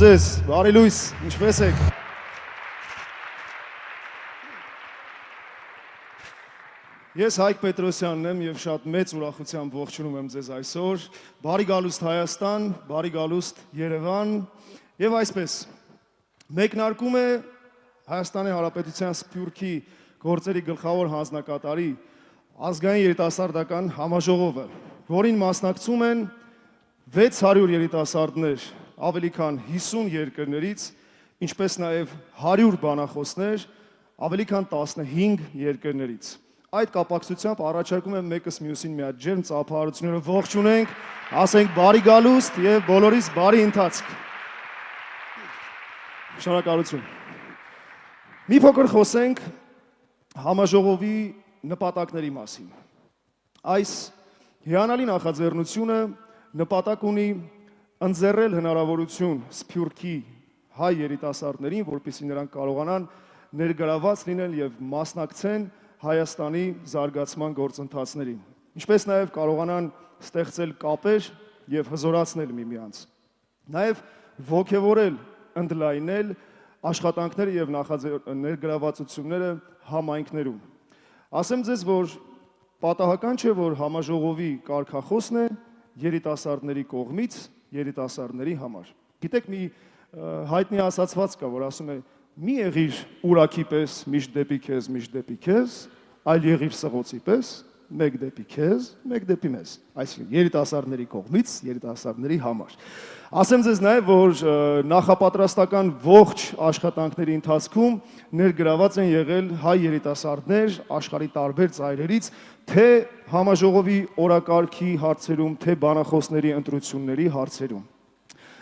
Ձեզ, բարի լույս, ինչպես եք։ Ես Տեր-Պետրոսյանն եմ եւ շատ մեծ ուրախությամբ ողջունում եմ ձեզ այսօր։ Բարի գալուստ Հայաստան, բարի գալուստ Երևան եւ այսպես։ Մեկնարկում է Հայաստանի Հանրապետության Սփյուռքի գործերի գլխավոր հանձնակատարի Ազգային երիտասարդական համաժողովը, որին մասնակցում են 600 երիտասարդներ ավելի քան 50 երկրներից, ինչպես նաև 100 բանախոսներ ավելի քան 15 երկրներից։ Այդ կապակցությամբ առաջարկում եմ մեկս մյուսին մի հատ ջերմ ծափահարությունները ողջունենք, ասենք բարի գալուստ եւ բոլորիս բարի ընթացք։ Շնորհակալություն։ Մի փոքր խոսենք համաժողովի նպատակների մասին։ Այս հիանալի նախաձեռնությունը նպատակ ունի ընձեռել հնարավորություն Սփյուռքի հայ երիտասարդներին, որպեսզի նրանք կարողանան ներգրաված լինել եւ մասնակցեն Հայաստանի զարգացման գործընթացներին, ինչպես նաև կարողանան ստեղծել կապեր եւ հզորացնել միմյանց, նաև ողջևորել, ընդլայնել աշխատանքները եւ ներգրավվածությունները համայնքներում։ Ասեմ ձեզ, որ պատահական չէ, որ համաժողովի կարգախոսն է երիտասարդների կողմից երիտասարդների համար։ Գիտեք, մի հայտնի ասացված կա, որ ասում է՝ մի եղիր ուրաքի պես միշտ դեպի քեզ, միշտ դեպի քեզ, այլ եղիր սղոցի պես, մեկ դեպի քեզ, մեկ դեպի մեզ։ Այսինքն երիտասարդների կողմից երիտասարդների համար։ Ասեմ ձեզ նաև, որ նախապատրաստական ողջ աշխատանքների ընթացքում ներգրաված են եղել հայ երիտասարդներ աշխարհի տարբեր ծայրերից, թե համաժողովի օրակարգի հարցերում, թե բանախոսների ընտրությունների հարցերում։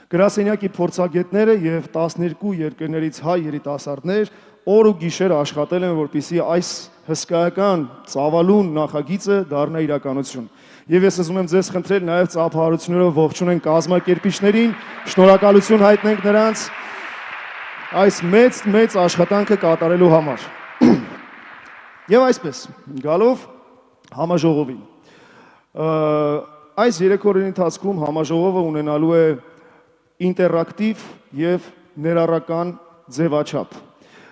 Գրասենյակի փորձագետները եւ 12 երկրներից հայ երիտասարդներ օր ու գիշեր աշխատել են, որպեսզի այս հսկայական ծավալուն նախագիծը դառնա իրականություն։ Եվ ես ուզում եմ ձեզ խնդրել նաև ծափահարություններով ողջունենք կազմակերպիչներին, շնորհակալություն հայտնենք նրանց այս մեծ աշխատանքը կատարելու համար։ Եվ այսպես, գալով համաժողովին։ Այս 3 օրերի ընթացքում համաժողովը ունենալու է ինտերակտիվ եւ ներառական ձևաչափ։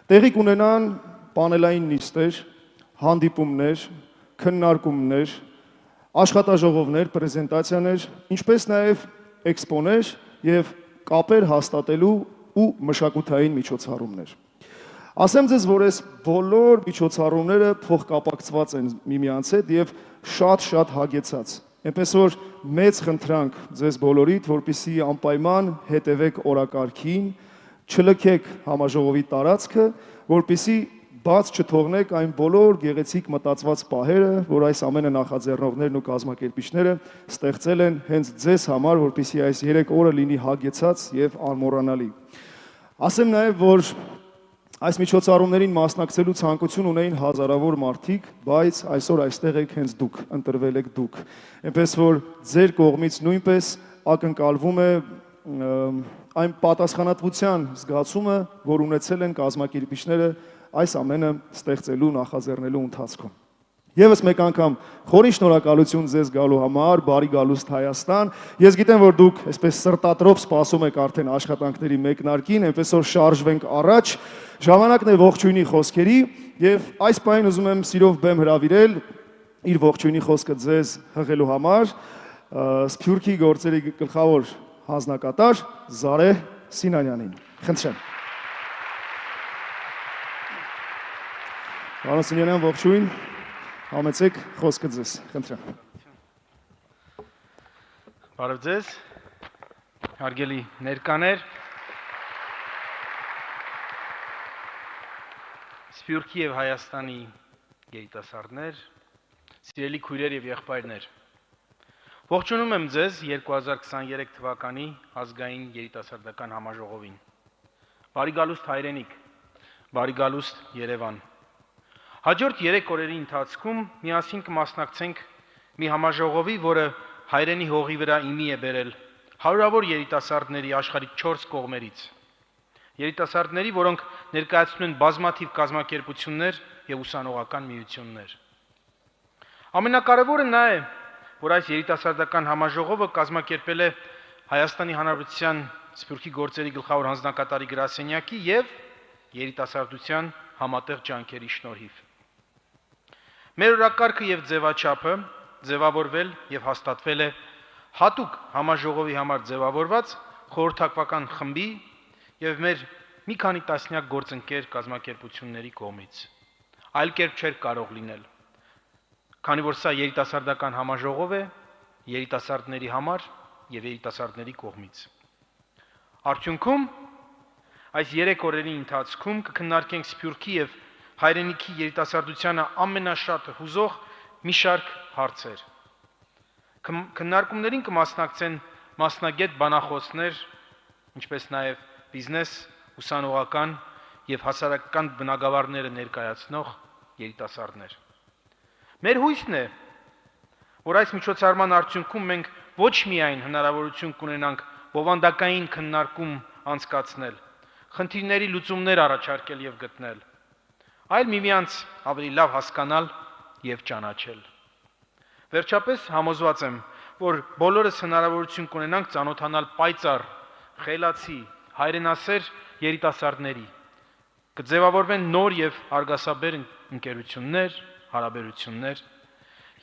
Տեղի կունենան պանելային նիստեր, հանդիպումներ, քննարկումներ, աշխատաժողովներ, պրեզենտացիաներ, ինչպես նաև էքսպոներ եւ կապեր հաստատելու ու մշակութային միջոցառումներ։ Ասեմ ձեզ, որ այս բոլոր միջոցառումները փոխկապակցված են միմյանց հետ եւ շատ հագեցած։ Այնպես որ մեծ խնդրանք ձեզ բոլորիդ, որպեսզի անպայման հետևեք օրակարգին, չլքեք համաժողովի տարածքը, որպեսզի բաց չթողնեք այն բոլոր գեղեցիկ մտածված պահերը, որ այս ամենը նախաձեռնողներն ու կազմակերպիչները ստեղծել են հենց ձեզ համար, որպեսզի այս 3 օրը լինի հագեցած եւ անմոռանալի։ Ասեմ նաեւ, որ այս միջոցառումներին մասնակցելու ցանկություն ունեին հազարավոր մարդիկ, բայց այսօր այստեղ եք հենց դուք, ընտրվել եք դուք։ Այնպես որ ձեր կողմից նույնպես ակնկալվում է այն պատասխանատվության զգացումը, որ ունեցել են կազմակերպիչները այս ամենը ստեղծելու, նախաձեռնելու ընթացքում։ Եվս մեկ անգամ խորին շնորհակալություն ձեզ գալու համար, բարի գալուստ Հայաստան։ Ես գիտեմ, որ դուք այսպես սրտատրոփ սպասում եք արդեն աշխատանքների մեկնարկին, այնպես որ շարժվենք առաջ։ Ժամանակն է ողջույնի խոսքերի եւ այս պահին ուզում եմ սիրով բեմ հրավիրել իր ողջույնի խոսքը ձեզ հղելու համար Սփյուռքի գործերի գլխավոր հանձնակատար Զարե Սինանյանին։ Խնդրեմ։ Պարոն Սինանյան, ողջույն։ Համեցեք խոսքը ձեզ, խնդրեմ։ Բարև ձեզ, հարգելի ներկաներ, Սփյուռքի եւ Հայաստանի երիտասարդներ, սիրելի քույրեր եւ եղբայրներ։ Ողջունում եմ ձեզ 2023 թվականի Ազգային երիտասարդական համաժողովին։ Բարի գալուստ հայրենիք, բարի գալուստ Երևան։ Հաջորդ 3 օրերի ընթացքում միասին կմասնակցենք մի համաժողովի, որը հայրենի հողի վրա իմի է բերել հարյուրավոր երիտասարդների աշխարհի 4 կողմերից։ Երիտասարդների, որոնք ներկայացնում են բազմաթիվ կազմակերպություններ եւ ուսանողական միություններ։ Ամենակարևորը նա է, որ այս երիտասարդական համաժողովը կազմակերպել է Հայաստանի Հանրապետության Սփյուռքի գործերի գլխավոր հանձնակատարի գրասենյակի եւ երիտասարդության համատեղ ջանքերի շնորհիվ։ Մեր օրակարգը եւ ձևաչափը ձևավորվել եւ հաստատվել է հատուկ համաժողովի համար ձևավորված խորհրդակցական խմբի եւ մեր մի քանի տասնյակ գործընկեր կազմակերպությունների կողմից։ Այլ կերպ չէր կարող լինել, քանի որ սա երիտասարդական համաժողով է երիտասարդների համար եւ երիտասարդների կողմից։ Արդյունքում այս 3 օրերի ընթացքում կքննարկենք Սփյուռքի եւ հայրենիքի երիտասարդությանը ամենաշատը հուզող մի շարք հարցեր։ Քննարկումներին կմասնակցեն մասնագետ բանախոսներ, ինչպես նաև բիզնես, ուսանողական եւ հասարակական բնագավառները ներկայացնող երիտասարդներ։ Մեր հույսն է, որ այս միջոցառման արդյունքում մենք ոչ միայն հնարավորություն կունենանք բովանդակային քննարկում անցկացնել, խնդիրների լուծումներ առաջարկել եւ գտնել, այլ միմյանց ավելի լավ հասկանալ եւ ճանաչել։ Վերջապես համոզված եմ, որ բոլորս հնարավորություն կունենանք ծանոթանալ պայծառ, խելացի, հայրենասեր երիտասարդների, կձևավորվեն նոր եւ արգասաբեր ընկերություններ, հարաբերություններ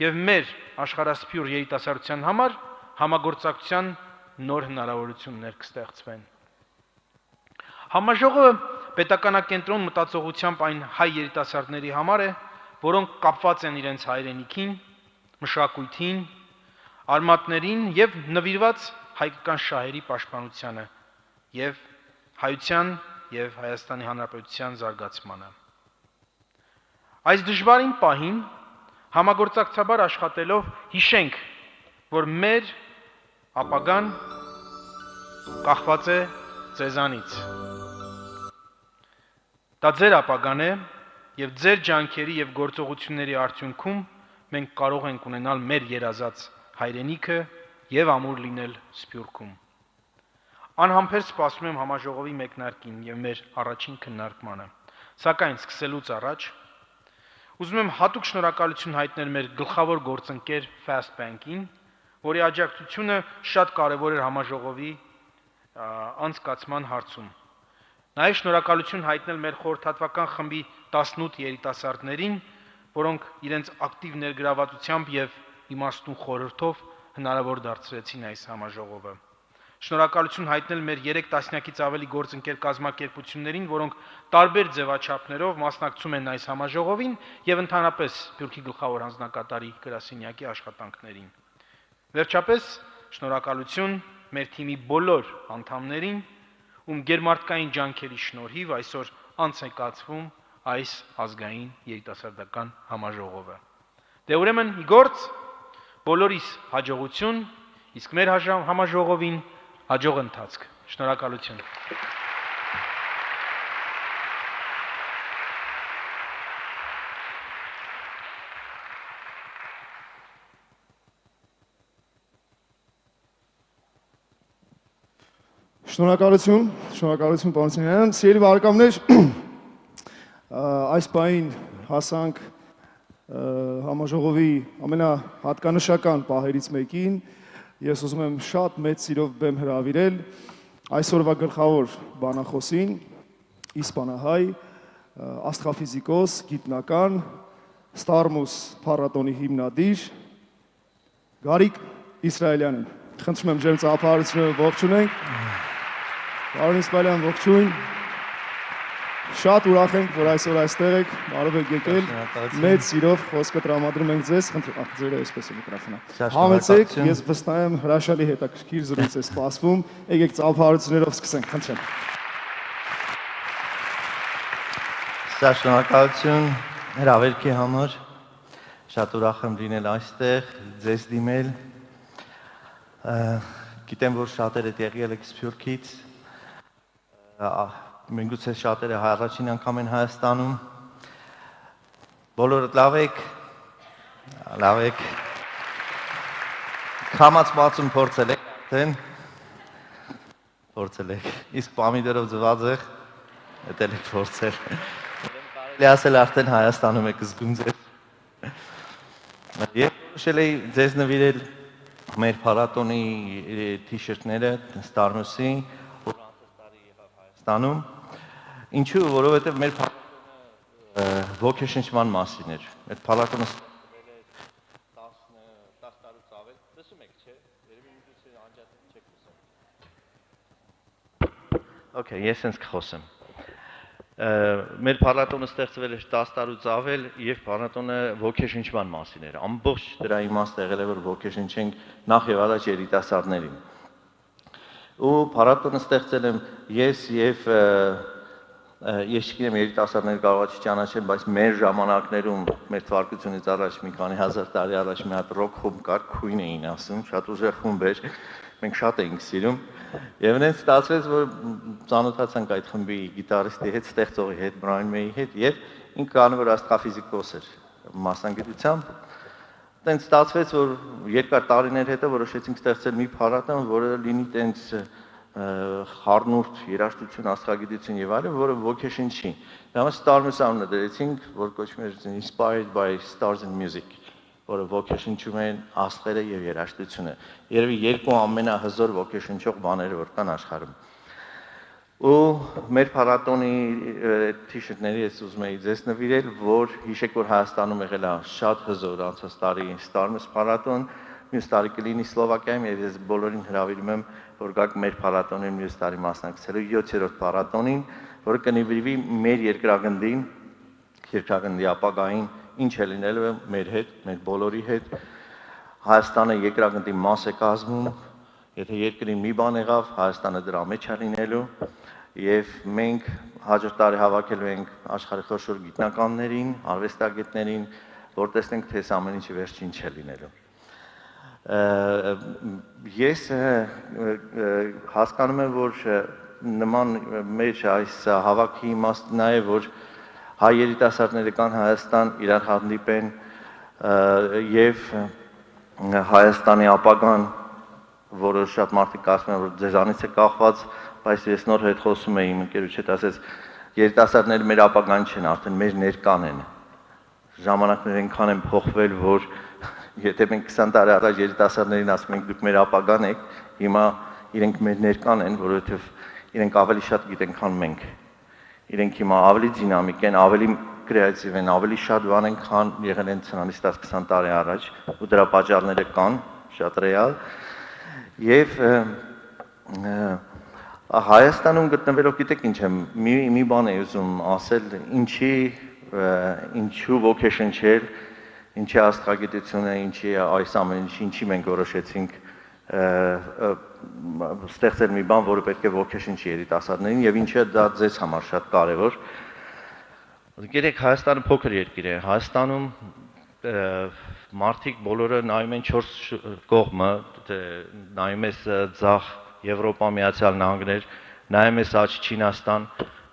եւ մեր աշխարհասփյուռ երիտասարդության համար համագործակցության նոր հնարավորություններ կստեղծվեն։ Համաժողովը պետականակենտրոն մտածողությամբ այն հայ երիտասարդների համար է, որոնք կապված են իրենց հայրենիքին, մշակույթին, արմատներին եւ նվիրված հայկական շահերի պաշտպանությանը եւ հայության եւ Հայաստանի Հանրապետության զարգացմանը։ Այս դժվարին պահին համագործակցաբար աշխատելով հիշենք, որ մեր ապագան կախված է ձեզանից։ Դա ձեր ապագան է եւ ձեր ջանքերի եւ գործողությունների արդյունքում մենք կարող ենք ունենալ մեր երազած հայրենիքը եւ ամուր լինել Սփյուռքում։ Անհամբեր սպասում եմ համաժողովի մեկնարկին եւ մեր առաջին քննարկմանը։ Սակայն սկսելուց առաջ ուզում եմ հատուկ շնորհակալություն հայտնել մեր գլխավոր գործընկեր Fast Bank-ին, որի աջակցությունը շատ կարևոր էր համաժողովի անցկացման հարցում։ Նաև շնորհակալություն հայտնել մեր խորհրդատվական խմբի 18 երիտասարդներին, որոնք իրենց ակտիվ ներգրավվածությամբ եւ իմաստուն խորհրդով հնարավոր դարձրեցին այս համաժողովը։ Շնորհակալություն հայտնել մեր 3 տասնյակից ավելի գործընկեր կազմակերպություններին, որոնք տարբեր ձևաչափներով մասնակցում են այս համաժողովին եւ ընդհանրապես Սփյուռքի գլխավոր հանձնակատարի գրասենյակի աշխատանքներին։ Վերջապես շնորհակալություն մեր թիմի բոլոր անդամներին, ում գերմարտկային ջանքերի շնորհիվ այսօր անց է կացվում այս ազգային երիտասարդական համաժողովը։ Դե ուրեմն ի գործ բոլորիս հաջողություն, իսկ մեր համաժողովին հաջող ընթացք։ Շնորհակալություն։ Շնորհակալություն պարոն Սինյանյան, սիրելի բարեկամներ, այս պահին հասանք համաժողովի ամենահատկանշական պահերից մեկին։ Ես ուզում եմ շատ մեծ սիրով բեմ հրավիրել այսօրվա գլխավոր բանախոսին, իսպանահայ, աստղաֆիզիկոս, գիտնական, Ստարմուս փառատոնի հիմնադիր Գարիկ Իսրայելյանին։ Խնդրում եմ ջերմ ծափահարությունը ողջունենք։ Պարոն Իսպանյան, ողջույն։ Շատ ուրախ ենք, որ այսօր այստեղ եք, բարով եք եկել։ Մեծ սիրով խոսքը տրամադրում ենք ձեզ, ձերը այսպես է միկրոֆոնը։ Համեցեք, ես վստահ եմ հրաշալի հետաքրքիր զրույց է սպասվում։ Եկեք ծափահարություններով սկսենք, խնդրեմ։ Շատ շնորհակալություն հրավերքի համար։ Շատ ուրախ եմ լինել այստեղ, ձեզ դիմել։ Գիտեմ, որ շատերը տեղի եք Սփյուռքից։ Մենք գուցե շատերը առաջին անգամ են Հայաստանում։ Բոլորդ լավ եք։ Քամած բացում փորձել եք արդեն։ Փորձել եք։ Իսկ պամիդորով ձվածեղ դել եք փորձել։ Կարելի ասել արդեն Հայաստանում եք զգում ձեզ։ Ես ուշել էի ձեզ նվիրել մեր փառատոնի թիշերտները Ստարմուսի, ստանում։ Ինչու, որովհետև մեր փառատոնը ոգեշնչման մասին էր։ Այդ փառատոնը ստեղծվել է 10 տարուց ավել։ Լսում եք, չէ՞։ Երևի ինձ անջատել չեք լսում։ Okay, ես ինձ կխոսեմ։ Մեր փառատոնը ստեղծվել էր 10 տարուց ավել եւ փառատոնը ոգեշնչման մասին էր։ Ամբողջ դրա իմաստը եղել է որ ոգեշնչենք նախ եւ առաջ երիտասարդներին։ Ու փառատոնը ստեղծել եմ ես եւ ես չգիտեմ երիտասարդները կարող է չճանաչեն, բայց մեր ժամանակներում մեր թվարկությունից առաջ մի քանի հազար տարի առաջ մի հատ ռոք խումբ կար, Queen էին ասում, շատ ուժեղ խումբ էր, մենք շատ էինք սիրում։ Եվ նենց ստացվեց, որ ծանոթացանք այդ խմբի գիտարիստի հետ, ստեղծողի հետ, Brian May-ի հետ, եւ ինքը անվար աստղաֆիզիկոս էր մասնագիտությամբ։ Տենց ստացվեց, որ երկար տարիներ հետո որոշեցինք ստեղծել մի փառատոն, որը լինի տենց խառնուրդ երաժշտություն, աստղագիտություն եւ այլն, որը ոգեշնչի։ Դա համար Star-ը անունը դրեցինք, որ կոչվում էր Inspired by Stars and Music, որը ոգեշնչում են աստղերը եւ երաժշտությունը։ Երևի երկու ամենահզոր ոգեշնչող բաները, որ կան աշխարհում։ Ու մեր փառատոնի թիշերտների ես ուզում եի ձեզ նվիրել, որ հիշեք, որ Հայաստանում եղել է շատ հզոր անցած տարի Star-ը փառատոն, մյուս տարի կլինի Սլովակիայում եւ ես բոլորին հրավիրում եմ, որ գաք մեր փառատոնին մյուս տարի մասնակցելու 7-րդ փառատոնին, որը կնվիրվի մեր երկրագնդի ապագային, ինչ է լինելու մեր հետ, մեր բոլորի հետ։ Հայաստանը երկրագնդի մաս է կազմում, եթե երկրին մի բան եղավ, Հայաստանը դրա մեջ է լինելու, եւ մենք հաջորդ տարի հավաքելու ենք աշխարհի խոշոր գիտնականներին, արվեստագետներին, որ տեսնենք, թե այս ամեն ինչը վերջին չէ լինելու։ Ես հասկանում եմ, որ նման մեր այս հավաքի իմաստը նա է, որ հայ երիտասարդները կան Հայաստան իրար հանդիպեն եւ Հայաստանի ապագան, որը շատ մարդիկ ասում են, որ ձեզանից է կախված, բայց ես նոր հետ խոսում էի իմ ընկերոջ հետ, ասեց երիտասարդները մեր ապագան չեն, արդեն մեր ներկան են։ Ժամանակները այնքան են փոխվել, որ եթե մենք 20 տարի առաջ երիտասարդներին ասում ենք դուք մեր ապագան եք, հիմա իրենք մեր ներկան են, որովհետև իրենք ավելի շատ գիտեն, քան մենք։ Իրենք հիմա ավելի դինամիկ են, ավելի կրեատիվ են, ավելի շատ բան են, քան եղել են ցանալից 10-20 տարի առաջ, ու դրա պատճառները կան, շատ ռեալ։ Եվ Հայաստանում գտնվելով գիտեք ինչ եմ, մի բան եմ ուզում ասել, ինչու ոգեշնչել, ինչի աստղագիտությունը, ինչի այս ամեն ինչի մենք որոշեցինք ստեղծել մի բան, որը պետք է ոգեշնչի երիտասարդներին եւ ինչը դա ձեզ համար շատ կարեւոր։ Գիտեք, Հայաստանը փոքր երկիր է։ Հայաստանում մարդիկ բոլորը նայում են 4 կողմը, նայում ես ձախ Եվրոպա, Միացյալ Նահանգներ, նայում ես աջ Չինաստան,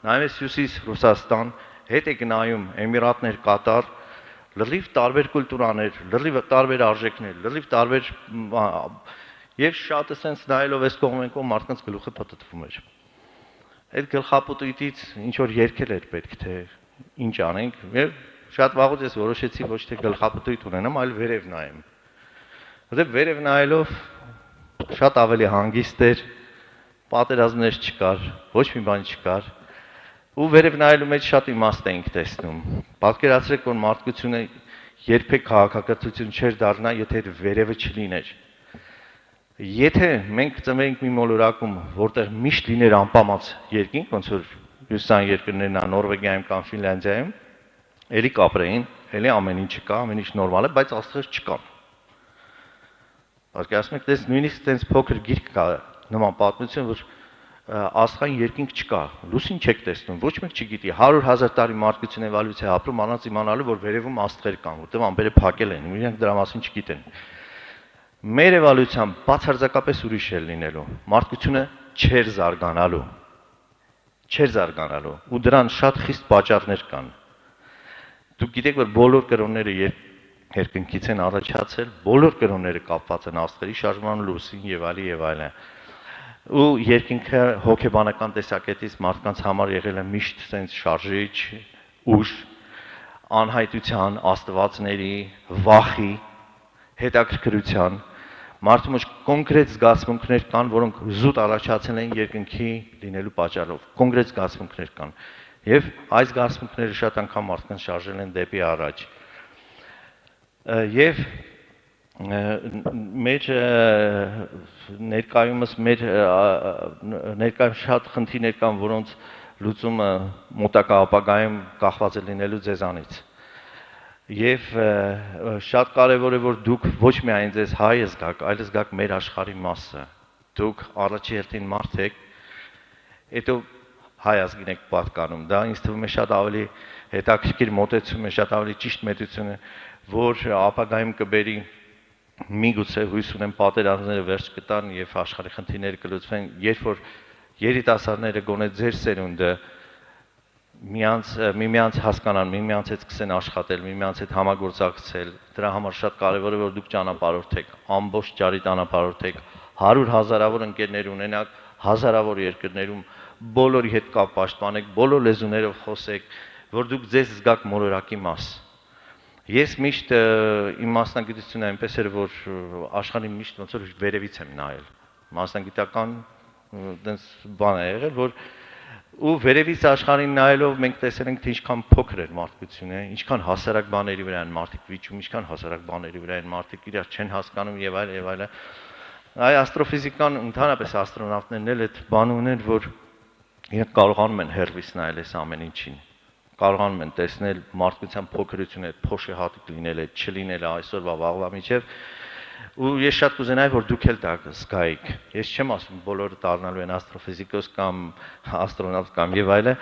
նայում ես հյուսիս Ռուսաստան, հետ եք նայում Էմիրատներ, Կատար, լրիվ տարբեր կուլտուրաներ, լրիվ տարբեր արժեքներ, լրիվ տարբեր եւ շատ էսենց նայելով այս կողմեն կողմ մարդկանց գլուխը փտտվում էր։ Այդ գլխապտույտից ինչ որ երկել էր պետք թե ինչ անենք եւ շատ վաղուց ես որոշեցի ոչ թե գլխապտույտ ունենամ, այլ վերև նայեմ։ Որտեղ վերև նայելով շատ ավելի հանգիստ էր, պատերազմներ չկար, ոչ մի բան չկար։ Ու վերև նայելու մեջ շատ իմաստ էինք տեսնում։ Պատկերացրեք, որ մարդկությունը երբեք քաղաքակրթություն չէր դառնա, եթե այդ վերևը չլիներ։ Եթե մենք ծնվեինք մի մոլորակում, որտեղ միշտ լիներ անպամած երկինք, ոնց որ հյուսիսային երկրներն ա Նորվեգիայում կամ Ֆինլանդիայում, էլի կապրեին, էլի ամեն ինչը կա, ամեն ինչ նորմալ է, բայց աստղեր չկան։ Պատկերացնում եք, դες նույնիսկ տենց փոքր գիրք կա նման պատմություն, որ աստղային երկինք չկա, լուսին չեք տեսնում, ոչ մեկ չգիտի, 100,000 տարի մարդկություն էվոլյուցիա ապրում, անց իմանալու, որ վերևում աստղեր կան, որտեղ ամպերը փակել են, իրենք դրա մասին չգիտեն։ Մեր էվոլյուցիան բացարձակապես ուրիշ է լինելու, մարդկությունը չէր զարգանալու, ու դրան շատ խիստ պատճառներ կան։ Դուք գիտեք, որ բոլոր կրոնները երկնքից են առաջացել, բոլոր կրոնները կապված են աստղերի շարժման, լույսին եւ այլն։ Ու երկինքը հոգեբանական տեսակետից մարդկանց համար եղել է միշտ sense շարժիչ, ուժ, անհայտության, աստվածների, վախի, հետաքրքրության, Մարդու մեջ կոնկրետ զգացմունքներ կան, որոնք զուտ առաջացել են երկնքի լինելու պատճառով, կոնկրետ զգացմունքներ կան։ Եվ այս զգացմունքները շատ անգամ մարդկանց շարժել են դեպի առաջ։ Եվ մեր ներկայումս շատ խնդիրներ կան, որոնց լուծումը մոտակա ապագայում կախված է լինելու ձեզանից։ Եվ շատ կարևոր է, որ դուք ոչ միայն ձեզ հայ զգաք, այլ զգաք մեր աշխարհի մասը։ Դուք առաջի հերթին մարդ եք, հետո հայ ազգին եք պատկանում։ Դա ինձ թվում է շատ ավելի հետաքրքիր մոտեցում է, շատ ավելի ճիշտ մոտեցում է, որ ապագայում կբերի միգուցե հույս ունեմ պատերազմները վերջ կտան եւ աշխարհի խնդիրները կլուծվեն, երբ որ երիտասարդները գոնե ձեր սերունդը միմյանց հասկանան, միմյանց հետ սկսեն աշխատել, միմյանց հետ համագործակցել, դրա համար շատ կարևոր է, որ դուք ճանապարհորդեք, ամբողջ ճարի ճանապարհորդեք, 100,000-ավոր ընկերներ ունենաք, հազարավոր երկրներում, բոլորի հետ կապ պաշտպանեք, բոլոր լեզուներով խոսեք, որ դուք ձեզ զգաք մոլորակի մաս։ Ես միշտ իմ մասնագիտությունը այնպես էր, որ աշխարհին միշտ ոնց որ վերևից եմ նայել։ Մասնագիտական այդպես բան է եղել, որ ու վերևից աշխարհին նայելով մենք տեսել ենք, թե ինչքան փոքր էր մարդկությունը, ինչքան հասարակ բաների վրա են մարդիկ վիճում, ինչքան հասարակ բաների վրա են մարդիկ իրար չեն հասկանում եւ այլ եւ այլ։ Այ աստրոֆիզիկան ընդհանրապես աստրոնավտներն էլ այդ բանը ունեն, որ իրենք կարողանում են հեռվից նայել այս ամեն ինչին, կարողանում են տեսնել մարդկության փոքրությունը, այդ փոշի հատիկ լինելը, չլինելը այսօրվա վաղվա միջև, ու ես շատ կուզենայի, որ դուք էլ դա զգայիք։ Ես չեմ ասում բոլորը դառնալու են աստրոֆիզիկոս կամ աստրոնավտ կամ եւ այլը,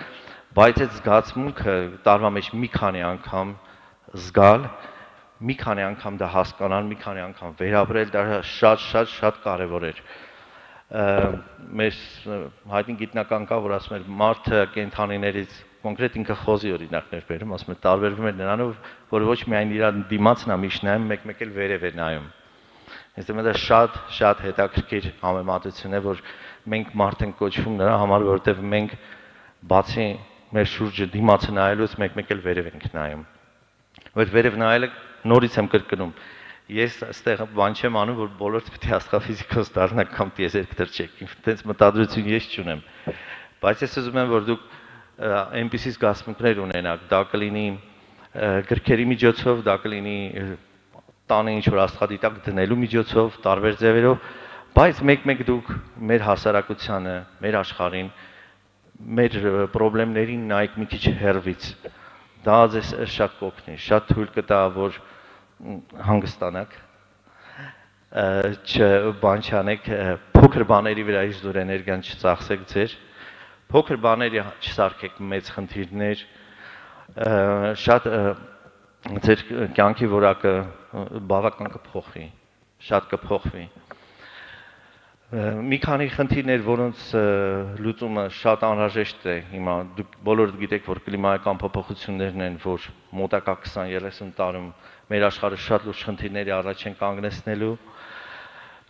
բայց այդ զգացմունքը տարվա մեջ մի քանի անգամ զգալ, մի քանի անգամ դա հասկանալ, մի քանի անգամ վերապրել, դա շատ կարևոր էր։ Մեր հայտնի գիտնական կա, որ ասում էր մարդը կենդանիներից կոնկրետ ինքը խոզի օրինակներ բերում, ասում է տարբերվում է նրանով, որ ոչ միայն իր դիմացն է միշտ նայում, մեկ-մեկ էլ վերև է նայում։ Ես դա շատ հետաքրքիր համեմատություն է, որ մենք մարդ ենք կոչվում նրա համար, որովհետև մենք բացի մեր շուրջը դիմացը նայելուց մեկ-մեկ էլ վերև ենք նայում։ Որ վերև նայելը նորից եմ կրկնում։ Ես այստեղ բան չեմ անում, որ բոլորը պետք է աստրոֆիզիկոս դառնան կամ տիեզերք դրճեք։ Այդպես մտադրություն ես չունեմ։ Բայց ես ուզում եմ, որ դուք այնպիսի զգացմունքներ ունենաք, դա կլինի գրքերի միջոցով, դա կլինի տանը ինչ-որ աստղադիտակ դնելու միջոցով, տարբեր ձևերով, բայց մեկ-մեկ դուք մեր հասարակությանը, մեր աշխարհին, մեր խնդիրներին նայեք մի քիչ հեռվից։ Դա ձեզ շատ կօգնի, շատ թույլ կտա, որ հանգստանաք, բան չանեք, փոքր բաների վրա իժդուր էներգիան չծախսեք ձեր, փոքր բաների չսարքեք մեծ խնդիրներ, շատ ձեր կյանքի որակը բավական կփոխվի, շատ կփոխվի։ Մի քանի խնդիրներ, որոնց լուծումը շատ անհրաժեշտ է հիմա, դուք բոլորդ գիտեք, որ կլիմայական փոփոխություններն են, որ մոտակա 20-30 տարում մեր աշխարհը շատ լուրջ խնդիրների առաջ են կանգնեցնելու,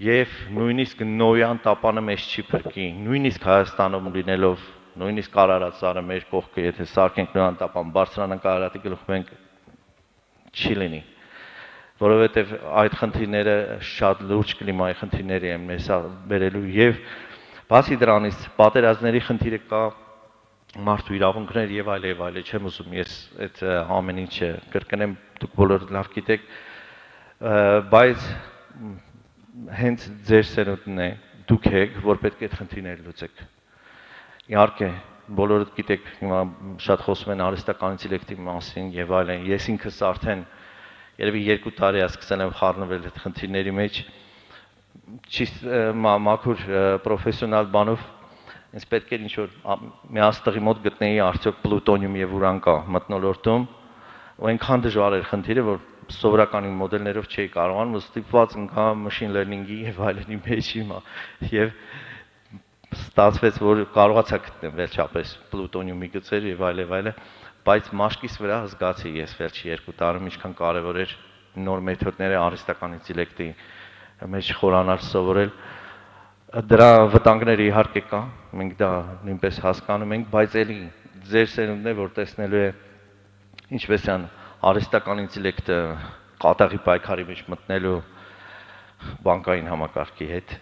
եւ նույնիսկ նոյան տապանը մեզ չի փրկի, նույնիսկ Հայաստանում լինելով, նույնիսկ Արարածարը մեր կողքը, եթե սարքենք նոյան տապան, բարձրանանք Արարատի գլխում ենք, չի լինի, որովհետև այդ խնդիրները շատ լուրջ կլիմայի խնդիրների են մեզ բերելու եւ բացի դրանից պատերազմների խնդիրը կա, մարդու իրավունքներ եւ այլ, չեմ ուզում ես այդ ամեն ինչը կրկնեմ, դուք բոլորը լավ գիտեք, բայց հենց ձեր սերունդն է, դուք եք, որ պետք է այդ խնդիրները լուծեք։ Իհարկե, բոլորդ գիտեք, հիմա շատ խոսում են արհեստական ինտելեկտի մասին եւ այլն, ես ինքս արդեն երևի 2 տարի է սկսել եմ խառնվել այդ խնդիրների մեջ, մաքուր պրոֆեսիոնալ բանով, ինձ պետք էր ինչ-որ մի աստղի մոտ գտնեի արդյոք պլուտոնիում եւ ուրան կա մթնոլորտում, ու այնքան դժվար էր խնդիրը, որ սովորական մոդելներով չէի կարողանում, ու ստիպված ընկա machine learning-ի եւ այլնի մեջ հիմա, եւ ստացվեց, որ կարողացա գտնել վերջապես պլուտոնիումի գծեր եւ այլ, բայց մաշկիս վրա զգացի ես վերջի 2 տարում ինչքան կարեւոր էր նոր մեթոդները արհեստական ինտելեկտի մեջ խորանալ սովորել։ Դրա վտանգները իհարկե կա, մենք դա նույնպես հասկանում ենք, բայց էլի ձեր սերունդն է, որ տեսնելու է ինչպես են արհեստական ինտելեկտը կատաղի պայքարի մեջ մտնելու բանկային համակարգի հետ,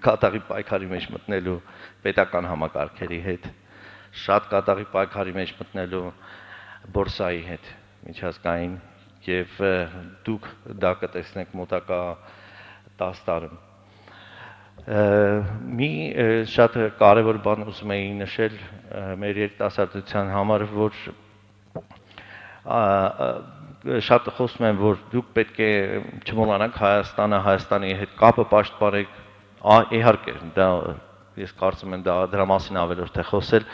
կատաղի պայքարի մեջ մտնելու պետական համակարգերի հետ, շատ կատաղի պայքարի մեջ մտնելու բորսայի հետ, միջազգային, եւ դուք դա կտեսնեք մոտակա 10 տարում։ Մի շատ կարևոր բան ուզում էի նշել մեր երիտասարդության համար, որ շատ խոսում եմ, որ դուք պետք է չմոռանաք Հայաստանը, Հայաստանի հետ կապը պաշտպանեք, իհարկե, դա ես կարծում եմ դրա մասին ավելորդ է խոսել,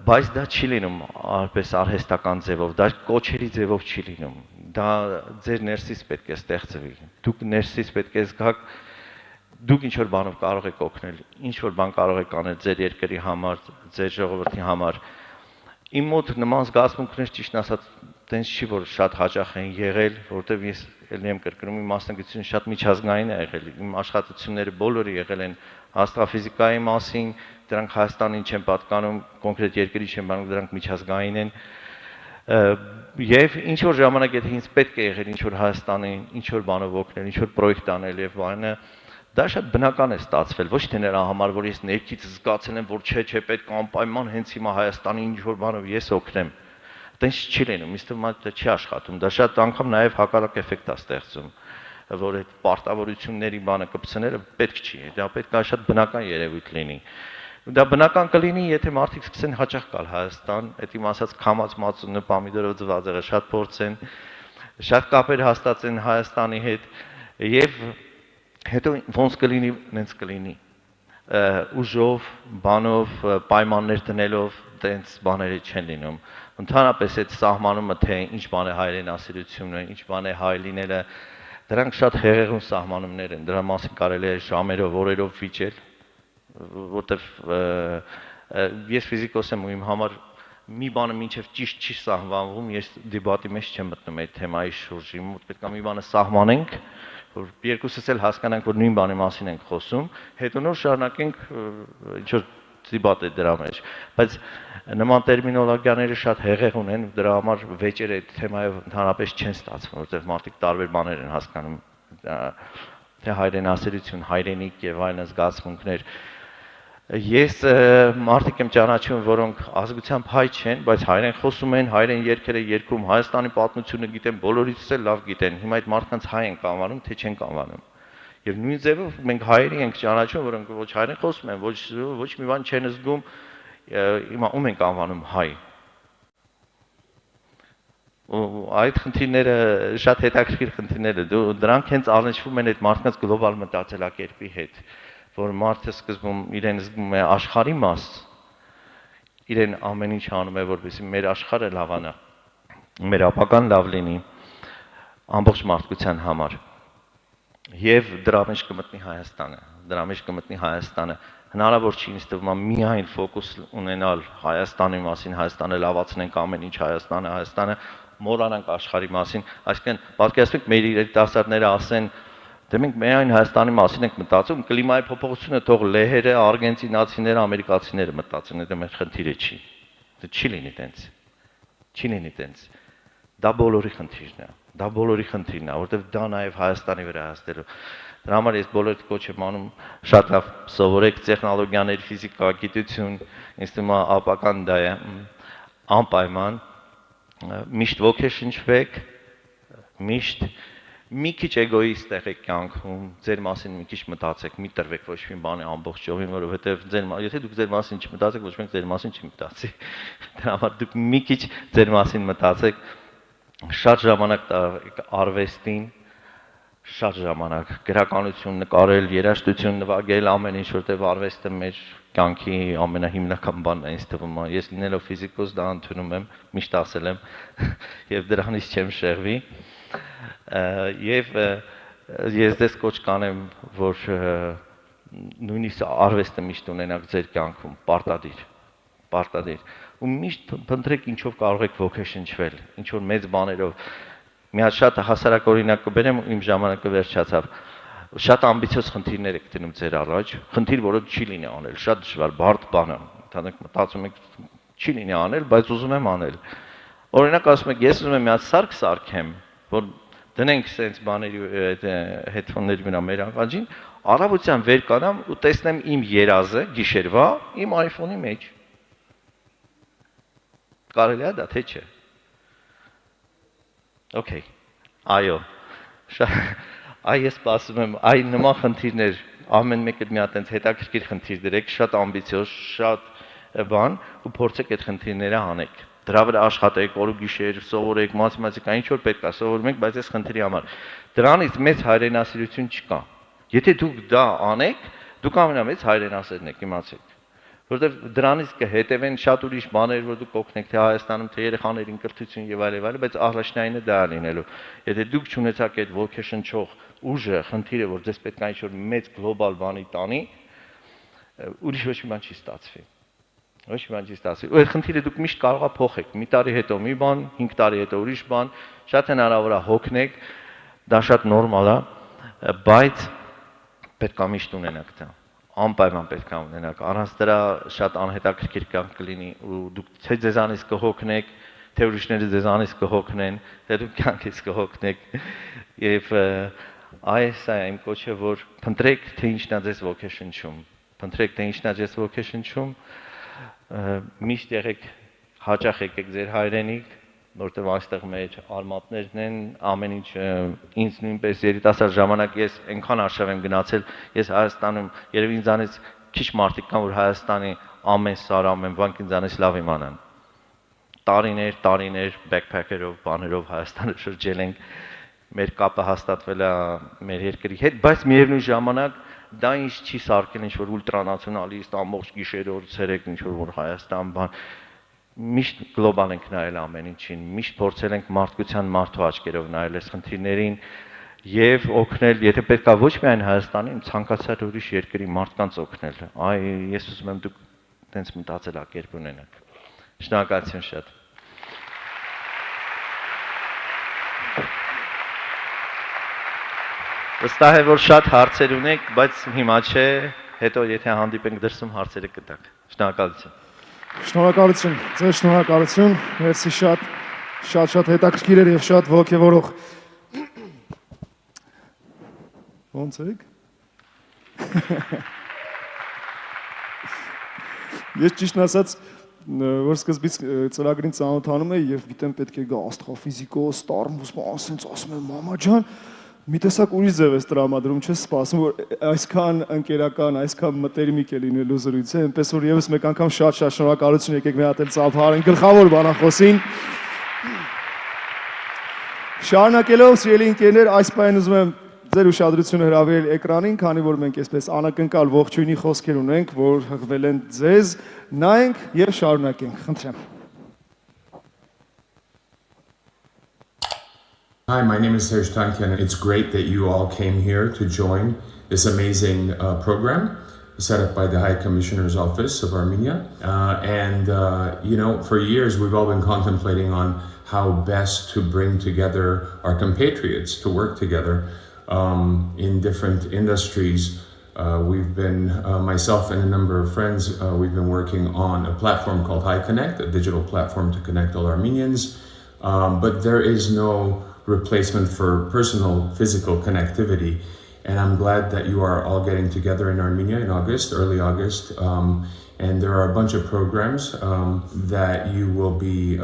բայց դա չի լինում այնպես արհեստական ձևով, դա կոչերի ձևով չի լինում, դա ձեր ներսից պետք է ստեղծվի, դուք ներսից պետք է զգաք, դուք ինչ-որ բանով կարող եք օգնել, ինչ-որ բան կարող եք անել ձեր երկրի համար, ձեր ժողովրդի համար, իմ մոտ նման զգացմունքներ ճիշտ ասած տենց չի, որ շատ հաճախ են եղել, որովհետև ես ելի եմ կրկնում, իմ մասնագիտությունը շատ միջազգային է եղել, իմ աշխատությունները բոլորը եղել են աստղաֆիզիկայի մասին, դրանք Հայաստանին չեն պատկանում, կոնկրետ երկրի չեն պատկանում, դրանք միջազգային են, եւ ինչ որ ժամանակ եթե ինձ պետք է եղել ինչ որ Հայաստանին, ինչ որ բանով օգնել, ինչ որ պրոյեկտ անել եւ բանը, դա շատ բնական է ստացվել, ոչ թե նրա համար, որ ես ներքից զգացել եմ, որ չէ, պետք է անպայման հենց հիմա Հայաստանի ինչ որ բանով ես օգնեմ։ Տենց չի լինում, ինձ թվում է դա չի աշխատում, դա շատ անգամ նաև հակառակ էֆեկտ է ստեղծում, որ այդ պարտավորությունների բանը կպցնելը պետք չի, դա պետք է շատ բնական երևույթ լինի։ Դա բնական կլինի, եթե մարդիկ սկսեն հաճախ գալ Հայաստան, այդ իմ ասած քամած մածունը պամիդորով ձվածեղը շատ փորձեն, շատ կապեր հաստատեն Հայաստանի հետ եւ հետո ոնց կլինի, նենց կլինի։ Ուժով, բանով, պայմաններ դնելով տենց բաները չեն լինում։ Ընդհանրապես այդ սահմանումը թե ինչ բան է հայրենասիրությունը, ինչ բան է հայ լինելը, դրանք շատ հեղեղուն սահմանումներ են, դրա մասին կարելի է ժամերով, օրերով վիճել, որտեվ ես ֆիզիկոս եմ ու իմ համար մի բանը մինչև ճիշտ չի սահմանվում, ես դիբատի մեջ չեմ մտնում այդ թեմայի շուրջի, պետք է մի բանը սահմանենք, որ երկուսս էլ հասկանանք, որ նույն բանի մասին ենք խոսում, հետո նոր շարունակենք ինչ-որ դիբատ է դրա մեջ, բայց նման տերմինոլոգիաները շատ հեղեղուն են, դրա համար վեճերը այդ թեմայով ընդհանրապես չեն ստացվում, որովհետև մարդիկ տարբեր բաներ են հասկանում, թե հայրենասիրություն, հայրենիք եւ այլն զգացմունքներ։ Ես մարդիկ եմ ճանաչում, որոնք ազգությամբ հայ չեն, բայց հայերեն խոսում են, հայերեն երգեր են երգում, Հայաստանի պատմությունը գիտեն, բոլորից էլ լավ գիտեն։ Հիմա այդ մարդկանց հայ են կանվանում, թե չեն կանվանում։ Եվ նույն ձևով մենք հայերի ենք ճանաչում, որոնք ոչ հայերեն խոսում են, ոչ մի բան չեն զգում, հիմա ում ենք անվանում հայ։ Ու այդ խնդիրները շատ հետաքրքիր խնդիրներ են, դրանք հենց առնչվում են այդ մարդկանց գլոբալ մտածելակերպի հետ, որ մարդը սկզբում իրեն զգում է աշխարհի մաս, իրեն ամեն ինչ անում է, որպեսզի մեր աշխարհը լավանա, մեր ապագան լավ լինի ամբողջ մարդկության համար։ Եվ դրա մեջ կմտնի Հայաստանը, հնարավոր չի ինձ թվում է միայն ֆոկուս ունենալ Հայաստանի մասին, Հայաստանը լավացնենք ամեն ինչ Հայաստանը, մոռանանք աշխարհի մասին, այսինքն պատկերացրեք մեր երիտասարդները ասեն, դե մենք միայն Հայաստանի մասին ենք մտածում, կլիմայի փոփոխությունը թող լեհերը, արգենտինացիները, ամերիկացիները մտածեն, դա մեր խնդիրը չի։ Դա չի լինի տենց։ Դա բոլորի խնդիրն է, որովհետև դա նաև Հայաստանի վրա հասնելու։ Դրա համար ես բոլորիդ կոչ եմ անում շատ լավ սովորեք տեխնոլոգիաներ, ֆիզիկա, գիտություն, ինձ թվում է ապական դա է, անպայման, միշտ ոգեշնչվեք, միշտ մի քիչ էգոիստ եղեք կյանքում, ձեր մասին մի քիչ մտածեք, մի տրվեք ոչ մի բանի ամբողջովին, որովհետև եթե դուք ձեր մասին չմտածեք, ոչ մեկ ձեր մասին չի մտածի։ Դրա համար դուք մի քիչ ձեր մասին մտածեք, շատ ժամանակ տարեք արվեստին, շատ ժամանակ գրականություն նկարել, երաժշտություն նվագել, ամեն ինչ, որտեղ արվեստը մեր կյանքի ամենահիմնական բանն է, ինձ թվում է։ Ես լինելով ֆիզիկոս դա ընդունում եմ, միշտ ասել եմ, եւ դրանից չեմ շեղվի։ Եվ ես դες կոչ կանեմ, որ նույնիսկ արվեստը միշտ ունենաք ձեր կյանքում, պարտադիր, ու միշտ փնտրեք ինչով կարող եք ոգեշնչվել, ինչ որ մեծ բաներով։ Մի հատ շատ հասարակ օրինակ կբերեմ, իմ ժամանակը վերջացավ։ Շատ ամբիցիոզ խնդիրներ եք դնում ձեր առաջ, խնդիր, որը չի լինի անել, շատ դժվար, բարդ բան է։ Ընդհանրապես մտածում եք չի լինի անել, բայց ուզում եմ անել։ Օրինակ ասում եք, ես ուզում եմ մի հատ սարք սարքեմ, որ դնենք sense բաների հետոնների վրա մեր աղաջին, առավոտյան վեր կանամ ու տեսնեմ իմ երազը գիշերվա իմ iPhone-ի մեջ։ Կարելի է դա թե չէ։ Okay, այո։ Այ ես սպասում եմ, այ նման խնդիրներ, ամեն մեկը մի հատ այնց հետաքրքիր խնդիր դրեք, շատ ամբիցիոզ, շատ բան ու փորձեք այդ խնդիրները անեք։ Դրա վրա աշխատեք, օր ու գիշեր, սովորեք, մաթեմատիկա, ինչ որ պետք է սովորում եք, բայց այս խնդրի համար։ Դրանից մեծ հայրենասիրություն չկա։ Եթե դուք դա անեք, դուք ամենամեծ հայրենասերն եք, իմացեք։ Որտեվ դրանից կհետևեն շատ ուրիշ բաներ, որ դուք օգնեք թե Հայաստանում, թե երեխաներին կրթություն եւ այլ, բայց առաջնայինը դա է լինելու։ Եթե դուք չունեցաք այդ ոգեշնչող ուժը, խնդիրը, որ ձեզ պետք է ինչ-որ մեծ գլոբալ բանի տանի, ուրիշ ոչ մի բան չի ստացվի։ Ոչ մի բան չի ստացվի։ Ու այդ խնդիրը դուք միշտ կարող եք փոխեք։ Մի տարի հետո մի բան, 5 տարի հետո ուրիշ բան, շատ հնարավոր է հոգնեք, դա շատ նորմալ է, բայց պետք է միշտ ունենաք դա։ Անպայման պետք է ունենաք, առանց դրա շատ անհետաքրքիր կյանք կլինի ու դուք թե ձեզանից կհոգնեք, թե ուրիշները ձեզանից կհոգնեն, թե դուք կյանքից կհոգնեք եւ այս է իմ կոչը, որ փնտրեք թե ինչն է ձեզ ոգեշնչում, փնտրեք թե ինչն է ձեզ ոգեշնչում, միշտ եղեք հաճախ եկեք ձեր հայրենիք, որտեղ այստեղ մեր արմատներն են, ամեն ինչ ինձ նույնպես երիտասարդ ժամանակ ես այնքան արշավ եմ գնացել, ես Հայաստանում երևի ինձանից քիչ մարդիկ կան, որ Հայաստանի ամեն սար, ամեն բան ինձանից լավ իմանան։ Տարիներ backpacker-ով, բաներով Հայաստանը շրջել ենք, մեր կապը հաստատվել է մեր երկրի հետ, բայց միևնույն ժամանակ դա ինչ չի սարքել ինչ-որ ուլտրանացիոնալիստ, ամբողջ գիշերօր ցերեկ ինչ-որ Հայաստան բան, միշտ գլոբալ ենք նայել ամեն ինչին, միշտ փորձել ենք մարդկության մարդու աչքերով նայել այս խնդիրներին եւ օգնել, եթե պետք է ոչ միայն Հայաստանին, ցանկացած ուրիշ երկրի մարդկանց օգնել։ Այ ես ուզում եմ դուք տենց մտածելակերպ ունենաք։ Շնորհակալություն շատ։ Վստահ եմ, որ շատ հարցեր ունեք, բայց հիմա չէ, հետո եթե հանդիպենք դրսում հարցերը կտակ։ Շնորհակալություն։ Շնորհակալություն, ձեր շնորհակալություն, մերսի շատ հետաքրքիր էր եւ շատ ոգևորող։ Ոնց եք։ Ես ճիշտ ասած, որ սկզբից ծրագրին ծանոթանում էի եւ գիտեմ պետք է գա աստրոֆիզիկոս, տարմուս, ասենց ասում եմ մամա ջան, մի տեսակ ուրիշ ձև ես տրամադրում, չես սպասում, որ այսքան ընկերական, այսքան մտերմիկ է լինելու զրույցը, այնպես որ եւս մեկ անգամ շատ շնորհակալություն եկեք մի հատ էլ ծափարեն գլխավոր բանախոսին։ Շարունակելով սիրելի ընկերներ, այս պահին ուզում եմ ձեր ուշադրությունը հրավիրել էկրանին, քանի որ մենք այսպես անակնկալ ողջույնի խոսքեր ունենք, որ հղվել են ձեզ, նայենք եւ շարունակենք, խնդրեմ։ Hi, my name is Serge Tankian. It's great that you all came here to join this amazing program set up by the High Commissioner's Office of Armenia. You know, for years we've all been contemplating on how best to bring together our compatriots to work together in different industries. We've been, myself and a number of friends, we've been working on a platform called High Connect, a digital platform to connect all Armenians. But there is no replacement for personal physical connectivity, and I'm glad that you are all getting together in Armenia in August, early August, and there are a bunch of programs that you will be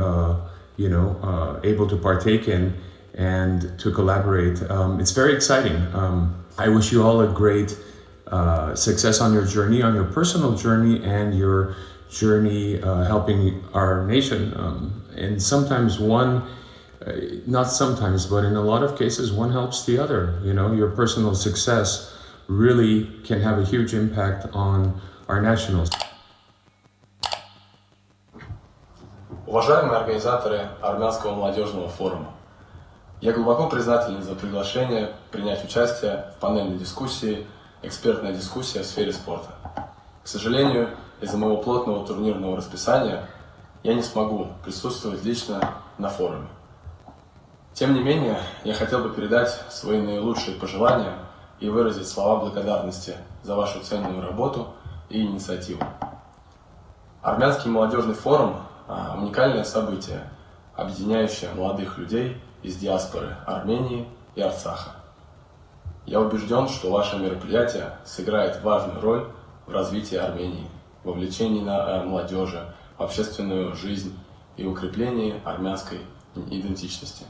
able to partake in and to collaborate. It's very exciting. I wish you all a great success on your journey, on your personal journey and your journey helping our nation. And sometimes not sometimes, but in a lot of cases, one helps the other. You know, your personal success really can have a huge impact on our nationals. Уважаемые организаторы Армянского молодежного форума, я глубоко признателен за приглашение принять участие в панельной дискуссии, экспертная дискуссия в сфере спорта. К сожалению, из-за моего плотного турнирного расписания я не смогу присутствовать лично на форуме. Тем не менее, я хотел бы передать свои наилучшие пожелания и выразить слова благодарности за вашу ценную работу и инициативу. Армянский молодежный форум – уникальное событие, объединяющее молодых людей из диаспоры Армении и Арцаха. Я убежден, что ваше мероприятие сыграет важную роль в развитии Армении, в вовлечении молодежи, в общественную жизнь и укреплении армянской идентичности.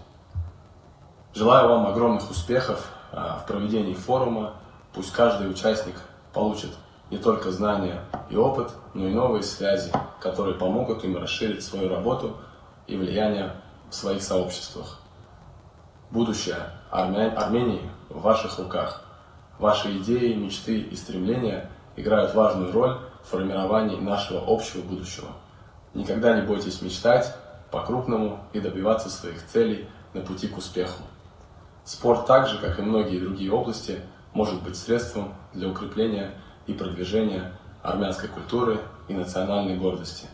Желаю вам огромных успехов в проведении форума. Пусть каждый участник получит не только знания и опыт, но и новые связи, которые помогут им расширить свою работу и влияние в своих сообществах. Будущее Армении в ваших руках. Ваши идеи, мечты и стремления играют важную роль в формировании нашего общего будущего. Никогда не бойтесь мечтать по-крупному и добиваться своих целей на пути к успеху. Спорт, так же, как и многие другие области, может быть средством для укрепления и продвижения армянской культуры и национальной гордости.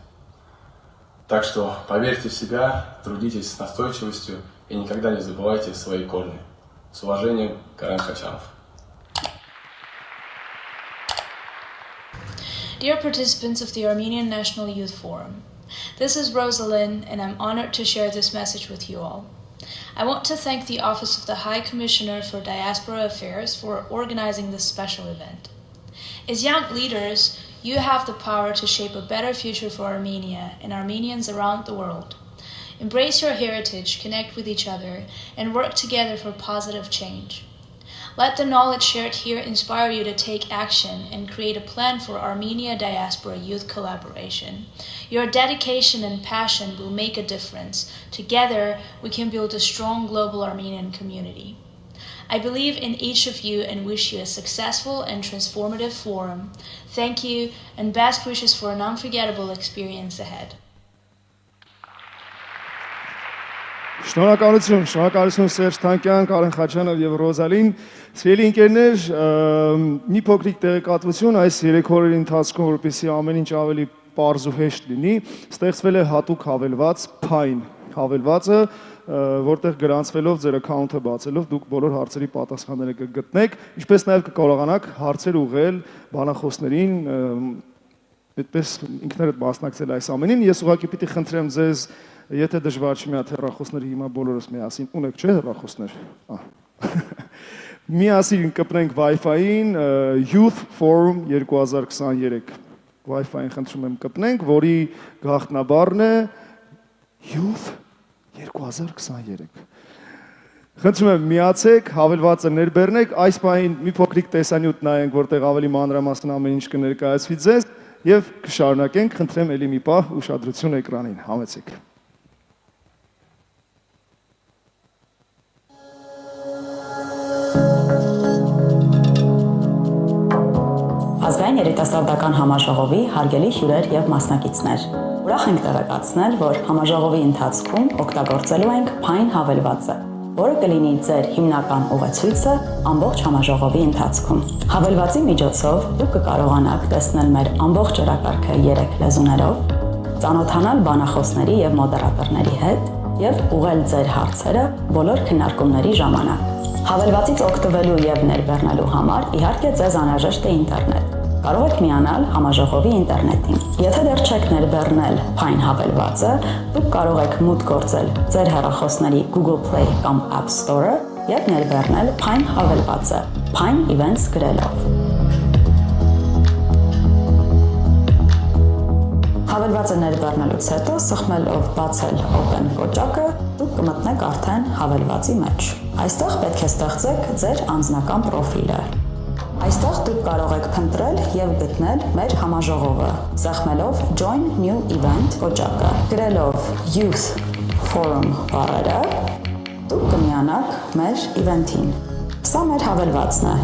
Так что поверьте в себя, трудитесь с настойчивостью и никогда не забывайте свои корни. С уважением, Карен Хачанов. Dear participants of the Armenian National Youth Forum, this is Rosalind, and I'm honored to share this message with you all. I want to thank the Office of the High Commissioner for Diaspora Affairs for organizing this special event. As young leaders, you have the power to shape a better future for Armenia and Armenians around the world. Embrace your heritage, connect with each other, and work together for positive change. Let the knowledge shared here inspire you to take action and create a plan for Armenia diaspora youth collaboration. Your dedication and passion will make a difference. Together, we can build a strong global Armenian community. I believe in each of you and wish you a successful and transformative forum. Thank you, and best wishes for an unforgettable experience ahead. Շնորհակալություն Սերժ Թանկյան, Կարեն Խաչյանով եւ Ռոզալին։ Սիրելի ընկերներ, մի փոքրիկ տեղեկատվություն այս 3 օրերի ընթացքում, որպեսզի ամեն ինչ ավելի պարզ ու հեշտ լինի, ստեղծվել է հատուկ հավելված Փայն հավելվածը, որտեղ գրանցվելով ձեր account-ը բացելով դուք բոլոր հարցերի պատասխանները կգտնեք, ինչպես նաեւ կկարողանաք հարցեր ուղղել բանախոսներին, այդպես ինքներդ մասնակցել այս ամենին։ Ես ուղղակի պիտի խնդրեմ ձեզ, եթե դժվար չի մի հատ հեռախոսների հիմա բոլորս միասին ունեք, չէ՞ հեռախոսներ։ Միասին կպնենք Wi-Fi-ին, Youth Forum 2023 Wi-Fi-ին խնդրում եմ կպնենք, որի գաղտնաբառն է Youth 2023։ Խնդրում եմ միացեք, հավելվածը ներբեռնեք, այս պահին մի փոքրիկ տեսանյութ նայենք, որտեղ ավելի մանրամասն ամեն ինչ կներկայացվի ձեզ եւ կշարունակենք, խնդրեմ ելի մի պահ ուշադրություն էկրանին, համեցեք։ Ազգային երիտասարդական համաժողովի հարգելի հյուրեր եւ մասնակիցներ։ Ուրախ ենք տեղեկացնել, որ համաժողովի ընթացքում օգտագործելու ենք Փայն հավելվածը, որը կլինի ձեր հիմնական ուղեցույցը ամբողջ համաժողովի ընթացքում։ Հավելվածի միջոցով դուք կկարողանաք տեսնել մեր ամբողջ օրակարգը 3 լեզուներով, ծանոթանալ բանախոսների եւ մոդերատորների հետ եւ ուղղել ձեր հարցերը բոլոր քննարկումների ժամանակ։ Հավելվածից օգտվելու եւ ներբեռնելու համար իհարկե ձեզ անհրաժեշտ է ինտերնետ։ Կարող եք միանալ համաժողովի ինտերնետին։ Եթե դեռ չեք ներբեռնել Փայն հավելվածը, դուք կարող եք մուտք գործել ձեր հեռախոսների Google Play կամ App Store-ը եւ ներբեռնել Փայն հավելվածը Փայն Events գրելով։ Հավելվածը ներբեռնելուց հետո սխմելով բացել Open կոճակը, դուք կմտնեք արդեն հավելվածի մեջ։ Այստեղ պետք է ստեղծեք ձեր անձնական պրոֆիլը։ Այստեղ դուք կարող եք փնտրել եւ գտնել մեր համաժողովը, սեղմելով Join New Event կոճակը, գրելով Youth Forum բառերը, դուք կմիանաք մեր event-ին։ Սա մեր հավելվածն է։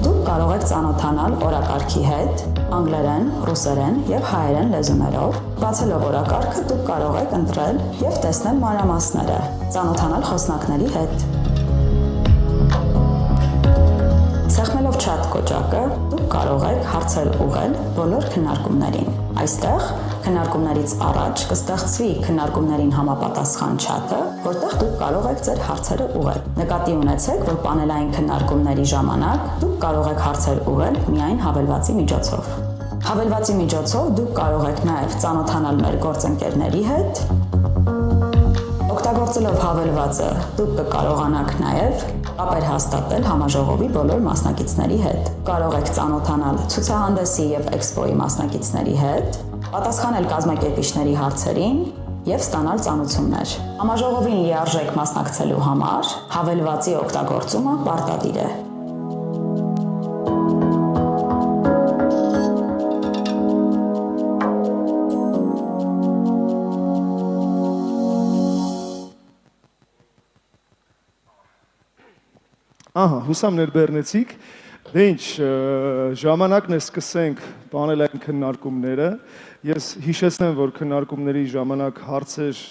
Դուք կարող եք ծանոթանալ օրակարգի հետ, անգլերեն, ռուսերեն եւ հայերեն լեզուներով։ Բացելով օրակարգը դուք կարող եք ընտրել եւ տեսնել մանրամասները, ծանոթանալ խոսնակների հետ։ Սեղմելով chat կոճակը դուք կարող եք հարցեր ուղղել բոլոր քննարկումներին։ Այստեղ քննարկումներից առաջ կստեղծվի քննարկումներին համապատասխան chat-ը, որտեղ դուք կարող եք ձեր հարցերը ուղղել։ Նկատի ունեցեք, որ պանելային քննարկումների ժամանակ դուք կարող եք հարցեր ուղղել միայն հավելվածի միջոցով։ Հավելվածի միջոցով դուք կարող եք նաև ծանոթանալ մեր գործընկերների հետ, Օգտագործելով հավելվածը դուք կկարողանաք նաև կապեր հաստատել համաժողովի բոլոր մասնակիցների հետ։ Կարող եք ծանոթանալ ցուցահանդեսի եւ էքսպոյի մասնակիցների հետ, պատասխանել կազմակերպիչների հարցերին եւ ստանալ ծանոթություններ։ Համաժողովին լիարժեք մասնակցելու համար հավելվածի օգտագործումը պարտադիր է։ Ահա, հուսամ ներբեռնեցիք։ Դե ինչ, ժամանակն է սկսենք բանել այն քննարկումները։ Ես հիշեցնեմ, որ քննարկումների ժամանակ հարցեր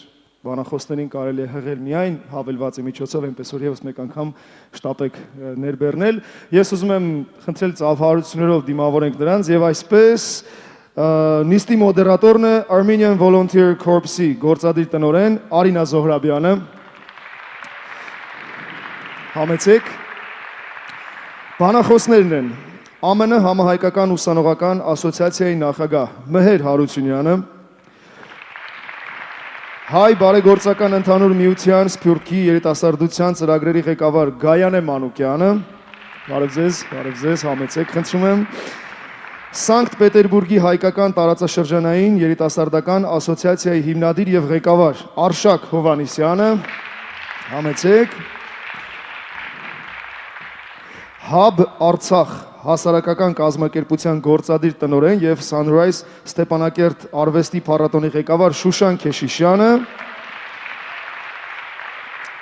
բանախոսներին կարելի է հղել միայն հավելվածի միջոցով, այնպես որ եւս մեկ անգամ շտապեք ներբեռնել։ Ես ուզում եմ խնդրել ծափահարություններով դիմավորենք նրանց եւ այսպես նիստի մոդերատորն է Armenian Volunteer Corps-ի գործադիր տնօրեն Արինա Զոհրաբյանը։ Համեցեք։ Բանախոսներն են ԱՄՆ Համահայկական ուսանողական ասոցիացիայի նախագահ Մհեր Հարությունյանը, Հայ բարեգործական ընդհանուր միության Սփյուռքի երիտասարդության ծրագրերի ղեկավար Գայանե Մանուկյանը, բարև ձեզ, համեցեք, խնդրում եմ, Սանկտ Պետերբուրգի Հայկական տարածաշրջանային երիտասարդական ասոցիացիայի հիմնադիր եւ ղեկավար Արշակ Հովանիսյանը, համեցեք, Հաբ Արցախ հասարակական կազմակերպության գործադիր տնօրեն եւ Sunrise Ստեփանակերտ արվեստի փառատոնի ղեկավար Շուշան Քեշիշյանը,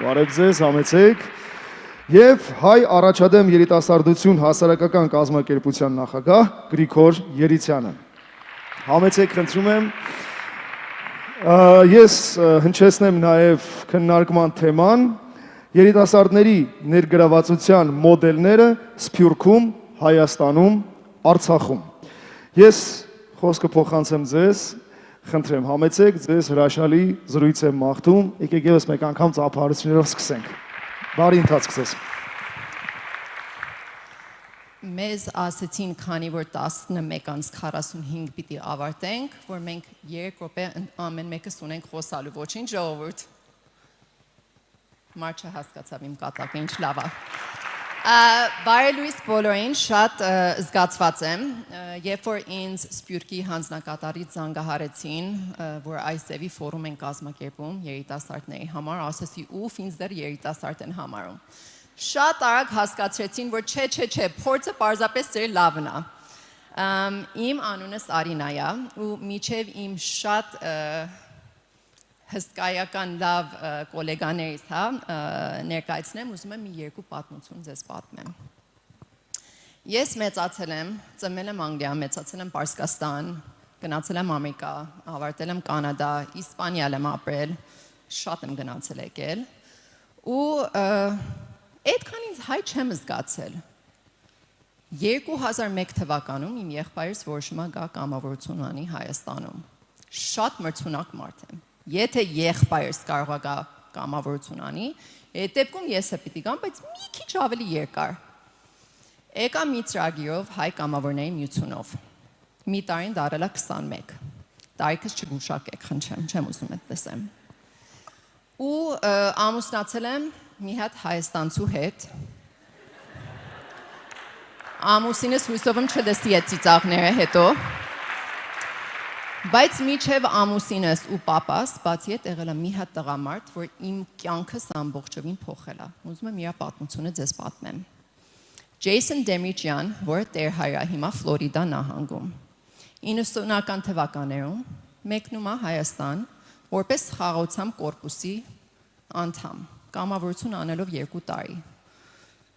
բարև ձեզ, համեցեք, եւ Հայ առաջադեմ երիտասարդություն հասարակական կազմակերպության նախագահ Գրիգոր Երիցյանը։ Համեցեք, խնդրում եմ, ես հնչեցնեմ նաեւ քննարկման թեման երիտասարդների ներգրավվածության մոդելները Սփյուռքում, Հայաստանում, Արցախում։ Ես խոսքը փոխանցեմ ձեզ, խնդրեմ, համեցեք, ձեզ հրաշալի զրույց եմ մաղթում, եկեք եւս մեկ անգամ ծափահարություններով սկսենք։ Բարի ընթացք ձեզ։ Մեզ ասեցին, քանի որ 11:45 պիտի ավարտենք, որ մենք 2 րոպե ամեն մեկս ունենք խոսալու, ոչինչ ժողովուրդ։ Մարչը հասկացավ իմ կատակը, ինչ լավ է։ Բարելույս բոլորին, շատ զգացված եմ, երբ որ ինձ Սփյուռքի հանձնակատարից զանգահարեցին, որ այս ձևի ֆորում են կազմակերպում երիտասարդների համար, ասեցի ուֆ, ինձ դեռ երիտասարդ են համարում։ Շատ արագ հասկացրեցին, որ չէ, փորձը պարզապես ձեր լավն է։ Իմ անունս Արինա է ու միջև իմ շատ հսկայական լավ կոլեգաներից ներկայացնեմ, ուզում եմ մի 2 պատմություն ձեզ պատմեմ։ Ես մեծացել եմ, ծնվել եմ Անգլիա, մեծացել եմ Պարսկաստան, գնացել եմ Ամերիկա, ավարտել եմ Կանադա, Իսպանիայել եմ ապրել, շատ եմ գնացել եկել ու այդքան ինձ հայ չեմ զգացել։ 2001 թվականում իմ եղբայրս որոշում է գա կամավորություն անի Հայաստանում։ Շատ մրցունակ մարդ եմ։ Եթե եղբայրս կարող է գա կամավորություն անի, այդ դեպքում ես է պիտի գամ, բայց մի քիչ ավելի երկար։ Եկա մի ծրագիրով հայ կամավորների միությունով։ Մի տարին դարել է 21։ Տարիքս չգուշակեք, խնդրեմ, չեմ ուզում այդ տեսեմ։ Ու ամուսնացել եմ մի հատ հայաստանցու հետ։ Ամուսինս հույսով եմ չլսի այդ ծիծաղները հետո։ Բայց միջև ամուսինս ու պապաս, բացի այդ եղել է մի հատ տղամարդ, որ իմ կյանքս ամբողջովին փոխել է։ Ուզում եմ իր պատմությունը ձեզ պատմեմ։ Ջեյսոն Դեմիջյան, որը տերհայր է հիմա Ֆլորիդա նահանգում։ 90-ական թվականներում մեկնում է Հայաստան, որպես խաղաղության կորպուսի անդամ, կամավորություն անելով 2 տարի։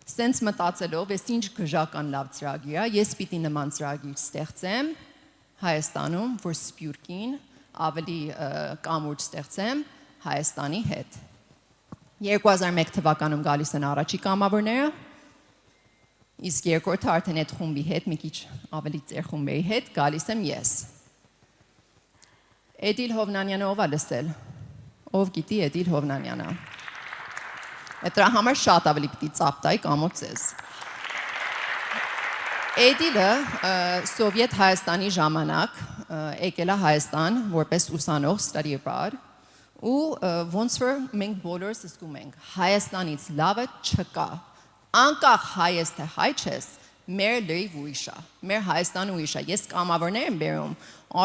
Սենց մտածելով, ես ինչ գժական լավ ծրագիր է, ես պիտի նման ծրագիր ստեղծեմ Հայաստանում, որ Սփյուռքին ավելի կամուրջ ստեղծեմ Հայաստանի հետ։ 2001 թվականում գալիս են առաջի կամավորները, իսկ երկրորդը արդեն այդ խումբի հետ, մի քիչ ավելի ծեր խումբերի հետ գալիս եմ ես։ Էդիլ Հովնանյանը ով է լսել։ Ով գիտի Էդիլ Հովնանյանը։ Դրա համար շատ ավելի պիտի ծափ տայի կամոց ես։ Էդիլը Սովետ Հայաստանի ժամանակ եկել է Հայաստան որպես ուսանող study abroad ու ոնց որ մենք բոլորս զգում ենք Հայաստանից լավը չկա անկախ հայ ես թե հայ չես մեր լրիվ ուրիշ է մեր Հայաստանը ուրիշ է ես կամավորներ եմ բերում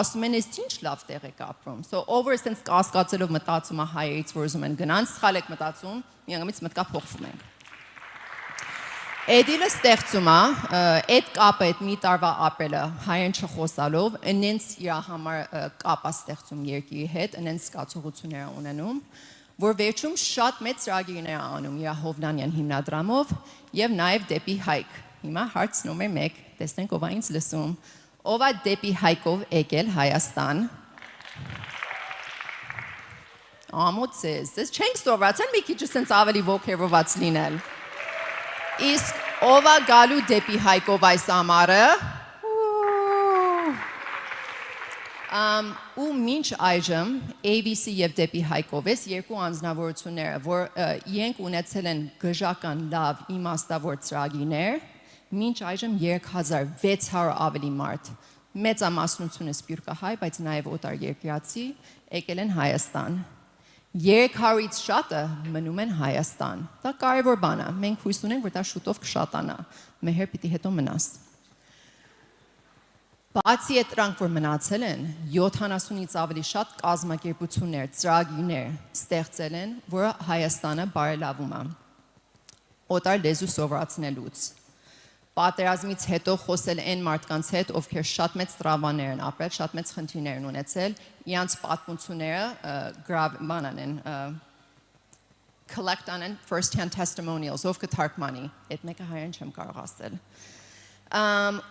ասում են ես ինչ լավ տեղ եք ապրում so over sense կասկածելով մտածում է հայերից որ ուզում են գնան սխալ եք մտածում միանգամից մտքա փոխվում ենք Էդիլը ստեղծում է այդ կապը այդ մի տարվա ապրելը հայերեն չխոսալով ինձ իր համար կապ է ստեղծում երկրի հետ ինձ զգացողություններ ունենում որ վերջում շատ մեծ ծրագիրներ է անում իր Հովնանյան հիմնադրամով եւ նաեւ դեպի հայք հիմա հարց նոմեր 1 տեսնենք ով է ինձ լսում ով է դեպի հայկով եկել Հայաստան ամոթես ես չենք սովորացել մի քիչ sense ավելի ոգևորված լինել Իսկ ով է գալու դեպի հայկով այս ամառը ու մինչ այժմ ABC եւ դեպի հայկով ես երկու անձնավորությունները որ իրենք ունեցել են գժական լավ իմաստավոր ծրագիրներ մինչ այժմ 3600 ավելի մարդ մեծամասնությունը սփյուռքահայ բայց նաեւ օտար երկրացի եկել են Հայաստան 300-ից շատը մնում են Հայաստան։ Դա կարևոր բան է։ Մենք հույս ունենք, որ դա շուտով կշատանա։ Մեհեր պիտի հետո մնաս։ Բացի այդ դրանք, որ մնացել են, 70-ից ավելի շատ կազմակերպություններ, ծրագիրներ ստեղծել են, որը Հայաստանը բարելավում է։ Օտար լեզու սովորացնելուց։ Պատերազմից հետո խոսել այն մարդկանց հետ, ովքեր շատ մեծ տրավմաներ են ապրել, շատ մեծ խնդիրներ են ունեցել, իրանց պատմությունները բանան են collect անեն first hand testimonials, ով կթարգմանի, այդ մեկը հայերեն չեմ կարող ասել։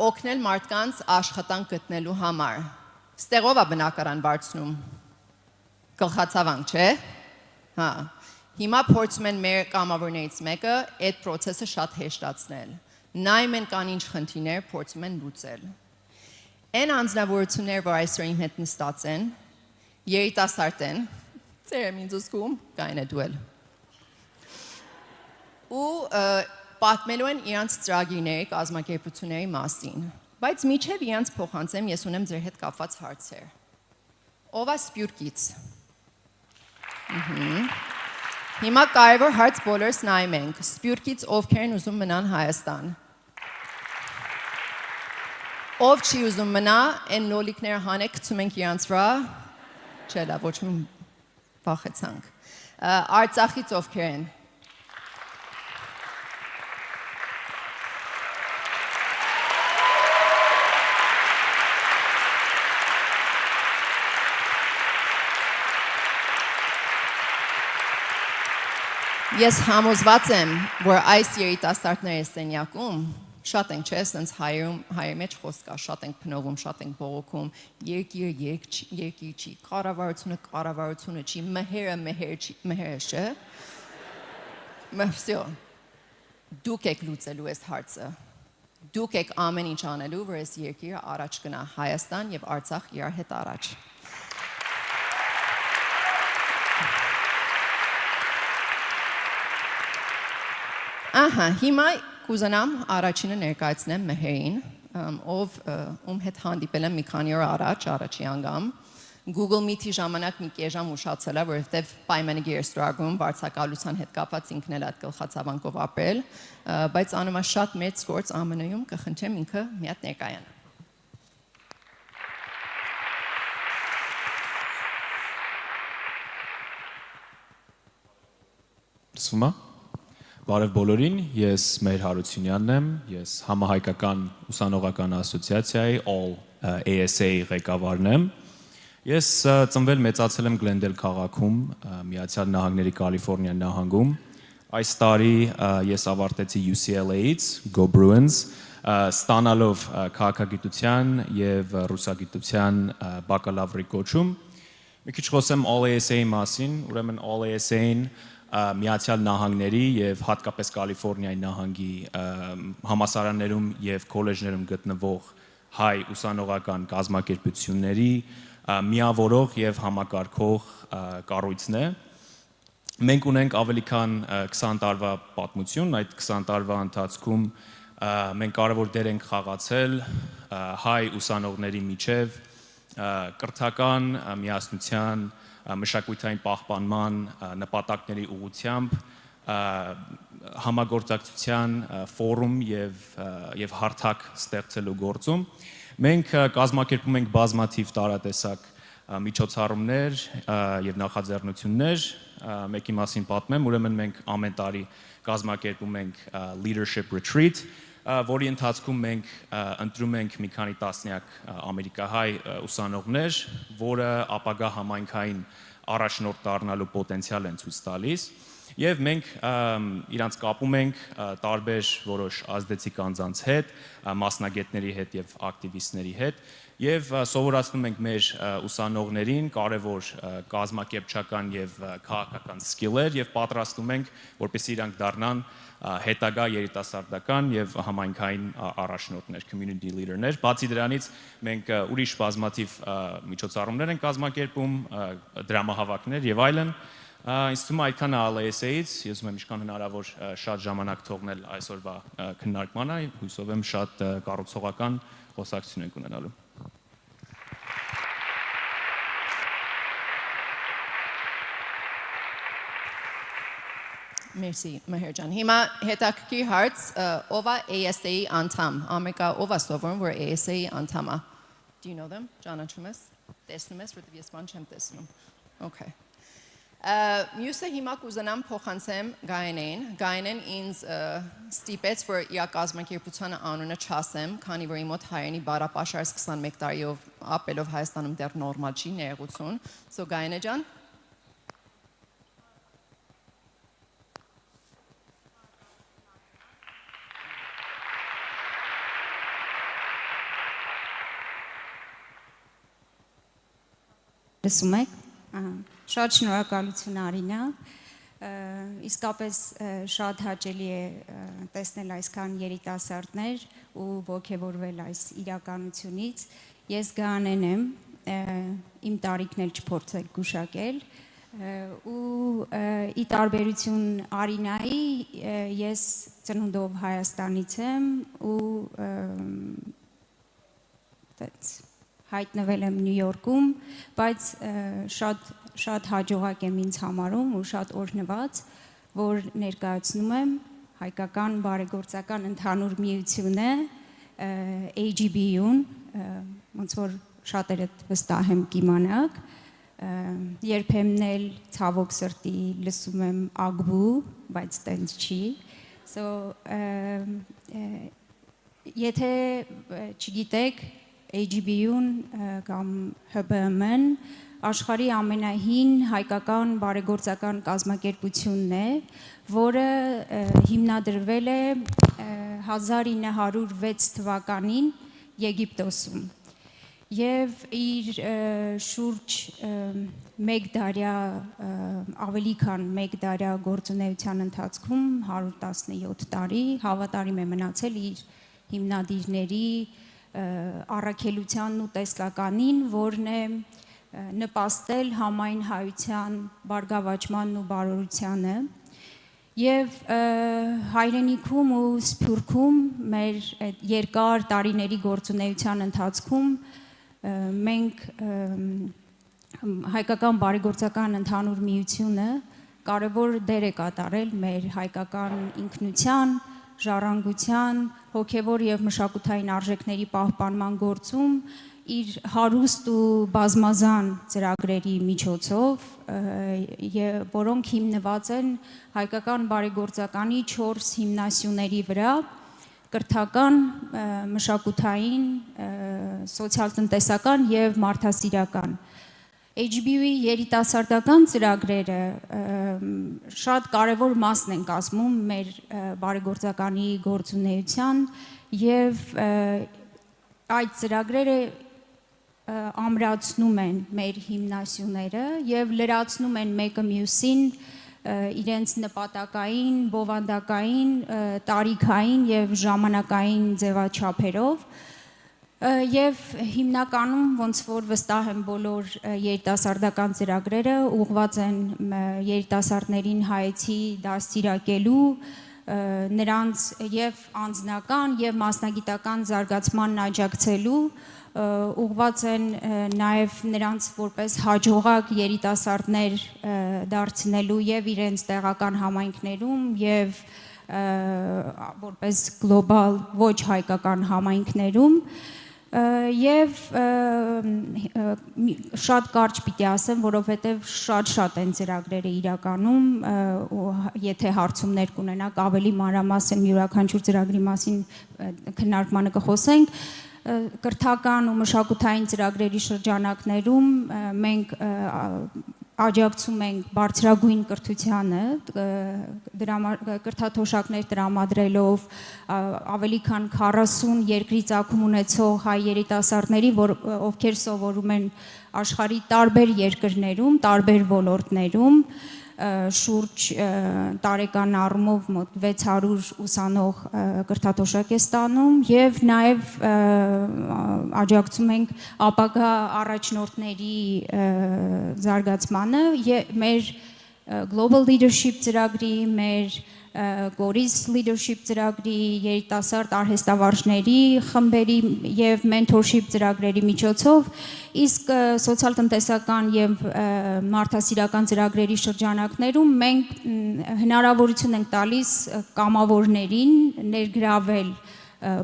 Օգնել մարդկանց աշխատանք գտնելու համար։ Ստեղով է բնակարան բարձնում։ Գլխացավանք, չէ՞։ Հա։ Հիմա փորձում են մեր կամավորներից մեկը այդ process-ը շատ հեշտացնել։ Նայում են կան ինչ խնդիրներ փորձում են լուծել։ Այն անձնավորությունները, որ այսօր իմ հետ նստած են, երիտասարդ են, ծեր ինձ զգում, կային է դուել։ Ու պատմելու են իրանց ծրագիրների, կազմակերպությունների մասին, բայց միջև իրանց փոխանցեմ, ես ունեմ ձեր հետ կապված հարցեր։ Ով է Սփյուռքից։ Հիմա կարևոր հարց բոլորս նայում ենք, Սփյուռքից ովքեր են ուզում մնան Հայաստան։ Ով չի ուզում մնա, այն լոլիկները հանեք, գցում ենք իրանց վրա, չէ լավ, ոչ մի վախեցանք։ Արցախից ովքեր են։ Ես համոզված եմ, որ այս երիտասարդների սենյակում շատ ենք, չէ, սենց հայերի մեջ խոսք կա, շատ ենք փնովում, շատ ենք բողոքում, երկիրը երկիր չի, կառավարությունը չի, մհերը չէ։ Մհսյո, դուք եք լուծելու այս հարցը, դուք եք ամեն ինչ անելու, որ այս երկիրը առաջ գնա, Հայաստան և Արցախ իրար հետ առաջ։ Ահա, հիմա կուզենամ առաջինը ներկայացնեմ Մեհերին, ում հետ հանդիպել եմ մի քանի օր առաջ, առաջի անգամ, Google Meet-ի ժամանակ մի կեժամ ուշացել է, որովհետև պայմանագիր էր ստորագրում վարձակալության հետ կապված ինքն էլ այդ գլխացավանքով ապրել, բայց անում է շատ մեծ գործ ԱՄՆ-ում, կխնդրեմ ինքը մի հատ ներկայանա։ Լսվում է։ Բարև բոլորին, ես Մեհր Հարությունյանն եմ, ես Համահայկական ուսանողական ասոցիացիայի All ASA ղեկավարն եմ։ Ես ծնվել մեծացել եմ Գլենդել քաղաքում, Միացյալ Նահանգների Կալիֆոռնիա նահանգում։ Այս տարի ես ավարտեցի UCLA-ից, Go Bruins, ստանալով քաղաքագիտության եւ ռուսագիտության բակալավրի կոչում։ Մի քիչ խոսեմ All ASA-ի մասին, ուրեմն All ASA-ին Միացյալ Նահանգների եւ հատկապես Կալիֆոռնիայի նահանգի համալսարաններում եւ քոլեջներում գտնվող հայ ուսանողական կազմակերպությունների միավորող եւ համակարգող կառույցն է։ Մենք ունենք ավելի քան 20 տարվա պատմություն, այդ 20 տարվա ընթացքում մենք կարևոր դեր ենք խաղացել հայ ուսանողների միջև կրթական միասնության, մշակութային պահպանման նպատակների ուղղությամբ համագործակցության ֆորում եւ հարթակ ստեղծելու գործում մենք կազմակերպում ենք բազմաթիվ տարատեսակ միջոցառումներ եւ նախաձեռնություններ, մեկի մասին պատմեմ, ուրեմն մենք ամեն տարի կազմակերպում ենք leadership retreat, որի ընթացքում մենք ընտրում ենք մի քանի տասնյակ ամերիկահայ ուսանողներ, որը ապագա համայնքային առաջնորդ դառնալու պոտենցիալ են ցույց տալիս, եւ մենք իրանց կապում ենք տարբեր որոշ ազդեցիկ անձանց հետ, մասնագետների հետ եւ ակտիվիստների հետ, եւ սովորացնում ենք մեր ուսանողներին կարևոր կազմակերպչական եւ քաղաքական սկիլեր եւ պատրաստում ենք, որպեսզի իրանք դառնան հետագա երիտասարդական եւ համայնքային առաջնորդներ, community leader-ներ։ Բացի դրանից մենք ուրիշ բազմաթիվ միջոցառումներ ենք կազմակերպում, դրամահավաքներ եւ այլն։ Ինձ թվում է այդքանը ԱԼԵՍ-ից, ես ուզում եմ ինչքան հնարավոր շատ ժամանակ թողնել այսօրվա քննարկմանը, հույսով եմ շատ կառուցողական խոսակցություն ենք ունենալու։ Merci, Meher ջան։ Հիմա հետաքրքիր հարց, ով է ASA-ի անդամ, Ամերիկա ով է սովորում, որ ASA-ի անդամ է։ Do you know them? Ճանաչում ես։ Տեսնում ես, որտեղ ես բան չեմ տեսնում։ Okay. Մյուսը հիմա կուզենամ փոխանցեմ Գայենին։ Գայենին ինձ ստիպեց, որ իր կազմակերպության անունը չասեմ, քանի որ իմ մոտ հայերենի բարապաշարս 21 տարիով ապելով Հայաստանում դեռ նորմալ չի ներողություն։ So Գայենե ջան։ Լսում եք, շատ շնորհակալություն Արինա, իսկապես շատ հաճելի է տեսնել այսքան երիտասարդներ ու ոգևորվել այս իրականությունից, ես Գանեն եմ, իմ տարիքն էլ չփորձեք գուշակել ու ի տարբերություն Արինայի ես ծնունդով Հայաստանից եմ ու հայտնվել եմ Նյու Յորքում, բայց շատ հաջողակ եմ ինձ համարում ու շատ օրհնված, որ ներկայացնում եմ Հայկական բարեգործական ընդհանուր միությունը AGB-ուն, ոնց որ շատերդ վստահ եմ կիմանաք, երբեմն էլ ցավոք սրտի լսում եմ ագբու, բայց տենց չի, եթե չգիտեք AGB-ուն կամ ՀԲՄ-ն աշխարհի ամենահին հայկական բարեգործական կազմակերպությունն է, որը հիմնադրվել է 1906 թվականին Եգիպտոսում եւ իր շուրջ մեկ դարյա ավելի քան մեկ դարյա գործունեության ընթացքում 117 տարի հավատարիմ է մնացել իր հիմնադիրների առաքելությանն ու տեսլականին, որն է նպաստել համայն հայության բարգավաճմանն ու բարօրությանը եւ հայրենիքում ու Սփյուռքում մեր երկար տարիների գործունեության ընթացքում մենք Հայկական բարեգործական ընդհանուր միությունը կարևոր դեր է կատարել մեր հայկական ինքնության, ժառանգության, հոգևոր եւ մշակութային արժեքների պահպանման գործում իր հարուստ ու բազմազան ծրագրերի միջոցով, որոնք հիմնված են հայկական բարեգործականի 4 հիմնասյուների վրա՝ կրթական, մշակութային, սոցիալ-տնտեսական եւ մարդասիրական։ AGB-ի երիտասարդական ծրագրերը շատ կարևոր մասն են կազմում մեր բարեգործականի գործունեության եւ այդ ծրագրերը ամրացնում են մեր հիմնասյուները եւ լրացնում են մեկը մյուսին իրենց նպատակային, բովանդակային, տարիքային եւ ժամանակային ձևաչափերով Եվ հիմնականում ոնց որ վստահ եմ բոլոր երիտասարդական ծրագրերը ուղղված են երիտասարդներին հայեցի դաստիարակելու, նրանց եւ անձնական եւ մասնագիտական զարգացմանն աջակցելու, ուղղված են նաև նրանց որպես հաջողակ երիտասարդներ դարձնելու եւ իրենց տեղական համայնքներում եւ որպես գլոբալ ոչ հայկական համայնքներում եւ շատ կարճ պիտի ասեմ, որովհետեւ շատ են ծրագրերը իրականում, եթե հարցումներ կունենաք, ավելի մանրամասն յուրաքանչյուր ծրագրի մասին քննարկմանը կխոսենք, կրթական ու մշակութային ծրագրերի շրջանակներում մենք աջակցում ենք բարձրագույն կրթությանը, կրթաթոշակներ տրամադրելով ավելի քան 40 երկրի ծագում ունեցող հայ երիտասարդների, ովքեր սովորում են աշխարհի տարբեր երկրներում, տարբեր ոլորտներում, շուրջ տարեկան առումով մոտ 600 ուսանող կրթաթոշակ է ստանում եւ նաեւ աջակցում ենք ապագա առաջնորդների զարգացմանը մեր Global Leadership ծրագրի, մեր Goris Leadership ծրագրի, երիտասարդ արհեստավարժների խմբերի եւ mentorship ծրագրերի միջոցով, իսկ սոցիալ-տնտեսական եւ մարդասիրական ծրագրերի շրջանակներում մենք հնարավորություն ենք տալիս կամավորներին ներգրավել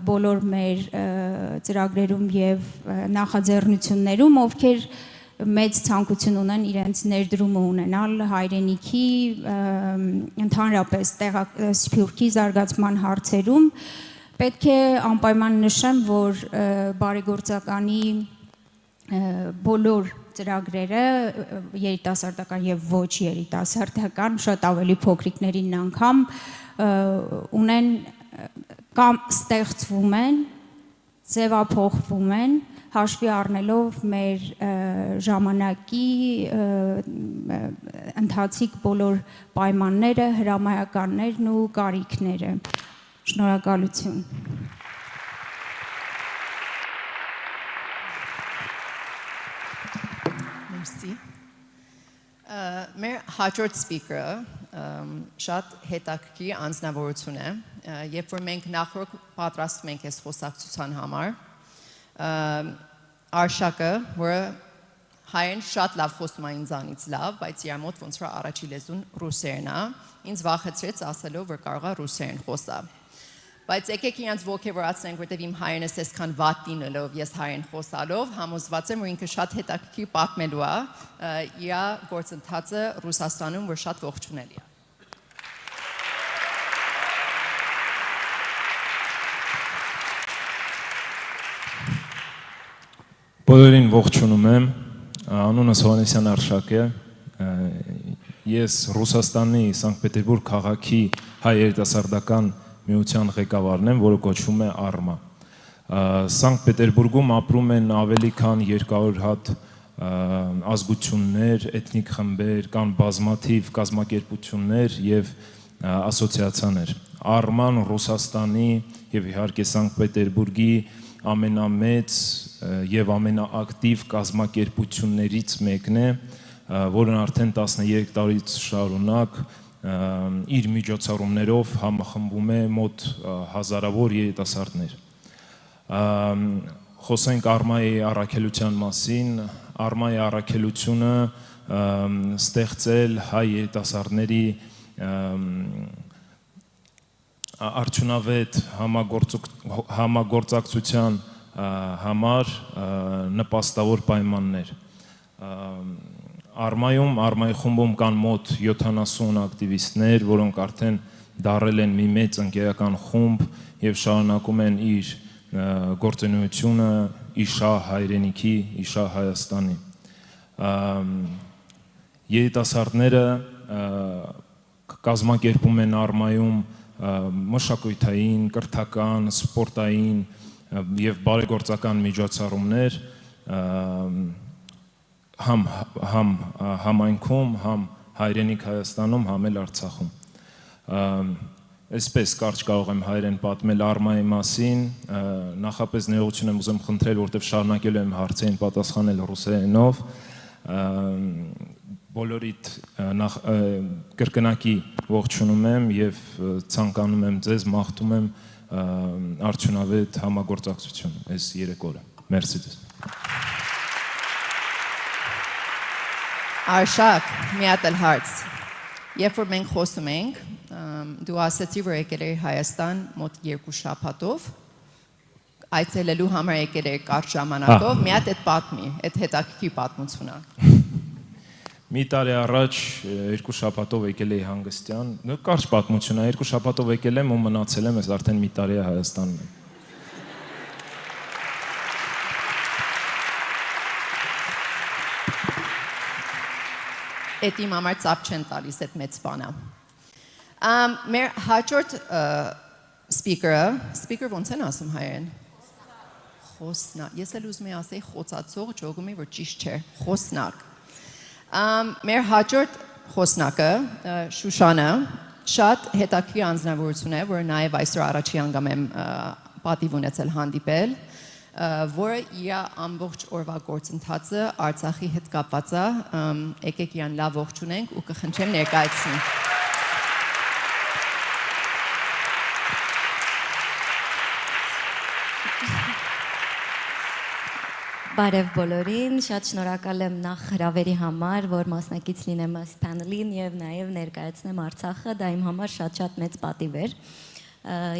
բոլոր մեր ծրագրերում եւ նախաձեռնություններում, ովքեր մեծ ցանկություն ունեն իրենց ներդրումը ունենալ հայրենիքի ընդհանրապես սփյուռքի զարգացման հարցերում, պետք է անպայման նշեմ, որ բարեգործականի բոլոր ծրագրերը երիտասարդական եւ ոչ երիտասարդական, շատ ավելի փոքրիկներին անգամ ունեն կամ ստեղծվում են, ձևափոխվում են, հաշվի առնելով մեր ժամանակի ընթացիկ բոլոր պայմանները, հրամայականներն ու կարիքները։ Շնորհակալություն։ Մերսի։ Մեր հաջորդ սպիկերը շատ հետաքրքիր անձնավորություն է, երբ որ մենք նախորդ պատրաստվում ենք այս խոսակցության համար, Արշակը, որը հայերեն շատ լավ խոսում է ինձանից լավ, բայց իր մոտ ոնց որ առաջի լեզուն ռուսերեն է, ինձ վախեցրեց ասելով, որ կարող է ռուսերեն խոսալ։ Բայց եկեք իրանց ոգևորացնենք, որտեղ իմ հայերենս այսքան վատ դինելով, ես հայերեն խոսալով, համոզված եմ, որ ինքը շատ հետաքրքիր պատմելու է իր գործընթացը Ռուսաստանում, որ շատ ողջունելի է։ Բոլորին ողջունում եմ, անունս Հովհաննեսյան Արշակ է, ես Ռուսաստանի Սանկտ Պետերբուրգ քաղաքի հայ երիտասարդական միության ղեկավարն եմ, որը կոչվում է ԱՌՄԱ։ Սանկտ Պետերբուրգում ապրում են ավելի քան 200 հատ ազգություններ, էթնիկ խմբեր, կան բազմաթիվ կազմակերպություններ եւ ասոցիացիաներ։ ԱՌՄԱ-ն Ռուսաստանի եւ իհարկե Սանկտ Պետերբուրգի ամենամեծ եւ ամենաակտիվ կազմակերպություններից մեկն է, որն արդեն 13 տարից շարունակ իր միջոցառումներով համախմբում է մոտ հազարավոր երիտասարդներ։ Խոսենք ԱՌՄԱ-ի առաքելության մասին, ԱՌՄԱ-ի առաքելությունը ստեղծել հայ երիտասարդների արդյունավետ համագործակցության համար նպաստավոր պայմաններ։ ԱՌՄԱ-ում, ԱՌՄԱ-ի խումբում կան մոտ 70 ակտիվիստներ, որոնք արդեն դարել են մի մեծ ընկերական խումբ եւ շարունակում են իր գործունեությունը իշա հայրենիքի, իշա Հայաստանի։ Երիտասարդները կազմակերպում են ԱՌՄԱ-ում մշակութային, կրթական, սպորտային եւ բարեգործական միջոցառումներ համ համայնքում, համ հայրենիք Հայաստանում, համ էլ Արցախում։ Այսպես կարճ կարող եմ հայերեն պատմել ԱՌՄԱ-ի մասին, նախապես ներողություն եմ ուզում խնդրել, որտեղ շարունակելու եմ հարցերին պատասխանել ռուսերենով։ Բոլորիդ կրկնակի ողջունում եմ եւ ցանկանում եմ ձեզ, մաղթում եմ արդյունավետ համագործակցություն այս 3 օրը։ Մերսի ձեզ։ Արշակ, մի հատ էլ հարց։ Երբ որ մենք խոսում ենք, դու ասացի, որ եկել էի Հայաստան մոտ 2 շաբաթով, այցելելու համար եկել էի կարճ ժամանակով, մի հատ այդ պատմի, այդ հետաքրքիր պատմությունը։ Մի տարի առաջ 2 շաբաթով եկել էի հանգստյան, կարճ պատմություն է, 2 շաբաթով եկել եմ ու մնացել եմ, ես արդեն մի տարի է Հայաստանում եմ։ Այդ իմ համար ծապ չեն տալիս այդ մեծ բանը։ Մեր հաջորդ սպիկերը ոնց են ասում հայերեն։ Խոսնակ, ես էլ ուզում եմ ասեի խոցացող, ճոգում եմ, որ ճիշտ չէ, խոսնակ։ Մեր հաջորդ խոսնակը, Շուշանը, շատ հետաքրքիր անձնավորություն է, որ նաև այսօր առաջի անգամ եմ պատիվ ունեցել հանդիպել, որը իր ամբողջ օրվա գործընթացը Արցախի հետ կապված է, եկեք իրան լավ ողջունենք ու կխնդրեմ ներկայացնի։ Բարև բոլորին, շատ շնորհակալ եմ նախ հրավերի համար, որ մասնակից լինեմ այս պանելին եւ նաեւ ներկայացնեմ Արցախը, դա իմ համար շատ մեծ պատիվ էր։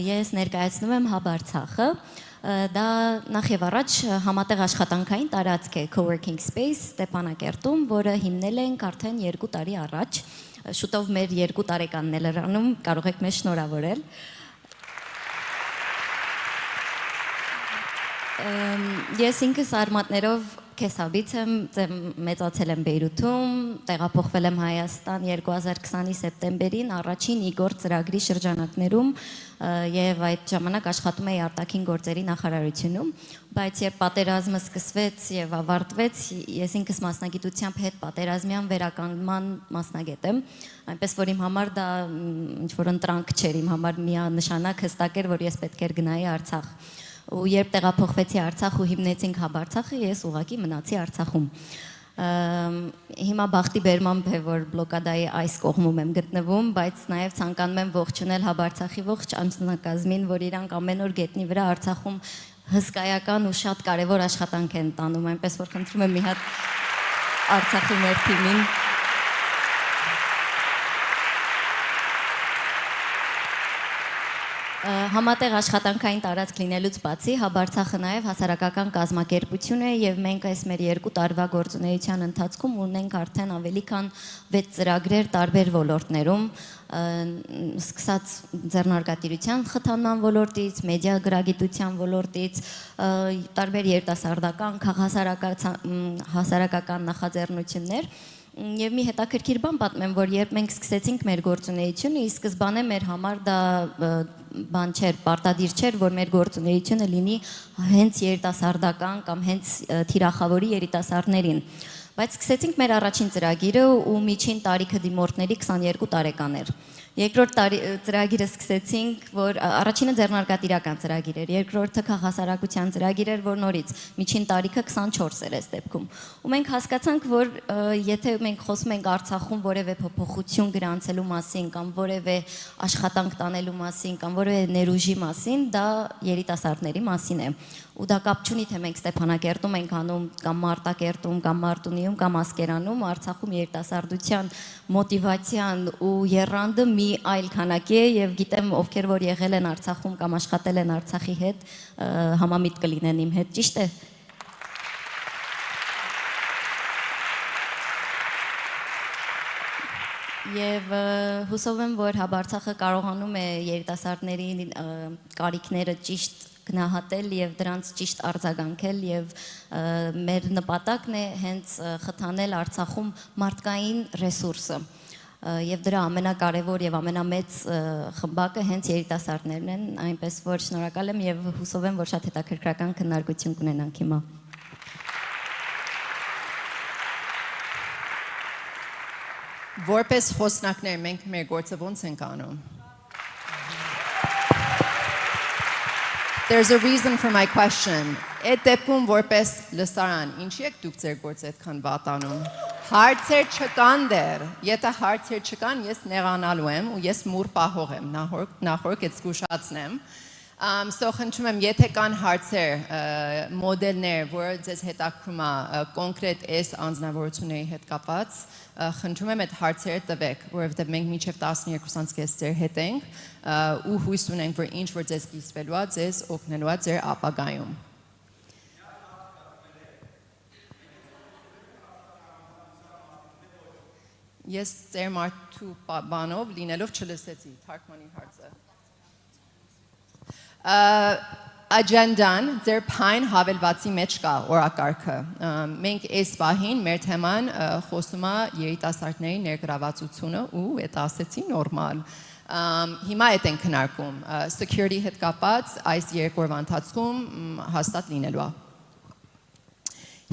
Ես ներկայացնում եմ Hub Արցախը, դա նախ եւ առաջ համատեղ աշխատանքային տարածք է co-working space Ստեփանակերտում, որը հիմնել ենք արդեն 2 տարի առաջ, շուտով մեր 2 տարեկանն է լրանում, կարող եք մեզ շնորհավորել։ Ես ինքս արմատներով քեսաբից եմ, մեծացել եմ Բեյրութում, տեղափոխվել եմ Հայաստան 2020-ի սեպտեմբերին առաջին Իգոր ծրագրի շրջանակներում եւ այդ ժամանակ աշխատում էի արտաքին գործերի նախարարությունում, բայց երբ պատերազմը սկսվեց եւ ավարտվեց, ես ինքս մասնագիտությամբ հետ պատերազմյան վերականգնման մասնագետ եմ, այնպես որ իմ համար դա ինչ որ ընտրանք չէր, իմ համար միանշանակ հստակ էր, որ ես պետք էր գնայի Արցախ։ Ու երբ տեղափոխվեցի Արցախ ու հիմնեցինք Hub Արցախը, ես ուղղակի մնացի Արցախում։ Հիմա բախտի բերմամբ է, որ բլոկադայի այս կողմում եմ գտնվում, բայց նաև ցանկանում եմ ողջունել Hub Արցախի ողջ անձնակազմին, որ իրանք ամեն օր գետնի վրա Արցախում հսկայական ու շատ կարևոր աշխատանք են տանում, այնպես որ խնդրում եմ մի հատ Արցախի մեր թիմին Համատեղ աշխատանքային տարածք լինելուց բացի Hub Արցախը նաև հասարակական կազմակերպություն է եւ մենք այս մեր 2 տարվա գործունեության ընթացքում ունենք արդեն ավելի քան 6 ծրագրեր տարբեր ոլորտներում, սկսած ձեռնարկատիրության խթանման ոլորտից, մեդիա գրագիտության ոլորտից, տարբեր երիտասարդական, հասարակական նախաձեռնություններ Եվ մի հետաքրքիր բան պատմեմ, որ երբ մենք սկսեցինք մեր գործունեությունը, ի սկզբանե մեր համար դա բան չէր, պարտադիր չէր, որ մեր գործունեությունը լինի հենց երիտասարդական կամ հենց թիրախավորի երիտասարդներին։ Բայց սկսեցինք մեր առաջին ծրագիրը ու միջին տարիքը դիմորդների 22 տարեկան էր։ Երկրորդ ծրագիրը սկսեցինք, որ առաջինը ձեռնարկատիրական ծրագիր էր, երկրորդը քաղաքասարակության ծրագիր էր, որ նորից միջին տարիքը 24 էր այս դեպքում։ Ու մենք հասկացանք, որ եթե մենք խոսում ենք Արցախում որևէ փոփոխություն գրանցելու մասին կամ որևէ աշխատանք տանելու մասին կամ որևէ ներուժի մասին, դա երիտասարդների մասին է։ Ու դա կապ չունի, թե մենք Ստեփանակերտում ենք անում կամ Մարտակերտում կամ Մարտունիում կամ Ասկերանում, Արցախում երիտասարդության մոտիվացիան ու եռանդը մի այլ քանակի է եւ գիտեմ ովքեր որ եղել են Արցախում կամ աշխատել են Արցախի հետ համամիտ կլինեն իմ հետ, ճիշտ է։ Եվ հուսով եմ, որ Hub Արցախը կարողանում է երիտասարդների կարիքները ճիշտ գնահատել եւ դրանց ճիշտ արձագանքել եւ մեր նպատակն է հենց խթանել Արցախում մարդկային ռեսուրսը եւ դրա ամենակարևոր եւ ամենամեծ խմբակը հենց երիտասարդներն են, այնպես որ շնորհակալ եմ եւ հուսով եմ, որ շատ հետաքրքրական քննարկություն կունենանք հիմա։ Որպես խոսնակներ մենք մեր գործը ոնց ենք անում։ There's a reason for my question. Այդ դեպքում որպես լսարան, ինչի եք դուք ձեր գործը այդքան վատ անում։ Հարցեր չկան դեռ։ Եթե հարցեր չկան, ես նեղանալու եմ ու ես մուր պահող եմ, նախորդ այդ զգուշացնեմ։ So խնդրում եմ, եթե կան հարցեր, մոդելներ, որ ձեզ հետաքրում է կոնկրետ այս անձնավորությունների հետ կապված, խնդրում եմ այդ հարցերը տվեք, որովհետև մենք մինչև 12-ից ձեր հետ ենք ու հույս ունենք, որ ինչ որ ձեզ կիսվելու է, ձեզ օգնելու է ձեր ապագայում։ Ես ձեր մարդու բանով լինելով չլսեցի թարգմանի հարցը։ Աջանդան ձեր փայն հավելվածի մեջ կա օրակարգը։ Մենք այս պահին մեր թեման խոսում է երիտասարդների ներգրավվածությունը ու այդ ասեցի նորմալ։ Հիմա այդ ենք քննարկում։ Security հետ կապված այս երկու օրվա ընթացքում հաստատ լինելու է։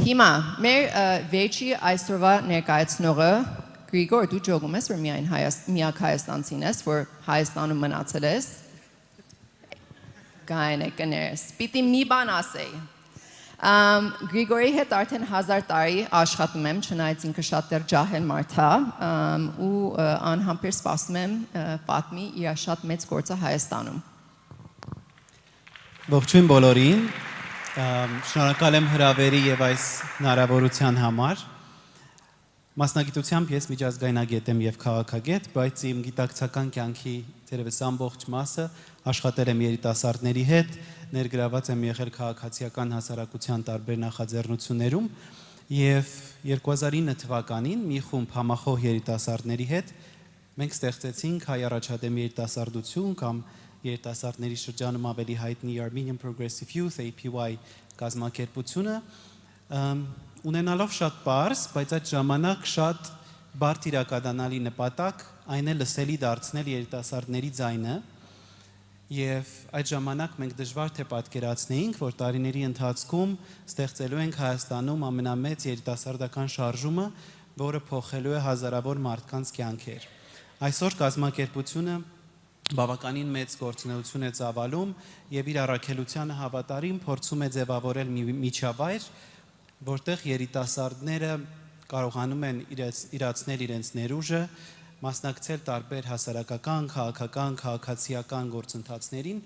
Հիմա մեր վերջի այսօրվա ներկայացնողը Գրիգոր, դու ջոգում ես, որ միակ հայաստանցին ես, որ Հայաստանում մնացել ես։ Գային է կներես, պիտի մի բան ասեի։ Գրիգորի հետ արդեն 1000 տարի աշխատում եմ, չնայած ինքը շատ դեռ ջահել մարդ է, ու անհամբեր սպասում եմ պատմի իր շատ մեծ գործը Հայաստանում։ Ողջույն բոլորին, շնորհակալ եմ հրավերի եւ այս հնարավորության համար։ Մասնագիտությամբ ես միջազգայնագետ եմ եւ քաղաքագետ, բայց իմ գիտակցական կյանքի դերևս ամբողջ մասը աշխատել եմ երիտասարդների հետ, ներգրաված եմ եղել քաղաքացիական հասարակության տարբեր նախաձեռնություններում եւ 2009 թվականին մի խումբ համախոհ երիտասարդների հետ մենք ստեղծեցինք Հայ առաջադեմ երիտասարդություն կամ երիտասարդների շրջանում ավելի հայտնի Armenian Progressive Youth APY կազմակերպությունը ունենալով շատ պարզ, բայց այդ ժամանակ շատ բարդ իրականանալի նպատակ այն է լսելի դարձնել երիտասարդների ձայնը եւ այդ ժամանակ մենք դժվար թե պատկերացնեինք, որ տարիների ընթացքում ստեղծելու ենք Հայաստանում ամենամեծ երիտասարդական շարժումը, որը փոխելու է հազարավոր մարդկանց կյանքեր։ Այսօր կազմակերպությունը բավականին մեծ գործունեություն է ծավալում եւ իր առաքելությանը հավատարիմ փորձում է ձևավորել մի միջավայր, որտեղ երիտասարդները կարողանում են իրացնել իրենց ներուժը, մասնակցել տարբեր հասարակական, քաղաքական, քաղաքացիական գործընթացներին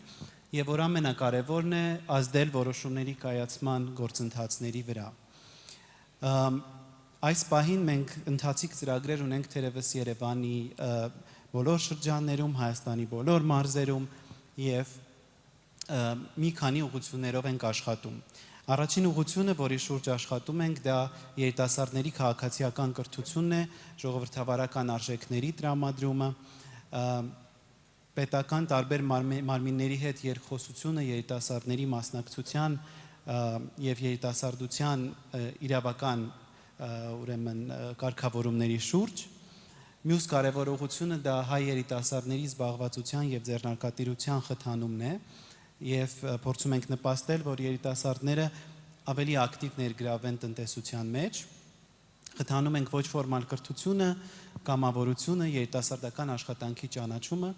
եւ որ ամենակարևորն է ազդել որոշումների կայացման գործընթացների վրա։ Այս պահին մենք ընթացիկ ծրագրեր ունենք թերևս Երևանի բոլոր շրջաններում, Հայաստանի բոլոր մարզերում եւ մի քանի ուղղություններով ենք աշխատում։ Առաջին ուղղությունը, որի շուրջ աշխատում ենք, դա երիտասարդների քաղաքացիական կրթությունն է, ժողովրդավարական արժեքների տրամադրումը, պետական տարբեր մարմինների հետ երկխոսությունը երիտասարդների մասնակցության եւ երիտասարդության իրավական ուրեմն կարգավորումների շուրջ։ Մյուս կարևոր ուղղությունը դա հայ երիտասարդների զբաղվածության եւ ձեռնարկատիրության խթանումն է։ Եվ փորձում ենք նպաստել, որ երիտասարդները ավելի ակտիվ ներգրավեն տնտեսության մեջ, խթանում ենք ոչ ֆորմալ կրթությունը, կամավորությունը, երիտասարդական աշխատանքի ճանաչումը,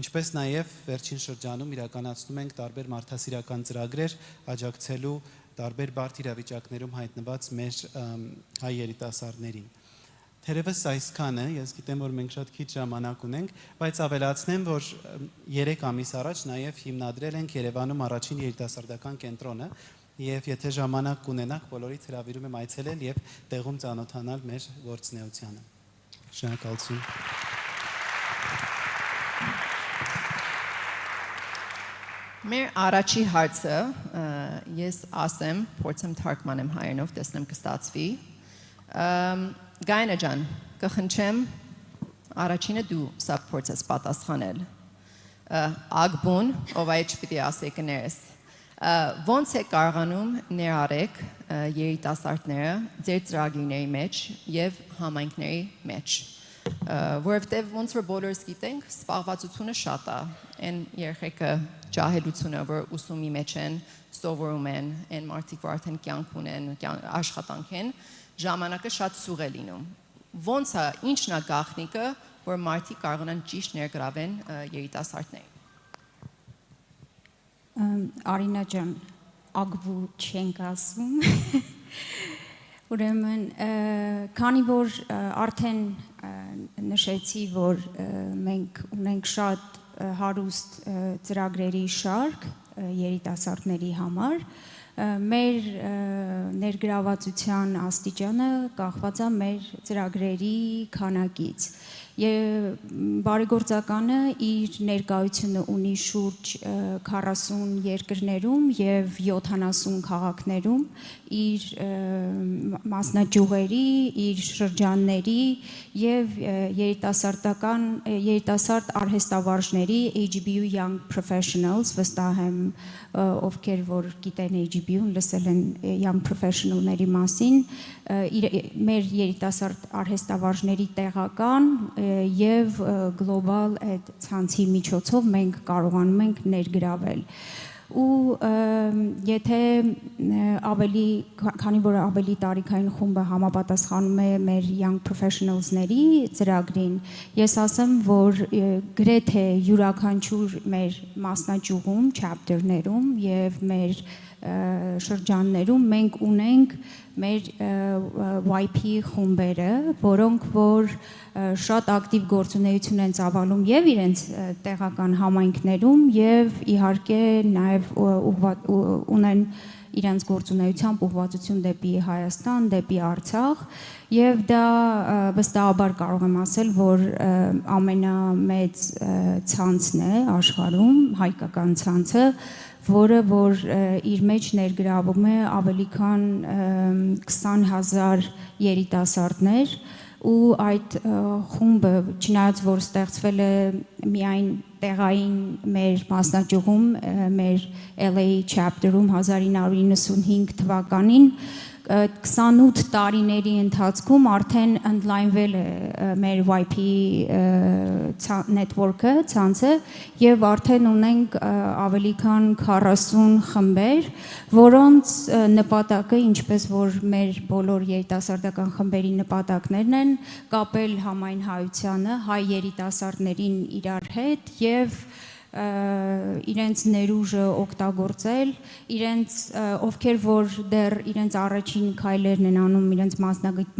ինչպես նաև վերջին շրջանում իրականացնում ենք տարբեր մարդասիրական ծրագրեր աջակցելու տարբեր բարդ իրավիճակներում հայտնված մեր հայ երիտասարդներին։ Թերևս այսքանը, ես գիտեմ, որ մենք շատ քիչ ժամանակ ունենք, բայց ավելացնեմ, որ 3 ամիս առաջ նաև հիմնադրել ենք Երևանում առաջին երիտասարդական կենտրոնը եւ եթե ժամանակ կունենաք, բոլորիդ հրավիրում եմ այցելել եւ տեղում ծանոթանալ մեր գործունեությանը։ Շնորհակալություն։ Մեր առաջի հարցը ես ասեմ, փորձեմ թարգմանեմ հայերենով, տեսնեմ կստացվի։ Գայնա ջան, կխնդրեմ առաջինը դու սա փորձես պատասխանել։ Ագբուն, ով այդ չպիտի ասի կներես։ Ոնց է կարողանում ներառեք երիտասարդները ձեր ծրագրերի մեջ եւ համայնքների մեջ։ Որովհետեւ ոնց որ բոլորս գիտենք, սպառվածությունը շատ է։ Այն երեխեքը ջահելությունը, որ ուսումի մեջ են, սովորում են, այն մարդիկ, որ արդեն կյանք ունեն, աշխատանք են, ժամանակը շատ սուղ է լինում։ Ոնց է, ինչն է գաղտնիքը, որ մարդիկ կարողանան ճիշտ ներգրավեն երիտասարդներին։ Արինա ջան, ագբու չենք ասում։ Ուրեմն, քանի որ արդեն նշեցի, որ մենք ունենք շատ հարուստ ծրագրերի շարք երիտասարդների համար։ Մեր ներգրավվածության աստիճանը կախված է մեր ծրագրերի քանակից։ Բարեգործականը իր ներկայությունը ունի շուրջ 40 երկրներում եւ 70 քաղաքներում իր մասնաճյուղերի, իր շրջանների եւ երիտասարդ արհեստավարժների HBU Young Professionals, վստահ եմ ովքեր որ գիտեն HBU-ն, լսել են Young Professional-ների մասին, մեր երիտասարդ արհեստավարժների տեղական եւ գլոբալ այդ ցանցի միջոցով մենք կարողանում ենք ներգրավել։ Ու եթե ավելի, քանի որ ավելի տարիքային խումբը համապատասխանում է մեր Young Professionals-ների ծրագրին, ես ասեմ, որ գրեթե յուրաքանչյուր մեր մասնաճյուղում, chapter-ներում եւ մեր շրջաններում մենք ունենք մեր YP խումբերը, որոնք որ շատ ակտիվ գործունեություն են ծավալում եւ իրենց տեղական համայնքներում եւ իհարկե նաեւ ունեն իրենց գործունեությամբ ուղղվածություն դեպի Հայաստան, դեպի Արցախ եւ դա վստահաբար կարող եմ ասել, որ ամենամեծ ցանցն է աշխարհում, հայկական ցանցը, որը որ իր մեջ ներգրավում է ավելի քան 20,000 երիտասարդներ ու այդ խումբը չնայած որ ստեղծվել է միայն տեղային մեր մասնաճյուղում, մեր LA chapter-ում 1995 թվականին 28 տարիների ընթացքում արդեն ընդլայնվել է մեր YP network-ը, ցանցը եւ արդեն ունենք ավելի քան 40 խմբեր, որոնց նպատակը, ինչպես որ մեր բոլոր երիտասարդական խմբերի նպատակներն են, կապել համայն հայությանը, հայ երիտասարդներին իրար հետ եւ իրենց ներուժը օգտագործել, իրենց ովքեր որ դեռ իրենց առաջին քայլերն են անում իրենց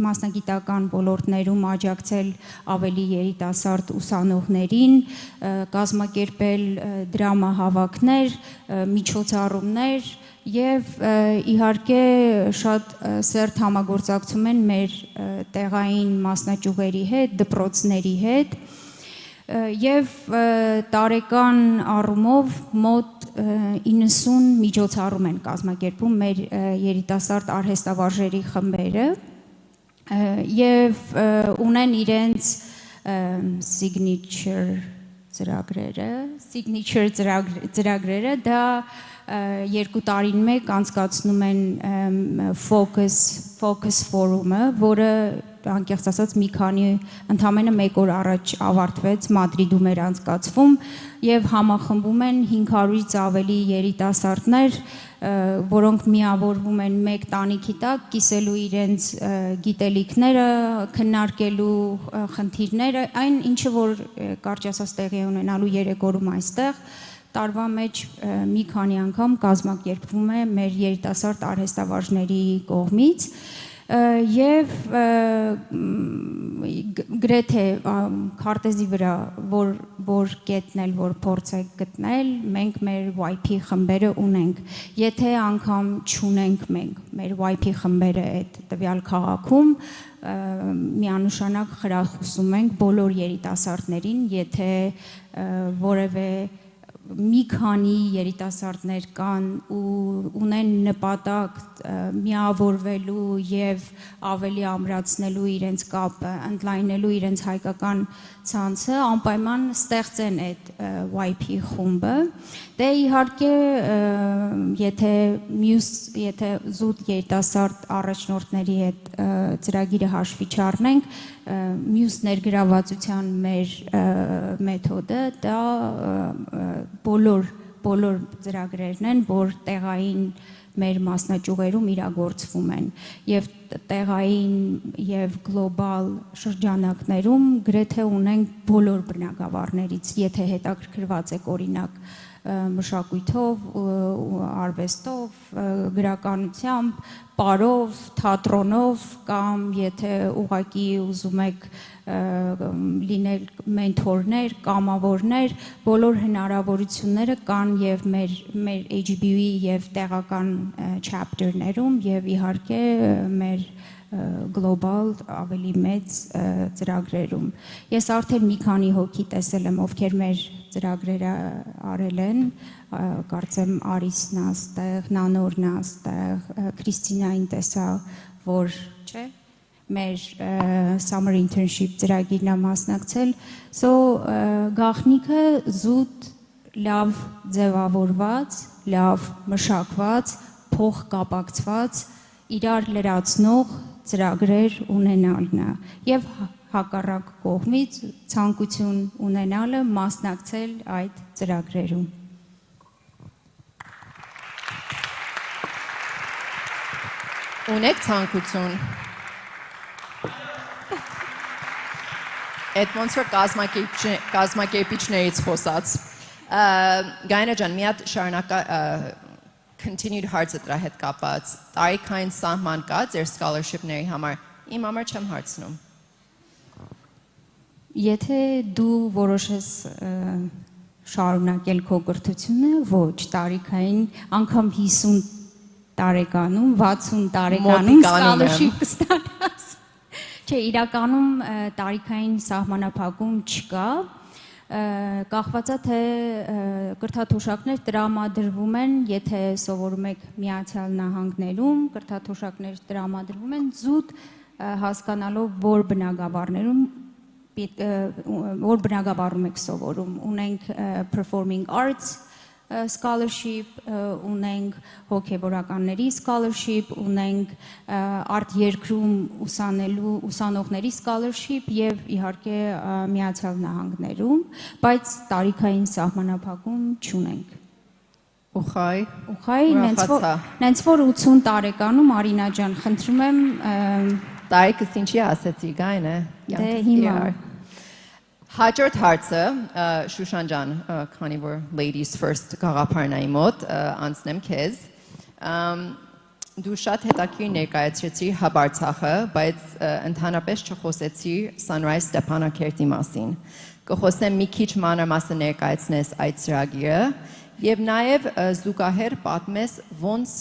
մասնագիտական ոլորտներում աջակցել ավելի երիտասարդ ուսանողներին, կազմակերպել դրամահավաքներ, միջոցառումներ եւ իհարկե շատ սերտ համագործակցում են մեր տեղային մասնաճյուղերի հետ, դպրոցների հետ եւ տարեկան առումով մոտ 90 միջոցառում են կազմակերպում մեր երիտասարդ արհեստավարժերի խմբերը եւ ունեն իրենց signature ծրագրերը, դա 2 տարին մեկ անցկացնում են focus forum-ը, որը անկեղծ ասած մի քանի ընդամենը 1 օր առաջ ավարտվեց, Մադրիդում էր անցկացվում եւ համախմբում են 500-ից ավելի երիտասարդներ, որոնք միավորվում են մեկ տանիքի տակ, կիսելու իրենց գիտելիքները, քննարկելու խնդիրները, այն ինչը որ կարճ ասած տեղի ունենալու 3 օրում այստեղ տարվա մեջ մի քանի անգամ կազմակերպվում է մեր երիտասարդ արհեստավարժների կողմից եւ գրեթե քարտեզի վրա որ կետնել, որ փորձեք գտնել, մենք մեր YP խմբերը ունենք։ Եթե անգամ չունենք մենք մեր YP խմբերը այդ տվյալ քաղաքում, միանշանակ խրախուսում ենք բոլոր երիտասարդներին, եթե որևէ մի քանի երիտասարդներ կան ու ունեն նպատակ միավորվելու եւ ավելի ամրացնելու իրենց կապը, ընդլայնելու իրենց հայկական ցանցը, անպայման ստեղծեն այդ YP խումբը։ Դե իհարկե եթե զուտ երիտասարդ առաջնորդների հետ ծրագիրը հաշվի չառնենք, մյուս ներգրավվածության մեր մեթոդը դա բոլոր ծրագրերն են, որ տեղային մեր մասնաճյուղերում իրագործվում են եւ տեղային եւ գլոբալ շրջանակներում գրեթե ունենք բոլոր բնակավարներից, եթե հետաքրքրված եք օրինակ մշակույթով, արվեստով, գրականությամբ, պարով, թատրոնով կամ եթե ուղղակի ուզում եք լինել մենթորներ, կամավորներ, բոլոր հնարավորությունները կան եւ մեր HBU-ի եւ տեղական chapter-ներում եւ իհարկե մեր գլոբալ ավելի մեծ ծրագրերում։ Ես արդեն մի քանի հոգի տեսել եմ, ովքեր մեր ծրագրերը արել են, կարծեմ Արիսն է այստեղ, Նանորն է այստեղ, Քրիստինային տեսա, որ չէ, մեր summer internship ծրագիրն է մասնակցել, so գաղտնիքը զուտ լավ ձևավորված, լավ մշակված, փոխկապակցված, իրար լրացնող ծրագրեր ունենալն է եւ հակառակ կողմից ցանկություն ունենալը մասնակցել այդ ծրագրերում։ Ունեք ցանկություն։ Այդ ոնց որ կազմակերպիչներից խոսած։ Գայնա ջան, մի հատ continued հարցը դրա հետ կապած, տարիքային սահման կա ձեր scholarship-ների համար, իմ համար չեմ հարցնում։ Եթե դու որոշես շարունակել քո կրթությունը, ոչ, տարիքային անգամ 50 տարեկանում, 60 տարեկանում scholarship կստանաս։ Չէ, իրականում տարիքային սահմանափակում չկա, կախված է թե կրթաթոշակներ տրամադրվում են, եթե սովորում եք Միացյալ Նահանգներում, կրթաթոշակներ տրամադրվում են զուտ հասկանալով որ բնագավառում եք սովորում, ունենք performing arts scholarship, ունենք հոգևորականների scholarship, ունենք արտ երկրում ուսանողների scholarship եւ իհարկե Միացյալ Նահանգներում, բայց տարիքային սահմանափակում չունենք։ Ուխայ, նենց որ 80 տարեկանում Արինա ջան, խնդրում եմ տարիքս ինչի ասեցի, գայն է։ Դե հիմա Հաջորդ հարցը, Շուշան ջան, քանի որ ladies first գաղափարնայի մոտ, անցնեմ քեզ։ Դու շատ հետաքրքիր ներկայացրեցիր Hub Արցախը, բայց ընդհանրապես չխոսեցիր Sunrise Ստեփանակերտի մասին։ Կխոսեմ մի քիչ մանրամասը ներկայացնես այդ ծրագիրը եւ նաեւ զուգահեռ պատմես ոնց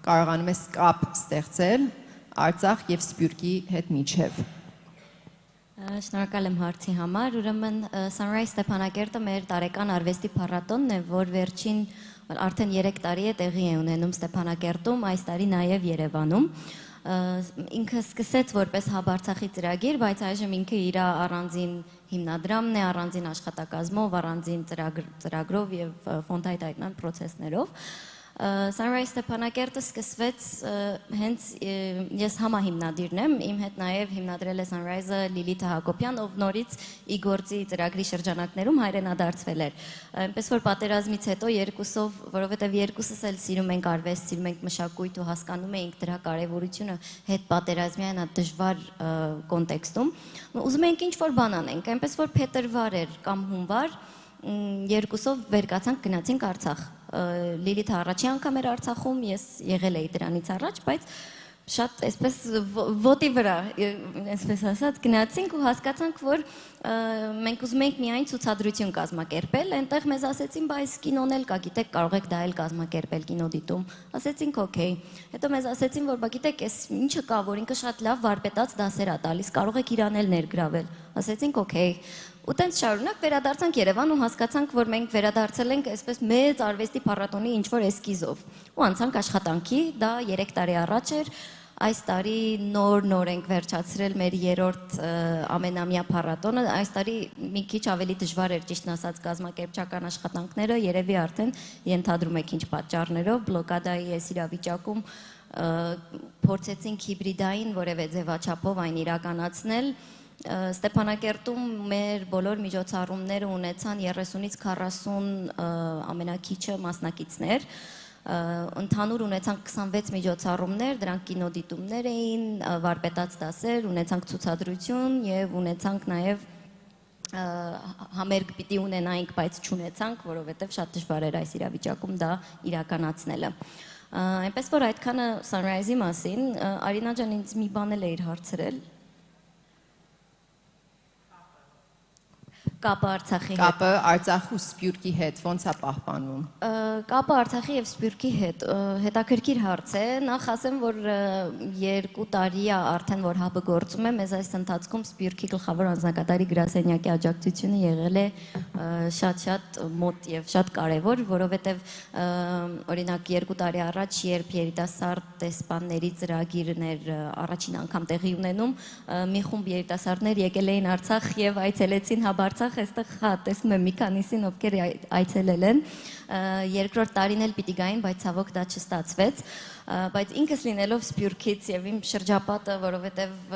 կարողանում ես կապ ստեղծել Արցախ եւ Սփյուռքի հետ միջև։ Շնորհակալ եմ հարցի համար, ուրեմն Sunrise Ստեփանակերտը մեր տարեկան արվեստի փառատոնն է, որ վերջին արդեն 3 տարի է տեղի է ունենում Ստեփանակերտում, այս տարի նաև Երևանում։ Ինքը սկսեց որպես Hub Արցախի ծրագիր, բայց այժմ ինքը իր առանձին հիմնադրամն է, առանձին աշխատակազմով, առանձին ծրագրով եւ ֆոնդայտայնան process-ներով։ Sunrise Ստեփանակերտը սկսվեց հենց ես համահիմնադիրն եմ, իմ հետ նաև հիմնադրել է Sunrise-ը Լիլիթ Հակոբյան, ով նորից ի գործի ծրագրի շրջանակներում հայրենադարձվել էր։ Այնպես որ պատերազմից հետո երկուսով, որովհետև երկուսս էլ սիրում ենք արվեստ, սիրում ենք մշակույթ ու հասկանում էինք դրա կարևորությունը հետ պատերազմյան այդ դժվար կոնտեքստում, ուզում էինք ինչ-որ բան անենք, այնպես որ փետրվար էր կամ հունվար երկուսով վերկացանք գնացինք Արցախ։ Լիլիթը առաջին անգամ էր Արցախում, ես եղել էի դրանից առաջ, բայց շատ այսպես ոտի վրա, այսպես ասած, գնացինք ու հասկացանք, որ մենք ուզում ենք միայն ցուցադրություն կազմակերպել, այնտեղ մեզ ասեցին, բայց կինոն էլ կա, գիտեք, կարող եք դա էլ կազմակերպել կինոդիտում։ Ասեցինք, օքեյ։ Հետո մեզ ասեցին, որ բա գիտեք, այս ինչը կա, որ ինքը շատ լավ վարպետաց դասեր է տալիս, կարող եք իրան էլ ներգրավել։ Ասեցինք, օքեյ։ Ու տենց շարունակ վերադարձանք Երևան ու հասկացանք, որ մենք վերադարձել ենք այսպես մեծ արվեստի փառատոնի ինչ-որ էսկիզով։ Ու անցանք աշխատանքի, դա 3 տարի առաջ էր, այս տարի նոր ենք վերջացրել մեր 3-րդ ամենամյա փառատոնը, այս տարի մի քիչ ավելի դժվար էր ճիշտն ասած կազմակերպչական աշխատանքները, երևի արդեն ենթադրում եք ինչ պատճառներով, բլոկադայի այս իրավիճակում փորձեցինք հիբրիդային որևէ ձևաչափով այն իրականացնել։ Ստեփանակերտում մեր բոլոր միջոցառումները ունեցան 30-ից 40 ամենակիչը մասնակիցներ, ընդհանուր ունեցանք 26 միջոցառումներ, դրանք կինոդիտումներ էին, վարպետաց դասեր, ունեցանք ցուցադրություն եւ ունեցանք նաեւ համերգ պիտի ունենայինք, բայց չունեցանք, որովհետև շատ դժվար էր այս իրավիճակում դա իրականացնելը։ Այնպես որ այդքանը Sunrise-ի մասին, Արինա ջան ինձ մի բան էլ էիր հարցրել։ Կապը Արցախի հետ։ Կապը Արցախ ու Սփյուռքի հետ ոնց է պահպանվում։ Կապը Արցախի եւ Սփյուռքի հետ հետաքրքիր հարց է։ Նախ ասեմ, որ 2 տարի է արդեն որ հաբը գործում է, մեզ այս ընթացքում Սփյուռքի գլխավոր անձնակատարի գրասենյակի աջակցությունը եղել է շատ մոտ եւ շատ կարեւոր, որովհետեւ օրինակ 2 տարի առաջ, երբ երիտասարդ տեսփանների ծրագիրներ առաջին անգամ տեղի ունենում, մի խումբ երիտասարդներ եկել էին Արցախ եւ այցելեցին հաբար այստեղ տեսնում եմ մի քանիսին ովքեր այցելել են, երկրորդ տարին էլ պիտի գային, բայց ցավոք դա չստացվեց, բայց ինքս լինելով Սփյուռքից եւ իմ շրջապատը, որովհետեւ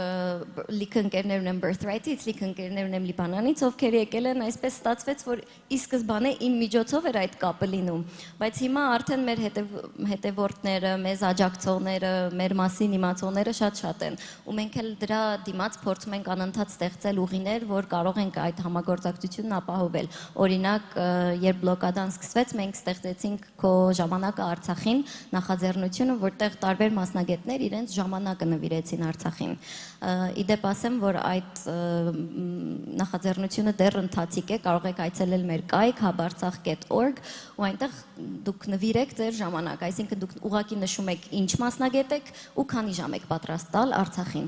լիքը ընկերներ ունեմ Birthright-ից, լիքը ընկերներ ունեմ Լիբանանից, ովքեր եկել են, այսպես ստացվեց, որ ի սկզբանե իմ միջոցով էր այդ կապը լինում, բայց հիմա արդեն մեր հետևորդները, մեզ աջակցողները, մեր մասին իմացողները շատ են, ու մենք էլ դրա դիմաց փորձում ենք անընդհատ ստեղծել ուղիներ, որ կարող ենք այդ համագործակցությունն ապահովել։ Օրինակ, երբ բլոկադան սկսվեց, մենք ստեղծեցինք Քո ժամանակը Արցախին նախաձեռնությունը, որտեղ տարբեր մասնագետներ իրենց ժամանակը նվիրեցին Արցախին։ Իդեպ ասեմ, որ այդ նախաձեռնությունը դեռ ընթացիկ է, կարող եք այցելել մեր կայք habartsakh.org ու այնտեղ դուք նվիրեք ձեր ժամանակ, այսինքն դուք ուղղակի նշում եք ինչ մասնագետ եք ու քանի ժամ եք պատրաստ տալ Արցախին։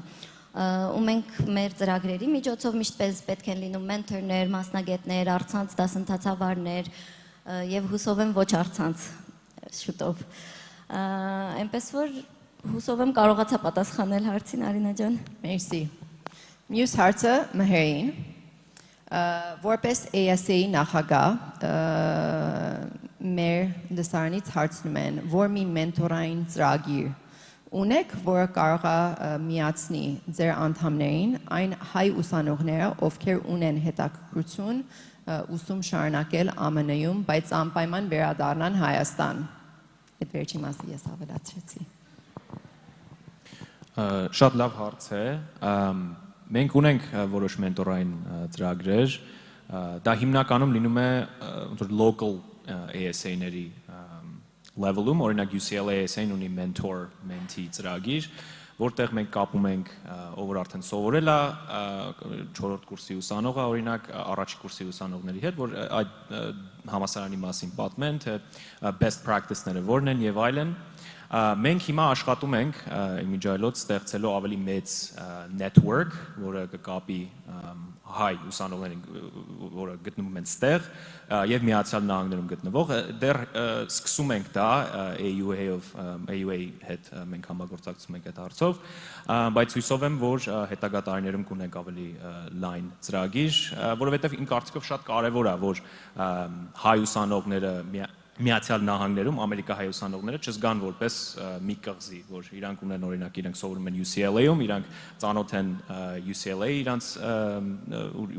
Ու մենք մեր ծրագրերի միջոցով միշտ պետք են լինում մենթորներ, մասնագետներ, առցանց դասընթացավարներ եւ հուսով եմ ոչ առցանց շուտով։ Այնպես որ հուսով եմ կարողացա պատասխանել հարցին Արինա ջան։ Մերսի։ Մյուս հարցը Մհերին։ Որպես ASA-ի նախագահ մեր դասարանից հարցնում են, որ մի մենթորային ծրագիր ունեք, որը կարող է միացնի ձեր անդամներին այն հայ ուսանողները, ովքեր ունեն հետաքրքրություն ուսում շարունակել ԱՄՆ-ում, բայց անպայման վերադառնան Հայաստան։ Այդ վերջին մասը ես ավելացրեցի։ Շատ լավ հարց է։ Մենք ունենք որոշ մենտորային ծրագրեր, դա հիմնականում լինում է local ASA-ների level-ում, օրինակ UCLA ASA-ն ունի mentor-mentee ծրագիր, որտեղ մենք կապում ենք ով որ արդեն սովորել է 4-րդ կուրսի ուսանողը, օրինակ առաջի կուրսի ուսանողների հետ, որ այդ համալսարանի մասին պատմեն, թե best practice-ները որն են եւ այլն։ Մենք հիմա աշխատում ենք իմիջիայլոց ստեղծելու ավելի մեծ network, որը կկապի հայ ուսանողներին, որը գտնվում են ստեղ եւ Միացյալ Նահանգներում գտնվող, դեռ սկսում ենք դա AUA հետ մենք համագործակցում ենք այդ հարցով, բայց հույսով եմ, որ հետագա տարիներում կունենք ավելի լայն ծրագիր, որովհետեւ իմ կարծիքով շատ կարեւոր է, որ հայ ուսանողները Միացյալ Նահանգներում ամերիկահայ ուսանողները չզգան որպես մի կղզի, որ իրանք ունեն օրինակ իրենք սովորում են UCLA-ում, իրանք ծանոթ են UCLA-ի իրանք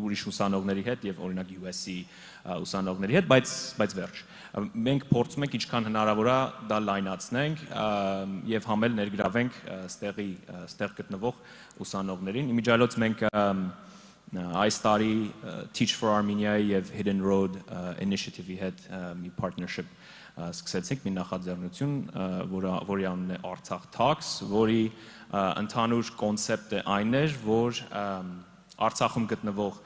ուրիշ ուսանողների հետ եւ օրինակ USC ուսանողների հետ, բայց վերջ։ Մենք փորձում ենք ինչքան հնարավոր է դա լայնացնենք եւ համել ներգրավենք ստեղ գտնվող ուսանողներին։ Իմիջիայլոց մենք այս տարի Teach for Armenia եւ Hidden Road Initiative-ի հետ մի partnership սկսեցինք, մի նախաձեռնություն, որի անունն է Artsakh Talks, որի ընդհանուր կոնցեպտը այն էր, որ Արցախում գտնվող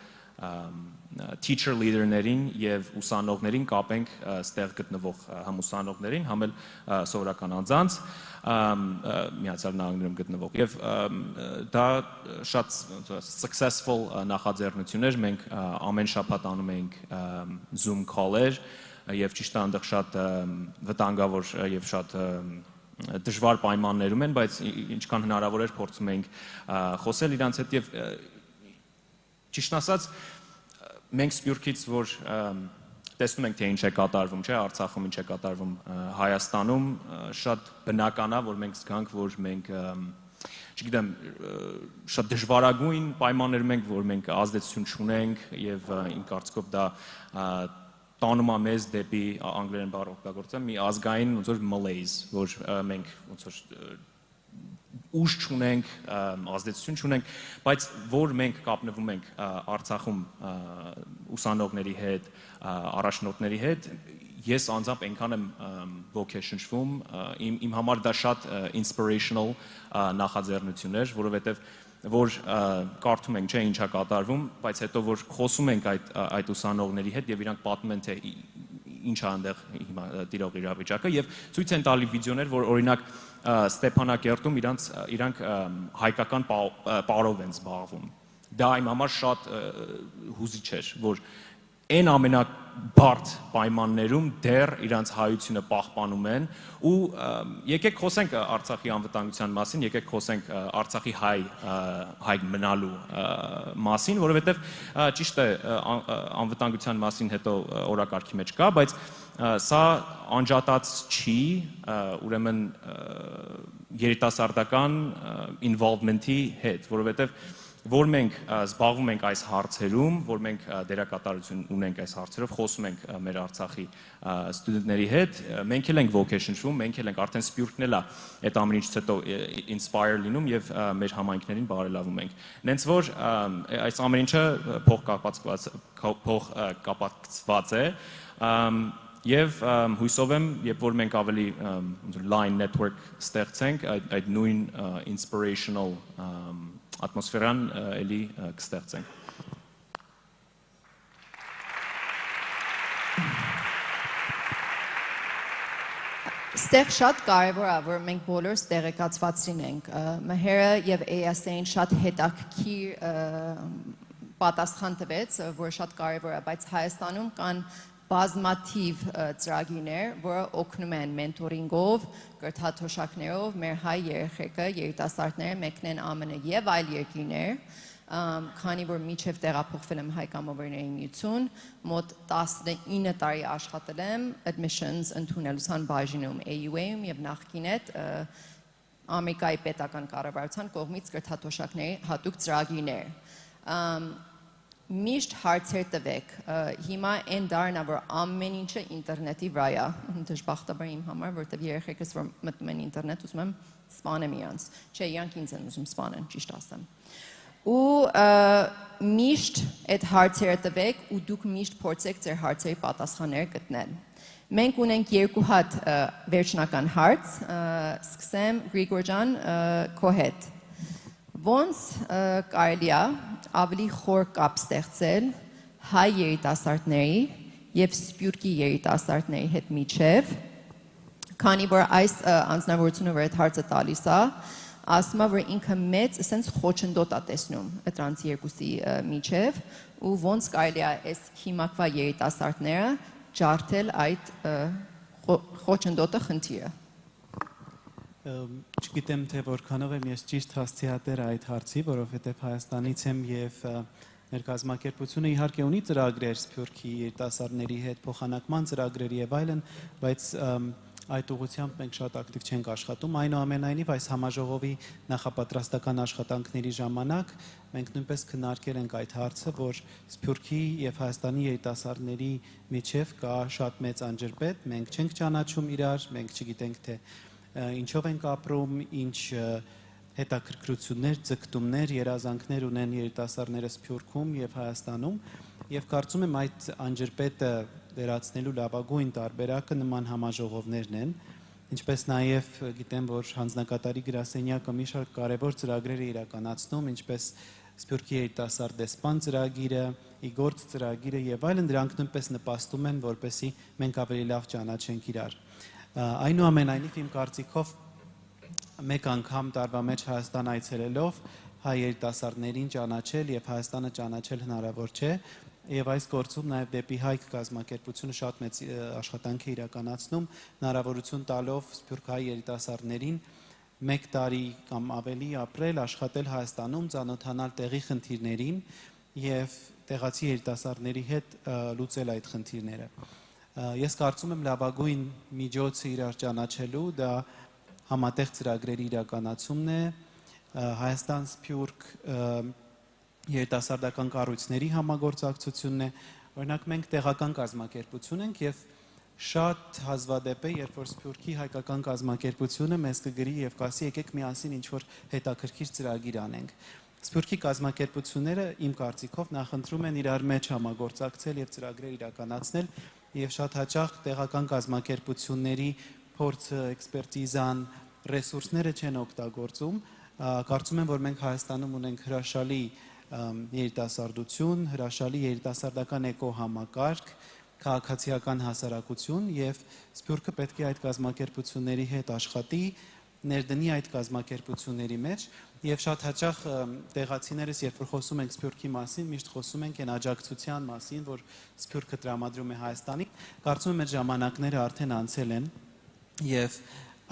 teacher leader-ներին եւ ուսանողներին կապենք ստեղ գտնվող համ ուսանողներին, համ էլ սովորական անձանց Միացյալ Նահանգներում գտնվող եւ դա շատ successful նախաձեռնություն էր, մենք ամեն շաբաթ անում ենք Zoom call-եր եւ ճիշտ է այնտեղ շատ վտանգավոր եւ շատ դժվար պայմաններում են, բայց ինչքան հնարավոր էր փորձում ենք խոսել իրանց հետ եւ ճիշտ ասած մենք Սփյուռքից որ տեսնում ենք թե ինչ է կատարվում, չէ, Արցախում ինչ է կատարվում, Հայաստանում շատ բնական է, որ մենք զգանք, որ մենք, չգիտեմ, շատ դժվարագույն պայմաններում ենք, որ մենք ազդեցություն չունենք եւ իմ կարծիքով դա տանում է մեզ դեպի անգլերեն բառ օգտագործեմ, մի ազգային ոնց որ malaise, որ մենք ոնց որ ուժ չունենք, ազդեցություն չունենք, բայց որ մենք կապնվում ենք Արցախում ուսանողների հետ, առաջնորդների հետ, ես անձամբ այնքան եմ ոգեշնչվում, իմ համար դա շատ inspirational նախաձեռնություններ, որովհետև որ կարդում ենք, չէ, ինչա կատարվում, բայց հետո որ խոսում ենք այդ ուսանողների հետ եւ իրանք պատմում են, թե ինչ է այնտեղ հիմա տիրող իրավիճակը եւ ցույց են տալի վիդեոներ, որ օրինակ Ստեփանակերտում իրանք հայկական պարով են զբաղվում։ Դա իմ համար շատ հուզիչ էր, որ այն ամենաբարդ պայմաններում դեռ իրանց հայությունը պահպանում են ու եկեք խոսենք Արցախի անվտանգության մասին, եկեք խոսենք Արցախի հայ մնալու մասին, որովհետև ճիշտ է անվտանգության մասին հետո օրակարգի մեջ կա, բայց սա անջատած չի, ուրեմն երիտասարդական involvement-ի հետ, որովհետև որ մենք զբաղվում ենք այս հարցերում, որ մենք դերակատարություն ունենք այս հարցերով, խոսում ենք մեր Արցախի ստուդենտների հետ, մենք էլ ենք ոգեշնչվում, մենք էլ ենք արդեն սպյուրքն էլ է այդ ամեն ինչից հետո inspire լինում եւ մեր համայնքներին բարելավում ենք։ Նենց որ այս ամեն ինչը փոխկապակցված է եւ հույսով եմ, երբ որ մենք ավելի line network ստեղծենք, այդ նույն inspirational atmosféran էլի կստեղծենք։ Ստեղ շատ կարևոր է, որ մենք բոլորս տեղեկացված լինենք։ Մհերը եւ ASA-ին շատ հետաքրքիր պատասխան տվեց, որ շատ կարևոր է, բայց Հայաստանում կան բազմաթիվ ծրագիրներ, որը օգնում են մենտորինգով, կրթաթոշակներով մեր հայ երեխեքը, երիտասարդները մեկնեն ԱՄՆ եւ այլ երկրներ, քանի որ միջև տեղափոխվել եմ Հայկամովերների միություն, մոտ 19 տարի աշխատել եմ admissions ընդունելության բաժնում AUA-ում եւ նախկին Ամերիկայի պետական կառավարության կողմից կրթաթոշակների հատուկ ծրագիրներ։ Միշտ հարցեր տվեք, հիմա այն դարն է, որ ամեն ինչը ինտերնետի վրա է, դժբախտաբար իմ համար, որտեղ երեխեքս որ մտնում են ինտերնետ, ուզում եմ սպանեմ իրանց, չէ, իրանք ինձ են ուզում սպանեն, ճիշտ ասեմ։ Ու միշտ այդ հարցերը տվեք ու դուք միշտ փորձեք ձեր հարցերի պատասխանները գտնել։ Մենք ունենք երկու հատ վերջնական հարց, սկսեմ Գրիգոր ջան, քո հետ։ Ոնց կարելի է ավելի խոր կապ ստեղծել հայ երիտասարդների եւ Սփյուռքի երիտասարդների հետ միջև, քանի որ այս անձնավորությունը, որ այդ հարցը տալիս է, ասում է, որ ինքը մեծ, ասենց խոչընդոտ է տեսնում դրանց երկուսի միջև, ու ոնց կարելի է այս հիմակվա երիտասարդները ջարդել այդ խոչընդոտը խնդիրը։ Չգիտեմ, թե որքանով եմ ես ճիշտ հասցեատեր այդ հարցի, որովհետև Հայաստանից եմ եւ մեր կազմակերպությունը իհարկե ունի ծրագրեր Սփյուռքի երիտասարդների հետ, փոխանակման ծրագրեր եւ այլն, բայց այդ ուղղությամբ մենք շատ ակտիվ չենք աշխատում, այնուամենայնիվ այս համաժողովի նախապատրաստական աշխատանքների ժամանակ մենք նույնպես քննարկել ենք այդ հարցը, որ Սփյուռքի եւ Հայաստանի երիտասարդների միջև կա շատ մեծ անջրպետ, մենք չենք ճանաչում իրար, մենք չգիտենք թե ինչով ենք ապրում, ինչ հետաքրքրություններ, ձգտումներ, երազանքներ ունեն երիտասարդները Սփյուռքում եւ Հայաստանում եւ կարծում եմ այդ անջրպետը վերացնելու լավագույն տարբերակը նման համաժողովներն են, ինչպես նաեւ գիտեմ, որ հանձնակատարի գրասենյակը մի շարք կարևոր ծրագրեր է իրականացնում, ինչպես Սփյուռքի երիտասարդ դեսպան ծրագիրը, Իգործ ծրագիրը եւ այլն, դրանք նույնպես նպաստում են, որպեսզի մենք ավելի լավ ճանաչենք իրար։ Այնուամենայնիվ իմ կարծիքով մեկ անգամ տարվա մեջ Հայաստան այցելելով հայ երիտասարդներին ճանաչել եւ Հայաստանը ճանաչել հնարավոր չէ եւ այս գործում նաեւ դեպի Հայք կազմակերպությունը շատ մեծ աշխատանք է իրականացնում հնարավորություն տալով սփյուռք հայ երիտասարդներին 1 տարի կամ ավելի ապրել, աշխատել Հայաստանում, ծանոթանալ տեղի խնդիրներին եւ տեղացի երիտասարդների հետ լուծել այդ խնդիրները։ Ես կարծում եմ լավագույն միջոցը իրար ճանաչելու դա համատեղ ծրագրերի իրականացումն է, Հայաստան-Սփյուռք երիտասարդական կառույցների համագործակցությունն է, օրինակ մենք տեղական կազմակերպություն ենք եւ Շատ հազվադեպ է, երբ որ Սփյուռքի հայկական կազմակերպությունը մեզ կգրի եւ կասի եկեք միասին ինչ որ հետաքրքիր ծրագիր անենք։ Սփյուռքի կազմակերպությունները իմ կարծիքով նախընտրում են իրար մեջ համագործակցել եւ ծրագրեր իրականացնել եւ շատ հաճախ տեղական կազմակերպությունների փորձը, էքսպերտիզան, ռեսուրսները չեն օգտագործում։ Կարծում եմ, որ մենք Հայաստանում ունենք հրաշալի երիտասարդություն, հրաշալի երիտասարդական էկոհամակարգ, քաղաքացիական հասարակություն եւ Սփյուռքը պետք է այդ կազմակերպությունների հետ աշխատի, ներդնի այդ կազմակերպությունների մեջ եւ շատ հաճախ տեղացիներս երբ որ խոսում ենք Սփյուռքի մասին, միշտ խոսում ենք այն աջակցության մասին, որ Սփյուռքը տրամադրում է Հայաստանին։ Կարծում եմ այդ ժամանակները արդեն անցել են եւ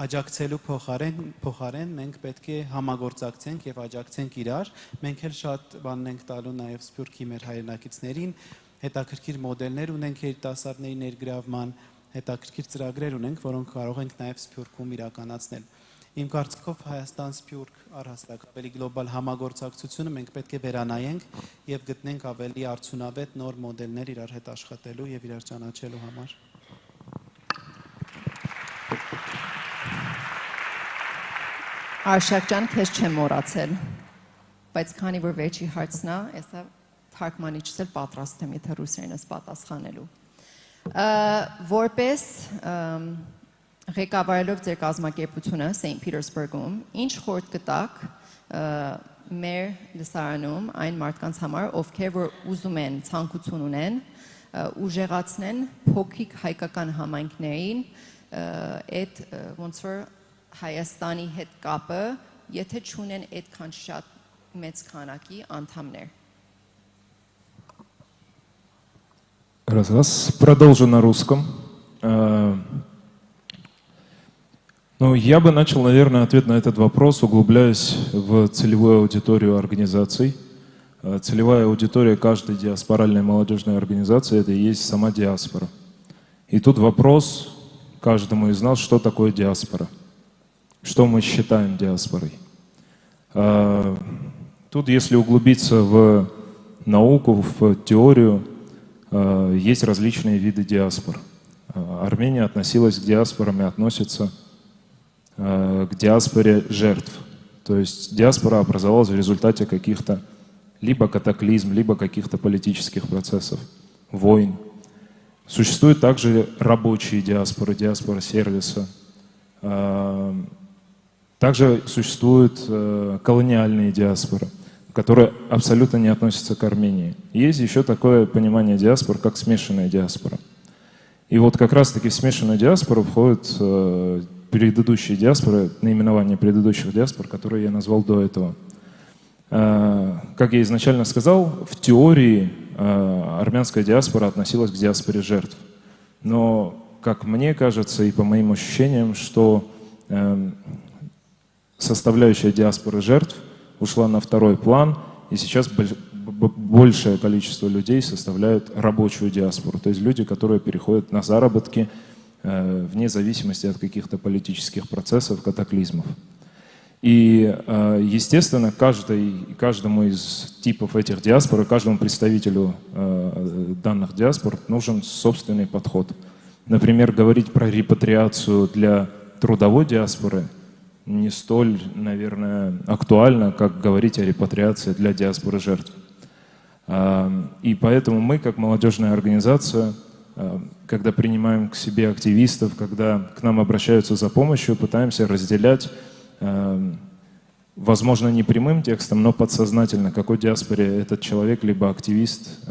աջակցելու փոխարեն մենք պետք է համագործակցենք եւ աջակցենք իրար։ Մենք էլ շատ բան ենք տալու նաեւ Սփյուռքի մեր հայրենակիցներին, հետաքրքիր մոդելներ ունենք երիտասարդների ներգրավման, հետաքրքիր ծրագրեր ունենք, որոնք կարող ենք նաեւ Սփյուռքում իրականացնել։ Իմ կարծիքով Հայաստան-Սփյուռք առհասարակ ավելի գլոբալ համագործակցությունը մենք պետք է վերանայենք եւ գտնենք ավելի արդյունավետ նոր մոդելներ իրար հետ աշխատելու եւ իրար ճանաչելու համար։ Արշակ ջան, քեզ չեմ մոռացել, բայց քանի որ վերջի հարցն է, այսա թարգմանիչս էլ պատրաստ եմ, եթե ռուսերենս պատասխանելու։ Որպես ղեկավարելով ձեր կազմակերպությունը St. Petersburg-ում, ինչ խորհուրդ կտաք մեր լսարանում այն մարդկանց համար, ովքեր որ ուզում են, ցանկություն ունեն, ուժեղացնեն փոքրիկ հայկական համայնքներին այդ ոնց որ Հայաստանի հետ կապը, եթե չունեն այդքան շատ մեծ քանակի անդամներ։ Раз. Продолжу на русском. Ну, я бы начал, наверное, ответ на этот вопрос, углубляясь в целевую аудиторию организаций. Целевая аудитория каждой диаспоральной молодежной организации – это и есть сама диаспора. И тут вопрос каждому из нас, что такое диаспора? Что мы считаем диаспорой? Тут, если углубиться в науку, в теорию, есть различные виды диаспор. Армения относилась к диаспорам и относится к диаспоре жертв. То есть диаспора образовалась в результате каких-то либо катаклизм, либо каких-то политических процессов, войн. Существуют также рабочие диаспоры, диаспора сервиса. Также существуют колониальные диаспоры, которые абсолютно не относятся к Армении. Есть еще такое понимание диаспор, как смешанная диаспора. И вот как раз-таки в смешанную диаспору входят предыдущие диаспоры, наименование предыдущих диаспор, которые я назвал до этого. Как я изначально сказал, в теории армянская диаспора относилась к диаспоре жертв. Но, как мне кажется и по моим ощущениям, что составляющая диаспоры жертв ушла на второй план, и сейчас большее количество людей составляют рабочую диаспору, то есть люди, которые переходят на заработки вне зависимости от каких-то политических процессов, катаклизмов. И, естественно, каждому из типов этих диаспор, каждому представителю данных диаспор нужен собственный подход. Например, говорить про репатриацию для трудовой диаспоры не столь, наверное, актуально, как говорить о репатриации для диаспоры жертв. И поэтому мы, как молодежная организация, когда принимаем к себе активистов, когда к нам обращаются за помощью, пытаемся разделять, возможно, не прямым текстом, но подсознательно, к какой диаспоре этот человек, либо активист,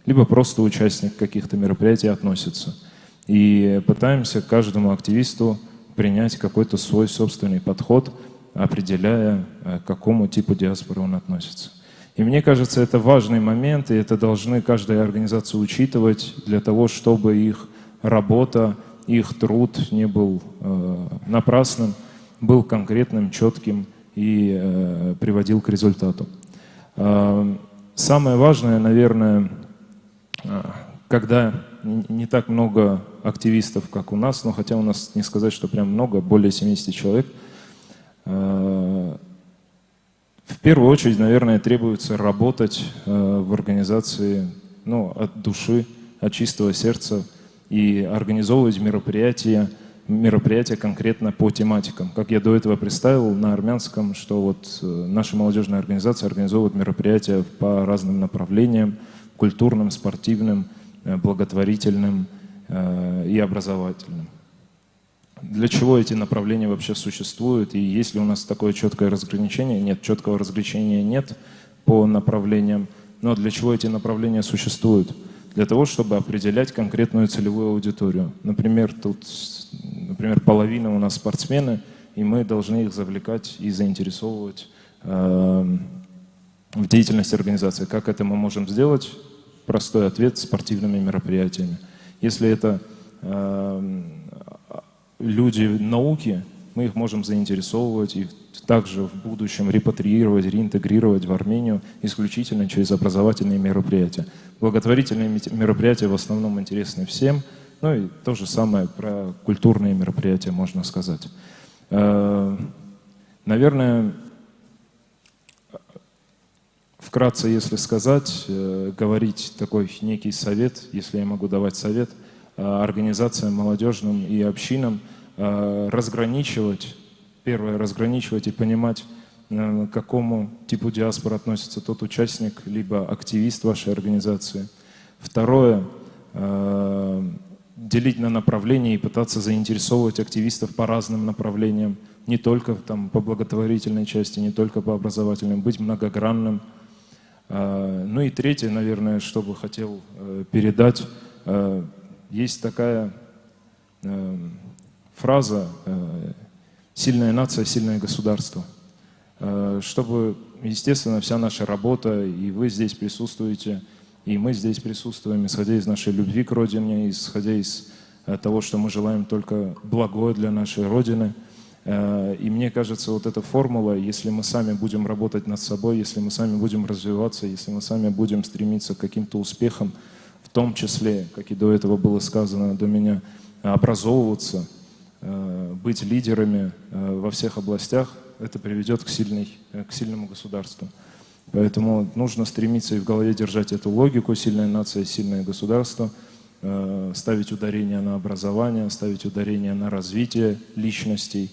либо просто участник каких-то мероприятий относится. И пытаемся каждому активисту принять какой-то свой собственный подход, определяя, к какому типу диаспоры он относится. И мне кажется, это важный момент, и это должны каждая организация учитывать для того, чтобы их работа, их труд не был напрасным, был конкретным, четким и приводил к результату. Самое важное, наверное, когда не так много активистов, как у нас, но хотя у нас не сказать, что прям много, более 70 человек, в первую очередь, наверное, требуется работать в организации, от души, от чистого сердца, и организовывать мероприятия конкретно по тематикам. Как я до этого представил на армянском, что вот наша молодежная организация организовывает мероприятия по разным направлениям: культурным, спортивным, благотворительным и образовательным. Для чего эти направления вообще существуют? И есть ли у нас такое четкое разграничение? Нет, четкого разграничения нет по направлениям. Но для чего эти направления существуют? Для того, чтобы определять конкретную целевую аудиторию. Например, половина у нас спортсмены, и мы должны их завлекать и заинтересовывать в деятельности организации. Как это мы можем сделать? Простой ответ: спортивными мероприятиями. Если это люди науки, мы их можем заинтересовывать и также в будущем репатриировать, реинтегрировать в Армению исключительно через образовательные мероприятия. Благотворительные мероприятия в основном интересны всем, ну и то же самое про культурные мероприятия можно сказать. Наверное, вкратце, если сказать, говорить такой некий совет, если я могу давать совет, организациям молодежным и общинам, разграничивать и понимать, к какому типу диаспоры относится тот участник, либо активист вашей организации. Второе, делить на направления и пытаться заинтересовывать активистов по разным направлениям, не только там, по благотворительной части, не только по образовательным, быть многогранным. Ну и третье, наверное, что бы хотел передать, есть такая фраза «сильная нация, сильное государство». Чтобы, естественно, вся наша работа, и вы здесь присутствуете, и мы здесь присутствуем, исходя из нашей любви к Родине, исходя из того, что мы желаем только благое для нашей Родины. И мне кажется, вот эта формула, если мы сами будем работать над собой, если мы сами будем развиваться, если мы сами будем стремиться к каким-то успехам, в том числе, как и до этого было сказано до меня, образовываться, быть лидерами во всех областях, это приведет к сильному государству. Поэтому нужно стремиться и в голове держать эту логику: сильная нация, сильное государство, ставить ударение на образование, ставить ударение на развитие личностей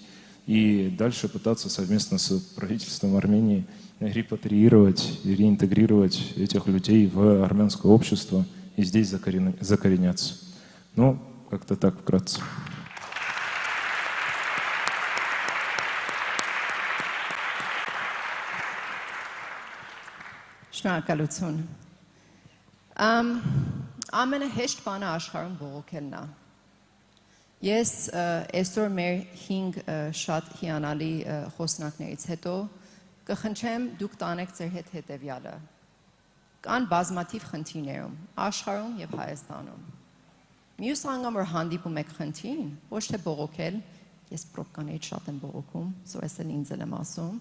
и дальше пытаться совместно с правительством Армении репатриировать и реинтегрировать этих людей в армянское общество и здесь закореняться. Ну, как-то так вкратце. Շնորհակալություն։ Ամենահեշտ բանը աշխարհում բողոքելն է։ Ես այսօր մեր 5 շատ հիանալի խոսնակներից հետո կխնդրեմ դուք տանեք ձեր հետ հետևյալը։ Կան բազմաթիվ խնդիրներում աշխարհում եւ Հայաստանում։ Մյուս անգամ որ հանդիպում եք խնդրին, ոչ թե բողոքել, ես պրոբկաներից շատ եմ բողոքում, սո ես էլ ինձ եմ ասում,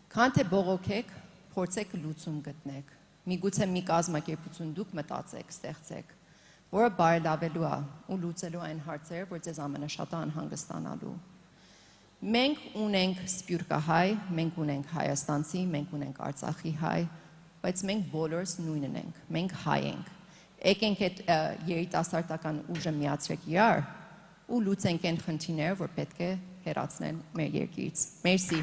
քան թե բողոքեք, փորձեք լուծում գտնեք։ Միգուցե մի կազմակերպություն դուք մտածեք, ստեղծեք, որը բարելավելու է ու լուծելու այն հարցերը, որ ձեզ ամենաշատը անհանգստանալու։ Մենք ունենք սփյուռքահայ, մենք ունենք հայաստանցի, մենք ունենք արցախի հայ, բայց մենք բոլորս նույնն ենք, մենք հայ ենք։ Եկենք այդ երիտասարդական ուժը միացրեք իրար ու լուծենք այն խնդիրները, որ պետք է հեռացնել մեր երկրից։ Մերսի։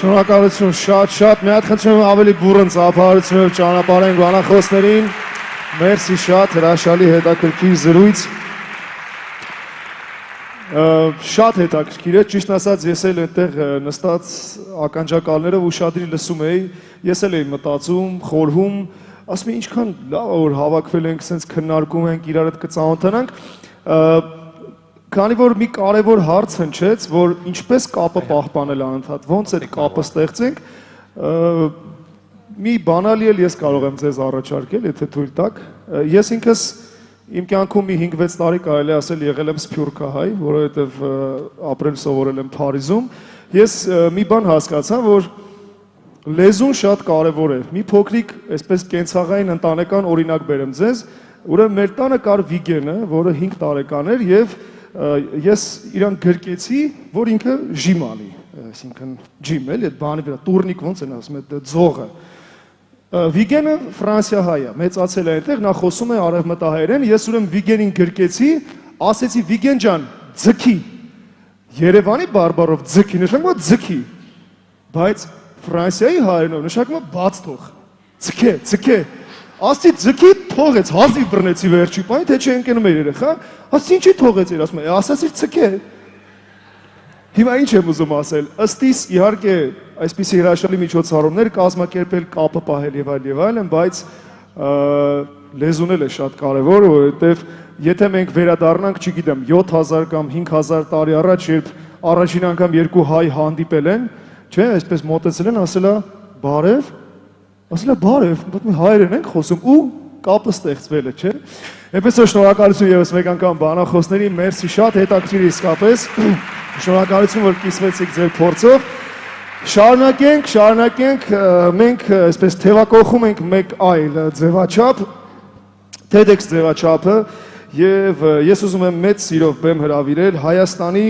Շնորհակալություն, շատ մի հատ խնդրում եմ ավելի բուրըն ծափահարությունով ճանապարհենք բանախոսներին։ Մերսի շատ, հրաշալի հետաքրքիր զրույց։ Շատ հետաքրքիր է, ճիշտ ասած ես էլ այդտեղ նստած ականջակալներով ուշադրի լսում էի, ես էլ էի մտածում, խորհում, ասում եմ ինչքան լավ է որ հավաքվել ենք, սենց քննարկում ենք, իրար հետ կծանոթանանք։ Քանի որ մի կարևոր հարց հնչեց, որ ինչպես կապը պահպանել անընդհատ, ոնց այդ կապը ստեղծենք, մի բանալի էլ ես կարող եմ ձեզ առաջարկել, եթե թույլ տաք։ Ես ինքս իմ կյանքում մի 5-6 տարի կարելի ասել եղել եմ սփյուռքահայ, որովհետև ապրել սովորել եմ Փարիզում։ Ես մի բան հասկացա, որ լեզուն շատ կարևոր է։ Մի փոքրիկ, այսպես կենցաղային ընտանեկան օրինակ բերեմ ձեզ, ուրեմն մեր տանը կար Վիգենը, որը 5 տարեկան էր եւ ես իրան գրկեցի, որ ինքը ժիմ անի, այսինքն ջիմ էլի, այդ բանի վրա տուրնիկ ոնց են ասում, այդ ձողը։ Վիգենը ֆրանսիահայ է, մեծացել է այնտեղ, նա խոսում է արևմտահայերեն, ես ուրեմն Վիգենին գրկեցի, ասեցի Վիգեն ջան, ձգի։ Երևանի բարբառով ձգի, նշանակում է ձգի։ Բայց Ֆրանսիայի հայերենով նշանակում է բաց թող։ Ձգե, ձգե։ Ասի ձգի թողեց, հազիվ բռնեցի վերջի պահին, թե չի ընկնում էր երեխա, ասի ինչի թողեց իր, ասում է, ասացի ձգե։ Հիմա ինչ եմ ուզում ասել, ըստ իս իհարկե այսպիսի հրաշալի միջոցառումներ կազմակերպել, կապը պահել եւ այլն, բայց լեզուն էլ է շատ կարեւոր, որովհետեւ եթե մենք վերադառնանք, չգիտեմ, 7000 կամ 5000 տարի առաջ, երբ առաջին անգամ երկու հայ հանդիպել են, չէ, այսպես մոտեցել են, ասել է բարև, բայց մենք հայերեն ենք խոսում ու կապը ստեղծվել է, չէ։ Այնպես որ շնորհակալություն եւս մեկ անգամ բանախոսներին, մերսի շատ հետաքրքիր իսկապես, շնորհակալություն որ կիսվեցիք ձեր փորձով։ Շարունակենք, մենք այսպես թևակողում ենք մեկ այլ ձևաչափ, TEDx ձևաչափը, եւ ես ուզում եմ մեծ սիրով բեմ հրավիրել Հայաստանի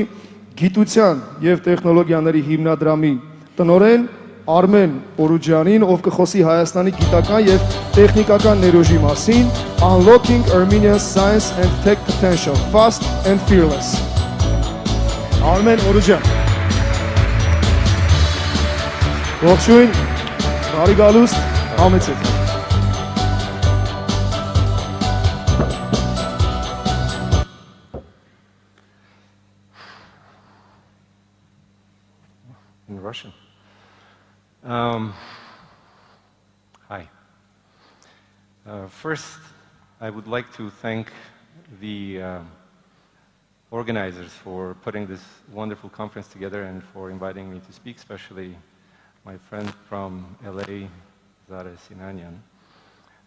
գիտության եւ տեխնոլոգիաների հիմնադրամի տնօրեն Արմեն Օրուջյանին, ով կխոսի Հայաստանի գիտական եւ տեխնիկական ներուժի մասին, Unlocking Armenia's Science and Tech Potential, Fast and Fearless։ Armen Orucan. Ողջույն, բարի գալուստ, համեցեք։ In Russian. Hi. First, I would like to thank the organizers for putting this wonderful conference together and for inviting me to speak, especially my friend from LA, Zara Sinanyan.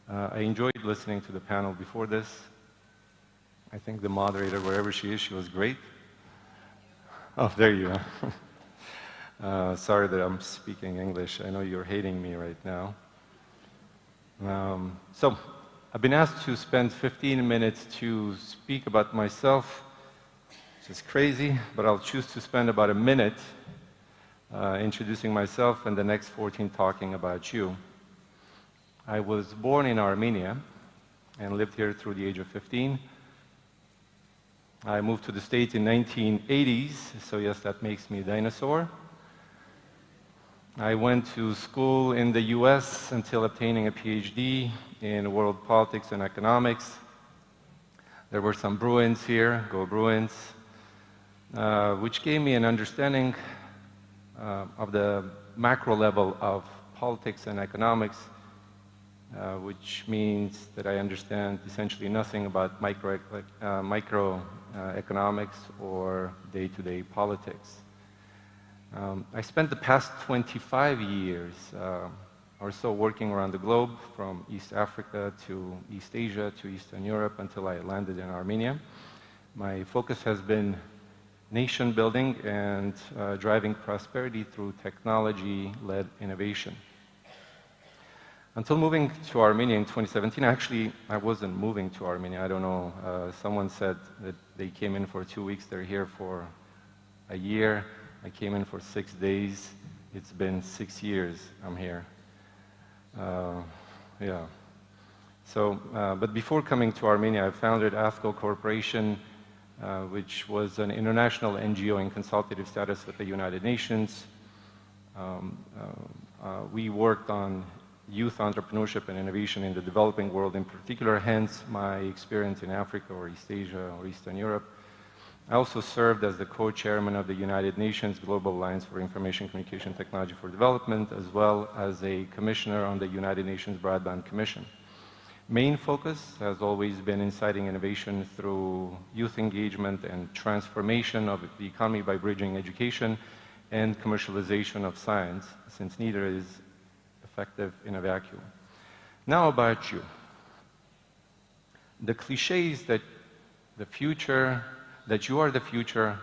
I enjoyed listening to the panel before this. I think the moderator, wherever she is, she was great. Oh, there you are. Sorry that I'm speaking English. I know you're hating me right now. So, I've been asked to spend 15 minutes to speak about myself, which is crazy, but I'll choose to spend about a minute introducing myself and the next 14 talking about you. I was born in Armenia and lived here through the age of 15. I moved to the States in 1980s, so yes, that makes me a dinosaur. I went to school in the US until obtaining a PhD in world politics and economics. There were some Bruins here, go Bruins, which gave me an understanding of the macro level of politics and economics, which means that I understand essentially nothing about microeconomics or day-to-day politics. I spent the past 25 years or so working around the globe, from East Africa to East Asia to Eastern Europe until I landed in Armenia. My focus has been nation building and driving prosperity through technology-led innovation. Until moving to Armenia in 2017, actually, I wasn't moving to Armenia. I don't know, someone said that they came in for 2 weeks, they're here for a year. I came in for 6 days. It's been 6 years I'm here. Yeah. So, but before coming to Armenia, I founded AFCO Corporation, which was an international NGO in consultative status with the United Nations. We worked on youth entrepreneurship and innovation in the developing world in particular, hence my experience in Africa or East Asia or Eastern Europe. I also served as the co-chairman of the United Nations Global Alliance for Information Communication Technology for Development, as well as a commissioner on the United Nations Broadband Commission. Main focus has always been inciting innovation through youth engagement and transformation of the economy by bridging education and commercialization of science, since neither is effective in a vacuum. Now about you. The cliches that you are the future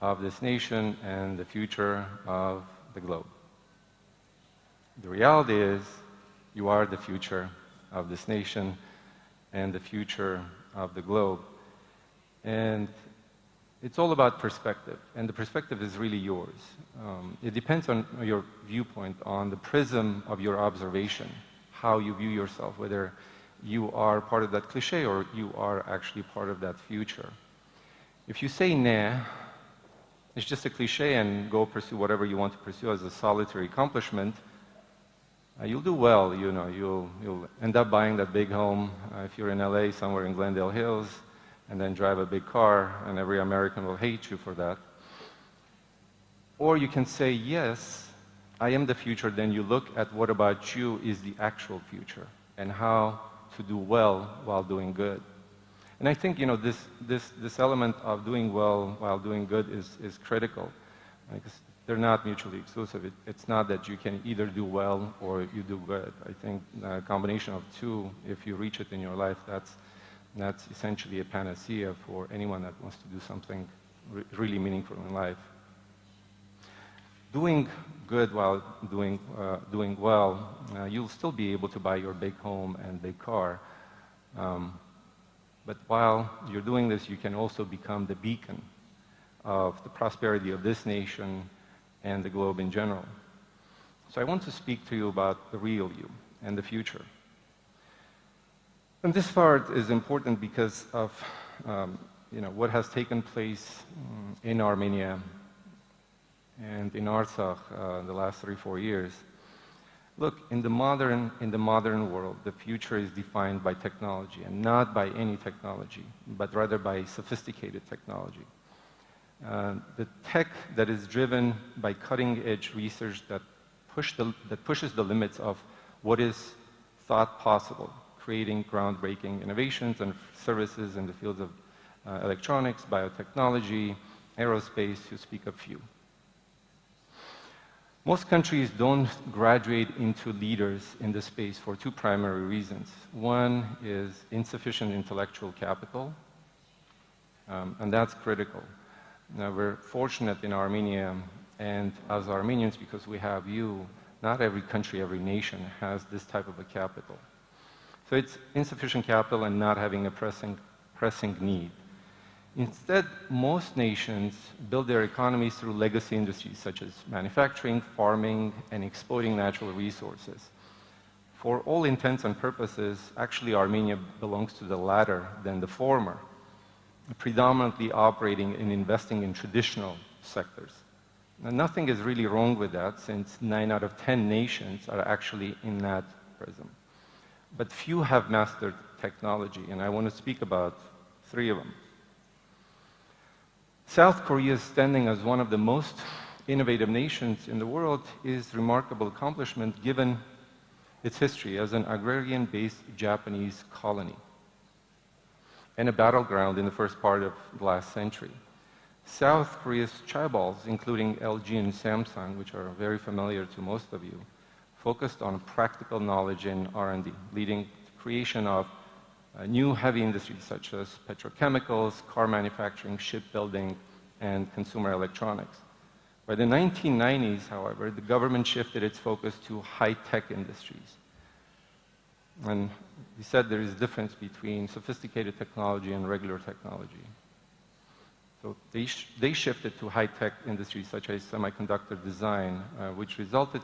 of this nation and the future of the globe. The reality is, you are the future of this nation and the future of the globe. And it's all about perspective, and the perspective is really yours. It depends on your viewpoint, on the prism of your observation, how you view yourself, whether you are part of that cliche or you are actually part of that future. If you say, nah, it's just a cliche and go pursue whatever you want to pursue as a solitary accomplishment, you'll do well, you know, you'll end up buying that big home if you're in LA, somewhere in Glendale Hills, and then drive a big car, and every American will hate you for that. Or you can say, yes, I am the future, then you look at what about you is the actual future, and how to do well while doing good. And I think, you know, this element of doing well while doing good is critical, because they're not mutually exclusive. It's not that you can either do well or you do good. I think a combination of two, if you reach it in your life, that's essentially a panacea for anyone that wants to do something really meaningful in life. Doing good while doing well, you'll still be able to buy your big home and big car. But while you're doing this, you can also become the beacon of the prosperity of this nation and the globe in general. So I want to speak to you about the real you and the future. And this part is important because of you know, what has taken place in Armenia and in Artsakh the last 3-4 years. Look, in the modern world, the future is defined by technology, and not by any technology, but rather by sophisticated technology. The tech that is driven by cutting-edge research that pushes the limits of what is thought possible, creating groundbreaking innovations and services in the fields of electronics, biotechnology, aerospace, to speak of few. Most countries don't graduate into leaders in this space for two primary reasons. One is insufficient intellectual capital, and that's critical. Now, we're fortunate in Armenia, and as Armenians, because we have you, not every country, every nation has this type of a capital. So it's insufficient capital and not having a pressing need. Instead, most nations build their economies through legacy industries such as manufacturing, farming, and exploiting natural resources. For all intents and purposes, actually Armenia belongs to the latter than the former, predominantly operating and investing in traditional sectors. Now, nothing is really wrong with that, since 9 out of 10 nations are actually in that prism. But few have mastered technology, and I want to speak about 3 of them. South Korea's standing as one of the most innovative nations in the world is a remarkable accomplishment given its history as an agrarian-based Japanese colony and a battleground in the first part of the last century. South Korea's chaeballs, including LG and Samsung, which are very familiar to most of you, focused on practical knowledge and R&D, leading to the creation of new heavy industries such as petrochemicals, car manufacturing, shipbuilding, and consumer electronics. By the 1990s, however, the government shifted its focus to high-tech industries. And we said there is a difference between sophisticated technology and regular technology. So they shifted to high-tech industries such as semiconductor design, which resulted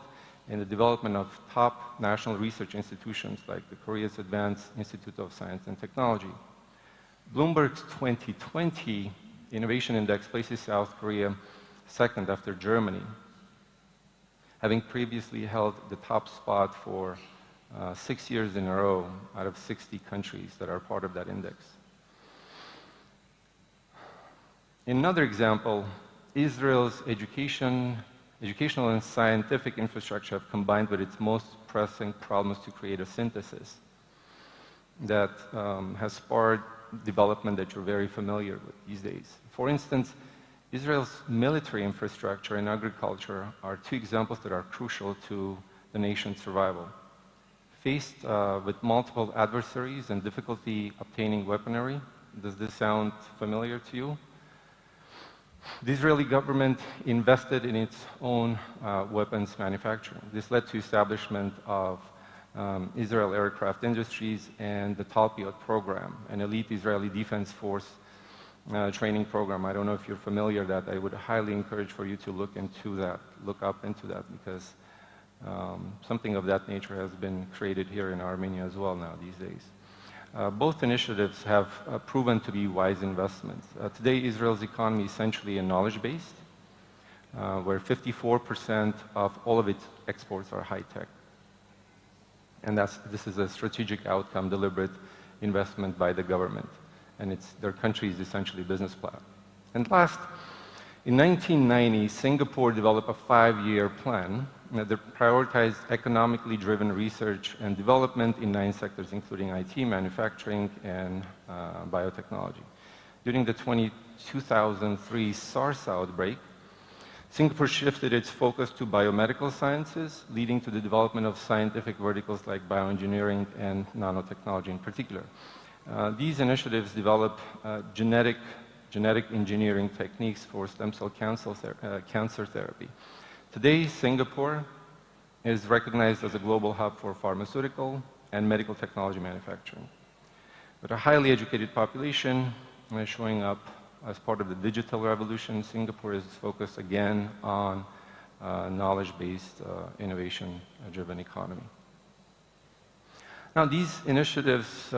in the development of top national research institutions like the Korea's Advanced Institute of Science and Technology. Bloomberg's 2020 Innovation Index places South Korea second after Germany, having previously held the top spot for 6 years in a row out of 60 countries that are part of that index. In another example, Israel's educational and scientific infrastructure have combined with its most pressing problems to create a synthesis that has sparked development that you're very familiar with these days. For instance, Israel's military infrastructure and agriculture are 2 examples that are crucial to the nation's survival. Faced with multiple adversaries and difficulty obtaining weaponry, does this sound familiar to you? The Israeli government invested in its own weapons manufacturing. This led to establishment of Israel Aircraft Industries and the Talpiot program, an elite Israeli defense force training program. I don't know if you're familiar with that. I would highly encourage for you to look up into that, because something of that nature has been created here in Armenia as well now these days. Both initiatives have proven to be wise investments. Today, Israel's economy is essentially knowledge-based, where 54% of all of its exports are high-tech. And this is a strategic outcome, deliberate investment by the government. And it's their country's essentially business plan. And last, in 1990, Singapore developed a 5-year plan that prioritized economically driven research and development in 9 sectors, including IT, manufacturing, and biotechnology. During the 2003 SARS outbreak, Singapore shifted its focus to biomedical sciences, leading to the development of scientific verticals like bioengineering and nanotechnology in particular. These initiatives develop genetic engineering techniques for stem cell cancer therapy. Today, Singapore is recognized as a global hub for pharmaceutical and medical technology manufacturing. With a highly educated population showing up as part of the digital revolution, Singapore is focused again on knowledge-based, innovation-driven economy. Now, these initiatives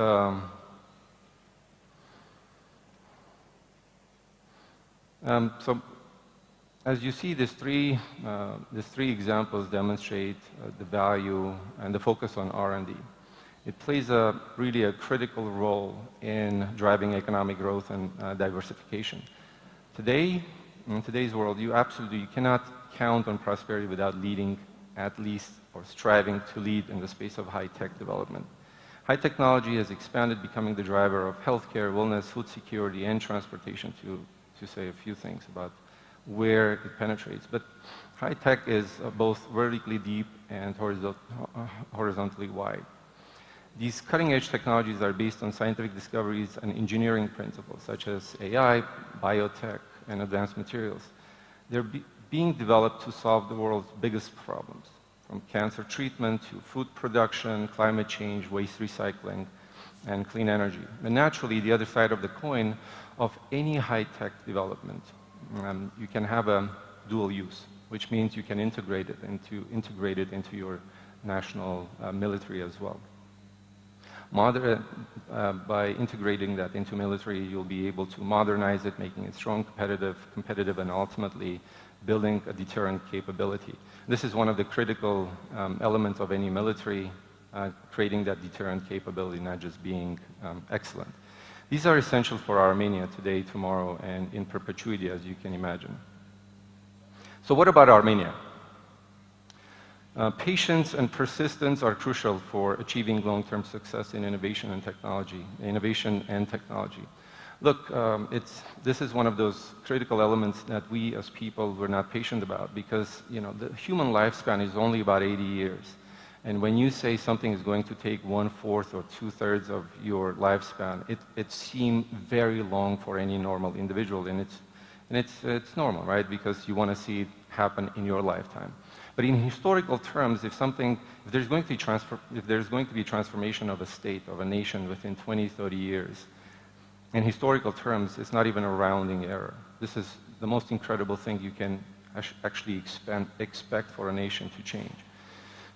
as you see, these three examples demonstrate the value and the focus on R&D. It plays really a critical role in driving economic growth and diversification. Today, in today's world, you cannot count on prosperity without leading at least, or striving to lead in the space of high-tech development. High technology has expanded, becoming the driver of healthcare, wellness, food security, and transportation, to say a few things about where it penetrates. But high tech is both vertically deep and horizontally wide. These cutting-edge technologies are based on scientific discoveries and engineering principles, such as AI, biotech, and advanced materials. They're being developed to solve the world's biggest problems, from cancer treatment to food production, climate change, waste recycling, and clean energy. And naturally, the other side of the coin of any high-tech development, you can have a dual use, which means you can integrate it into your national military as well. By integrating that into military, you'll be able to modernize it, making it strong, competitive, and ultimately building a deterrent capability. This is one of the critical elements of any military, creating that deterrent capability, not just being excellent. These are essential for Armenia today, tomorrow, and in perpetuity, as you can imagine. So what about Armenia? Patience and persistence are crucial for achieving long-term success in innovation and technology. Look, this is one of those critical elements that we as people were not patient about, because the human lifespan is only about 80 years. And when you say something is going to take 1/4 or 2/3 of your lifespan, it seems very long for any normal individual, and it's normal, right? Because you want to see it happen in your lifetime. But in historical terms, if there's going to be transformation of a state, of a nation within 20, 30 years, in historical terms, it's not even a rounding error. This is the most incredible thing you can actually expect for a nation to change.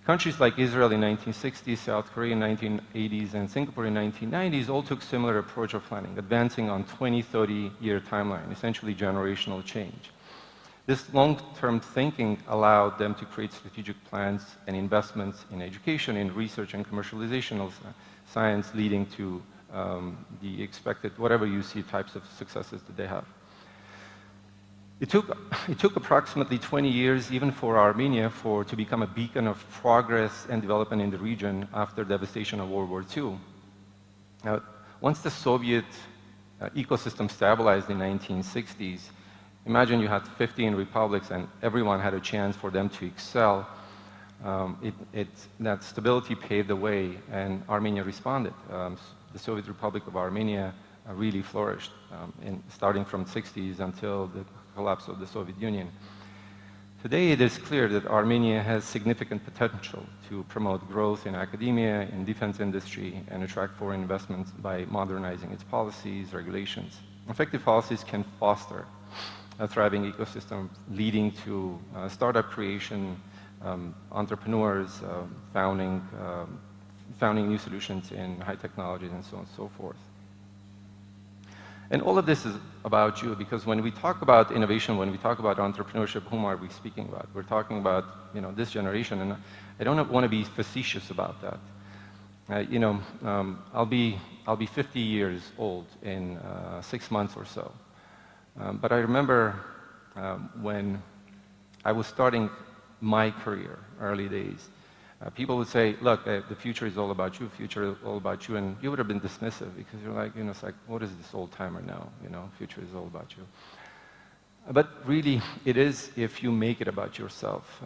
Countries like Israel in 1960s, South Korea in 1980s, and Singapore in 1990s all took similar approach of planning, advancing on 20, 30-year timeline, essentially generational change. This long-term thinking allowed them to create strategic plans and investments in education, in research and commercialization of science, leading to the expected, whatever you see, types of successes that they have. It took approximately 20 years, even for Armenia, to become a beacon of progress and development in the region after devastation of World War II. Now, once the Soviet ecosystem stabilized in the 1960s, imagine you had 15 republics and everyone had a chance for them to excel. That stability paved the way, and Armenia responded. The Soviet Republic of Armenia really flourished, starting from the 60s until the collapse of the Soviet Union. Today, it is clear that Armenia has significant potential to promote growth in academia, in defense industry, and attract foreign investments by modernizing its policies, regulations. Effective policies can foster a thriving ecosystem leading to startup creation, entrepreneurs founding new solutions in high technologies and so on and so forth. And all of this is about you, because when we talk about innovation, when we talk about entrepreneurship, whom are we speaking about? We're talking about, you know, this generation, and I don't want to be facetious about that. You know, I'll be 50 years old in 6 months or so. But I remember when I was starting my career, early days, people would say, look, the future is all about you, future is all about you, and you would have been dismissive because you're like, you know, it's like, what is this old timer now? You know, future is all about you. But really, it is if you make it about yourself.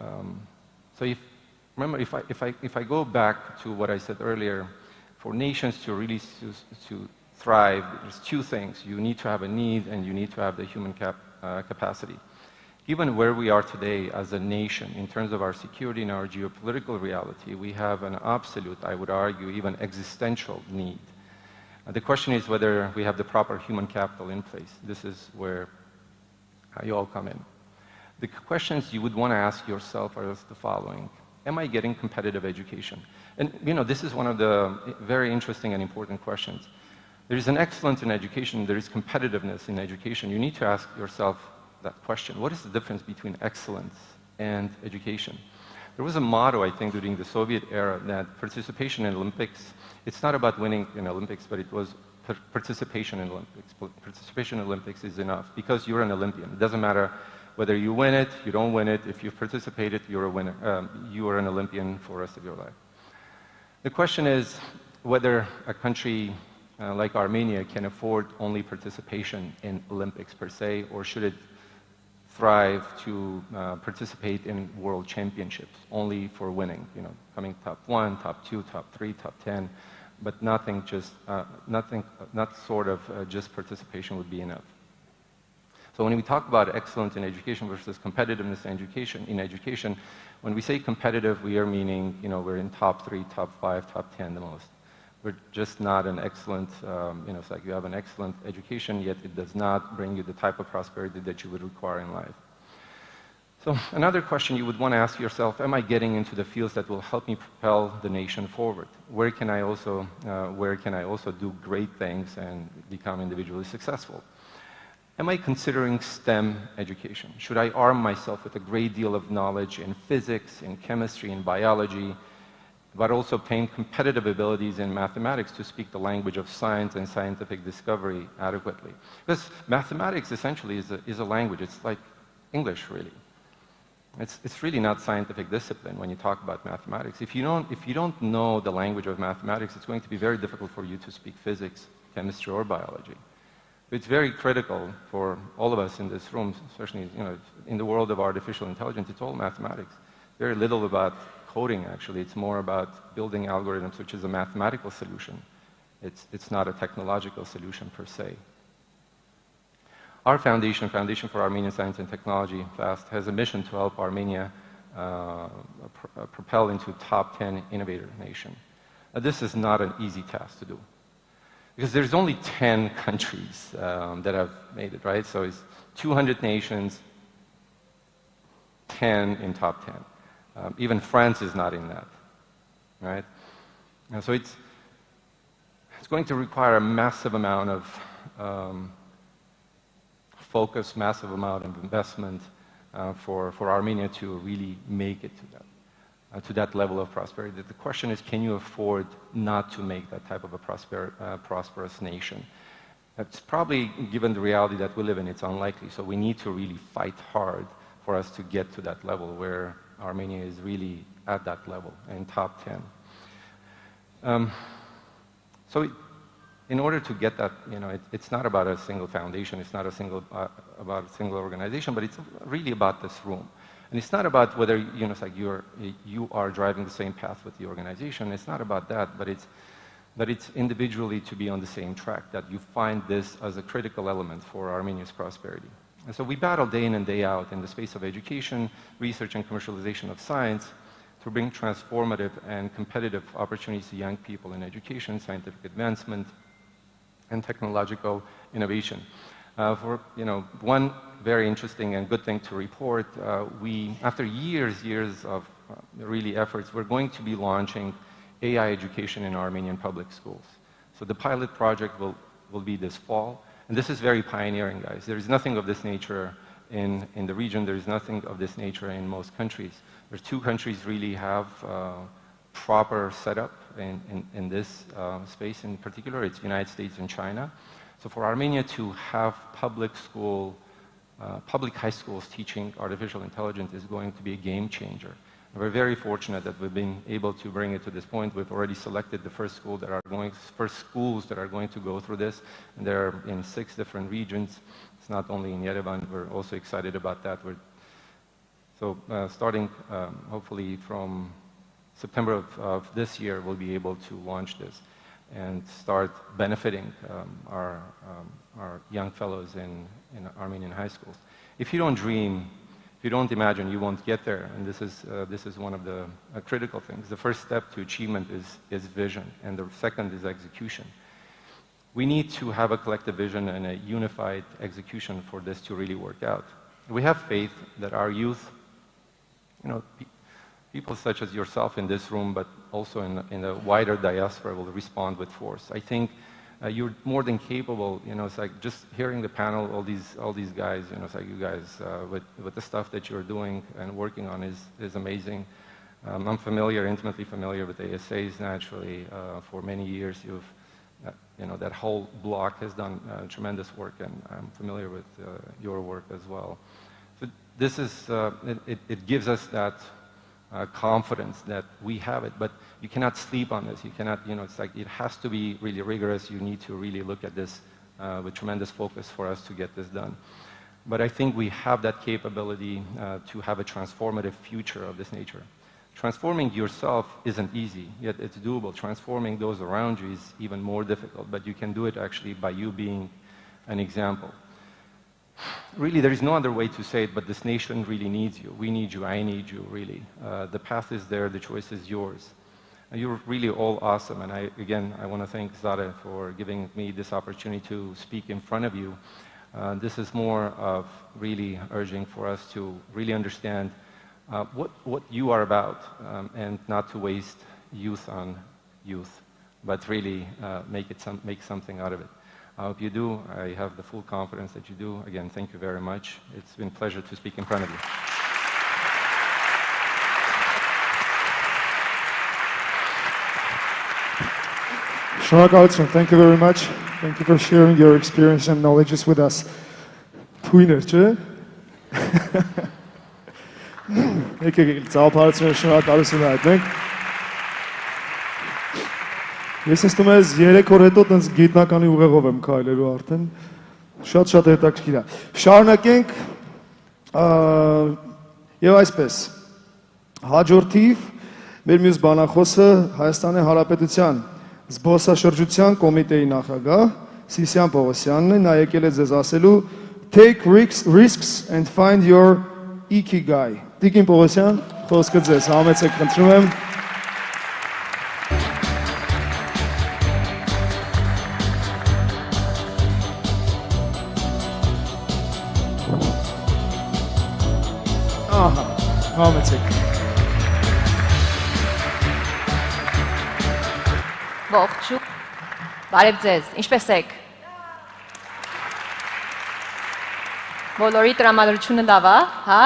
So remember, if I go back to what I said earlier, for nations to really to thrive, there's two things. You need to have a need, and you need to have the human capacity. Given where we are today as a nation, in terms of our security and our geopolitical reality, we have an absolute, I would argue, even existential need. The question is whether we have the proper human capital in place. This is where you all come in. The questions you would want to ask yourself are the following. Am I getting competitive education? And, you know, this is one of the very interesting and important questions. There is an excellence in education, there is competitiveness in education. You need to ask yourself that question. What is the difference between excellence and education? There was a motto, I think, during the Soviet era that participation in Olympics, it's not about winning in Olympics, but it was participation in Olympics. Participation in Olympics is enough because you're an Olympian. It doesn't matter whether you win it, you don't win it. If you've participated, you're a winner. You are an Olympian for the rest of your life. The question is whether a country like Armenia can afford only participation in Olympics per se, or should it thrive to participate in world championships only for winning, you know, coming top 1, top 2, top 3, top 10, but nothing just, not sort of just participation would be enough. So when we talk about excellence in education versus competitiveness in education, when we say competitive, we are meaning, you know, we're in top 3, top 5, top 10 the most. We're just not an excellent, you know, it's like you have an excellent education, yet it does not bring you the type of prosperity that you would require in life. So another question you would want to ask yourself, am I getting into the fields that will help me propel the nation forward? Where can I also do great things and become individually successful? Am I considering STEM education? Should I arm myself with a great deal of knowledge in physics, in chemistry, in biology, but also obtain competitive abilities in mathematics to speak the language of science and scientific discovery adequately? Because mathematics essentially is a language. It's like English, really. It's really not scientific discipline when you talk about mathematics. If you don't know the language of mathematics, it's going to be very difficult for you to speak physics, chemistry, or biology. It's very critical for all of us in this room, especially, you know, in the world of artificial intelligence. It's all mathematics. Very little about coding, actually. It's more about building algorithms, which is a mathematical solution. It's not a technological solution per se. Our foundation for Armenian Science and Technology, FAST, has a mission to help Armenia propel into top 10 innovator nation. This is not an easy task to do, because there's only 10 countries that have made it, right? So it's 200 nations, 10 in top 10. Even France is not in that, right? And so it's going to require a massive amount of focus, massive amount of investment for Armenia to really make it to that level of prosperity. The question is, can you afford not to make that type of a prosperous nation? That's probably, given the reality that we live in, it's unlikely. So we need to really fight hard for us to get to that level where Armenia is really at that level, in top 10. In order to get that, you know, it's not about a single foundation, it's not about a single organization, but it's really about this room. And it's not about whether, you know, it's like you are driving the same path with the organization. It's not about that, but it's individually to be on the same track, that you find this as a critical element for Armenia's prosperity. And so we battle day in and day out in the space of education, research, and commercialization of science to bring transformative and competitive opportunities to young people in education, scientific advancement, and technological innovation. One very interesting and good thing to report, after years of really efforts, we're going to be launching AI education in Armenian public schools. So the pilot project will be this fall. And this is very pioneering, guys. There is nothing of this nature in the region. There is nothing of this nature in most countries. There's 2 countries really have proper setup in this space in particular. It's the United States and China. So for Armenia to have public high schools teaching artificial intelligence is going to be a game changer. And we're very fortunate that we've been able to bring it to this point. We've already selected the first schools that are going to go through this, and they're in 6 different regions. It's not only in Yerevan. We're also excited about that. Starting hopefully from September of this year, we'll be able to launch this and start benefiting our young fellows in Armenian high schools. If you don't dream, if you don't imagine, you won't get there. And this is one of the critical things. The first step to achievement is vision, and the second is execution. We need to have a collective vision and a unified execution for this to really work out. We have faith that our youth, people such as yourself in this room, but also in the wider diaspora, will respond with force. I think you're more than capable. It's like just hearing the panel, all these guys. It's like you guys with the stuff that you're doing and working on is amazing. I'm intimately familiar with ASAs. Naturally, for many years, that whole block has done tremendous work, and I'm familiar with your work as well. So this is it gives us that confidence that we have it, but you cannot sleep on this. You cannot, it's like it has to be really rigorous. You need to really look at this with tremendous focus for us to get this done. But I think we have that capability to have a transformative future of this nature. Transforming yourself isn't easy, yet it's doable. Transforming those around you is even more difficult, but you can do it actually by you being an example. Really, there is no other way to say it, but this nation really needs you. We need you. I need you, really. The path is there. The choice is yours. And you're really all awesome. And I want to thank Zara for giving me this opportunity to speak in front of you. This is more of really urging for us to really understand what you are about and not to waste youth on youth, but really make something out of it. I hope you do. I have the full confidence that you do. Again, thank you very much. It's been a pleasure to speak in front of you. Շնորհակալություն. Thank you very much. Thank you for sharing your experience and knowledge with us. Թույներ, չէ՞։ Եկեք ծափարությունը շնորհակալություն հայտնենք։ Ես ասում եմ 3 օր հետո տենց գիտնականի ուղեղով եմ քայլելու արդեն։ Շատ հետաքրքիր է։ Շարունակենք եւ այսպես հաջորդիվ մեր մյուս բանախոսը Հայաստանի Հանրապետության զբոսաշրջության կոմիտեի նախագահ Սիսիան Պողոսյանն է, նա եկել է ձեզ ասելու Take risks and find your ikigai։ Տիկին Պողոսյան, խոսքը ձեզ, համեցեք, խնդրում եմ։ Ահա, համեցեք։ Ողջույն։ Բարև ձեզ, ինչպե՞ս եք։ Բոլորի տրամադրությունը լավ է, հա։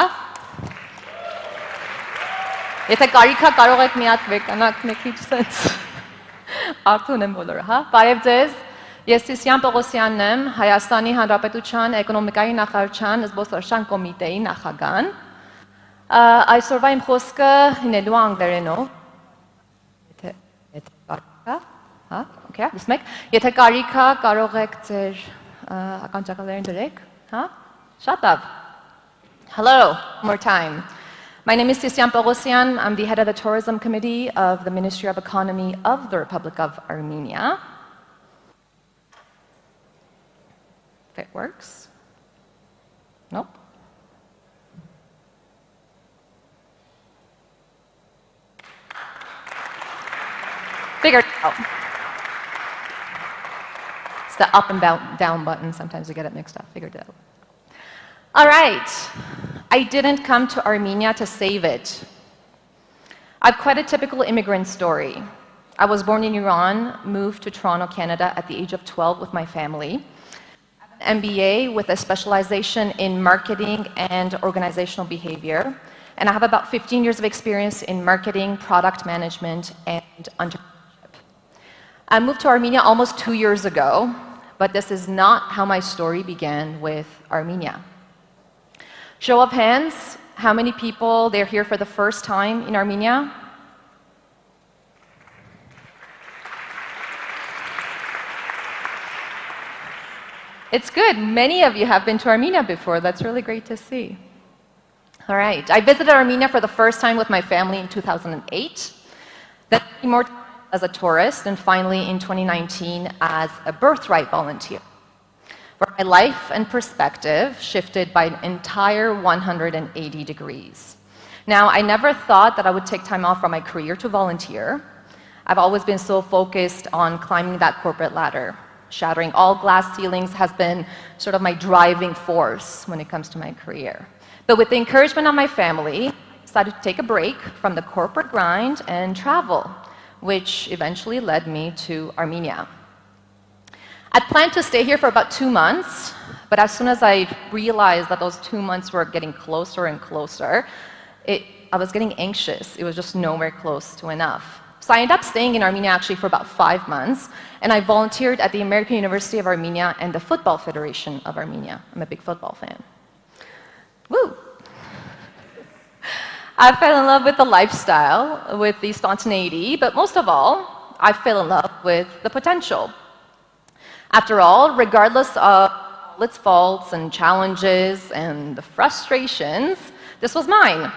Եթե կարիք է, կարող եք մի հատ վեկանաք մի քիչ սենց արթուն եմ բոլորը, հա։ Բարև ձեզ։ Ես Սիսիան Պողոսյանն եմ, Հայաստանի Հանրապետության էկոնոմիկայի նախարարության զբոսաշրջության կոմիտեի նախագահն։ Այսօրվա իմ խոսքը հինելու անգլերենով։ Եթե կարիք է, հա, օքեյ, լսում եք։ Եթե կարիք է, կարող եք ձեր ականջակալներն դրեք, հա։ Շատ լավ։ Hello, one more time. My name is Sisyan Pogosyan. I'm the head of the Tourism Committee of the Ministry of Economy of the Republic of Armenia. If it works. Nope. Figured it out. It's the up and down button. Sometimes you get it mixed up. Figured it out. All right. I didn't come to Armenia to save it. I've quite a typical immigrant story. I was born in Iran, moved to Toronto, Canada at the age of 12 with my family. I have an MBA with a specialization in marketing and organizational behavior. And I have about 15 years of experience in marketing, product management, and entrepreneurship. I moved to Armenia almost 2 years ago, but this is not how my story began with Armenia. Show of hands, how many people they're here for the first time in Armenia? It's good. Many of you have been to Armenia before. That's really great to see. All right. I visited Armenia for the first time with my family in 2008. Then more as a tourist, and finally in 2019 as a birthright volunteer, where my life and perspective shifted by an entire 180 degrees. Now, I never thought that I would take time off from my career to volunteer. I've always been so focused on climbing that corporate ladder. Shattering all glass ceilings has been sort of my driving force when it comes to my career. But with the encouragement of my family, I decided to take a break from the corporate grind and travel, which eventually led me to Armenia. I'd planned to stay here for about 2 months, but as soon as I realized that those 2 months were getting closer and closer, I was getting anxious. It was just nowhere close to enough. So I ended up staying in Armenia actually for about 5 months, and I volunteered at the American University of Armenia and the Football Federation of Armenia. I'm a big football fan. Woo! I fell in love with the lifestyle, with the spontaneity, but most of all, I fell in love with the potential. After all, regardless of all its faults and challenges and the frustrations, this was mine.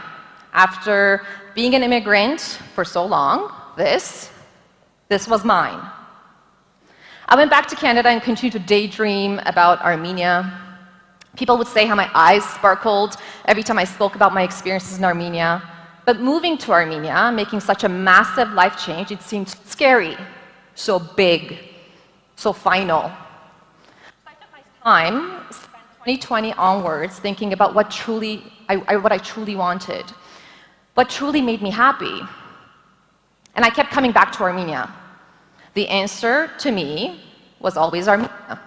After being an immigrant for so long, this was mine. I went back to Canada and continued to daydream about Armenia. People would say how my eyes sparkled every time I spoke about my experiences in Armenia. But moving to Armenia, making such a massive life change, it seemed scary, so big, so final. So I took my time, spent 2020 onwards, thinking about what I truly wanted, what truly made me happy. And I kept coming back to Armenia. The answer to me was always Armenia.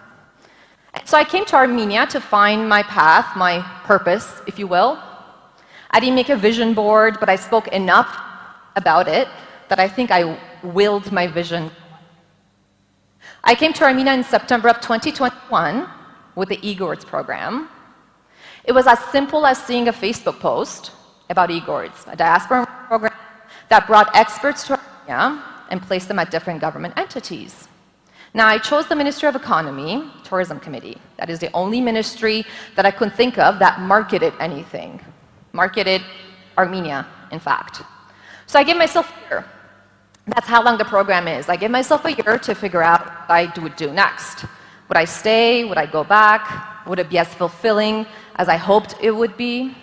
So I came to Armenia to find my path, my purpose, if you will. I didn't make a vision board, but I spoke enough about it that I think I willed my vision. I came to Armenia in September of 2021 with the eGourds program. It was as simple as seeing a Facebook post about eGourds, a diaspora program that brought experts to Armenia and placed them at different government entities. Now, I chose the Ministry of Economy, Tourism Committee. That is the only ministry that I could think of that marketed anything. Marketed Armenia, in fact. So I gave myself a year. That's how long the program is. I gave myself a year to figure out what I would do next. Would I stay? Would I go back? Would it be as fulfilling as I hoped it would be?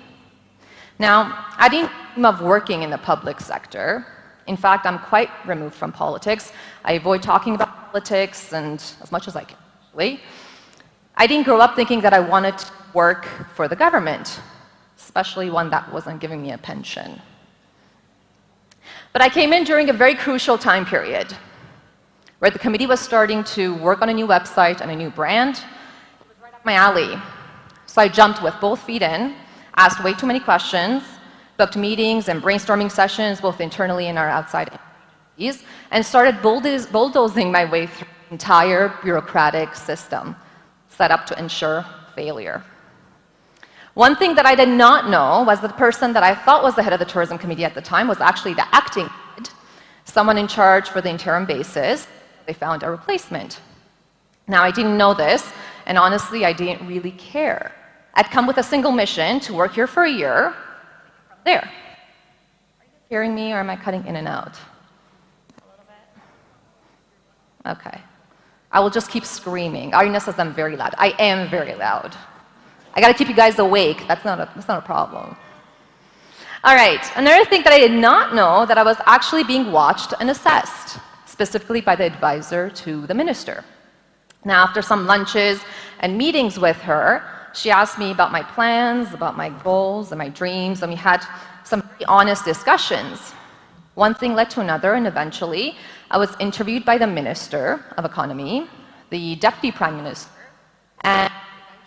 Now, I didn't dream of working in the public sector. In fact, I'm quite removed from politics. I avoid talking about politics and as much as I can, actually. I didn't grow up thinking that I wanted to work for the government, especially one that wasn't giving me a pension. But I came in during a very crucial time period where the committee was starting to work on a new website and a new brand. It was right up my alley. So I jumped with both feet in, asked way too many questions, booked meetings and brainstorming sessions, both internally and our outside entities, and started bulldozing my way through the entire bureaucratic system set up to ensure failure. One thing that I did not know was that the person that I thought was the head of the tourism committee at the time was actually the acting head, someone in charge for the interim basis. They found a replacement. Now, I didn't know this, and honestly, I didn't really care. I'd come with a single mission to work here for a year. There. Are you hearing me, or am I cutting in and out? A little bit? Okay. I will just keep screaming. Arina says I'm very loud. I am very loud. I got to keep you guys awake. That's not a problem. All right, another thing that I did not know, that I was actually being watched and assessed, specifically by the advisor to the minister. Now, after some lunches and meetings with her, she asked me about my plans, about my goals and my dreams, and we had some very honest discussions. One thing led to another, and eventually I was interviewed by the Minister of Economy, the Deputy Prime Minister, and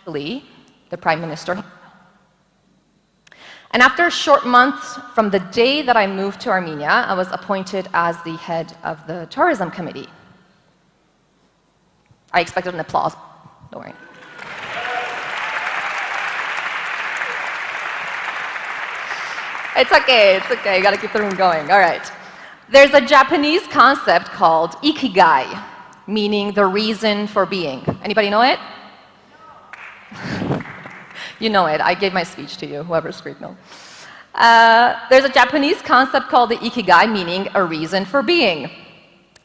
eventually the Prime Minister. And after a short month from the day that I moved to Armenia, I was appointed as the head of the tourism committee. I expected an applause, don't worry. It's okay, you gotta keep the room going, all right. There's a Japanese concept called ikigai, meaning the reason for being. Anybody know it? You know it, I gave my speech to you, whoever screamed no. There's a Japanese concept called the ikigai, meaning a reason for being.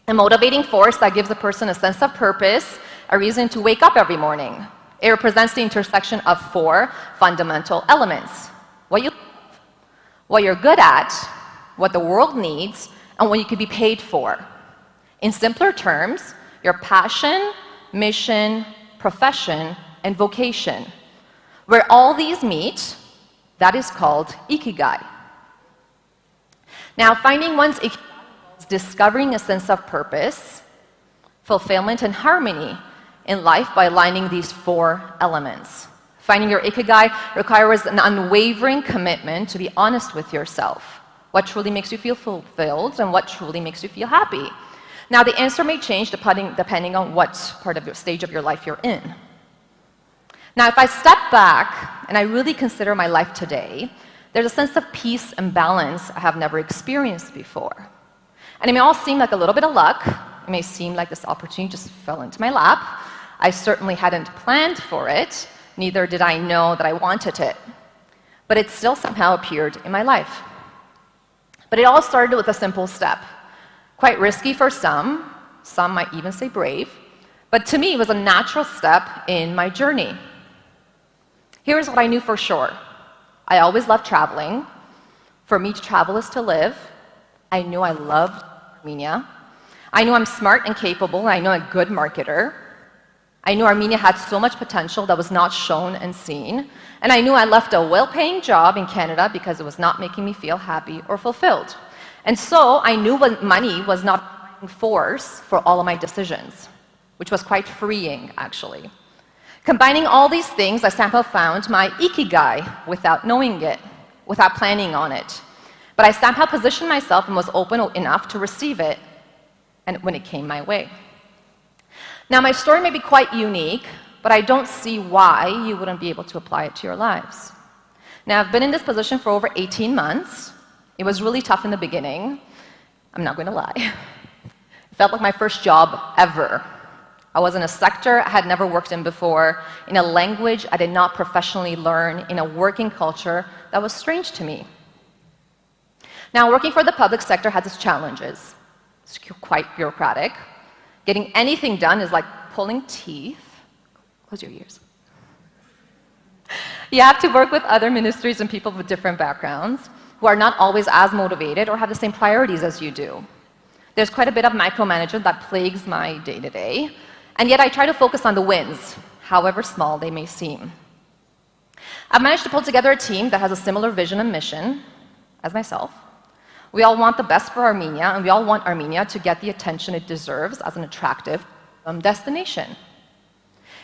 A motivating force that gives a person a sense of purpose, a reason to wake up every morning. It represents the intersection of 4 fundamental elements. What you're good at, what the world needs, and what you could be paid for. In simpler terms, your passion, mission, profession, and vocation. Where all these meet, that is called ikigai. Now, finding one's ikigai is discovering a sense of purpose, fulfillment, and harmony in life by aligning these 4 elements. Finding your ikigai requires an unwavering commitment to be honest with yourself. What truly makes you feel fulfilled and what truly makes you feel happy. Now, the answer may change depending on what part of your stage of your life you're in. Now, if I step back and I really consider my life today, there's a sense of peace and balance I have never experienced before. And it may all seem like a little bit of luck. It may seem like this opportunity just fell into my lap. I certainly hadn't planned for it. Neither did I know that I wanted it. But it still somehow appeared in my life. But it all started with a simple step. Quite risky for some might even say brave, but to me it was a natural step in my journey. Here's what I knew for sure. I always loved traveling. For me, to travel is to live. I knew I loved Armenia. I knew I'm smart and capable, and I know a good marketer. I knew Armenia had so much potential that was not shown and seen. And I knew I left a well-paying job in Canada because it was not making me feel happy or fulfilled. And so I knew money was not a driving force for all of my decisions, which was quite freeing, actually. Combining all these things, I somehow found my ikigai without knowing it, without planning on it. But I somehow positioned myself and was open enough to receive it, and when it came my way. Now, my story may be quite unique, but I don't see why you wouldn't be able to apply it to your lives. Now, I've been in this position for over 18 months. It was really tough in the beginning. I'm not going to lie. It felt like my first job ever. I was in a sector I had never worked in before, in a language I did not professionally learn, in a working culture that was strange to me. Now, working for the public sector has its challenges. It's quite bureaucratic. Getting anything done is like pulling teeth. Close your ears. You have to work with other ministries and people with different backgrounds who are not always as motivated or have the same priorities as you do. There's quite a bit of micromanagement that plagues my day-to-day, and yet I try to focus on the wins, however small they may seem. I've managed to pull together a team that has a similar vision and mission as myself. We all want the best for Armenia, and we all want Armenia to get the attention it deserves as an attractive destination.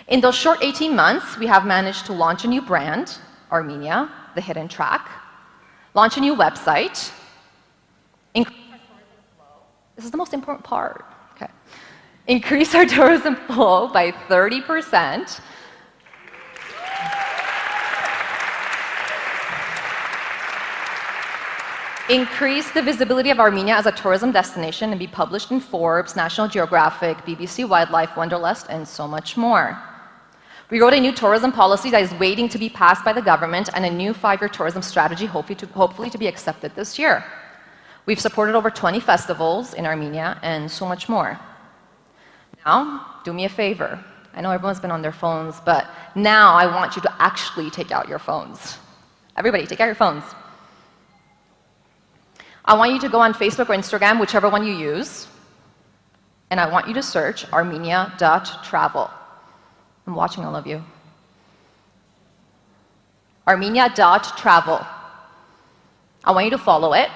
In those short 18 months, we have managed to launch a new brand, Armenia, the hidden track, launch a new website, increase our tourism flow. This is the most important part. Okay. Increase our tourism flow by 30%. Increase the visibility of Armenia as a tourism destination and be published in Forbes, National Geographic, BBC Wildlife, Wanderlust, and so much more. We wrote a new tourism policy that is waiting to be passed by the government and a new 5-year tourism strategy hopefully to be accepted this year. We've supported over 20 festivals in Armenia and so much more. Now, do me a favor. I know everyone's been on their phones, but now I want you to actually take out your phones. Everybody, take out your phones. I want you to go on Facebook or Instagram, whichever one you use, and I want you to search armenia.travel. I'm watching all of you. Armenia.travel. I want you to follow it.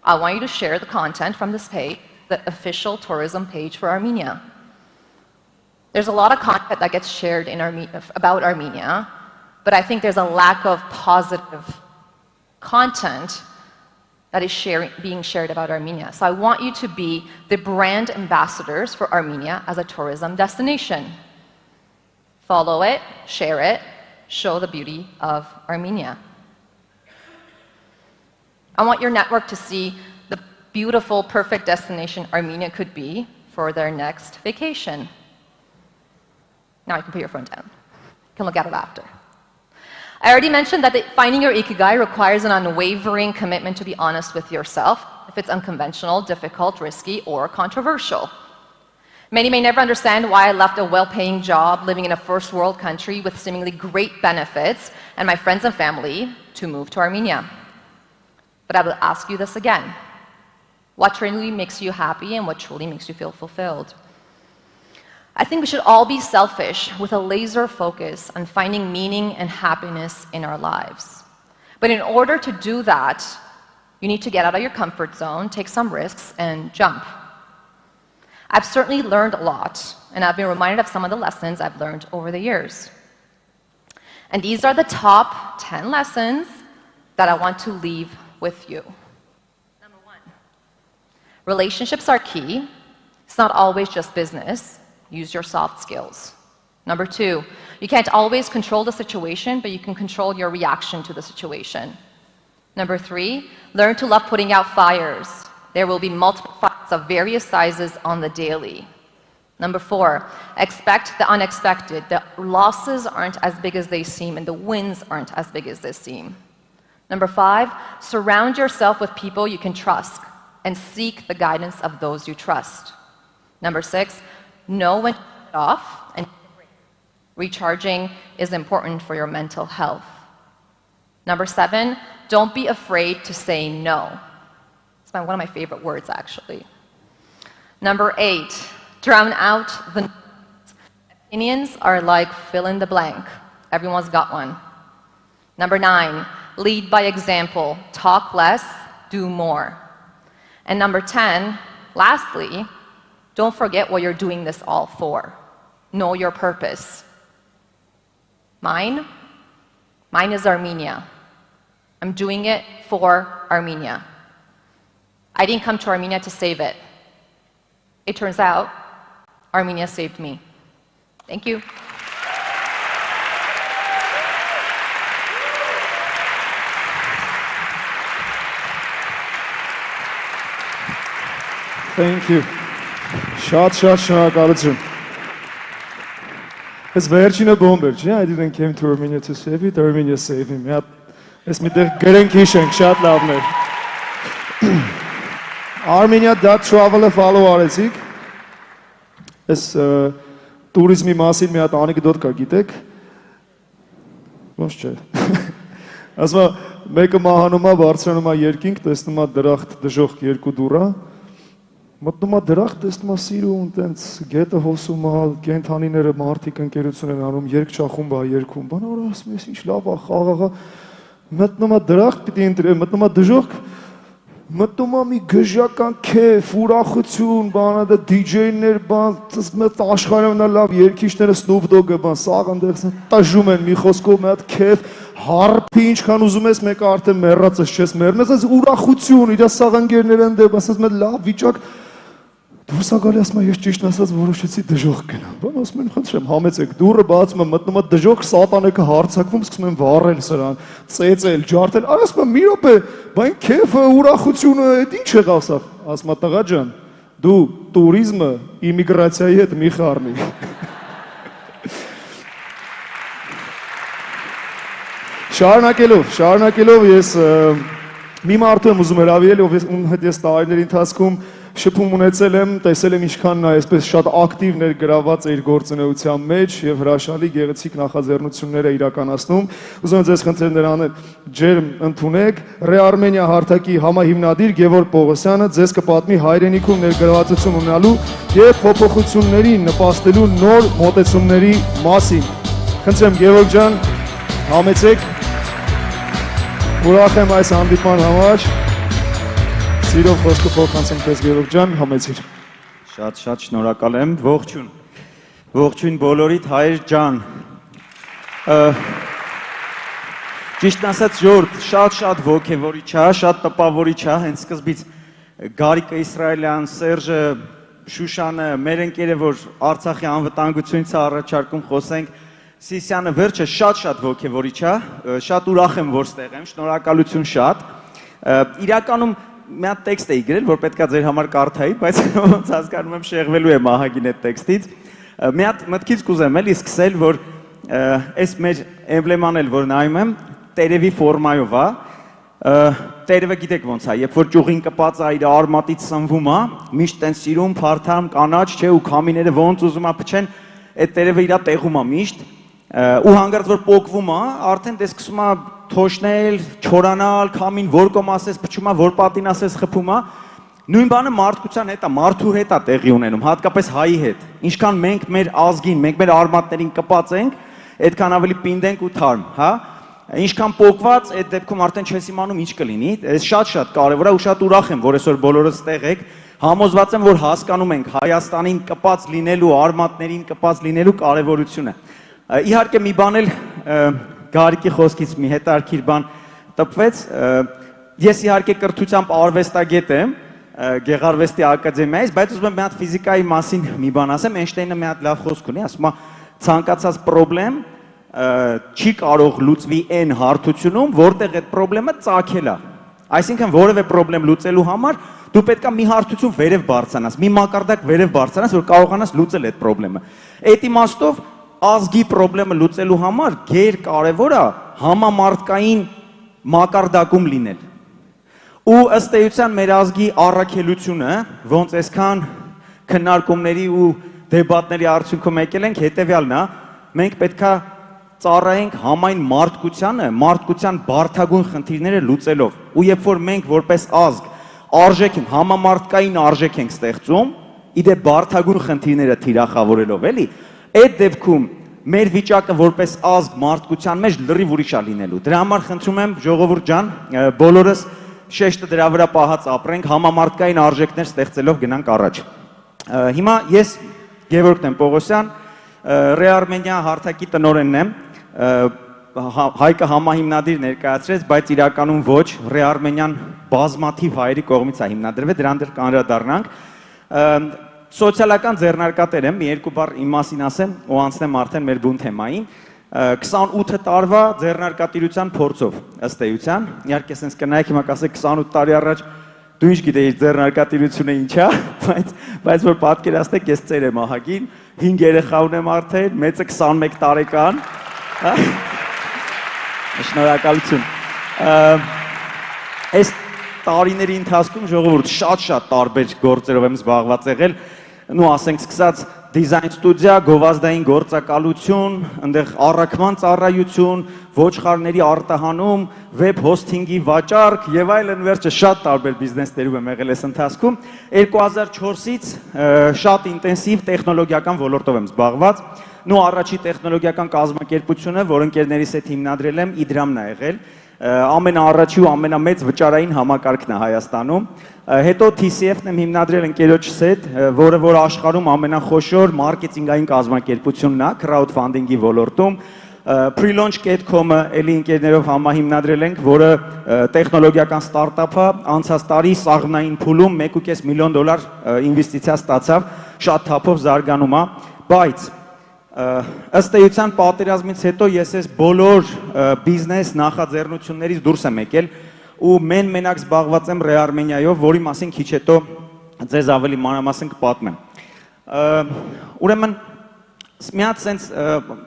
I want you to share the content from this page, the official tourism page for Armenia. There's a lot of content that gets shared in about Armenia, but I think there's a lack of positive content that is being shared about Armenia. So I want you to be the brand ambassadors for Armenia as a tourism destination. Follow it, share it, show the beauty of Armenia. I want your network to see the beautiful, perfect destination Armenia could be for their next vacation. Now you can put your phone down. You can look at it after. I already mentioned that finding your ikigai requires an unwavering commitment to be honest with yourself if it's unconventional, difficult, risky, or controversial. Many may never understand why I left a well-paying job living in a first world country with seemingly great benefits and my friends and family to move to Armenia. But I will ask you this again. What truly makes you happy and what truly makes you feel fulfilled? I think we should all be selfish with a laser focus on finding meaning and happiness in our lives. But in order to do that, you need to get out of your comfort zone, take some risks, and jump. I've certainly learned a lot, and I've been reminded of some of the lessons I've learned over the years. And these are the top 10 lessons that I want to leave with you. Number 1, relationships are key. It's not always just business. Use your soft skills. Number 2, you can't always control the situation, but you can control your reaction to the situation. Number 3, learn to love putting out fires. There will be multiple fires of various sizes on the daily. Number 4, expect the unexpected. The losses aren't as big as they seem, and the wins aren't as big as they seem. Number 5, surround yourself with people you can trust and seek the guidance of those you trust. Number 6, know when to turn it off, and recharging is important for your mental health. Number 7, don't be afraid to say no. It's one of my favorite words, actually. Number 8, drown out the noise. Opinions are like fill in the blank. Everyone's got one. Number 9, lead by example. Talk less, do more. And number 10, lastly, don't forget what you're doing this all for. Know your purpose. Mine is Armenia. I'm doing it for Armenia. I didn't come to Armenia to save it. It turns out, Armenia saved me. Thank you. Thank you. Շատ շնորհակալություն։ Այս վերջինը բոմբ էր, չէ՞։ I didn't came to Armenia to save it, Armenia saved me։ Այս միտեղ գրենք հիշենք, շատ լավն էր։ Armenia.travel-ը follow արեցիք։ Այս տուրիզմի մասին մի հատ անեկդոտ կա, գիտեք։ Ոնց չէ։ Ասում է, մեկը մահանում է, բարձրանում է երկինք, տեսնում է դրախտ դժոխք երկու դուռա։ Մտնում է դրախտ, տեսնում է սիրուն, տենց գետը հոսում է, կենթանիները մարդիկ ընկերություն են անում, երկչախումբ է երկում, բան օր ասում ես, ինչ լավ է, խաղաղ է, մտնում է դրախտ, պիտի ընտրի, մտնում է դժոխք, մտնում է մի գժական քեֆ, ուրախություն, բանը դա DJ-ներ, բան, աշխարհում նա լավ երգիչները Snoop Dogg-ը, բան, սաղ ընդեղս տժում են մի խոսքով, մի հատ քեֆ, հարփի ինչքան ուզում ես, մեկը արդեն մեռած ես, չես մեռնես, այս ուրախություն, իր սաղ ընկերներ են դեպ, ասես մի լավ վիճակ Դուրս ագալի ասում է, ես ճիշտ ասած որոշեցի դժոխք գնամ։ Բան ասում են, խնդրեմ, համեցեք, դուռը բացում է, մտնում է դժոխք, սատանեկը հարձակվում, սկսում են վառել սրան, ծեծել, ջարդել։ Ասում է, մի րոպե, բան քեֆը, ուրախությունը, այդ ինչ եղավ սա։ Ասում է, տղա ջան, դու տուրիզմը իմիգրացիայի հետ մի խառնի։ Շարունակելով ես մի մարդու եմ ուզում հրավիրել, ով հետ ես տարիների ընթացքում շփում ունեցել եմ, տեսել եմ ինչքան նա այսպես շատ ակտիվ ներգրաված է իր գործունեության մեջ եւ հրաշալի գեղեցիկ նախաձեռնություններ է իրականացնում։ Ուզում եմ ձեզ խնդրեմ նրան ջերմ ընդունեք Արմենիա հարթակի համահիմնադիր Գևորգ Պողոսյանը ձեզ կպատմի հայրենիքում ներգրավվածություն ունենալու եւ փոփոխություններին նպաստելու նոր մոտեցումների մասին։ Խնդրեմ Գևորգ ջան, համեցեք։ Ուրախ եմ այս հանդիպման համար։ Սիրով խոսքը փոխանցեմ քեզ Գևորգ ջան, համեցիր։ Շատ շնորհակալ եմ։ Ողջույն։ Ողջույն բոլորիդ հայր ջան։ Ճիշտն ասած ժողովուրդ, շատ ոգևորիչ է, շատ տպավորիչ է, հենց սկզբից Գարիկը Իսրայելյան, Սերժը, Շուշանը, մեր ընկերը, որ Արցախի անվտանգությունից առաջարկում խոսենք, Սիսյանը վերջը շատ ոգևորիչ է, շատ ուրախ եմ, որ ստեղ եմ, շնորհակալություն շատ։ Իրականում մի հատ տեքստ էի գրել, որ պետքա ձեր համար կարդայի, բայց ոնց հասկանում եմ շեղվելու եմ ահագին այդ տեքստից։ Մի հատ մտքից կուզեմ էլի սկսել, որ այս մեր էմբլեման էլ որ նայում եմ, տերևի ֆորմայով է, տերևը գիտեք ոնց է, երբ որ ճյուղին կպած է, իր արմատից սնվում է, միշտ տեն սիրում, փարթամ, կանաչ, չէ, ու քամիները ոնց ուզում է փչեն, այդ տերևը իր տեղում է միշտ, ու հանգարց որ պոկվում է, արդեն դե սկսում է թոշնել, չորանալ, քամին որ կոմ ասես փչում է, որ պատին ասես խփում է, նույն բանը մարդկության հետ է, մարդու հետ է տեղի ունենում, հատկապես հայի հետ, ինչքան մենք մեր ազգին, մենք մեր արմատներին կպած ենք, այդքան ավելի պինդ ենք ու թարմ, հա? Ինչքան պոկված, այդ դեպքում արդեն չես իմանում ինչ կլինի, այս շատ կարևոր է ու շատ ուրախ եմ, որ այսօր բոլորս ստեղ եք, համոզված եմ, որ հասկանում ենք Հայաստանին կպած լինելու, արմատներին կպած լինելու կարևորությունը։ Իհարկե մի բան էլ Գարիկի խոսքից մի հետարքիր բան տպվեց, ես իհարկե կրթությամբ արվեստագետ եմ, Գեղարվեստի ակադեմիայից, բայց ուզում եմ մի հատ ֆիզիկայի մասին մի բան ասեմ, Էյնշտեյնը մի հատ լավ խոսք ունի, ասում է ցանկացած պրոբլեմ չի կարող լուծվի այն հարթությունում, որտեղ այդ պրոբլեմը ծագել է։ Այսինքն որևէ պրոբլեմ լուծելու համար դու պետքա մի հարթություն վերև բարձրանաս, մի մակարդակ վերև բարձրանաս, որ կարողանաս լուծել այդ պրոբլեմը։ Այդ իմաստով ազգի պրոբլեմը լուծելու համար գերկարևոր է համամարտկային մակարդակում լինել։ Ու ըստ էության մեր ազգի առաքելությունը, ոնց այսքան քննարկումների ու դեբատների արդյունքում եկել ենք, հետևյալն է, մենք պետքա ծառայենք համայն մարդկությանը, մարդկության բարդագույն խնդիրները լուծելով։ Ու երբ որ մենք որպես ազգ արժեք ենք, համամարտկային արժեք ենք ստեղծում, իդեպ բարդագույն խնդիրները թիրախավորելով, էլի, այդ դեպքում մեր վիճակը որպես ազգ մարդկության մեջ լրիվ ուրիշ է լինելու։ Դրա համար խնդրում եմ ժողովուրդ ջան, բոլորս շեշտը դրա վրա պահած ապրենք, համամարտկային արժեքներ ստեղծելով գնանք առաջ։ Հիմա ես Գևորգ Պողոսյան, Արմենիա հարթակի տնօրենն եմ, Հայկը համահիմնադիր ներկայացրեց, բայց իրականում ոչ, Արմենիան բազմաթիվ հայերի կողմից է հիմնադրվել, դրան դեռ կանդրադառնանք։ Սոցիալական ձեռնարկատեր եմ, մի երկու բառ իմ մասին ասեմ ու անցնեմ արդեն մեր բուն թեմային։ 28 տարվա ձեռնարկատիրության փորձով ըստ էության, իհարկե sense կնայեք հիմա կասեք 28 տարի առաջ դու ինչ գիտեիր ձեռնարկատիրությունը ինչ է, բայց որ պատկերացնեք ես ծեր եմ ահագին, 5 երեխա ունեմ արդեն, մեծը 21 տարեկան։ Շնորհակալություն։ Այս տարիների ընթացքում ժողովուրդ շատ տարբեր գործերով եմ զբաղված եղել, նու ասենք սկսած դիզայն ստուդիա, գովազդային գործակալություն, այնտեղ առաքման ծառայություն, ոչխարների արտահանում, վեբ հոսթինգի վաճառք եւ այլն, վերջը շատ տարբեր բիզնեսներով եմ եղել այս ընթացքում։ 2004-ից շատ ինտենսիվ տեխնոլոգիական ոլորտով եմ զբաղված։ Նու առաջի տեխնոլոգիական կազմակերպությունը, որ ընկերներիս հետ հիմնադրել եմ, Իդրամն է եղել, ամենաառաջի ու ամենամեծ վճարային համակարգն է Հայաստանում։ Հետո TCF-ն եմ հիմնադրել ընկերոջս հետ, որը որ աշխարհում ամենախոշոր մարքեթինգային կազմակերպությունն է crowdfunding-ի ոլորտում։ Prelaunch.com-ը էլի ընկերներով համահիմնադրել ենք, որը տեխնոլոգիական ստարտափ է, անցած տարի սաղմնային փուլում $1.5 միլիոն ինվեստիցիա ստացավ, շատ թափով զարգանում է, բայց ըստ էության պատերազմից հետո ես այս բոլոր բիզնես նախաձեռնություններից դուրս եմ եկել ու մենակ զբաղված եմ Արմենիայով, որի մասին քիչ հետո ձեզ ավելի մանրամասն կպատմեմ։ Ուրեմն մի հատ sense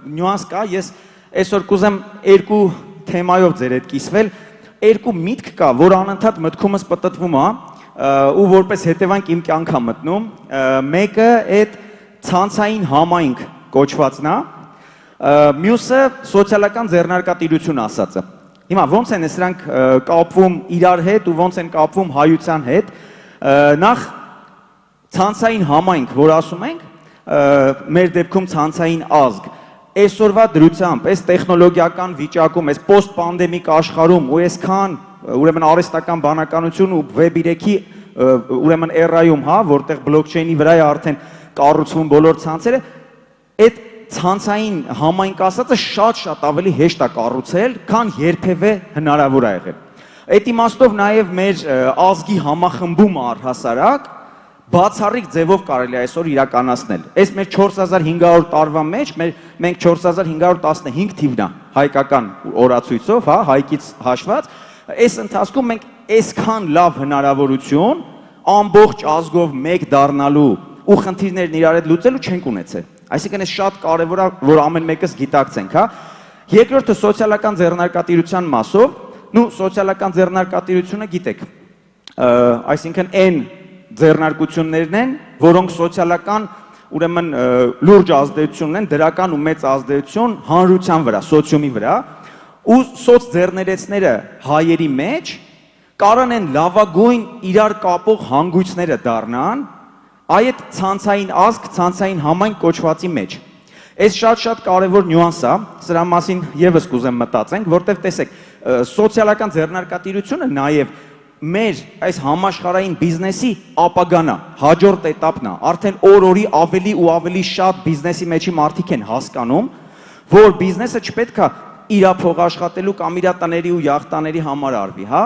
նյուանս կա, ես այսօր կուզեմ երկու թեմայով ձեր հետ կիսվել, երկու միտք կա, որ անընդհատ մտքումս պտտվում է, ու որպես հետևանք իմ կյանքա մտնում, մեկը այդ ցանցային համայնք կոչվածն է, մյուսը սոցիալական ձեռնարկատիրություն ասածը։ Հիմա ոնց են սրանք կապվում իրար հետ ու ոնց են կապվում հայության հետ, նախ ցանցային համայնք, որ ասում ենք, մեր դեպքում ցանցային ազգ, այսօրվա դրությամբ, այս տեխնոլոգիական վիճակում, այս պոստ-պանդեմիկ աշխարհում ու այսքան ուրեմն արհեստական բանականություն ու Web 3-ի ուրեմն էրայում, հա, որտեղ բլոկչեյնի վրա է արդեն կառուցվում բոլոր ցանցերը, այդ ցանցային համայնք ասածը շատ ավելի հեշտ է կառուցել, քան երբևէ հնարավոր է եղել։ Այդ իմաստով նաև մեր ազգի համախմբումը առհասարակ բացառիկ ձևով կարելի է այսօր իրականացնել։ Այս մեր 4500 տարվա մեջ մենք 4515 թիվն է հայկական օրացույցով, հա, հայկից հաշված, այս ընթացքում մենք այսքան լավ հնարավորություն ամբողջ ազգով մեկ դառնալու ու խնդիրներն իրար հետ լուծելու չենք ունեցել։ Այսինքն այս շատ կարևոր է, որ ամեն մեկս գիտակցենք, հա։ Երկրորդը սոցիալական ձեռնարկատիրության մասով, սոցիալական ձեռնարկատիրությունը գիտեք, այսինքն այն ձեռնարկություններն են, որոնք սոցիալական ուրեմն լուրջ ազդեցություն ունեն, դրական ու մեծ ազդեցություն հանրության վրա, սոցիումի վրա, ու սոցձեռներեցները հայերի մեջ կարան են լավագույն իրար կապող հանգույցները դառնան այդ ցանցային ազգ, ցանցային համայնք կոչվածի մեջ։ Այս շատ կարևոր նյուանս է, սրա մասին եւս կուզեմ մտածենք, որտեղ տեսեք, սոցիալական ձեռնարկատիրությունը նաեւ մեր այս համաշխարհային բիզնեսի ապագան է, հաջորդ էտապն է, արդեն օր-օրի ավելի ու ավելի շատ բիզնեսի մեջի մարդիկ են հասկանում, որ բիզնեսը չպետք է իր փող աշխատելու կամ իր տների ու յախտաների համար արվի, հա։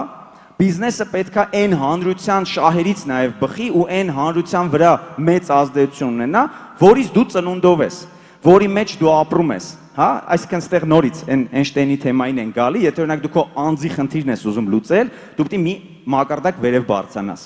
Բիզնեսը պետք է այն հանրության շահերից նաև բխի ու այն հանրության վրա մեծ ազդեցություն ունենա, որից դու ծնունդով ես, որի մեջ դու ապրում ես, հա, այսինքն ստեղ նորից Էյնշտեյնի թեմային են գալի, եթե օրինակ դու քո անձի խնդիրն ես ուզում լուծել, դու պետք է մի մակարդակ վերև բարձրանաս։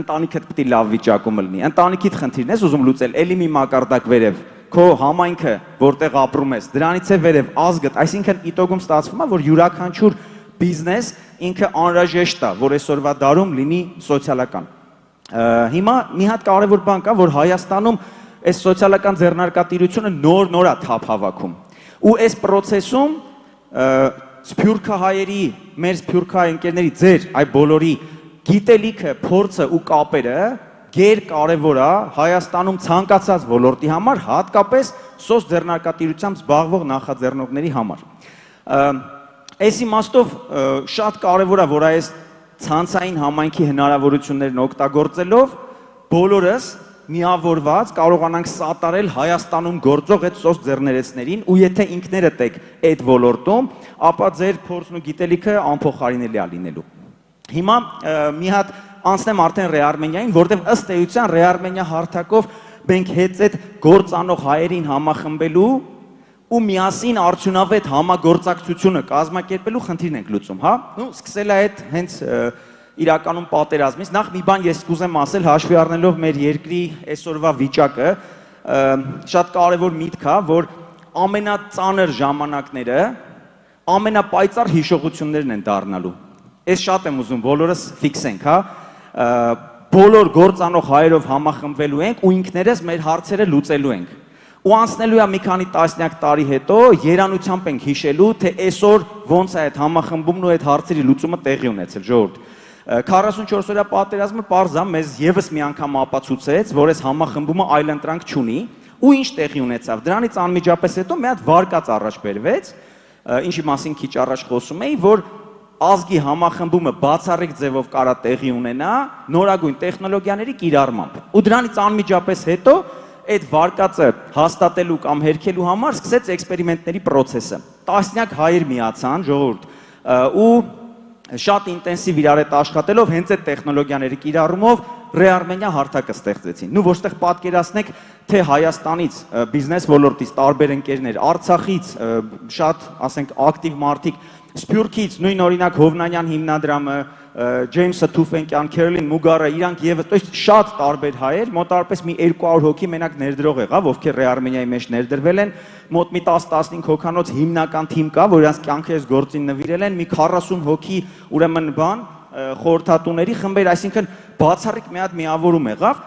Ընտանիքդ պետք է լավ վիճակում լինի, ընտանիքիդ խնդիրն ես ուզում լուծել, ելի մի մակարդակ վերև, քո համայնքը, որտեղ ապրում ես, դրանից է վերև ազգդ, այսինքն իտոգում ստացվում է, որ յուրաքանչյուր բիզնես ինքը անհրաժեշտ է, որ այսօրվա դարում լինի սոցիալական։ Հիմա մի հատ կարևոր բան կա, որ Հայաստանում այս սոցիալական ձեռնարկատիրությունը նոր է թափ հավաքում։ Ու այս process-ում սփյուռքահայերի, մեր սփյուռքահայ ընկերների, ձեր այ բոլորի գիտելիքը, փորձը ու կապերը գերկարևոր է Հայաստանում ցանկացած ոլորտի համար, հատկապես սոցձեռնարկատիրությամբ զբաղվող նախաձեռնողների համար։ Այս իմաստով շատ կարևոր է, որ այս ցանցային համայնքի հնարավորություններն օգտագործելով բոլորս միավորված կարողանանք սատարել Հայաստանում գործող այդ սոցձեռներեցներին ու եթե ինքներդ եք այդ ոլորտում, ապա ձեր փորձն ու գիտելիքը անփոխարինելի է լինելու։ Հիմա մի հատ անցնեմ արդեն Ռեարմենիային, որտեղ ըստ էության Ռեարմենիա հարթակով մենք հետ այդ գործանող հայերին համախմբելու ու միասին արդյունավետ համագործակցությունը կազմակերպելու խնդիրն ենք լուծում, հա։ Սկսել է այդ հենց իրականում պատերազմից, նախ մի բան ես կուզեմ ասել, հաշվի առնելով մեր երկրի այսօրվա վիճակը, շատ կարևոր միտք է, որ ամենածանր ժամանակները ամենապայծառ հիշողություններն են դառնալու։ Ես շատ եմ ուզում բոլորս ֆիքսենք, հա։ Բոլոր գործանող հայերով համախմբվելու ենք ու ինքներս մեր հարցերը լուծելու ենք։ Ու անցնելու է մի քանի տասնյակ տարի հետո երանությամբ ենք հիշելու, թե այսօր ոնց է այդ համախմբումն ու այդ հարցերի լուծումը տեղի ունեցել, ժողովուրդ։ 44-օրյա պատերազմը պարզ է, մեզ եւս մի անգամ ապացուցեց, որ այս համախմբումը այլընտրանք չունի, ու ինչ տեղի ունեցավ։ Դրանից անմիջապես հետո մի հատ վարկած առաջ բերվեց, ինչի մասին քիչ առաջ խոսում էի, որ ազգի համախմբումը բացառիկ ձևով կարա տեղի ունենա նորագույն տեխնոլոգիաների կիրառմամբ։ Ու դրանից անմիջապես հետո այդ վարկածը հաստատելու կամ հերքելու համար սկսեց էքսպերիմենտների process-ը։ Տասնյակ հայեր միացան, ժողովուրդ, ու շատ ինտենսիվ իրար հետ աշխատելով հենց այդ տեխնոլոգիաների կիրառումով Ռեարմենիա հարթակը ստեղծեցին։ Նու որտեղ պատկերացնեք, թե Հայաստանից բիզնես ոլորտից տարբեր ընկերներ, Արցախից շատ, ասենք, ակտիվ մարդիկ, Սփյուռքից նույն օրինակ Հովնանյան հիմնադրամը, Ջեյմսը Թուֆենկյան, Քերլին Մուգարը, իրանք եւս, то есть շատ տարբեր հայեր, մոտարպես մի 200 հոգի մենակ ներդրող եղավ, ովքեր Ռեարմենիայի մեջ ներդրվել են, մոտ մի 10-15 հոգանոց հիմնական թիմ կա, որ իրանք կյանքը այս գործին նվիրել են, մի 40 հոգի ուրեմն բան խորհրդատուների խմբեր, այսինքն բացառիկ մի հատ միավորում եղավ,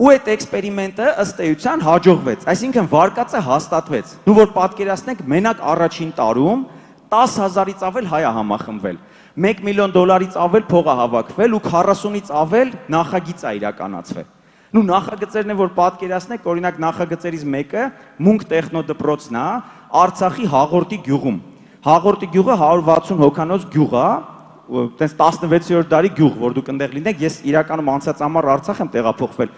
ու այդ էքսպերիմենտը ըստ էության հաջողվեց, այսինքն վարկածը հաստատվեց։ Դու որ պատկերացնեք, մենակ առաջին տարում 10,000-ից ավել հայ է համախմբվել, $1 միլիոն ավել փող է հավաքվել ու 40-ից ավել նախագիծ է իրականացվել։ Նու նախագծերն են, որ պատկերացնեք, օրինակ նախագծերից մեկը Մունք տեխնոդպրոցն է Արցախի Հաղորդի գյուղում։ Հաղորդի գյուղը 160 հոգանոց գյուղ է, տենց 16-րդ դարի գյուղ, որ դուք այնտեղ լինեք, ես իրականում անցած ամառ Արցախ եմ տեղափոխվել։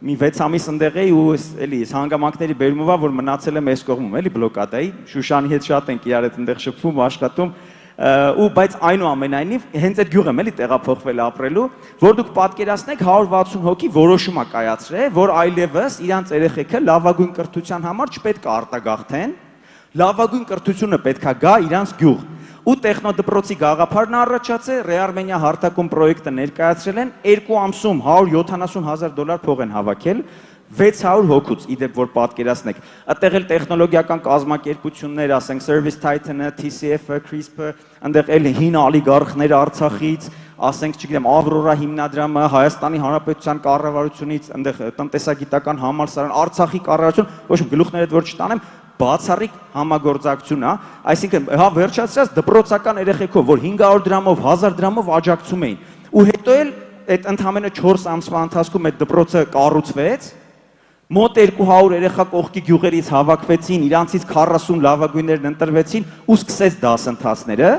Մի 6 ամիս այնտեղ էի ու էլի հանգամանքների բերումով է, որ մնացել եմ այս կողմում, էլի բլոկադայի, Շուշանի հետ շատ ենք իրար հետ այնտեղ շփվում, աշխատում, ու բայց այնուամենայնիվ հենց այդ գյուղ եմ էլի տեղափոխվել ապրելու, որ դուք պատկերացնեք 160 հոգի որոշում է կայացրել, որ այլևս իրանց երեխեքը լավագույն կրթության համար չպետք է արտագաղթեն, լավագույն կրթությունը պետք է գա իրանց գյուղ։ Ու տեխնոդպրոցի գաղափարն առաջացել, Ռեարմենիա հարթակում պրոյեկտը ներկայացրել են, 2 ամսում $170,000 փող են հավաքել, 600 հոգուց, իդեպ որ պատկերացնեք, այդտեղ էլ տեխնոլոգիական կազմակերպություններ, ասենք Service Titan-ը, TCF-ը, CRISP-ը, այնտեղ էլ հին ալիգարխներ Արցախից, ասենք, չգիտեմ, Ավրորա հիմնադրամը, Հայաստանի Հանրապետության կառավարությունից, այնտեղ տնտեսագիտական համալսարան, Արցախի կառավարություն, ոչ գլուխներդ որ չտանեմ, բացառիկ համագործակցություն է, այսինքն հա վերջացրած դպրոցական երեխեքով, որ 500 դրամով, 1000 դրամով աջակցում էին, ու հետո էլ այդ ընդամենը 4 ամսվա ընթացքում այդ դպրոցը կառուցվեց, մոտ 200 երեխա կողքի գյուղերից հավաքվեցին, իրանցից 40 լավագույններն ընտրվեցին ու սկսեց դասընթացները,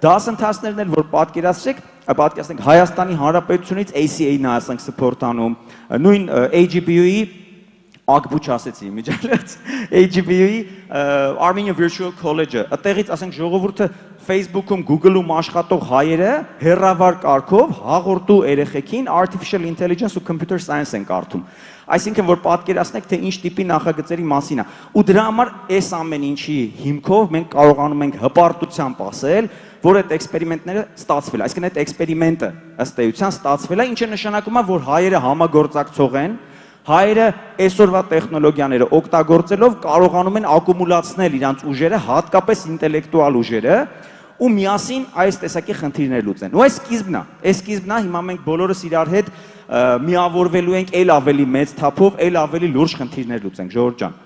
դասընթացներն էլ որ պատկերացրեք Հայաստանի Հանրապետությունից ACA-ն է ասենք սփորտանում, նույն AGBU-ի ակբուչ ասեցի միջալից, AGBU-ի Armenian Virtual College-ը, այդտեղից ասենք ժողովուրդը Facebook-ում, Google-ում աշխատող հայերը հեռավար կարգով հաղորդու երեխեքին Artificial Intelligence ու Computer Science են կարդում։ Այսինքն որ պատկերացնեք, թե ինչ տիպի նախագծերի մասին է։ Ու դրա համար այս ամեն ինչի հիմքով մենք կարողանում ենք հպարտությամբ ասել, որ այդ էքսպերիմենտները ստացվել է։ Այսինքն այդ էքսպերիմենտը ըստ էության ստացվել է, ինչը նշանակում է, որ հայերը համագործակցող են, հայերը այսօրվա տեխնոլոգիաները օգտագործելով կարողանում են ակումուլացնել իրանց ուժերը, հատկապես ինտելեկտուալ ուժերը, ու միասին այս տեսակի խնդիրներ լուծեն։ Ու այս սկիզբն է, հիմա մենք բոլորս իրար հետ միավորվելու ենք էլ ավելի մեծ թափով, էլ ավելի լուրջ խնդիրներ լուծենք, Ժողովուրդ ջան։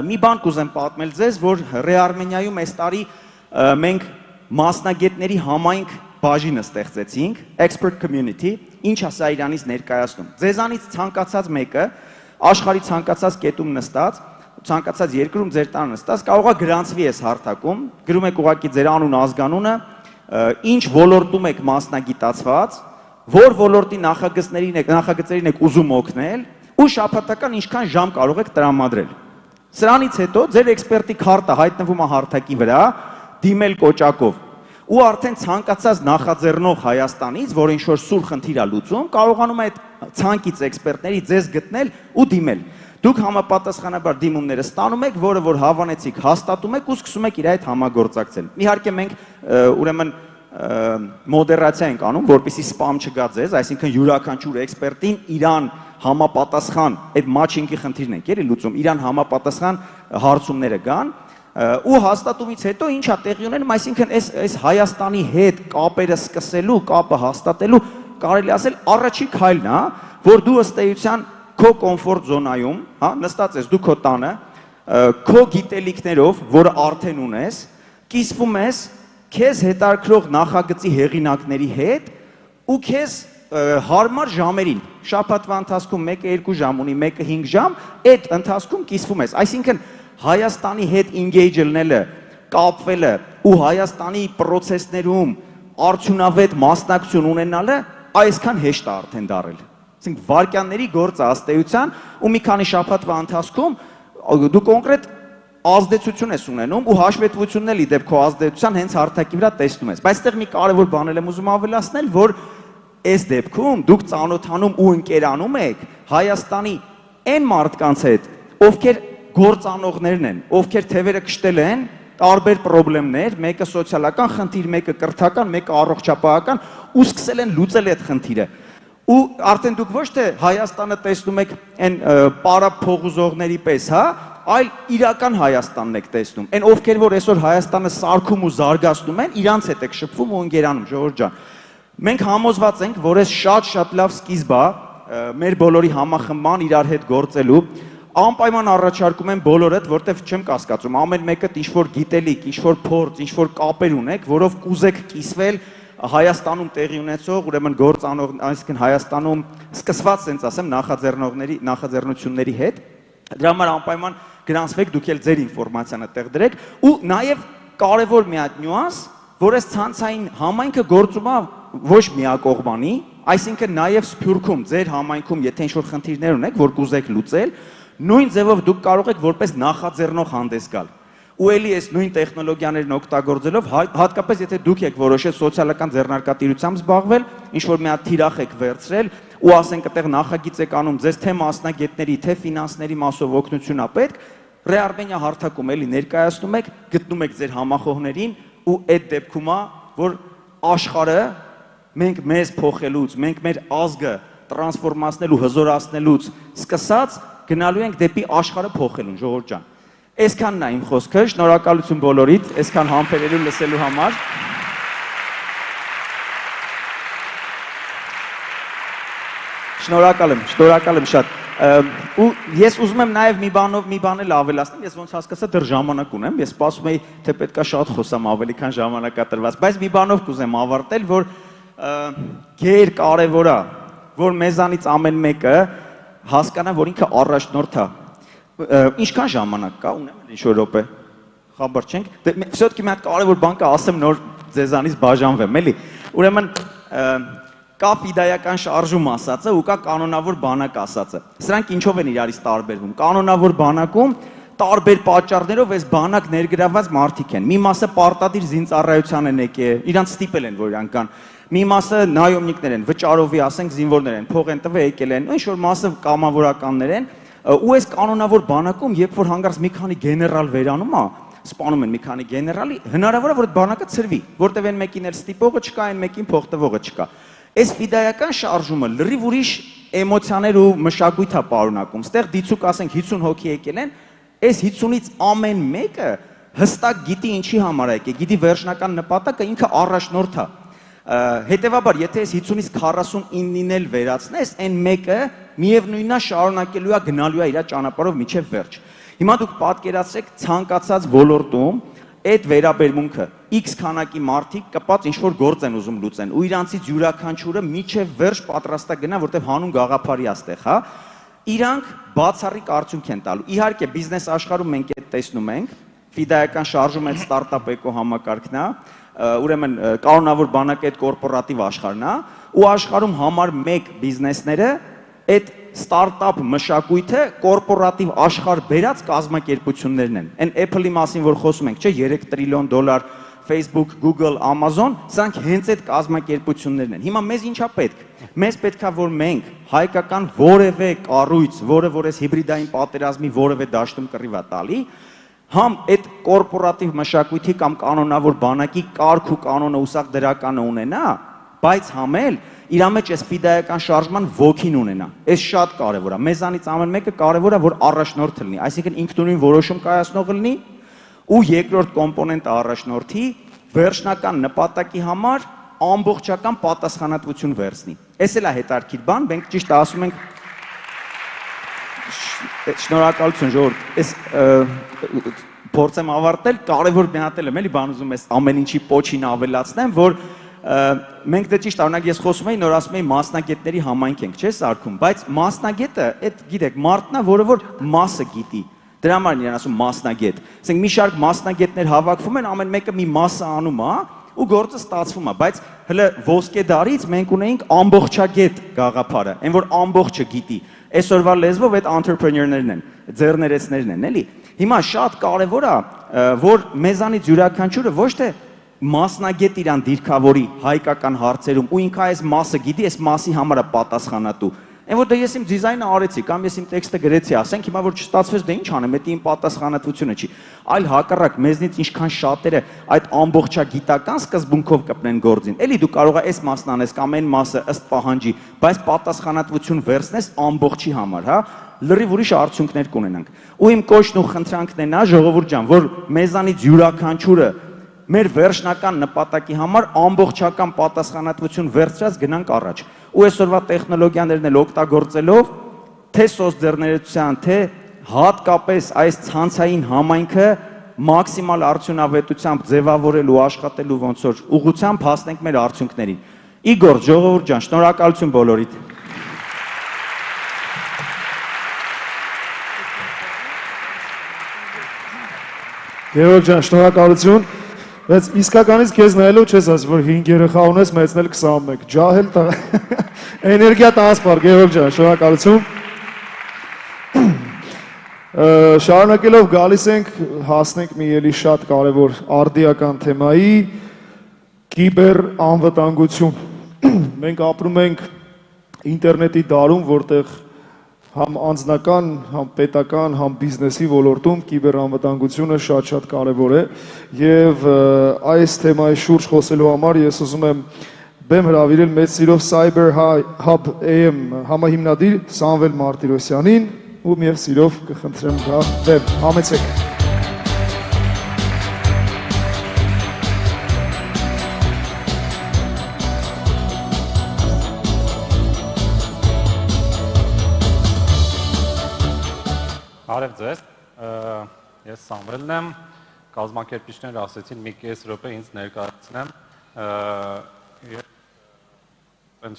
Մի բան կուզեմ պատմել ձեզ, որ Ռեարմենիայում այս տարի մենք մասնագետների համայնք բաժինը ստեղծեցինք, expert community, ինչ է սա իրանից ներկայացնում։ Ձեզանից ցանկացած մեկը, աշխարհի ցանկացած կետում նստած, ցանկացած երկրում ձեր տանը նստած, կարող է գրանցվի այս հարթակում, գրում եք ուղղակի ձեր անուն, ազգանունը, ինչ ոլորտում եք մասնագիտացված, որ ոլորտի նախագծերին եք ուզում օգնել, ու շաբաթական ինչքան ժամ կարող եք տրամադրել։ Սրանից հետո ձեր էքսպերտի քարտը հայտնվում է հարթակի վրա, դիմել կոճակով, ու արդեն ցանկացած նախաձեռնող Հայաստանից, որ ինչ-որ սուր խնդիր է լուծում, կարողանում է այդ ցանկից էքսպերտների ձեզ գտնել ու դիմել։ Դուք համապատասխանաբար դիմումները ստանում եք, որը որ հավանեցիք, հաստատում եք ու սկսում եք իր հետ համագործակցել։ Իհարկե մենք ուրեմն մոդերացիա ենք անում, որպեսզի սպամ չգա ձեզ, այսինքն յուրաքանչյուր էքսպերտին իրան համապատասխան այդ matching-ի խնդիրն ենք էլի լուծում, իրան համապատասխան հարցումները գան, ու հաստատումից հետո ինչա տեղի ունենում, այսինքն այս Հայաստանի հետ կապերը սկսելու, կապը հաստատելու, կարելի ասել առաջի քայլն է, որ դու ըստ էության քո կոմֆորտ զոնայում, հա, նստած ես դու քո տանը, քո գիտելիքներով, որը արդեն ունես, կիսվում ես քեզ հետաքրող նախագծի հեղինակների հետ ու քեզ հարմար ժամերին, շաբաթվա ընթացքում մեկը 2 ժամ ունի, մեկը 5 ժամ, այդ ընթացքում կիսվում ես, այսինքն Հայաստանի հետ engage լինելը, կապվելը ու Հայաստանի process-ներում արդյունավետ մասնակցություն ունենալը այսքան հեշտ է արդեն դարել։ Այսինքն վարկյանների գործը ըստ էության ու մի քանի շաբաթվա ընթացքում դու կոնկրետ ազդեցություն ես ունենում ու հաշվետվությունն էլ ի դեպ քո ազդեցության հենց հարթակի վրա տեսնում ես։ Բայց այստեղ մի կարևոր բան եմ ուզում ավելացնել, որ այս դեպքում դուք ծանոթանում ու ընկերանում եք Հայաստանի այն մարդկանց հետ, ովքեր գործանողներն են, ովքեր թևերը կշտել են, տարբեր խնդիրներ, մեկը սոցիալական խնդիր, մեկը կրթական, մեկը առողջապահական, ու սկսել են լուծել այդ խնդիրը։ Ու արդեն դուք ոչ թե Հայաստանը տեսնում եք այն պարափողուզողների պես, հա, այլ իրական Հայաստանն եք տեսնում։ Այն ովքեր որ այսօր Հայաստանը սարքում ու զարգացնում են, իրանց հետ եք շփվում ու ընկերանում, Ժողովուրդ ջան։ Մենք համոզված ենք, որ այս շատ լավ սկիզբ է մեր բոլորի համախմբման իրար հետ գործելու, անպայման առաջարկում եմ բոլորդ, որտեվ չեմ կասկածում, ամեն մեկդ ինչ-որ գիտելիք, ինչ-որ փորձ, ինչ-որ կապեր ունեք, որով կուզեք կիսվել Հայաստանում տեղի ունեցող, ուրեմն գործանող, այսինքն Հայաստանում սկսված, ասենց ասեմ, նախաձեռնությունների հետ, դրա համար անպայման գրանցվեք, դուք էլ ձեր ինֆորմացիան տեղ դրեք, ու նաև կարևոր մի հատ նյուանս, որ այս ցանցային համայնքը գործում է ոչ միակողմանի, այսինքն նաև Սփյուռքում, ձեր համայնքում, եթե ինչ-որ խնդիրներ ունեք, որ կուզեք լուծել, նույն ձևով դուք կարող եք որպես նախաձեռնող հանդես գալ։ Ու էլի այս նույն տեխնոլոգիաներն օգտագործելով, հատկապես եթե դուք եք որոշել սոցիալական ձեռնարկատիրությամբ զբաղվել, ինչ-որ մի հատ թիրախ եք վերցրել, ու ասենք այդտեղ նախագիծ եք անում, ձեզ թե մասնագետների, թե ֆինանսների մասով օգնություն ա պետք, Ռեարմենիա հարթակում էլի ներկայացնում եք, գտնում եք ձեր համախոհներին, ու այդ դեպքում է, որ աշխարհը մենք մեզ փոխելուց, մենք մեր ազգը տրանսֆորմացնելու, հզորացնելուց սկսած գնալու ենք դեպի աշխարհը փոխելուն, ժողովուրդ ջան։ Այսքանն է իմ խոսքը, շնորհակալություն բոլորիդ, այսքան համբերելու լսելու համար։ Շնորհակալ եմ շատ։ Ու ես ուզում եմ նաև մի բան էլ ավելացնել, ես ոնց հասկացա դեռ ժամանակ ունեմ, ես սպասում էի, թե պետքա շատ խոսամ, ավելի քան ժամանակ ա տրված, բայց մի բանով կուզեմ ավարտել, որ գեր կարևոր է, որ մեզանից ամեն մեկը հասկանա, որ ինքը առաջնորդ է։ Ինչքան ժամանակ կա, ունեմ ինչ-որ րոպե, խաբար չենք, վսյոտքի մի հատ կարևոր բան կա, ասեմ նոր ձեզանից բաժանվեմ, էլի, ուրեմն կա ֆիդայական շարժում ասածը ու կա կանոնավոր բանակ ասածը, սրանք ինչով են իրարից տարբերվում, կանոնավոր բանակում տարբեր պատճառներով այս բանակ ներգրավված մարդիկ են, մի մասը պարտադիր զինծառայության են եկել, իրանց ստիպել են, որ իրանք կան, մի մասը նայոմնիկներ են, վճարովի, ասենք զինվորներ են, փող են տվել եկել են, ինչ-որ մասը կամավորականներ են, ու այս կանոնավոր բանակում, երբ որ հանգարց մի քանի գեներալ վերանում է, սպանում են մի քանի գեներալի, հնարավոր է, որ այդ բանակը ցրվի, որտեղ այն մեկին էլ ստիպողը չկա, այն մեկին փող տվողը չկա։ Այս ֆիդայական շարժումը լրիվ ուրիշ էմոցիաներ ու մշակույթ է պարունակում։ Ստեղ դիցուկ ասենք 50 հոգի եկել են, այս 50-ից ամեն մեկը հստակ գիտի ինչի համար է եկել, գիտի վերջնական նպատակը ինքը առաջնորդ է։ Հետևաբար, եթե այս 50-ից 49-ին էլ վերացնես, այն մեկը միևնույնն է շարունակելու է գնալու է իր ճանապարհով մինչև վերջ։ Հիմա դուք պատկերացրեք ցանկացած ոլորտում այդ վերաբերմունքը X քանակի մարդիկ կպած ինչ-որ գործ են ուզում լուծեն ու իրանցից յուրաքանչյուրը միջև վերջ պատրաստ է գնա, որտեղ հանուն գաղափարի աստեղ, հա, իրանք բացառիկ արդյունք են տալու։ Իհարկե բիզնես աշխարհում մենք այդ տեսնում ենք, ֆիդայական շարժում այդ ստարտափ էկո համակարգն է, ուրեմն կանոնավոր բանակը այդ կորպորատիվ աշխարհն է, ու աշխարհում համար 1 բիզնեսները այդ ստարտափ մշակույթը կորպորատիվ աշխարհ բերած կազմակերպություններն են։ Այն Apple-ի մասին որ խոսում ենք, չէ, $3 տրիլիոն, Facebook, Google, Amazon, սրանք հենց այդ կազմակերպություններն են։ Հիմա մեզ ինչա պետք։ Մեզ պետքա որ մենք հայկական որևէ կառույց, որը որ այս հիբրիդային պատերազմի որևէ դաշտում կռիվ է տալի, համ այդ կորպորատիվ մշակույթի կամ կանոնավոր բանակի կարգ ու կանոնը ուսախ դրականը ունենա, բայց համ էլ իր մեջ այս ֆիդայական շարժման ոգին ունենա։ Այս շատ կարևոր է։ Մեզանից ամեն մեկը կարևոր է որ առաջնորդը լինի, այսինքն ինքնուրույն որոշում կայացնողը լինի ու երկրորդ կոմպոնենտը առաջնորդի վերջնական նպատակի համար ամբողջական պատասխանատվություն վերցնի։ Այս էլ է հետարքիր բան, մենք ճիշտ ասում ենք շնորհակալություն ժողովուրդ, այս փորձեմ ավարտել, կարևոր մի հատ եմ էլի բան ուզում ես ամեն ինչի պոչին ավելացնեմ, որ մենք դե ճիշտ օրինակ ես խոսում էի, նոր ասում էի մասնագետների համայնք ենք, չէ՞, սարքում, բայց մասնագետը, այդ գիտեք, մարդն է, որը որ մասը գիտի։ Դրա համար իրեն ասում մասնագետ։ Ասենք մի շարք մասնագետներ հավաքվում են, ամեն մեկը մի մասը անում է, ու գործը ստացվում է, բայց հələ ոսկե դարից մենք ունեինք ամբողջագետ գաղափարը, այն որ ամբողջը գիտի։ Այսօրվա լեզվով այդ entrepreneur-ներն են, ձեռներեցներն են, էլի։ Հիմա շատ կարևոր է, որ մեզանից յուրաքանչյուրը ոչ թե մասնագետ իրան դիրքավորի հայկական հարցերում ու ինքը այս մասը գիտի, այս մասի համար է պատասխանատու։ Այն որ դե ես իմ դիզայնը արեցի կամ ես իմ տեքստը գրեցի, ասենք հիմա որ չստացվեց, դե ինչ անեմ, դա իմ պատասխանատվությունը չի։ Այլ հակառակ մեզնից ինչքան շատերը այդ ամբողջագիտական սկզբունքով կպնեն գործին։ Էլի դու կարող ես այս մասն անես կամ այն մասը ըստ պահանջի, բայց պատասխանատվություն վերցնես ամբողջի համար, հա, լրիվ ուրիշ արդյունքներ կունենանք։ Ու իմ կոչն ու խնդրանքն է նա, ժողովուրդ ջան, որ մեզանից յուրաքանչյուրը մեր վերջնական նպատակի համար ամբողջական պատասխանատվություն վերցրած գնանք առաջ։ Ու այսօրվա տեխնոլոգիաներն էլ օգտագործելով, թե սոցդեռներության, թե հատկապես այս ցանցային համայնքը մաքսիմալ արդյունավետությամբ ձևավորելու աշխատելու ոնց որ ուղղությամբ հասնենք մեր արդյունքներին։ Իգոր, ժողովուրդ ջան, շնորհակալություն բոլորիդ։ Գեորգ ջան, շնորհակալություն։ Բայց իսկականից քեզ նայելով չես ասի, որ 5 երեխա ունես, մեծնել 21։ Ջահել էներգիա տրանսպորտ, Գեորգ ջան, շնորհակալություն։ Շարունակելով գալիս ենք, հասնենք մի էլի շատ կարևոր արդիական թեմայի՝ կիբեր անվտանգություն։ Մենք ապրում ենք ինտերնետի դարում, որտեղ համ անձնական, համ պետական, համ բիզնեսի ոլորտում կիբերանվտանգությունը շատ կարևոր է եւ այս թեմայի շուրջ խոսելու համար ես ուզում եմ բեմ հրավիրել մեծ սիրով Cyber Hub AM համահիմնադիր Սամվել Մարտիրոսյանին ու միև սիրով կխնդրեմ գա բեմ, համեցեք։ Արև ձեզ, ես Սամվելն եմ, կազմակերպիչները ասեցին մի կես րոպե ինձ ներկայացնեմ,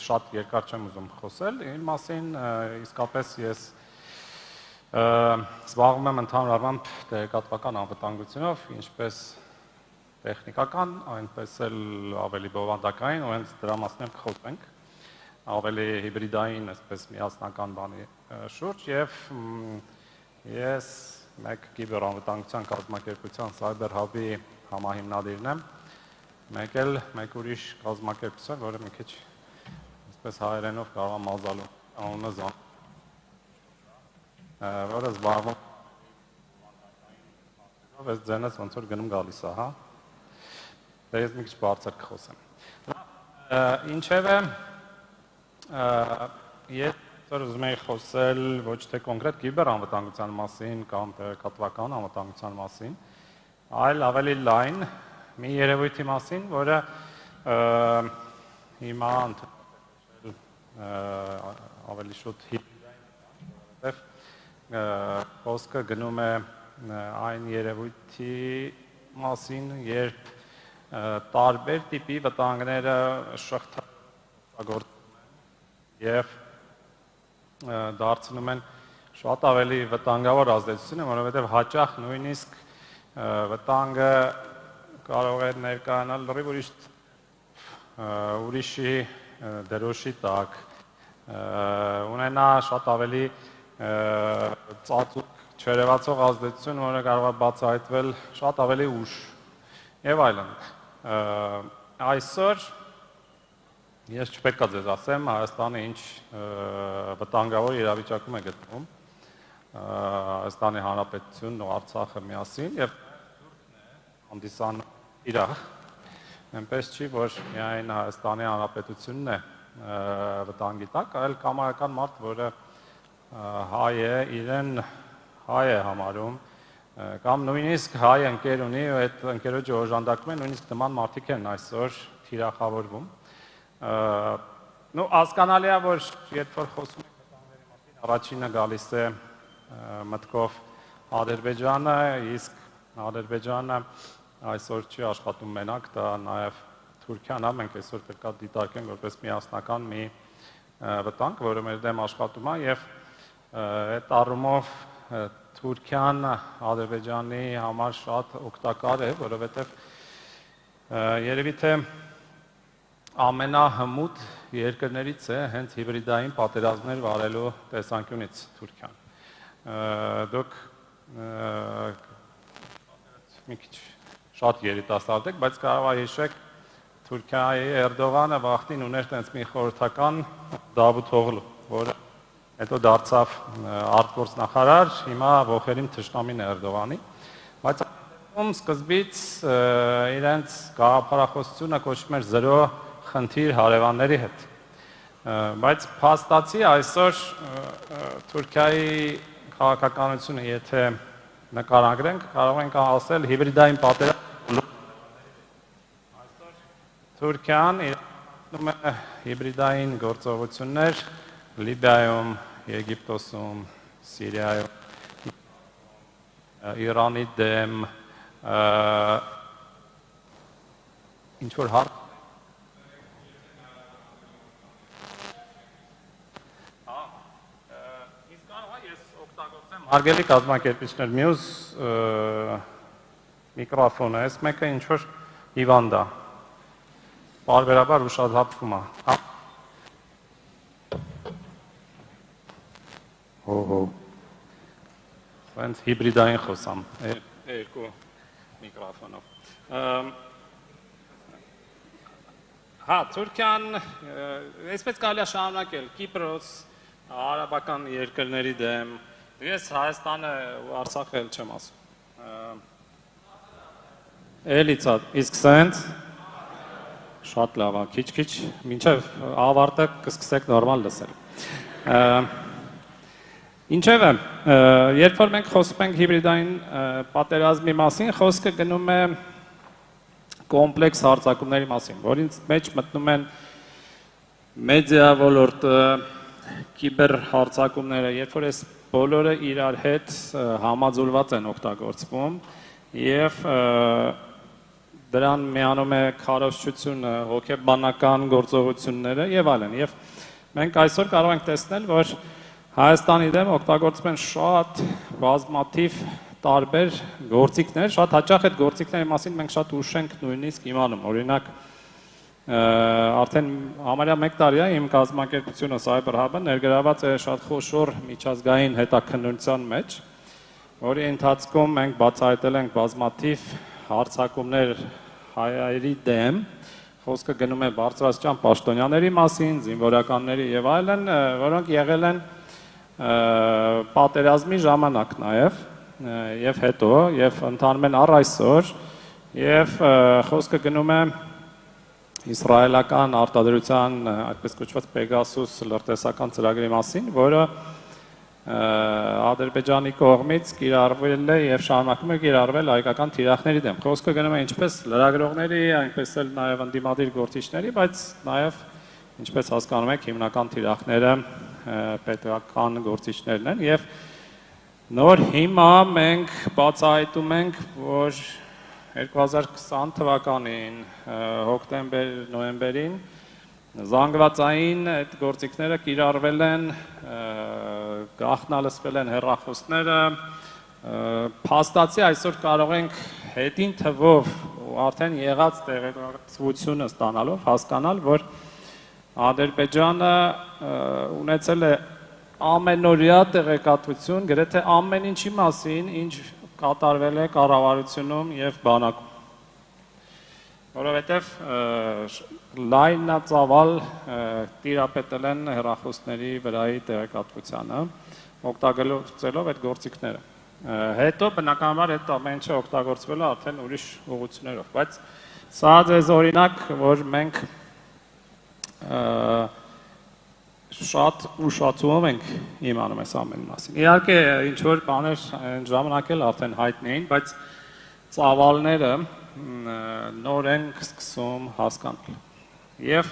շատ երկար չեմ ուզում խոսել, իր մասին իսկապես ես զբաղվում եմ ընդհանուր առմամբ տեղեկատվական անվտանգությունով, ինչպես տեխնիկական, այնպես էլ ավելի բովանդակային, ու հենց դրա մասն կխոսենք, ավելի հիբրիդային, այսպես միասնական բանի շուրջ եւ ես մեկ կիբերանվտանգության կազմակերպության Cyber Hub-ի համահիմնադիրն եմ, մեկ ուրիշ կազմակերպություն, որը մի քիչ այսպես հայերենով կարող եմ մազալու, անունը Զան, որը զբաղվում ես ձենս ոնց որ գնում գալիս է, հա, դե ես մի քիչ բարձր կխոսեմ։ Ինչևէ, ես ուզում եի խոսել ոչ թե կոնկրետ կիբերանվտանգության մասին կամ տեղեկատվական անվտանգության մասին, այլ ավելի լայն մի երևույթի մասին, որը հիմա ավելի շուտ հիբրիդային, խոսքը գնում է այն երևույթի մասին, երբ տարբեր տիպի վտանգները շղթագործվում են և դարձնում են շատ ավելի վտանգավոր ազդեցությունը, որովհետև հաճախ նույնիսկ վտանգը կարող է ներկայանալ լրիվ ուրիշի դրոշի տակ, ունենա շատ ավելի ծածուկ չերևացող ազդեցություն, որը կարող է բացահայտվել շատ ավելի ուշ եւ այլն։ Այսօր ես չպետք է ձեզ ասեմ Հայաստանը ինչ վտանգավոր իրավիճակում է գտնվում, Հայաստանի Հանրապետությունն ու Արցախը միասին եւ հանդիսանում իրար, այնպես չի, որ միայն Հայաստանի Հանրապետությունն է վտանգի տակ, այլ կամայական մարդ, որը հայ է, իրեն հայ է համարում, կամ նույնիսկ հայ ընկեր ունի ու այդ ընկերոջը օժանդակում է, նույնիսկ նման մարդիկ են այսօր թիրախավորվում։ Հասկանալի է, որ երբ որ խոսում ենք վտանգների մասին, առաջինը գալիս է մտքով Ադրբեջանը, իսկ Ադրբեջանը այսօր չի աշխատում մենակ, դա նաև Թուրքիան է, մենք այսօր պետք է դիտարկենք որպես միասնական մի վտանգ, որը մեր դեմ աշխատում է եւ այդ առումով Թուրքիան Ադրբեջանի համար շատ օգտակար է, որովհետեւ երևի թե ամենահմուտ երկրներից է հենց հիբրիդային պատերազմներ վարելու տեսանկյունից Թուրքիան։ Դուք մի քիչ շատ երիտասարդ եք, բայց կարող է հիշեք Թուրքիայի Էրդողանը վախտին ուներ տենց մի խորհրդական Դավութօղլու, որը հետո դարձավ արտգործնախարար, հիմա ողերիմ թշնամին է Էրդողանի, բայց սկզբից իրենց գաղափարախոսությունը կոչվում էր զրո խնդիր հարևանների հետ, բայց փաստացի այսօր Թուրքիայի քաղաքականությունը եթե նկարագրենք, կարող ենք ասել հիբրիդային պատերազմ Թուրքիան իրականացնում է հիբրիդային գործողություններ Լիբիայում, Եգիպտոսում, Սիրիայում, Իրանի դեմ, ինչ-որ հարկ Հարգելի կազմակերպիչներ, մյուս միկրոֆոնը, այս մեկը ինչ-որ հիվանդ է, պարբերաբար ուշադապվում է։ Հենց հիբրիդային խոսամ, երկու միկրոֆոնով։ Հա, Թուրքիան, այսպես կարելի է շարունակել, Կիպրոս, արաբական երկրների դեմ, ես Հայաստանը ու Արցախը էլ չեմ ասում։ Էլից իսկ սենց, շատ լավ, քիչ-քիչ, մինչև ավարտը կսկսեք նորմալ լսել։ Ինչև է, երբ որ մենք խոսում ենք հիբրիդային պատերազմի մասին, խոսքը գնում է կոմպլեքս հարձակումների մասին, որից մեջ մտնում են մեդիա ոլորտը, կիբեր հարձակումները, երբ որ այս բոլորը իրար հետ համաձուլված են օգտագործվում և դրան միանում է քարոզչությունը, հոգեբանական գործողությունները և այլն։ Եվ մենք այսօր կարող ենք տեսնել, որ Հայաստանի դեմ օգտագործում են շատ բազմաթիվ տարբեր գործիքներ, շատ հաճախ այդ գործիքների մասին մենք շատ ուշ ենք նույնիսկ իմանում, օրինակ արդեն համարյա 1 տարի է իմ կազմակերպությունը Cyber Hub-ը ներգրաված է շատ խոշոր միջազգային հետաքննության մեջ, որի ընթացքում մենք բացահայտել ենք բազմաթիվ հարձակումներ հայերի դեմ, խոսքը գնում է բարձրաստիճան պաշտոնյաների մասին, զինվորականների եւ այլն, որոնք եղել են պատերազմի ժամանակ նաեւ եւ հետո եւ ընթանում են առ այսօր եւ խոսքը գնում է իսրայելական արտադրության այդպես կոչված Pegasus լրտեսական ծրագրի մասին, որը Ադրբեջանի կողմից կիրառվել է եւ շարունակում է կիրառվել հայկական թիրախների դեմ։ Խոսքը գնում է ինչպես լրագրողների, այնպես էլ նաեւ ընդդիմադիր գործիչների, բայց նաեւ ինչպես հասկանում եք, հիմնական թիրախները պետական գործիչներն են եւ նոր հիմա մենք բացահայտում ենք, որ 2020 թվականին հոկտեմբեր-նոյեմբերին զանգվածային այդ գործիքները կիրառվել են, գաղտնալսվել են հեռախոսները, փաստացի այսօր կարող ենք հետին թվով ու արդեն եղած տեղեկատվությունը ստանալով հասկանալ, որ Ադրբեջանը ունեցել է ամենօրյա տեղեկատվություն գրեթե ամեն ինչի մասին, ինչ կատարվել է կառավարությունում եւ բանակում։ Որովհետև լայնածավալ տիրապետել են հեռախոսների վրայի տեղեկատվությանը, օգտագործելով այդ գործիքները։ Հետո բնականաբար այդ ամեն ինչը օգտագործվել է արդեն ուրիշ ուղղություններով, բայց սա ձեզ օրինակ, որ մենք շատ ուշացումով ենք իմանում այս ամենի մասին։ Իհարկե ինչ-որ բաներ այն ժամանակ էլ արդեն հայտնի էին, բայց ծավալները նոր են սկսում հասկանալ։ Եվ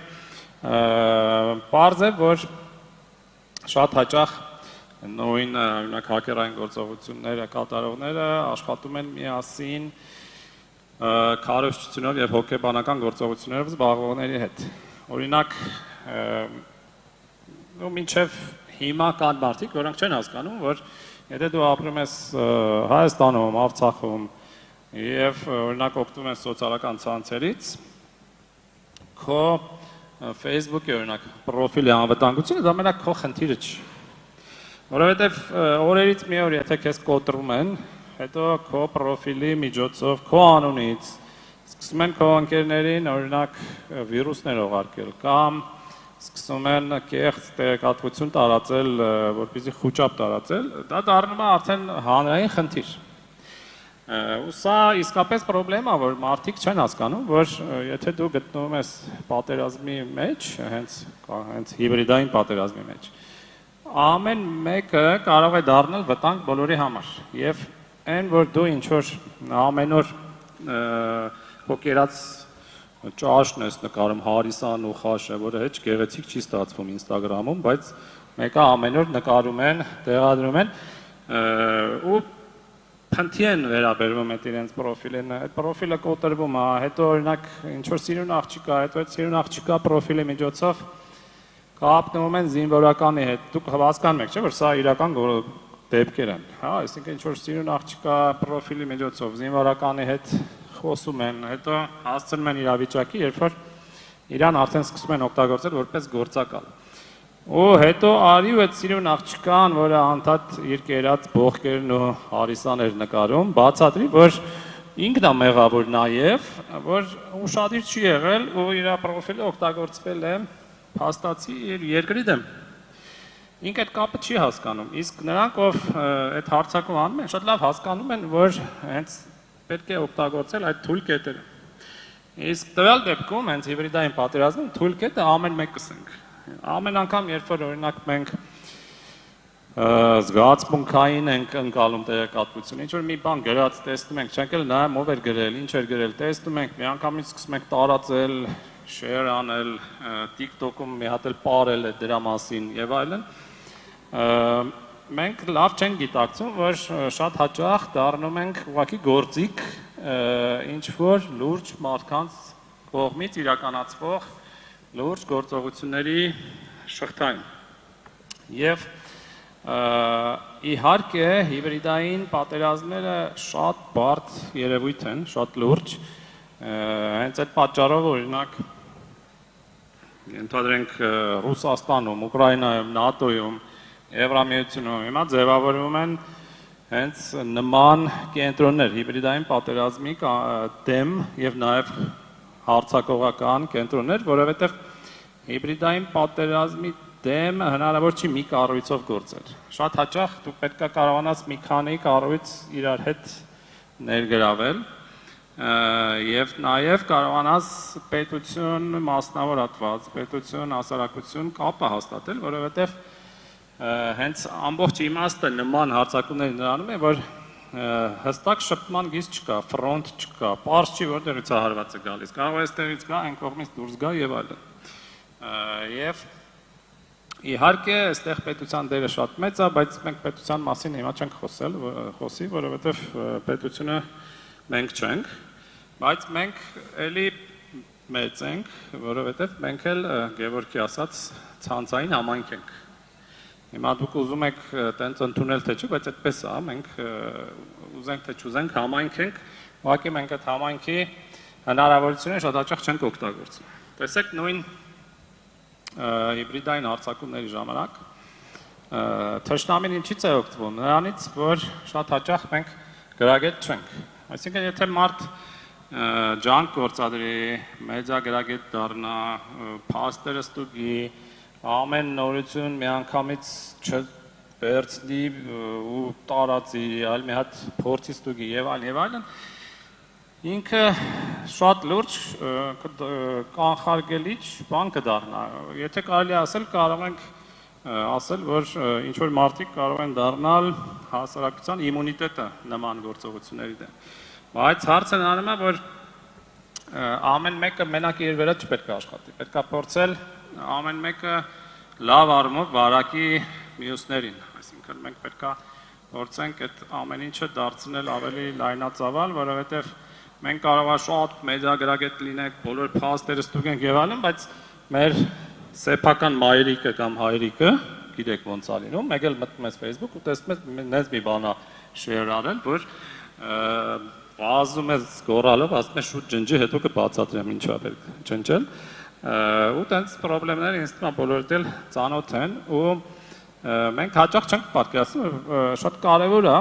պարզ է, որ շատ հաճախ նույն օրինակ հակերային գործողությունները կատարողները աշխատում են միասին քարոզչությունով եւ հոգեբանական գործողություններով զբաղվողների հետ։ Օրինակ մինչև հիմա կան մարդիկ, որոնք չեն հասկանում, որ եթե դու ապրում ես Հայաստանում, Արցախում եւ օրինակ օգտվում ես սոցիալական ցանցերից, քո Facebook-ի օրինակ պրոֆիլի անվտանգությունը դա մենակ քո խնդիրը չի։ Որովհետեւ օրերից մի օր եթե քեզ կոտրում են, հետո քո պրոֆիլի միջոցով, քո անունից սկսում են քո ընկերներին օրինակ վիրուսներ ուղարկել կամ սկսում են կեղծ տեղեկատվություն տարածել, որպեսզի խուճապ տարածել, դա դառնում է արդեն հանրային խնդիր։ Ու սա իսկապես պրոբլեմ է, որ մարդիկ չեն հասկանում, որ եթե դու գտնվում ես պատերազմի մեջ, հենց հիբրիդային պատերազմի մեջ, ամեն մեկը կարող է դառնալ վտանգ բոլորի համար։ Եվ այն, որ դու ինչ որ ամեն օր քո կերած ճաշն ես նկարում, հարիսան ու խաշը, որը հեչ գեղեցիկ չի ստացվում Instagram-ում, բայց մեկը ամեն օր նկարում են, տեղադրում են ու փնթի են վերաբերվում այդ իրենց պրոֆիլին, այդ պրոֆիլը կոտրվում է, հետո օրինակ ինչ որ սիրուն աղջիկա, հետո այդ սիրուն աղջիկա պրոֆիլի միջոցով կապնվում են զինվորականի հետ, դուք հասկանում եք, չէ՞ որ սա իրական դեպքեր են, հա, այսինքն ինչ որ սիրուն աղջիկա պրոֆիլի միջոցով զինվորականի հետ խոսում են, հետո հասցնում են իրավիճակի, երբ որ իրան արդեն սկսում են օգտագործել որպես գործակալ։ Ու հետո արի ու այդ սիրուն աղջկան, որը անդադ իր կերած բողկերն ու հարիսաներ նկարում, բացատրի, որ ինքն է մեղավոր նաև, որ ուշադիր չի եղել ու իր պրոֆիլը օգտագործվել է փաստացի իր երկրի դեմ։ Ինքը այդ կապը չի հասկանում, իսկ նրանք, ով այդ հարցակում անում են, շատ լավ հասկանում են, որ հենց պետք է օգտագործել այդ թույլ կետերը։ Իսկ տվյալ դեպքում հենց հիբրիդային պատերազմում թույլ կետը ամեն մեկս ենք։ Ամեն անգամ, երբ որ օրինակ մենք զգացմունքային ենք ընկալում տեղեկատվություն, ինչ որ մի բան գրած տեսնում ենք, չենք էլ նայում ով էր գրել, ինչ էր գրել, տեսնում ենք, միանգամից սկսում ենք տարածել, share անել, TikTok-ում մի հատ էլ ապարել է դրա մասին եւ այլն։ Մենք լավ չենք գիտակցում, որ շատ հաճախ դառնում ենք ուղղակի գործիք ինչ որ լուրջ մարդկանց կողմից իրականացվող լուրջ գործողությունների շղթային։ Եվ իհարկե հիբրիդային պատերազմները շատ բարդ երևույթ են, շատ լուրջ։ Հենց այդ պատճառով օրինակ ընդհանրենք Ռուսաստանում, Ուկրաինայում, ՆԱՏՕ-ում, Եվրամիությունում հիմա ձևավորվում են հենց նման կենտրոններ հիբրիդային պատերազմի դեմ եւ նաեւ հարցակողական կենտրոններ, որովհետեւ հիբրիդային պատերազմի դեմ հնարավոր չի մի կառույցով գործել։ Շատ հաճախ դու պետք է կարողանաս մի քանի կառույց իրար հետ ներգրավել եւ նաեւ կարողանաս պետություն մասնավորատված, պետություն հասարակություն կապը հաստատել, որովհետեւ հենց ամբողջ իմաստը նման հարցակումների նրանում է, որ հստակ շփման գիծ չկա, ֆրոնտ չկա, պարզ չի որտեղից է հարվածը գալիս, կարող է այստեղից գա, այն կողմից դուրս գա եւ այլն։ Եվ իհարկե այստեղ պետության դերը շատ մեծ է, բայց մենք պետության մասին հիմա չենք խոսի, որովհետեւ պետությունը մենք չենք, բայց մենք էլի մեծ ենք, որովհետեւ մենք էլ Գևորգի ասած ցանցային համայնք ենք։ Հիմա դուք ուզում եք տենց ընդունել թե չէ, բայց այդպես է, մենք ուզենք թե չուզենք համայնք ենք, ուղղակի մենք այդ համայնքի հնարավորությունները շատ հաճախ չենք օգտագործում։ Տեսեք նույն հիբրիդային հարձակումների ժամանակ թշնամին ինչից է օգտվում, նրանից, որ շատ հաճախ մենք գրագետ չենք։ Այսինքն եթե մարդ ջանք գործադրի, մեծագրագետ դառնա, փաստերը ստուգի, ամեն նորություն միանգամից չվերցնի ու տարածի, այլ մի հատ փորձի ստուգի եւ այլն, ինքը շատ լուրջ կանխարգելիչ բան կդառնա։ Եթե կարելի ասել, կարող ենք ասել, որ ինչ որ մարդիկ կարող են դառնալ հասարակության իմունիտետը նման գործողությունների դեմ։ Բայց հարցը նրանում է, որ ամեն մեկը մենակ իր վրա չպետք է աշխատի, պետք է փորձել ամեն մեկը լավ առումով վարակի մյուսներին, այսինքն մենք պետք է փորձենք այդ ամեն ինչը դարձնել ավելի լայնածավալ, որովհետև մենք կարող է շատ մեծագրագետ լինենք, բոլոր փաստերը ստուգենք եւ այլն, բայց մեր սեփական մայրիկը կամ հայրիկը, գիտեք ոնց է լինում, մեկ էլ մտնում ես Facebook ու տեսնում ես նենց մի բան է share արել, որ վազում ես գոռալով, ասում ես շուտ ջնջի, հետո կբացատրեմ ինչա պետք ջնջել։ Ու տենց պրոբլեմները ինձ թվում է բոլորդ էլ ծանոթ են ու մենք հաճախ չենք պատկերացնում, շատ կարևոր է,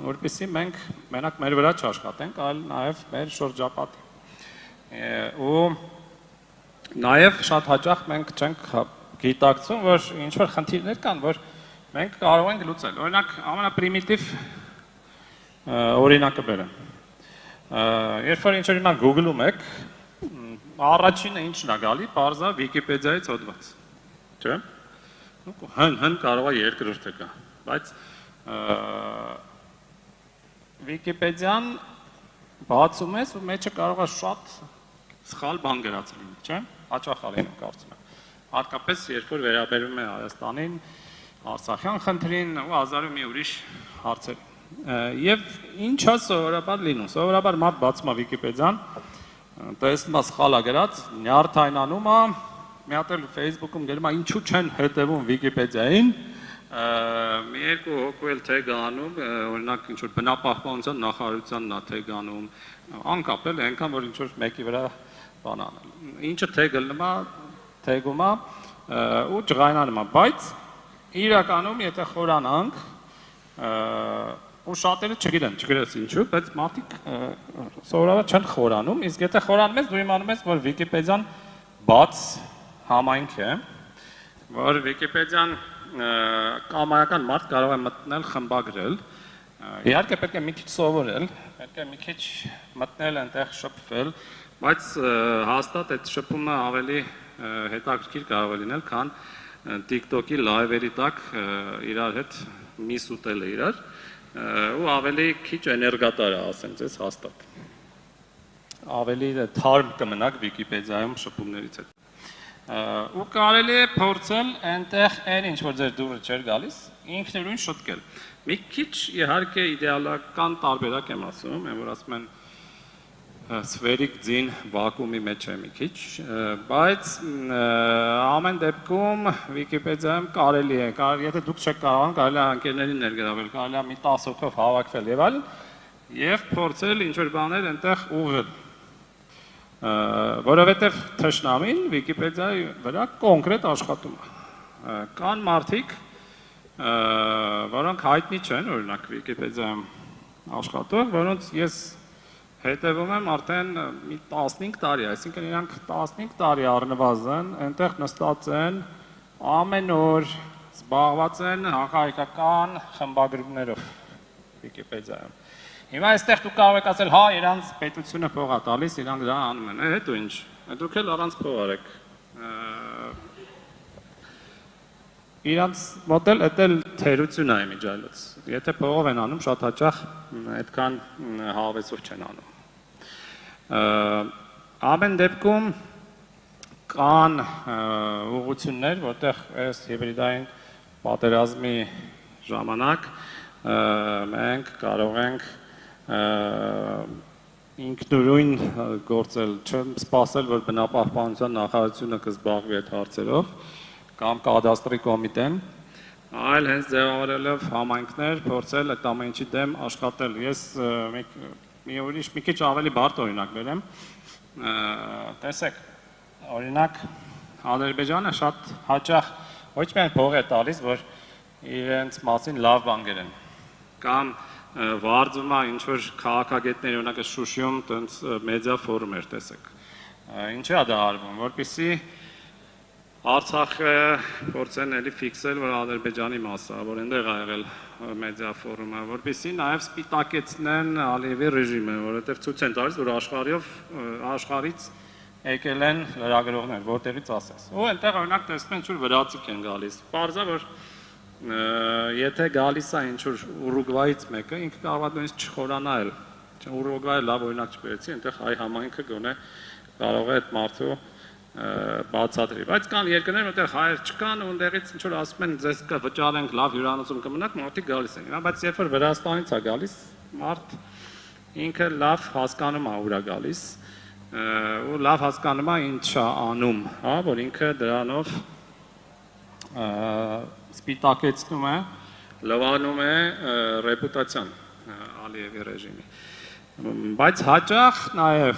որպեսզի մենք մենակ մեր վրա չաշխատենք, այլ նաև մեր շրջապատի։ Ու նաև շատ հաճախ մենք չենք գիտակցում, որ ինչ-որ խնդիրներ կան, որ մենք կարող ենք լուծել։ Օրինակ, ամենապրիմիտիվ օրինակը բերեմ։ Երբ որ ինչ-որ հիմա Google-ում եք, առաջինը ինչն է գալի, պարզա Վիկիպեդիայից հոդված, չէ՞։ Հն կարող է երկրորդը գա, բայց Վիկիպեդիան բացում ես ու մեջը կարող է շատ սխալ բան գրած լինի, չէ՞։ Հաճախ եմ կարծում եմ։ Հատկապես երբ որ վերաբերում է Հայաստանին, Արցախյան խնդրին ու հազարու մի ուրիշ հարցեր։ Եվ ինչա սովորաբար լինում։ Սովորաբար մարդ բացում է Վիկիպեդիան, տեսնում է սխալ գրած, նյարդայնանում է, մի հատ էլ Facebook-ում գրում է ինչու չեն հետևում Վիկիպեդիային, մի երկու հոգու էլ թեգ անում, օրինակ ինչ որ բնապահպանության նախարարությանն է թեգ անում, անկապել այնքան որ ինչ որ մեկի վրա բան անել։ Ինչը թեգլնում է, թեգում է ու ջղայնանում է, բայց իրականում եթե խորանանք ու շատերը չգիտես ինչու, բայց մարդիկ սովորաբար չեն խորանում, իսկ եթե խորանում ես, դու իմանում ես, որ Վիկիպեդիան բաց համայնք է, որ Վիկիպեդիան կամայական մարդ կարող է մտնել խմբագրել, իհարկե պետք է մի քիչ սովորել, պետք է մի քիչ մտնել այնտեղ շփվել, բայց հաստատ այդ շփումը ավելի հետաքրքիր կարող է լինել, քան TikTok-ի լայվերի տակ իրար հետ միս ուտելը իրար, ու ավելի քիչ էներգատար է, ասեմ ձեզ հաստատ։ Ավելի թարմ կմնաք Վիկիպեդիայում շփումներից հետ։ Ու կարելի է փորձել այնտեղ այն ինչ որ ձեր դուրը չէր գալիս, ինքնուրույն շտկել։ Մի քիչ իհարկե իդեալական տարբերակ եմ ասում, որ ասում են սֆերիկ ձին վակուումի մեջ է մի քիչ, բայց ամեն դեպքում Վիկիպեդիայում կարելի է, եթե դուք չեք կարողանում, կարելի է ընկերներին ներգրավել, կարելի է մի 10 հոգով հավաքվել եւ այլն, եւ փորձել ինչ որ բաներ այնտեղ ուղղել։ Որովհետև թշնամին Վիկիպեդիայի վրա կոնկրետ աշխատում է։ Կան մարդիկ, որոնք հայտնի չեն, օրինակ Վիկիպեդիայում աշխատող, որոնց ես հետևում եմ արդեն մի 15 տարի, այսինքն իրանք 15 տարի առնվազն այնտեղ նստած են, ամեն օր զբաղված են հայկական խմբագրումներով Վիկիպեդիայում։ Հիմա այստեղ դուք կարող եք ասել, հա, իրանց պետությունը փող է տալիս, իրանք դա անում են, հետո ինչ, դուք էլ առանց փող արեք։ Իրանց մոտ էլ էդ էլ թերություն է իմիջայլոց, եթե փողով են անում, շատ հաճախ այդքան հավեսով չեն անում։ Ամեն դեպքում կան ուղղություններ, որտեղ այս հիբրիդային պատերազմի ժամանակ մենք կարող ենք ինքնուրույն գործել, չսպասել, որ բնապահպանության նախարարությունը կզբաղվի այդ հարցերով, կամ կադաստրի կոմիտեն, այլ հենց ձևավորելով համայնքներ, փորձել այդ ամեն ինչի դեմ աշխատել։ Ես մի ուրիշ մի քիչ ավելի բարդ օրինակ բերեմ։ Տեսեք, օրինակ Ադրբեջանը շատ հաճախ ոչ միայն փող է տալիս, որ իրենց մասին լավ բան գրեն, կամ վարձում է ինչ-որ քաղաքագետներ, օրինակ Շուշիում տենց մեդիա ֆորում էր, տեսեք։ Ինչ է դա արվում, որպեսզի Արցախը փորձեն էլի ֆիքսել, որ Ադրբեջանի մասը, որ այնտեղ ա եղել մեդիա ֆորումը, որպեսզի նաև սպիտակեցնեն Ալիևի ռեժիմը, որովհետև ցույց են տալիս, որ աշխարհից եկել են լրագրողներ, որտեղից ասես։ Ու այնտեղ օրինակ տեսնում են ինչ-որ վրացիք են գալիս։ Պարզա որ եթե գալիս է ինչ-որ Ուրուգվայից մեկը, ինքը կարող է նույնիսկ չխորանա էլ։ Ուրուգվայը լավ օրինակ չբերեցի, այնտեղ հայ համայնքը գոնե կարող է այդ մարդու բացատրի, բայց կան երկրներ, որտեղ հայեր չկան ու այնտեղից ինչ որ ասում են ձեզ կվճարենք լավ հյուրանոցում կմնաք, մարդիկ գալիս են։ Բայց երբ որ Վրաստանից է գալիս, մարդ ինքը լավ հասկանում է ուր է գալիս ու լավ հասկանում է ինչ է անում, հա, որ ինքը դրանով սպիտակեցնում է, լվանում է ռեպուտացիան Ալիևի ռեժիմի։ Բայց հաճախ նաև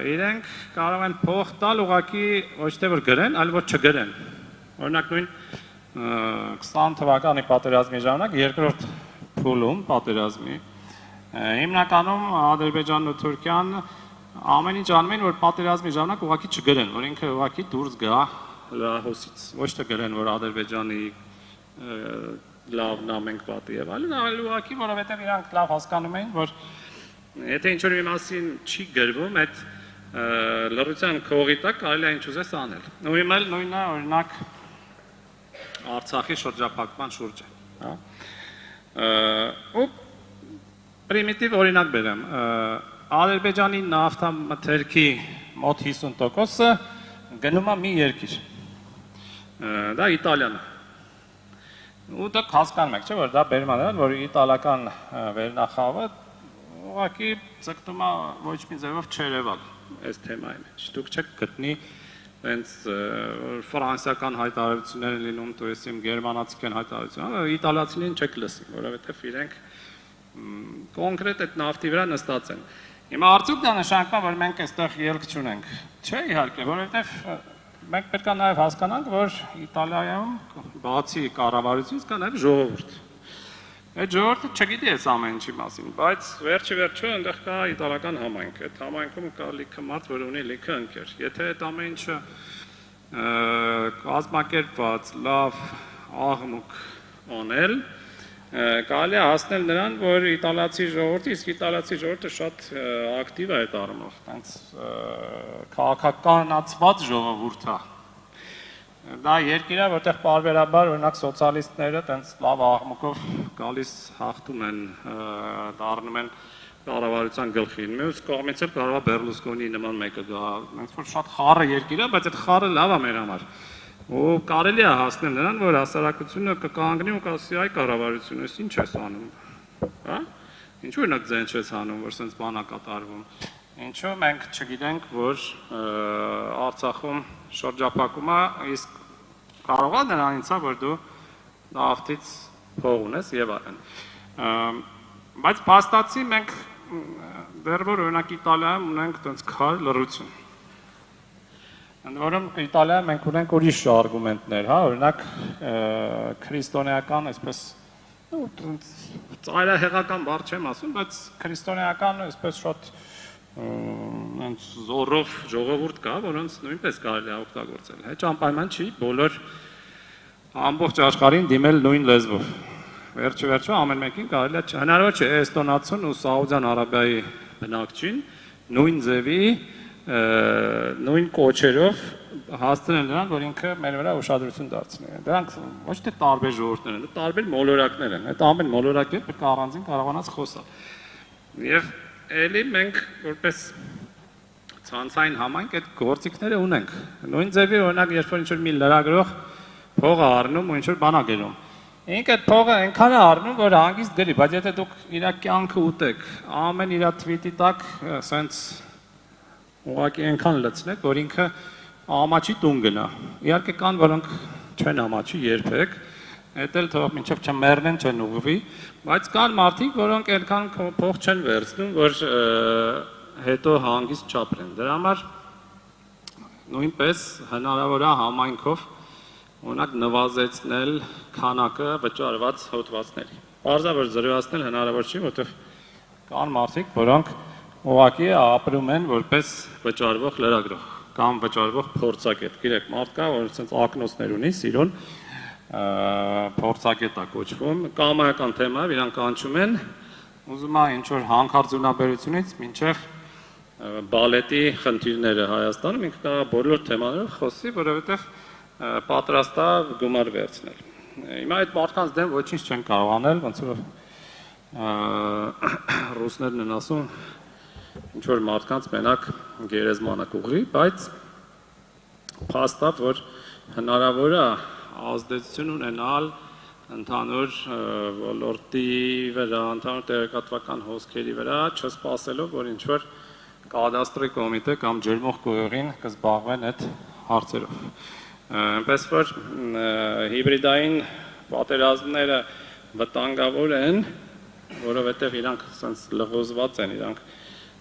իրենք կարող են փող տալ ուղղակի ոչ թե որ գրեն, այլ որ չգրեն։ Օրինակ նույն 20 թվականի պատերազմի ժամանակ երկրորդ փուլում պատերազմի հիմնականում Ադրբեջանն ու Թուրքիան ամեն ինչ անում են, որ պատերազմի ժամանակ ուղղակի չգրեն, որ ինքը ուղղակի դուրս գա լրահոսից, ոչ թե գրեն, որ Ադրբեջանի լավն ամենք պատի եւ այլն, այլ ուղղակի որովհետեւ իրանք լավ հասկանում էին, որ եթե ինչ-որ մի մասին չի գրվում, այդ լրության քողի տակ կարելի է ինչ ուզես անել։ Նույնն էլ նույնն է օրինակ Արցախի շրջափակման շուրջը, հա։ Ու պրիմիտիվ օրինակ բերեմ։ Ադրբեջանի նավթամթերքի մոտ 50%-ը գնում է մի երկիր։ Դա Իտալիան է։ Ու դա հասկանում եք, չէ՞, որ դա բերում է նրան, որ իտալական վերնախավը ուղղակի ցկտում է ոչ մի ձևով չերևալ այս թեմայի մեջ։ Դուք չեք գտնի հենց ֆրանսիական հայտարարություններ են լինում, то есть գերմանացիական հայտարարություններ, իտալացիներին չեք լսի, որովհետև իրենք կոնկրետ այդ նավթի վրա նստած են։ Հիմա արդյոք դա նշանակում է, որ մենք այստեղ ելք չունենք։ Չէ, իհարկե, որովհետև մենք պետք է նաև հասկանանք, որ Իտալիայում բացի կառավարությունից կա նաև ժողովուրդ։ Այդ ժողովուրդը չգիտի այս ամեն ինչի մասին, բայց վերջը այնտեղ կա իտալական համայնք։ Այդ համայնքում կա լիքը մարդ, որ ունի լիքը ընկեր։ Եթե այդ ամեն ինչը կազմակերպված, լավ աղմուկ անել, կարելի է հասնել նրան, որ իտալացի ժողովուրդը, իսկ իտալացի ժողովուրդը շատ ակտիվ է այդ առումով, այնց քաղաքականացված ժողովուրդ է։ Դա երկիր է, որտեղ պարբերաբար օրինակ սոցիալիստները տենց լավ աղմուկով գալիս հաղթում են, դառնում են կառավարության գլխին։ Մյուս կողմից էլ կարող է Բերլուսկոնի նման մեկը գա, այնց որ շատ խառը երկիր է, բայց այդ խառը լավ է մեր համար։ Ու կարելի է հասնել նրան, որ հասարակությունը կկանգնի ու կասի այ կառավարությունը, ես ինչ ես անում, հա? Ինչու օրինակ ձեն չես անում, որ սենց բան է կատարվում։ Ինչու մենք չգիտենք, որ Արցախում շրջափակում է, իսկ կարող է նրանից է, որ դու նավթից փող ունես եւ այլն։ Բայց փաստացի մենք դեռ որ օրինակ Իտալիայում ունենք տենց քար լռություն։ Ընդ որում Իտալիայում մենք ունենք ուրիշ արգումենտներ, հա, օրինակ քրիստոնեական, այսպես ծայրահեղական բառ չեմ ասում, բայց քրիստոնեական այսպես շատ զորով ժողովուրդ կա, որոնց նույնպես կարելի է օգտագործել։ Հեչ անպայման չի բոլոր ամբողջ աշխարհին դիմել նույն լեզվով։ Վերջը ամեն մեկին կարելի է հնարավոր չէ էստոնացուն ու Սաուդյան Արաբիայի բնակչին նույն ձևի նույն կոչերով հասցնել նրան, որ ինքը մեր վրա ուշադրություն դարձնի։ Դրանք ոչ թե տարբեր ժողովուրդներ են, տարբեր մոլորակներ են։ Այդ ամեն մոլորակը պետք է առանձին կարողանաս խոսալ։ Եվ ելի մենք որպես ցանցային համայնք այդ գործիքները ունենք։ Նույն ձևի օրինակ երբ որ ինչ-որ մի լրագրող փող է առնում ու ինչ-որ բան է գրում։ Ինքը այդ փողը այնքան է առնում, որ հանգիստ գրի, բայց եթե դուք իր կյանքը ուտեք, ամեն իր թվիտի տակ սենց ուղղակի այնքան լցնեք, որ ինքը ամաչի տուն գնա։ Իհարկե կան, որոնք չեն ամաչի երբեք, այդ էլ թող մինչև չմեռնեն, չեն ուղղվի, բայց կան մարդիկ, որոնք այնքան փող չեն վերցնում, որ հետո հանգիստ չապրեն։ Դրա համար նույնպես հնարավոր է համայնքով օրինակ նվազեցնել քանակը վճարված հոդվածների։ Պարզապես զրոյացնել հնարավոր չի, որովհետև կան մարդիկ, որոնք ուղղակի ապրում են որպես վճարվող լրագրող կամ վճարվող փորձագետ։ Գիտեք, մարդ կա, որ ցենց ակնոցներ ունի, սիրուն փորձագետ է կոչվում, կամայական թեմա, իրանք կանչում են, ուզում է ինչ-որ հանքարդյունաբերությունից մինչև բալետի խնդիրները Հայաստանում, ինքը կարող է բոլոր թեմաներով խոսի, որովհետև պատրաստ է գումար վերցնել։ Հիմա այդ մարդկանց դեմ ոչինչ չեն կարող անել, ոնց որ ռուսներն են ասում, ինչ-որ մարդկանց մենակ գերեզմանը կուղղի, բայց փաստ է, որ հնարավոր է ազդեցություն ունենալ ընդհանուր ոլորտի վրա, ընդհանուր տեղեկատվական հոսքերի վրա, չսպասելով, որ ինչ-որ կադաստրի կոմիտե կամ ջերմող գույողին կզբաղվեն այդ հարցերով։ Այնպես որ հիբրիդային պատերազմները վտանգավոր են, որովհետև իրանք սենց լղոզված են, իրանք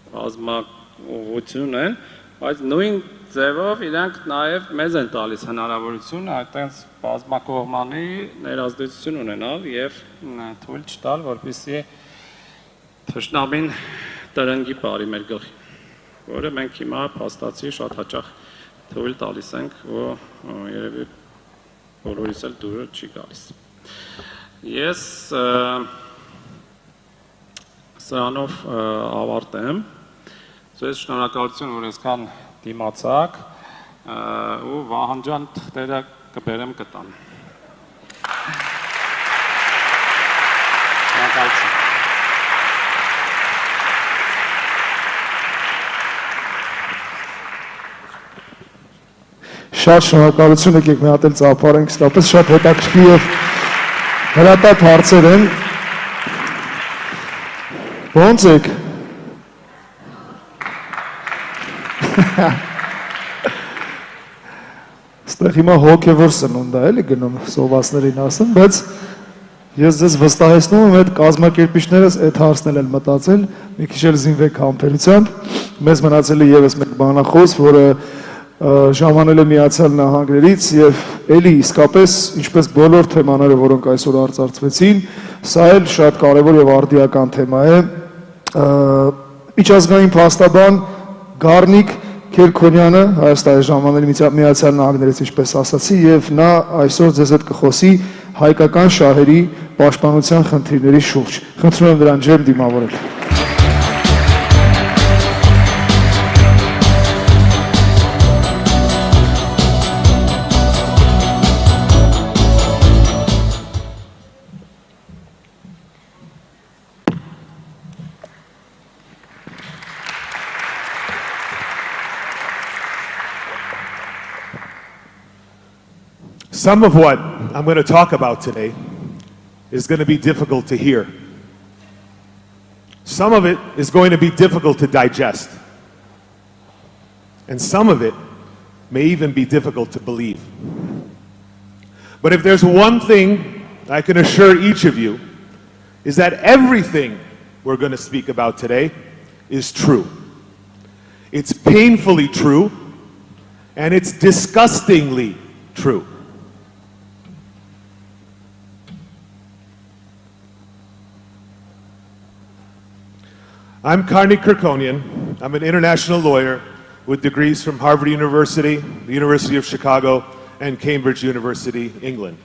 բազմաուղղություն են, բայց նույն ձևով իրանք նաև մեզ են տալիս հնարավորություն այդտենց բազմակողմանի ներազդեցություն ունենալ և թույլ չտալ, որպեսզի թշնամին տրնգի բարի մեր գլխին, որը մենք հիմա փաստացի շատ հաճախ թույլ տալիս ենք, որ երևի բոլորիս էլ դուրը չի գալիս։ Ես սրանով ավարտեմ, ձեզ շնորհակալություն, որ այսքան դիմացաք ու Վահան թղթերը կբերեմ կտամ։ Շնորհակալություն։ շատ շնորհակալություն, եկեք մի հատ էլ ծափարենք, իսկապես շատ հետաքրքիր եւ հրատապ հարցեր են։ Ո՞նց եք։ Ստեղ հիմա հոգևոր սնունդ է, էլի գնում սովածներին ասեմ, բայց ես ձեզ վստահեցնում եմ, այդ կազմակերպիչներս այդ հարցն են մտածել, մի քիչ էլ զինվեք համբերությամբ։ Մեզ մնացել է եւս մեկ բանախոս, որը ժամանել է Միացյալ Նահանգներից եւ էլի իսկապես, ինչպես բոլոր թեմաները, որոնք այսօր արծարծվեցին, սա էլ շատ կարեւոր եւ արդիական թեմա է։ Միջազգային փաստաբան Գառնիկ Քերքոնյանը Հայաստանի ժամանելի Միացյալ Նահանգներից, ինչպես ասացի, եւ նա այսօր ձեզ հետ կխոսի հայկական շահերի պաշտպանության խնդիրների շուրջ։ Խնդրում եմ նրան ջերմ դիմավորել։ Some of what I'm going to talk about today is going to be difficult to hear. Some of it is going to be difficult to digest. And some of it may even be difficult to believe. But if there's one thing I can assure each of you, is that everything we're going to speak about today is true. It's painfully true, and it's disgustingly true. I'm Karnik Kirkonian. I'm an international lawyer with degrees from Harvard University, the University of Chicago, and Cambridge University, England.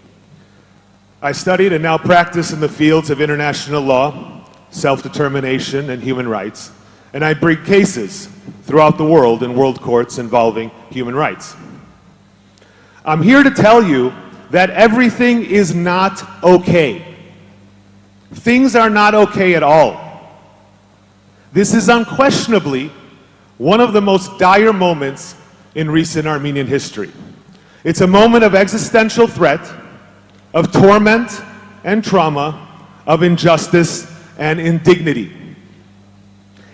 I studied and now practice in the fields of international law, self-determination, and human rights, and I bring cases throughout the world in world courts involving human rights. I'm here to tell you that everything is not okay. Things are not okay at all. This is unquestionably one of the most dire moments in recent Armenian history. It's a moment of existential threat, of torment and trauma, of injustice and indignity.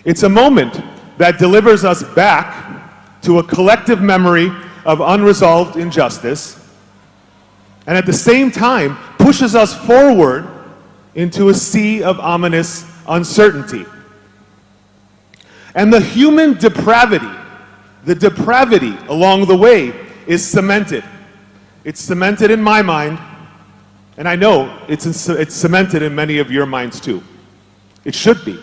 It's a moment that delivers us back to a collective memory of unresolved injustice, and at the same time pushes us forward into a sea of ominous uncertainty. And the human depravity, the depravity along the way is cemented. It's cemented in my mind, and I know it's cemented in many of your minds too. It should be.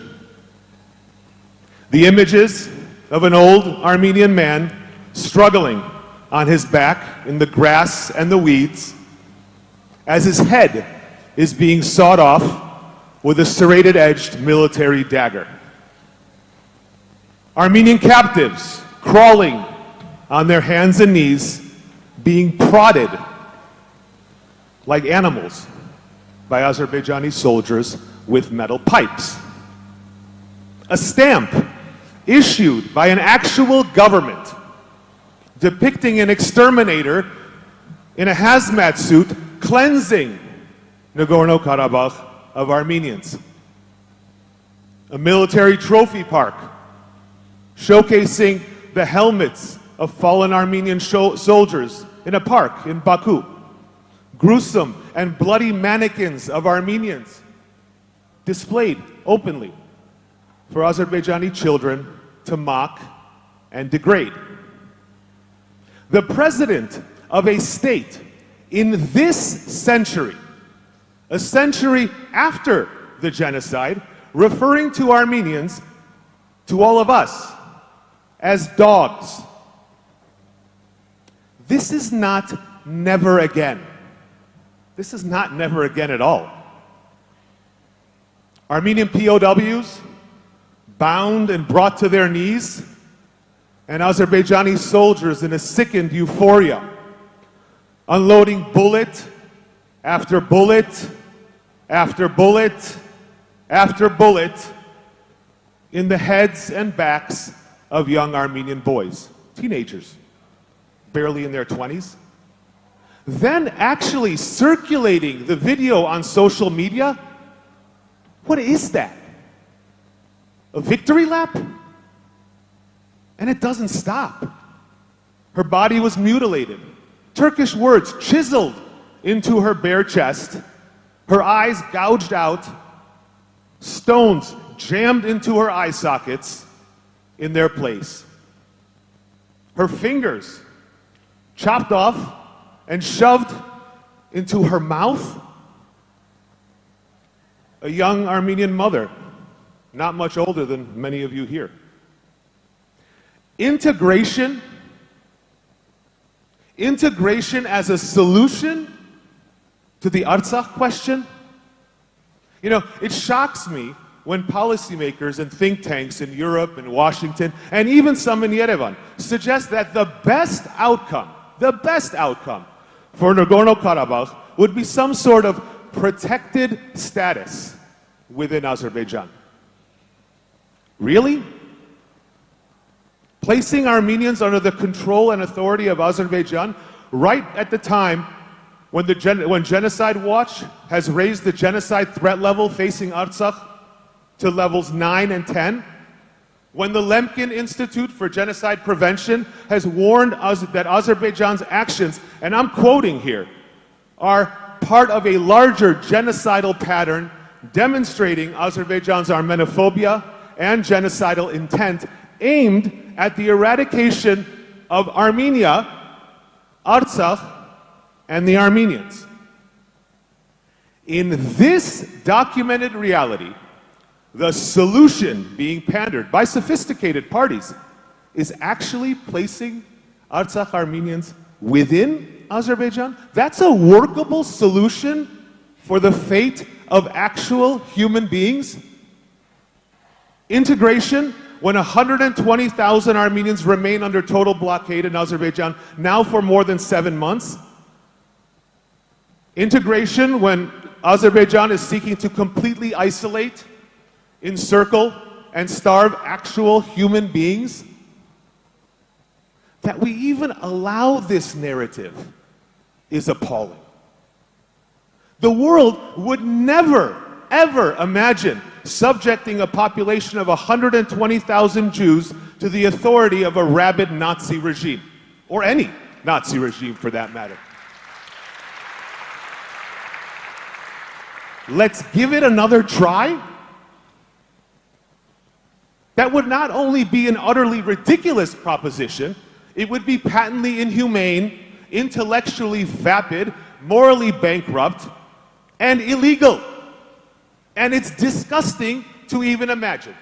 The images of an old Armenian man struggling on his back in the grass and the weeds as his head is being sawed off with a serrated-edged military dagger. Armenian captives crawling on their hands and knees, being prodded like animals by Azerbaijani soldiers with metal pipes. A stamp issued by an actual government depicting an exterminator in a hazmat suit cleansing Nagorno-Karabakh of Armenians. A military trophy park showcasing the helmets of fallen Armenian soldiers in a park in Baku. Gruesome and bloody mannequins of Armenians displayed openly for Azerbaijani children to mock and degrade. The president of a state in this century, a century after the genocide, referring to Armenians, to all of us, as dogs. This is not never again. This is not never again at all. Armenian POWs bound and brought to their knees, and Azerbaijani soldiers in a sickened euphoria, unloading bullet after bullet after bullet after bullet in the heads and backs of young Armenian boys, teenagers, barely in their 20s. Then actually circulating the video on social media. What is that? A victory lap? And it doesn't stop. Her body was mutilated. Turkish words chiseled into her bare chest. Her eyes gouged out. Stones jammed into her eye sockets in their place. Her fingers chopped off and shoved into her mouth. A young Armenian mother, not much older than many of you here. Integration as a solution to the Artsakh question. You know, it shocks me when policymakers and think tanks in Europe and Washington, and even some in Yerevan, suggest that the best outcome for Nagorno-Karabakh would be some sort of protected status within Azerbaijan. Really? Placing Armenians under the control and authority of Azerbaijan right at the time when Genocide Watch has raised the genocide threat level facing Artsakh to levels 9 and 10, when the Lemkin Institute for Genocide Prevention has warned us that Azerbaijan's actions, and I'm quoting here, are part of a larger genocidal pattern demonstrating Azerbaijan's Armenophobia and genocidal intent aimed at the eradication of Armenia, Artsakh, and the Armenians. In this documented reality, the solution being pandered by sophisticated parties is actually placing Artsakh Armenians within Azerbaijan. That's a workable solution for the fate of actual human beings. Integration, when 120,000 Armenians remain under total blockade in Azerbaijan, now for more than 7 months. Integration, when Azerbaijan is seeking to completely isolate, encircle, and starve actual human beings. That we even allow this narrative is appalling. The world would never, ever imagine subjecting a population of 120,000 Jews to the authority of a rabid Nazi regime, or any Nazi regime for that matter. Let's give it another try? That would not only be an utterly ridiculous proposition, it would be patently inhumane, intellectually vapid, morally bankrupt, and illegal. And it's disgusting to even imagine.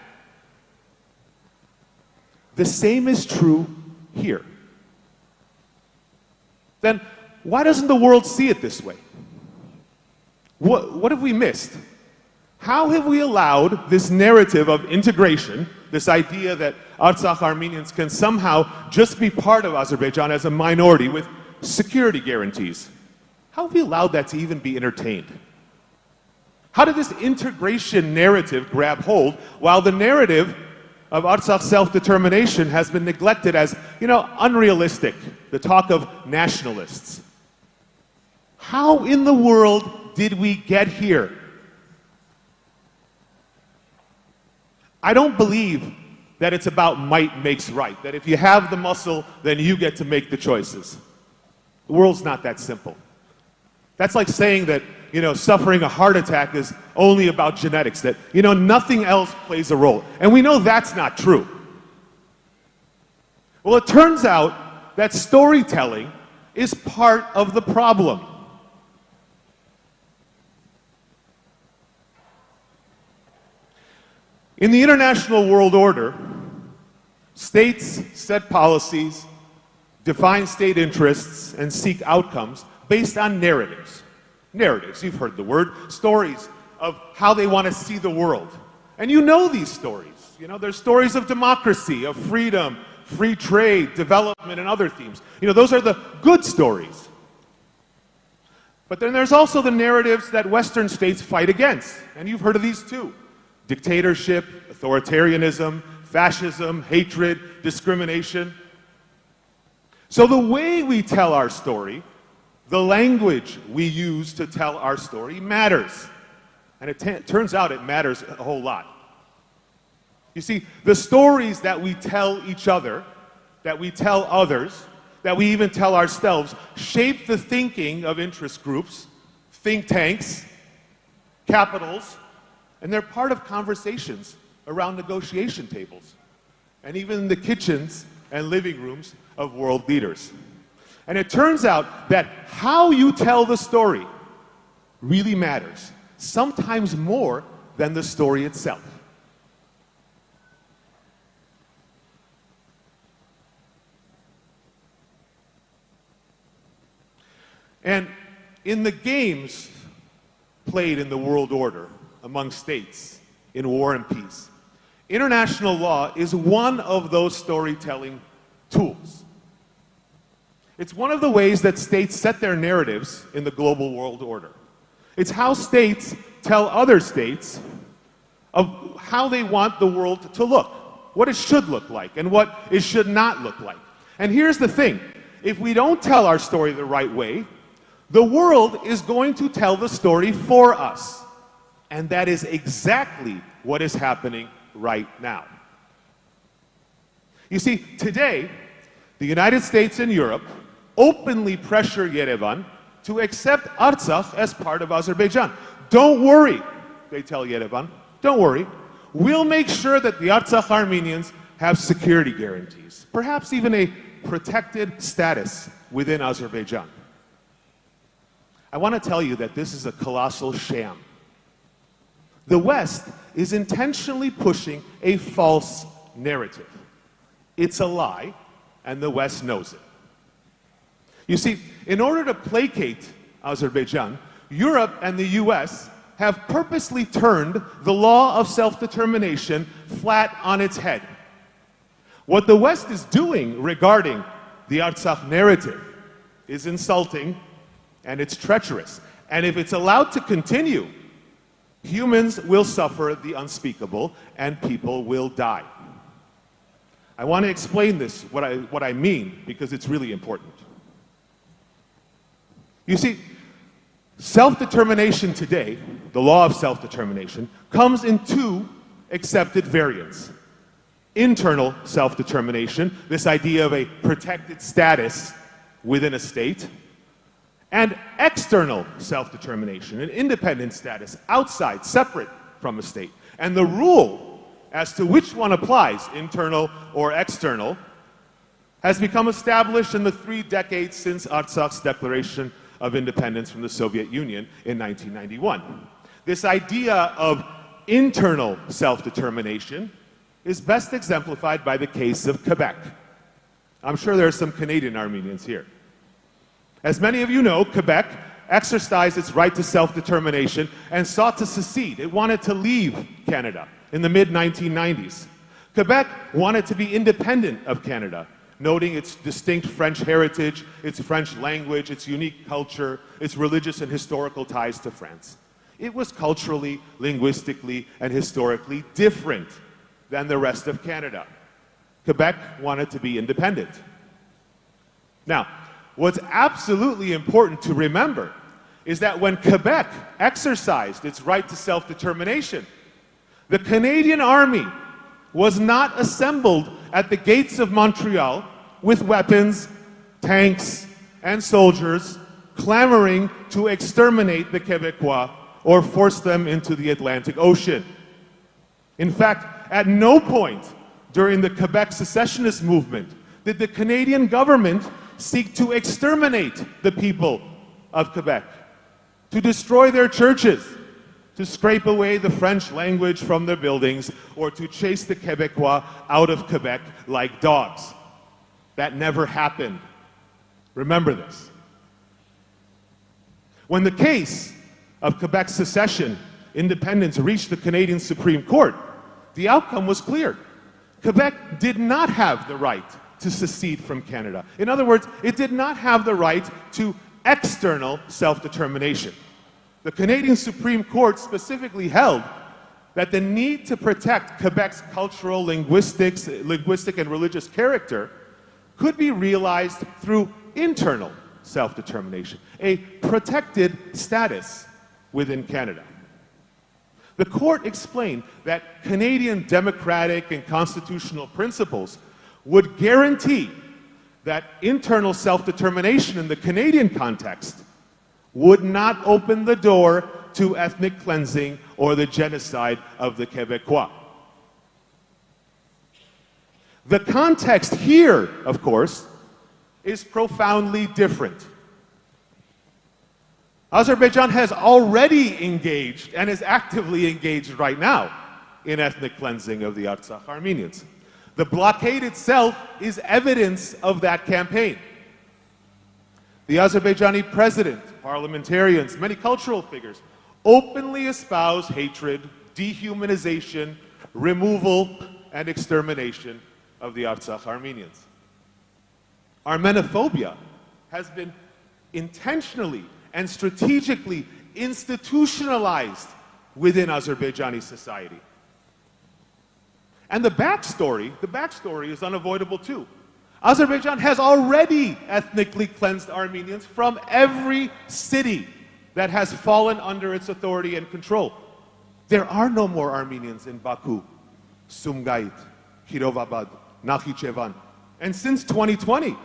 The same is true here. Then why doesn't the world see it this way? What have we missed? How have we allowed this narrative of integration, this idea that Artsakh Armenians can somehow just be part of Azerbaijan as a minority with security guarantees? How have we allowed that to even be entertained? How did this integration narrative grab hold while the narrative of Artsakh self-determination has been neglected as, unrealistic, the talk of nationalists? How in the world did we get here? I don't believe that it's about might makes right, that if you have the muscle, then you get to make the choices. The world's not that simple. That's like saying that, suffering a heart attack is only about genetics, that, nothing else plays a role. And we know that's not true. Well, it turns out that storytelling is part of the problem. In the international world order, states set policies, define state interests, and seek outcomes based on narratives. Narratives, you've heard the word, stories of how they want to see the world. And you know these stories. There's stories of democracy, of freedom, free trade, development, and other themes. Those are the good stories. But then there's also the narratives that Western states fight against. And you've heard of these too. Dictatorship, authoritarianism, fascism, hatred, discrimination. So the way we tell our story, the language we use to tell our story matters. And it turns out it matters a whole lot. You see, the stories that we tell each other, that we tell others, that we even tell ourselves, shape the thinking of interest groups, think tanks, capitals, and they're part of conversations around negotiation tables, and even in the kitchens and living rooms of world leaders. And it turns out that how you tell the story really matters, sometimes more than the story itself. And in the games played in the world order among states in war and peace, international law is one of those storytelling tools. It's one of the ways that states set their narratives in the global world order. It's how states tell other states of how they want the world to look, what it should look like, and what it should not look like. And here's the thing, if we don't tell our story the right way, the world is going to tell the story for us. And that is exactly what is happening right now. You see, today, the United States and Europe openly pressure Yerevan to accept Artsakh as part of Azerbaijan. Don't worry, they tell Yerevan, don't worry. We'll make sure that the Artsakh Armenians have security guarantees, perhaps even a protected status within Azerbaijan. I want to tell you that this is a colossal sham. The West is intentionally pushing a false narrative. It's a lie, and the West knows it. You see, in order to placate Azerbaijan, Europe and the US have purposely turned the law of self-determination flat on its head. What the West is doing regarding the Artsakh narrative is insulting and it's treacherous. And if it's allowed to continue, humans will suffer the unspeakable and people will die. I want to explain this, what I mean, because it's really important. You see, self-determination today, the law of self-determination, comes in two accepted variants. Internal self-determination, this idea of a protected status within a state, and external self-determination, an independent status outside, separate from a state. And the rule as to which one applies, internal or external, has become established in the 3 decades since Artsakh's declaration of independence from the Soviet Union in 1991. This idea of internal self-determination is best exemplified by the case of Quebec. I'm sure there are some Canadian Armenians here. As many of you know, Quebec exercised its right to self-determination and sought to secede. It wanted to leave Canada in the mid-1990s. Quebec wanted to be independent of Canada, noting its distinct French heritage, its French language, its unique culture, its religious and historical ties to France. It was culturally, linguistically, and historically different than the rest of Canada. Quebec wanted to be independent. Now, what's absolutely important to remember is that when Quebec exercised its right to self-determination, the Canadian Army was not assembled at the gates of Montreal with weapons, tanks, and soldiers clamoring to exterminate the Quebecois or force them into the Atlantic Ocean. In fact, at no point during the Quebec secessionist movement did the Canadian government seek to exterminate the people of Quebec, to destroy their churches, to scrape away the French language from their buildings, or to chase the Quebecois out of Quebec like dogs. That never happened. Remember this. When the case of Quebec's secession, independence, reached the Canadian Supreme Court, the outcome was clear. Quebec did not have the right to secede from Canada. In other words, it did not have the right to external self-determination. The Canadian Supreme Court specifically held that the need to protect Quebec's cultural, linguistic, and religious character could be realized through internal self-determination, a protected status within Canada. The court explained that Canadian democratic and constitutional principles would guarantee that internal self-determination in the Canadian context would not open the door to ethnic cleansing or the genocide of the Quebecois. The context here, of course, is profoundly different. Azerbaijan has already engaged and is actively engaged right now in ethnic cleansing of the Artsakh Armenians. The blockade itself is evidence of that campaign. The Azerbaijani president, parliamentarians, many cultural figures openly espouse hatred, dehumanization, removal, and extermination of the Artsakh Armenians. Armenophobia has been intentionally and strategically institutionalized within Azerbaijani society. And the backstory is unavoidable too. Azerbaijan has already ethnically cleansed Armenians from every city that has fallen under its authority and control. There are no more Armenians in Baku, Sumgait, Kirovabad, Nakhichevan. And since 2020,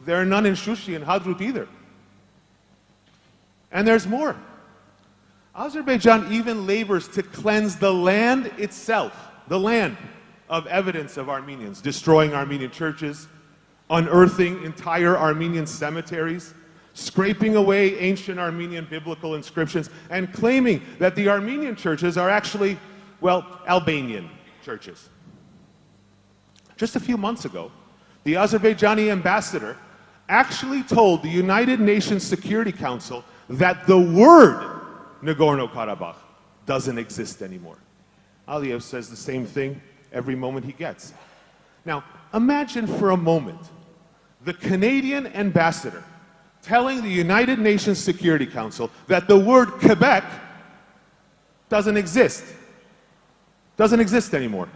there are none in Shushi and Hadrut either. And there's more. Azerbaijan even labors to cleanse the land itself, the land of evidence of Armenians, destroying Armenian churches, unearthing entire Armenian cemeteries, scraping away ancient Armenian biblical inscriptions, and claiming that the Armenian churches are actually, well, Albanian churches. Just a few months ago, the Azerbaijani ambassador actually told the United Nations Security Council that the word Nagorno-Karabakh doesn't exist anymore. Aliyev says the same thing every moment he gets. Now, imagine for a moment the Canadian ambassador telling the United Nations Security Council that the word Quebec doesn't exist anymore.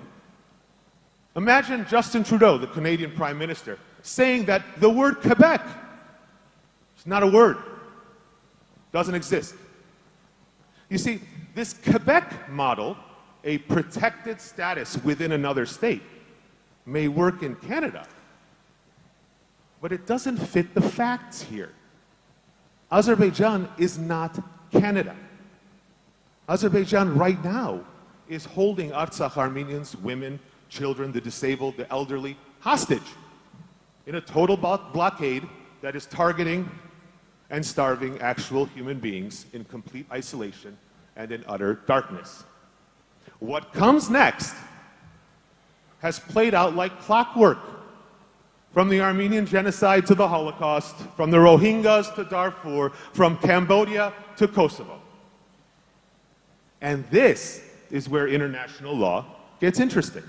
Imagine Justin Trudeau, the Canadian Prime Minister, saying that the word Quebec is not a word, doesn't exist. You see, this Quebec model, a protected status within another state, may work in Canada, but it doesn't fit the facts here. Azerbaijan is not Canada. Azerbaijan right now is holding Artsakh Armenians, women, children, the disabled, the elderly, hostage in a total blockade that is targeting and starving actual human beings in complete isolation and in utter darkness. What comes next has played out like clockwork. From the Armenian genocide to the Holocaust, from the Rohingyas to Darfur, from Cambodia to Kosovo. And this is where international law gets interesting.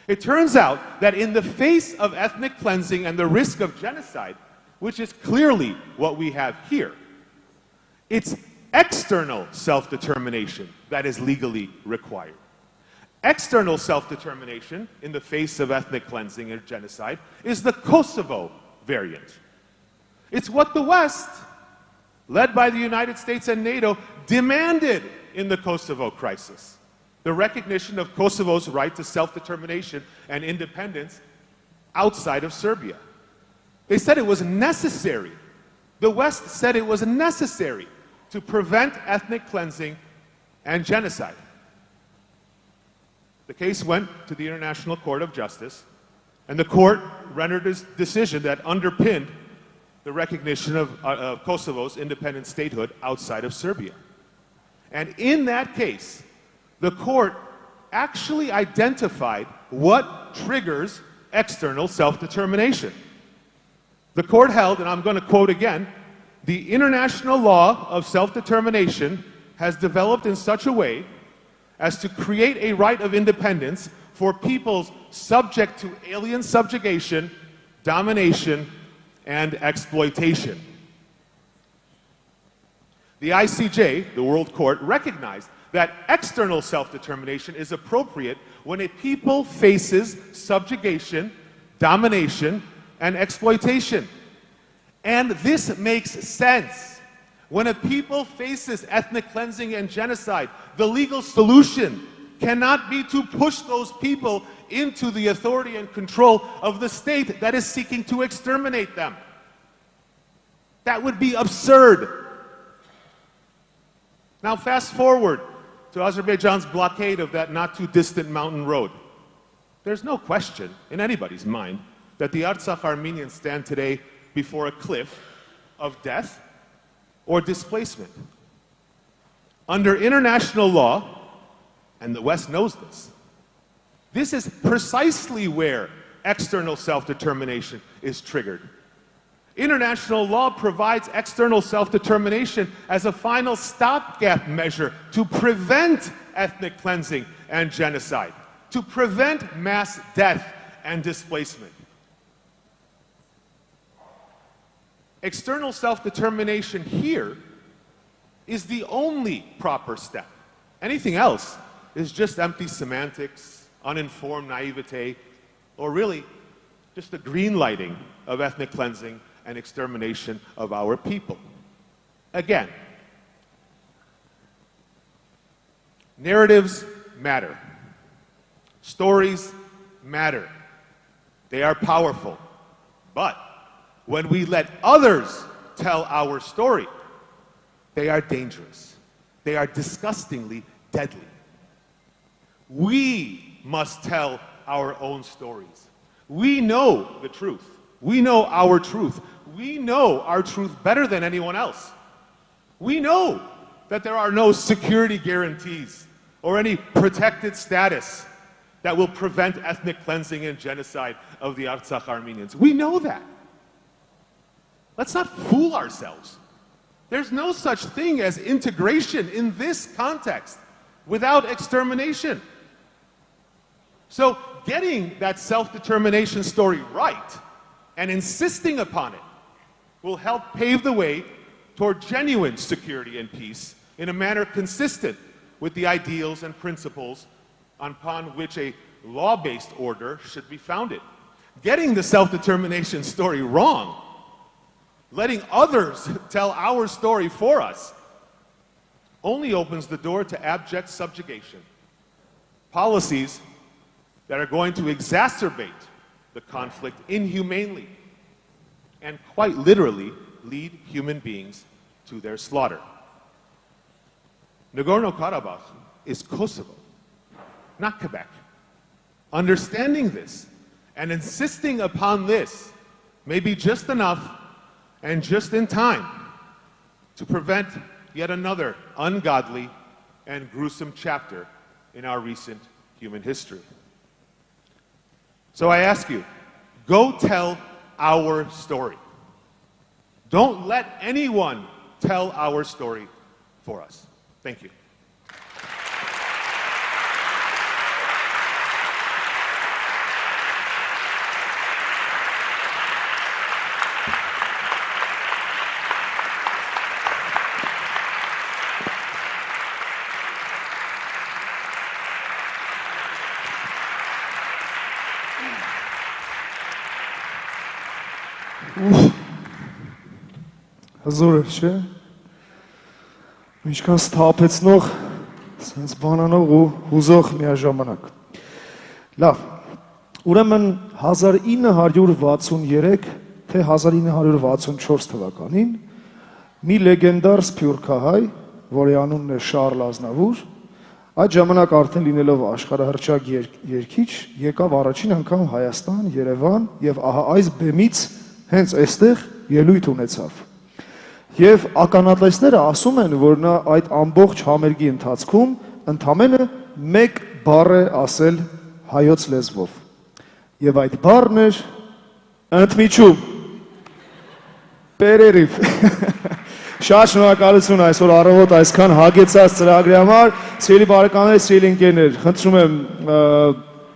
It turns out that in the face of ethnic cleansing and the risk of genocide, which is clearly what we have here, it's external self-determination that is legally required. External self-determination in the face of ethnic cleansing and genocide is the Kosovo variant. It's what the West, led by the United States and NATO, demanded in the Kosovo crisis. The recognition of Kosovo's right to self-determination and independence outside of Serbia. They said it was necessary. The West said it was necessary to prevent ethnic cleansing and genocide. The case went to the International Court of Justice, and the court rendered a decision that underpinned the recognition of Kosovo's independent statehood outside of Serbia. And in that case, the court actually identified what triggers external self-determination. The court held, and I'm going to quote again, the international law of self-determination has developed in such a way as to create a right of independence for peoples subject to alien subjugation, domination, and exploitation. The ICJ, the World Court, recognized that external self-determination is appropriate when a people faces subjugation, domination, and exploitation. And this makes sense. When a people faces ethnic cleansing and genocide, the legal solution cannot be to push those people into the authority and control of the state that is seeking to exterminate them. That would be absurd. Now fast forward to Azerbaijan's blockade of that not too distant mountain road. There's no question in anybody's mind that the Artsakh Armenians stand today before a cliff of death or displacement. Under international law, and the West knows this is precisely where external self-determination is triggered. International law provides external self-determination as a final stopgap measure to prevent ethnic cleansing and genocide, to prevent mass death and displacement. External self-determination here is the only proper step. Anything else is just empty semantics, uninformed naivete, or really just the green lighting of ethnic cleansing and extermination of our people. Again, narratives matter. Stories matter. They are powerful. But when we let others tell our story, they are dangerous. They are disgustingly deadly. We must tell our own stories. We know the truth. We know our truth. We know our truth better than anyone else. We know that there are no security guarantees or any protected status that will prevent ethnic cleansing and genocide of the Artsakh Armenians. We know that. Let's not fool ourselves. There's no such thing as integration in this context without extermination. So getting that self-determination story right and insisting upon it will help pave the way toward genuine security and peace in a manner consistent with the ideals and principles upon which a law-based order should be founded. Getting the self-determination story wrong, letting others tell our story for us, only opens the door to abject subjugation. Policies that are going to exacerbate the conflict inhumanely and quite literally lead human beings to their slaughter. Nagorno-Karabakh is Kosovo, not Quebec. Understanding this and insisting upon this may be just enough and just in time to prevent yet another ungodly and gruesome chapter in our recent human history. So I ask you, go tell our story. Don't let anyone tell our story for us. Thank you. Հզոր էր, չէ՞։ Ինչքան սթափեցնող, սենց բանանող ու հուզող միաժամանակ։ Լավ, ուրեմն 1963 թե 1964 թվականին մի լեգենդար սփյուռքահայ, որի անունն է Շարլ Ազնավուր, այդ ժամանակ արդեն լինելով աշխարհահռչակ երգիչ, եկավ առաջին անգամ Հայաստան, Երևան եւ ահա այս բեմից հենց այստեղ ելույթ ունեցավ։ Եվ ականատեսները ասում են, որ նա այդ ամբողջ համերգի ընթացքում ընդամենը մեկ բառ է ասել հայոց լեզվով։ Եվ այդ բառն էր ընդմիջում։ Պերերիվ։ Շատ շնորհակալություն այսօր առավոտ այսքան հագեցած ծրագրի համար։ Սիրելի բարեկամներ, սիրելի ընկերներ, խնդրում եմ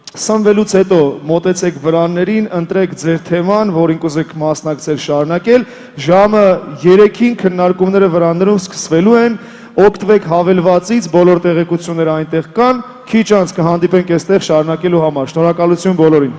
սնվելուց հետո մոտեցեք վրաններին, ընտրեք ձեր թեման, որին կուզեք մասնակցել շարունակել, ժամը 3-ին քննարկումները վրաններում սկսվելու են, օգտվեք հավելվածից, բոլոր տեղեկությունները այնտեղ կան, քիչ անց կհանդիպենք այստեղ շարունակելու համար։ Շնորհակալություն բոլորին։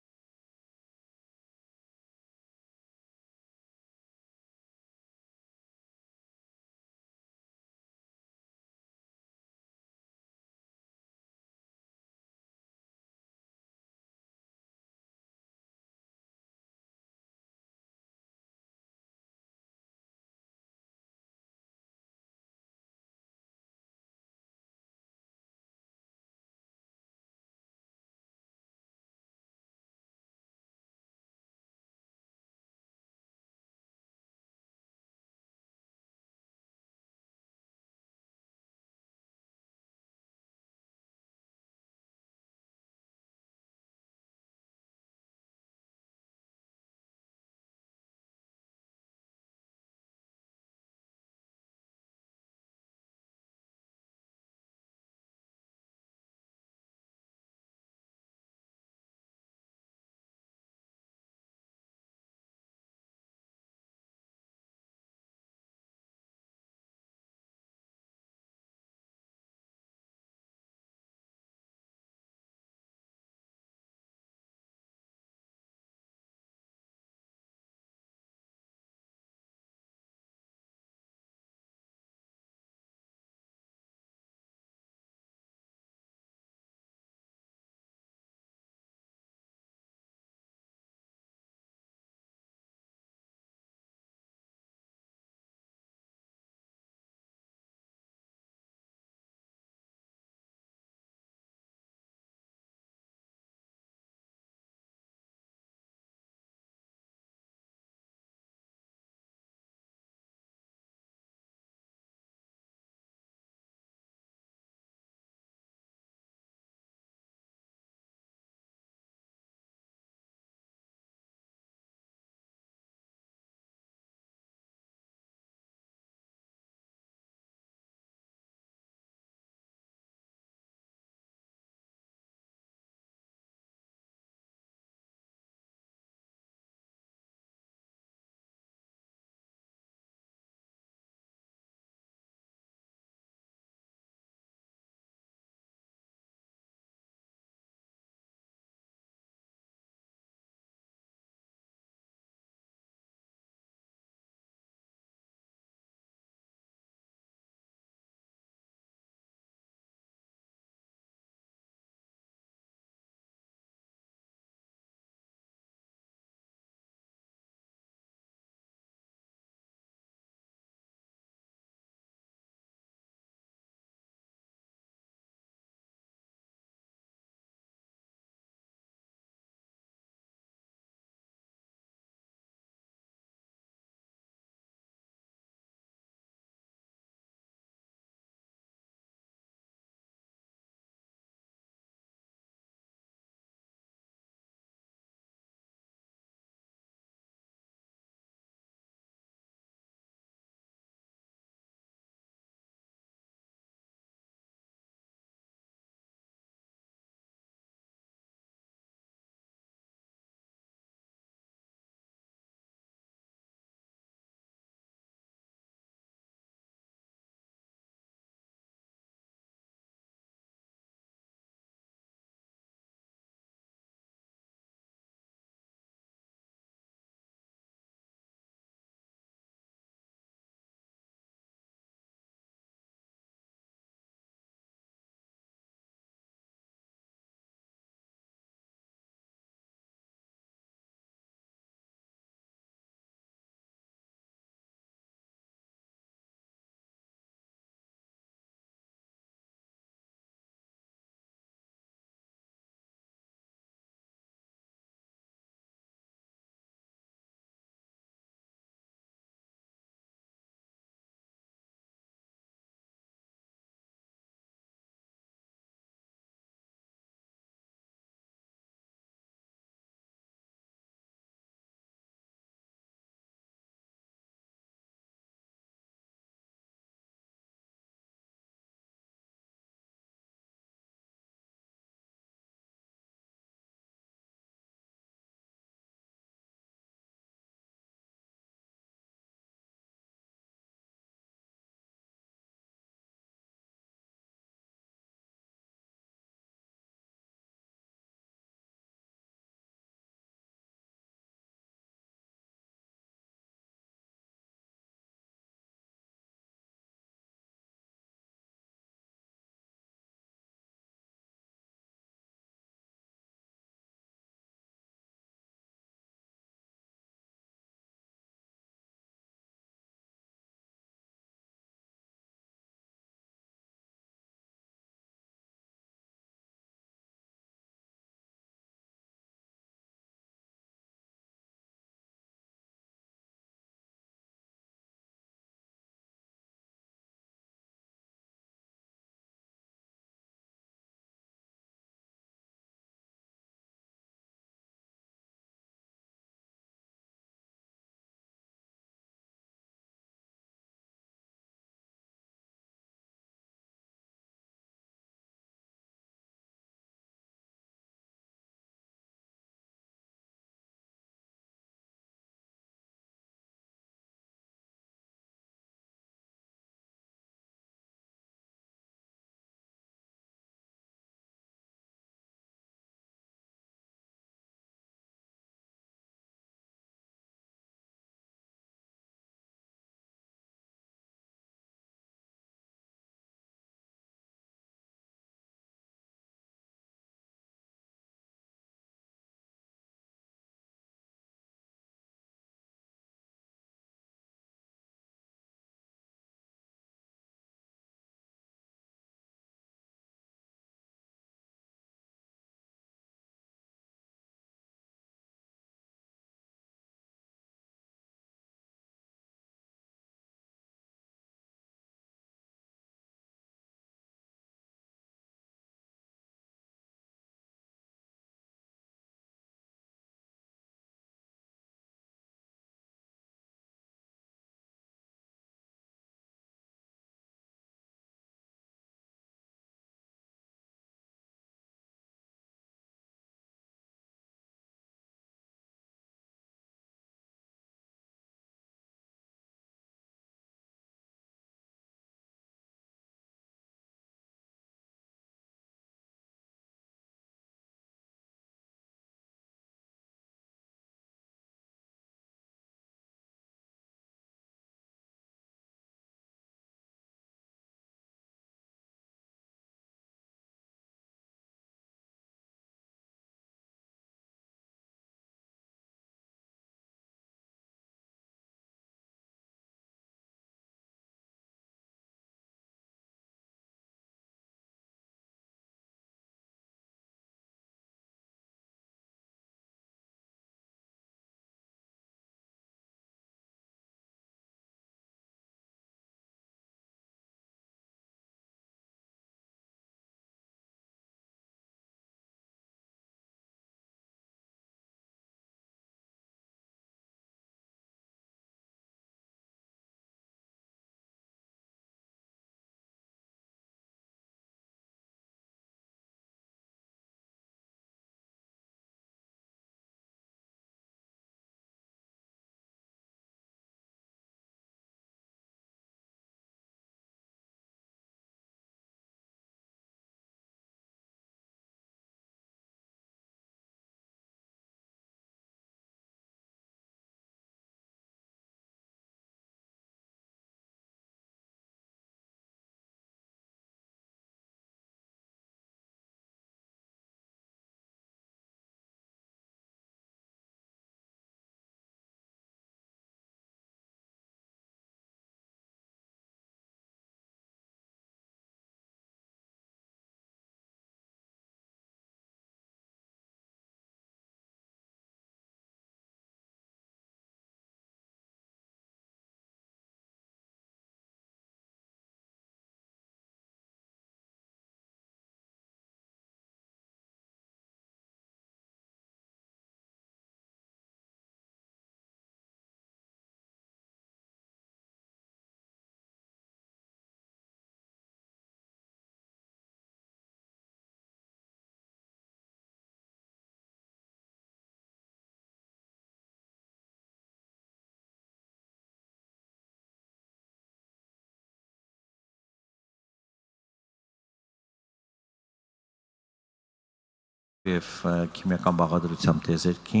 եւ քիմիական բաղադրությամբ տեզերքի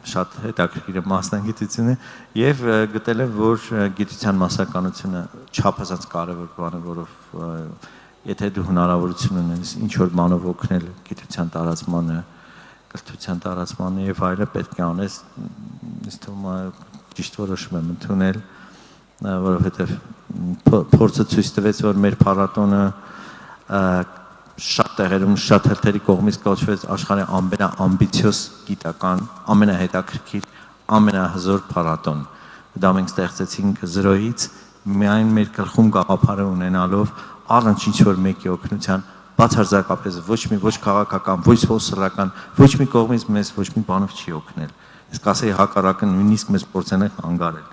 շատ հետաքրքիր մասնագիտություն է եւ գտել եմ որ գիտության մասնականությունը չափազանց կարեւոր բան է որով եթե դու հնարավորություն ունես ինչ որ բանով օգնել գիտության տարածմանը կրթության տարածմանը եւ այլը պետք է անես ինձ թվում է ճիշտ որոշում եմ ընդունել որովհետեւ փորձը ցույց տվեց որ մեր փառատոնը շատ տեղերում շատ հերթերի կողմից կոչվեց աշխարհի ամբիցիոզ գիտական ամենահետաքրքիր ամենահզոր փառատոն դա մենք ստեղծեցինք 0-ից միայն մեր գլխում գաղափարը ունենալով առանց ինչ որ մեկի օգնության բացարձակապես ոչ մի ոչ քաղաքական ոչ սոցիալական ոչ մի կողմից մեզ ոչ մի բանով չի օգնել իսկ ասեի հակառակը նույնիսկ մեզ փորձեն խանգարել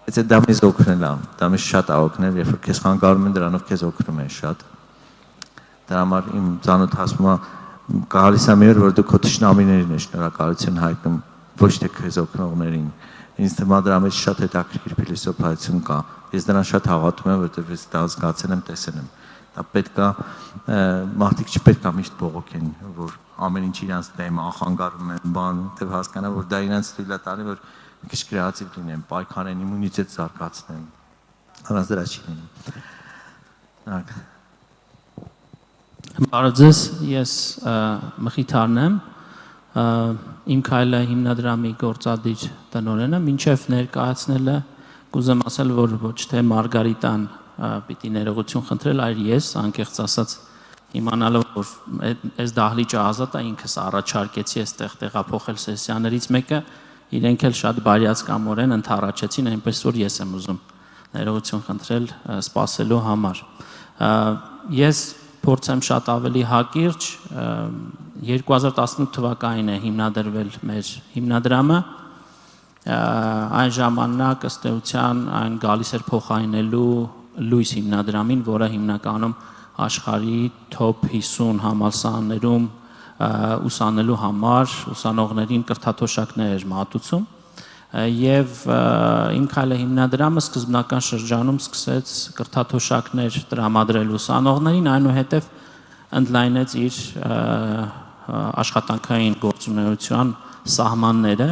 բայց դա մեզ օգնել է դա մեզ շատ է օգնել երբ որ քեզ խանգարում են դրանով քեզ օգնում են շատ Դրա համար իմ ծանոթ ասում է գալիս է մի օր որ դու քո թշնամիներին ես շնորհակալություն հայտնում ոչ թե քեզ օգնողներին ինձ թվում է դրա մեջ շատ հետաքրքիր փիլիսոփայություն կա ես դրան շատ հավատում եմ որովհետև ես դա զգացել եմ տեսել եմ դա պետք է մարդիկ չպետք է միշտ բողոքեն որ ամեն ինչ իրանց դեմ ախանգարում են բան դեռ հասկանա որ դա իրանց թույլ է տալի որ մի քիչ կրեատիվ լինեն պայքարեն իմունիտետ զարգացնեն առանց դրա չի լինի Բարոձես, ես Մխիթարն եմ, իմ քայլը հիմնադրամի գործադիր տնօրենը, մինչև ներկայացնելը կուզեմ ասել, որ ոչ թե Մարգարիտան պիտի ներողություն խնդրել, այլ ես, անկեղծ ասած, իմանալով, որ այս դահլիճը ազատ է, ինքս առաջարկեցի այստեղ տեղափոխել սեսիաներից մեկը, իրենք էլ շատ բարյացկամորեն ընդառաջեցին, այնպես որ ես եմ ուզում ներողություն խնդրել սպասելու համար։ Ես փորձեմ շատ ավելի հակիրճ 2018 թվականին է հիմնադրվել մեր հիմնադրամը այն ժամանակ ըստ էության այն գալիս էր փոխարինելու լույս հիմնադրամին, որը հիմնականում աշխարհի top 50 համալսարաններում ուսանելու համար ուսանողներին կրթաթոշակներ էր մատուցում եւ իմ քայլը հիմնադրամը սկզբնական շրջանում սկսեց կրթաթոշակներ տրամադրել ուսանողներին, այնուհետև ընդլայնեց իր աշխատանքային գործունեության սահմանները,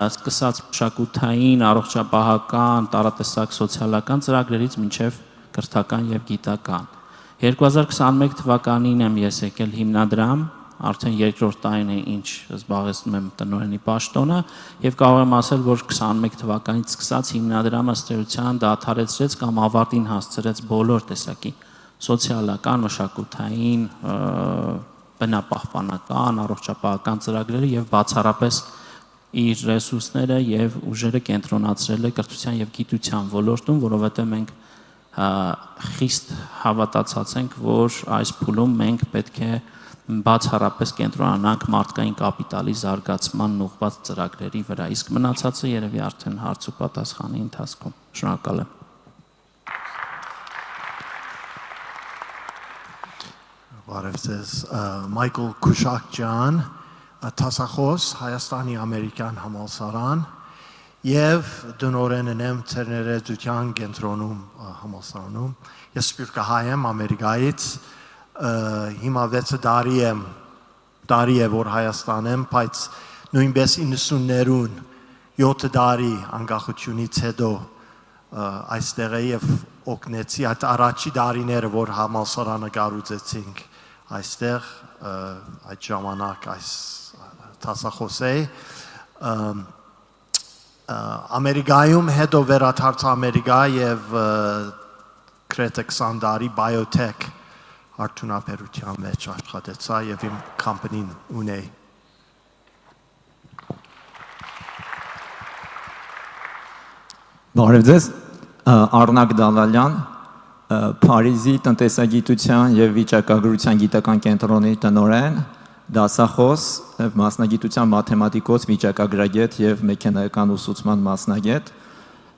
սկսած մշակութային, առողջապահական, տարատեսակ սոցիալական ծրագրերից մինչև կրթական եւ գիտական։ 2021 թվականին եմ ես եկել հիմնադրամ, արդեն երկրորդ տարին է ինչ զբաղեցնում եմ տնօրենի պաշտոնը եւ կարող եմ ասել, որ 21 թվականից սկսած հիմնադրամը ըստ էության դադարեցրեց կամ ավարտին հասցրեց բոլոր տեսակի սոցիալական, մշակութային, բնապահպանական, առողջապահական ծրագրերը եւ բացառապես իր ռեսուրսները եւ ուժերը կենտրոնացրել է կրթության եւ գիտության ոլորտում, որովհետեւ մենք խիստ հավատացած ենք, որ այս փուլում մենք պետք է բացառապես կենտրոնանանք մարդկային կապիտալի զարգացման ուղղված ծրագրերի վրա, իսկ մնացածը երևի արդեն հարց ու պատասխանի ընթացքում։ Շնորհակալ եմ։ Բարև ձեզ, Մայքլ Քուշակյան, տասախոս Հայաստանի ամերիկյան համալսարան եւ դնորենն եմ Ցերներեդության կենտրոնում համալսարանում։ Ես սպիրկահայ եմ Ամերիկայից, հիմա 6 տարի է որ Հայաստան եմ, բայց նույնպես 90-ներուն 7 տարի անկախությունից հետո այստեղ է եւ օգնեցի այդ առաջի տարիները, որ համալսարանը կառուցեցինք այստեղ այդ ժամանակ այս տասախոսեի Ամերիկայում հետո վերադարձա Ամերիկա եւ գրեթե 20 տարի biotech արդյունաբերության մեջ աշխատեցա եւ իմ կամպանին ունեի։ Բարև ձեզ, Արնակ Դալալյան, Փարիզի տնտեսագիտության եւ վիճակագրության գիտական կենտրոնի տնօրեն, դասախոս եւ մասնագիտության մաթեմատիկոս, վիճակագրագետ եւ մեքենայական ուսուցման մասնագետ։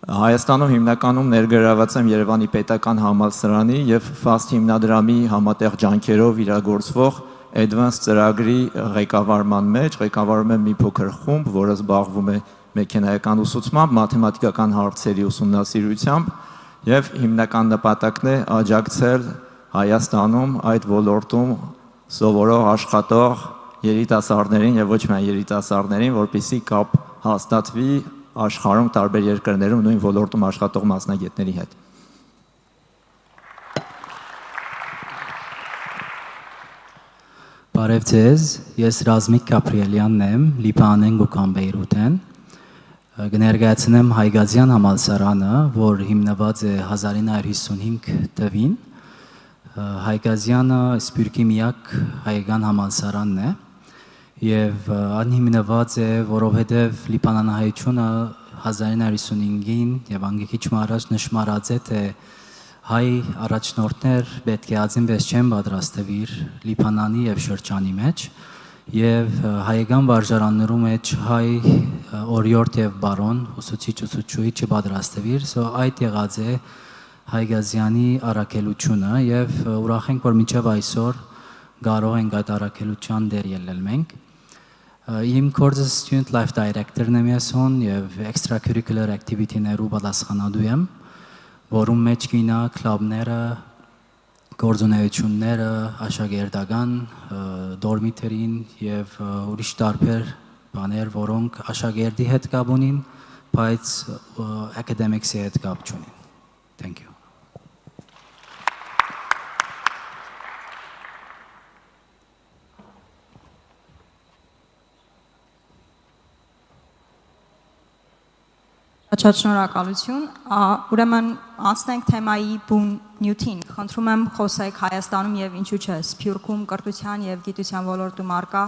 Հայաստանում հիմնականում ներգրաված եմ Երևանի պետական համալսարանի եւ FAST հիմնադրամի համատեղ ջանքերով իրագործվող Advanced ծրագրի ղեկավարման մեջ, ղեկավարում եմ մի փոքր խումբ, որը զբաղվում է մեքենայական ուսուցմամբ, մաթեմատիկական հարցերի ուսումնասիրությամբ եւ հիմնական նպատակն է աջակցել Հայաստանում այդ ոլորտում սովորող աշխատող երիտասարդներին եւ ոչ միայն երիտասարդներին, որպեսզի կապ հաստատվի աշխարհում տարբեր երկրներում նույն ոլորտում աշխատող մասնագետների հետ։ Բարև ձեզ, ես Ռազմիկ Կապրիելյանն եմ, Լիբանան գուկան Բեյրութեն։ Կներկայացնեմ Հայկազյան համալսարանը, որ հիմնված է 1955 թվականին։ Հայկազյանը Սփյուռքի միակ հայկական համալսարանն է եւ անհիմնված է, որովհետեւ Լիբանանահայությունը 1955-ին եւ անգեքիչ առաջ նշмарած է, թե հայ առաջնորդներ պետք է ածինվես չեն պատրաստվիր Լիբանանի եւ շրջանի մեջ եւ հայկական վարժարաններում մեջ հայ օրիորդ եւ բարոն ուսուցիչ չպատրաստվիր, so այդ եղած է Հայկազյանի առաքելությունը եւ ուրախ ենք, որ մինչեւ այսօր կարող ենք այդ առաքելության դեր ելնել մենք։ Իմ կորձը Student Life Director-ն եմ եսոն եւ extracurricular activity-ներու պատասխանատու եմ, որում մեջ կինա կլաբները, գործունեությունները, աշակերտական, դորմիտերին եւ ուրիշ տարբեր բաներ, որոնք աշակերտի հետ կապ ունին, բայց academics-ի հետ կապ չունին։ Thank you. Շատ շնորհակալություն։ Ուրեմն անցնենք թեմայի բուն նյութին։ Խնդրում եմ խոսեք Հայաստանում եւ ինչու՞ չէ Սփյուռքում կրթության եւ գիտության ոլորտում արկա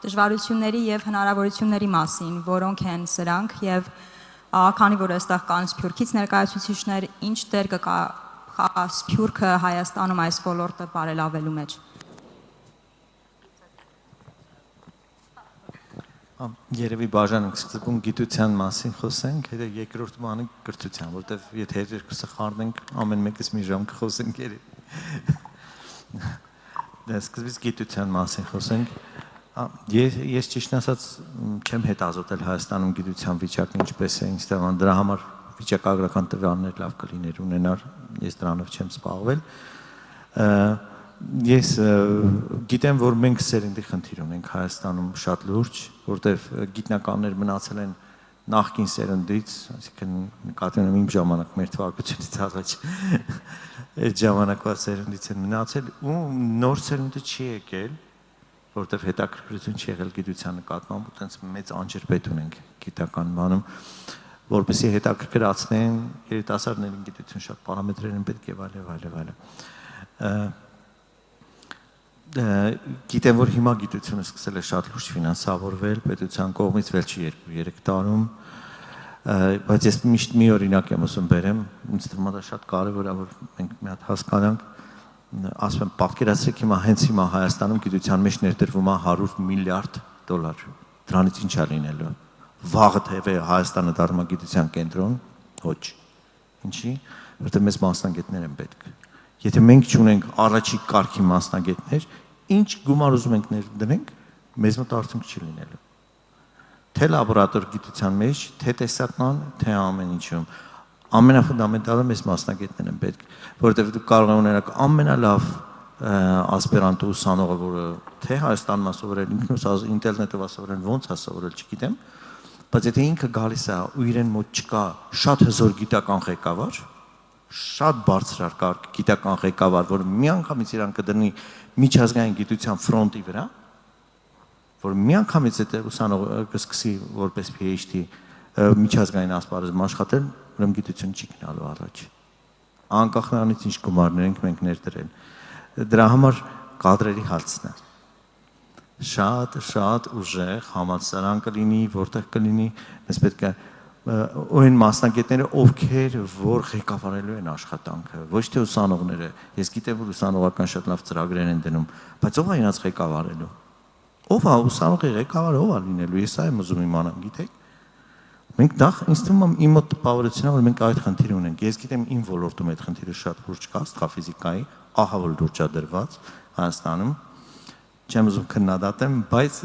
դժվարությունների եւ հնարավորությունների մասին, որոնք են սրանք եւ քանի որ այստեղ կան Սփյուռքից ներկայացուցիչներ, ինչ դեր կկա Սփյուռքը Հայաստանում այս ոլորտը բարելավելու մեջ։ Երևի բաժանենք սկզբում գիտության մասին խոսենք, հետո երկրորդ բանը կրթության, որտեվ եթե երկուսը խառնենք, ամեն մեկս մի ժամ կխոսենք երևի։ Սկզբից գիտության մասին խոսենք։ Ես ճիշտն ասած չեմ հետազոտել Հայաստանում գիտության վիճակը ինչպես է, ինձ թվում է դրա համար վիճակագրական տվյալներ լավ կլիներ ունենալ, ես դրանով չեմ զբաղվել։ Ես գիտեմ, որ մենք սերնդի խնդիր ունենք Հայաստանում շատ լուրջ, որտեղ գիտնականներ մնացել են նախկին սերնդից, այսինքն նկատի ունեմ իմ ժամանակ մեր թվարկությունից առաջ այդ ժամանակվա սերնդից են մնացել ու նոր սերունդը չի եկել, որտեղ հետաքրքրություն չի եղել գիտության նկատմամբ, ու տենց մեծ անջրպետ ունենք գիտական բանում, որպեսզի հետաքրքրացնեն երիտասարդներին գիտություն շատ պարամետրեր են պետք եւ այլն։ Գիտեմ, որ հիմա գիտությունը սկսել է շատ լուրջ ֆինանսավորվել պետության կողմից վերջի 2-3 տարում, բայց ես միշտ մի օրինակ եմ ուզում բերեմ, ինձ թվում է դա շատ կարևոր է, որ մենք մի հատ հասկանանք, ասում եմ, պատկերացրեք հիմա հենց հիմա Հայաստանում գիտության մեջ ներդրվում է $100 միլիարդ, դրանից ինչ է լինելու։ Վաղը թե Հայաստանը դառնում է գիտության կենտրոն, ոչ։ Ինչի՞, որտեղ մեզ մասնագետներ են պետք։ Եթե մենք չունենք առաջի կարգի մասնագետներ, ինչ գումար ուզում ենք ներդնենք, մեզ մոտ արդյունք չի լինելու։ Թե լաբորատոր գիտության մեջ, թե տեսական, թե ամեն ինչում։ Ամենաֆունդամենտալը մեզ մասնագետներ են պետք, որովհետև դուք կարող եք ունենալ ամենալավ ասպիրանտը ուսանողը, որը թե Հայաստանում ասովորել, ինքնուս ինտերնետով ասովորել, ոնց ասովորել, չգիտեմ, բայց եթե ինքը գալիս է ու իրեն մոտ չկա շատ հզոր գիտական ղեկավար, շատ բարձրակարգ գիտական ղեկավար, որ միանգամից իրան կդնի միջազգային գիտության ֆրոնտի վրա, որ միանգամից այդ ուսանողը կսկսի որպես PhD միջազգային ասպարեզում աշխատել, ուրեմն գիտություն չի գնալու առաջ։ Անկախ նրանից ինչ գումարներ ենք մենք ներդրել։ Դրա համար կադրերի հարցն է։ Շատ ուժեղ համալսարան կլինի, որտեղ կլինի, մեզ պետք է այն մասնագետները, ովքեր որ ղեկավարելու են աշխատանքը, ոչ թե ուսանողները։ Ես գիտեմ, որ ուսանողական շատ լավ ծրագրեր են դնում, բայց ով է իրաց ղեկավարելու։ Ով է ուսանողի ղեկավարը, ով է լինելու։ Ես այն ուզում իմանամ, գիտեք։ Մենք դա ինձ թվում է իմ մոտ տպավորությունն է, որ մենք այդ խնդիրը ունենք։ Ես գիտեմ իմ ոլորտում այդ խնդիրը շատ լուրջ կա, աստղաֆիզիկայի, ահա որ լուրջ է դրված Հայաստանում։ Չեմ ուզում քննադատեմ, բայց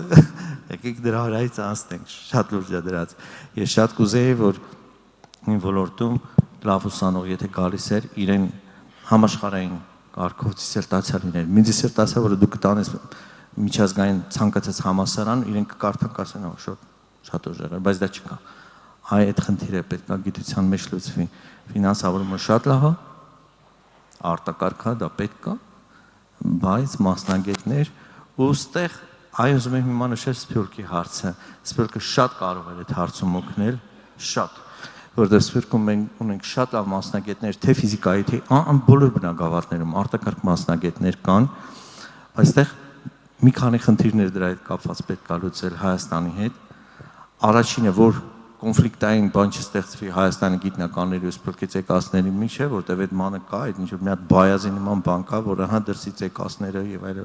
եկեք դրա հարայից անցնենք, շատ լուրջ է դրած։ Ես շատ կուզեի, որ իմ ոլորտում լավ ուսանող եթե գալիս էր, իրեն համաշխարհային կարգով դիսերտացիա լիներ։ Մի դիսերտացիա, որը դու կտանես միջազգային ցանկացած համալսարան, իրենք կկարդան, կասեն, շատ ուժեղ է, բայց դա չկա։ Այդ խնդիրը պետք է գիտության մեջ լուծվի։ Ֆինանսավորումը շատ լավ է, արտակարգ է, դա պետք է, բայց մասնագետներ ու ստեղ ուզում եմ հիմա նշել Սփյուռքի հարցը։ Սփյուռքը շատ կարող էր այդ հարցում օգնել, շատ, որովհետև Սփյուռքում մենք ունենք շատ լավ մասնագետներ, թե ֆիզիկայի, թե բոլոր բնագավառներում արտակարգ մասնագետներ կան, բայց այստեղ մի քանի խնդիրներ դրա հետ կապված պետք է լուծել Հայաստանի հետ։ Առաջինը, որ կոնֆլիկտային բան չստեղծվի Հայաստանի գիտնականների ու Սփյուռքի ցեկասների միջև, որտեղ այդ մանը կա, այդ ինչ որ մի հատ բայազի նման բան կա, որը հա դրսի ցեկասները եւ այլ,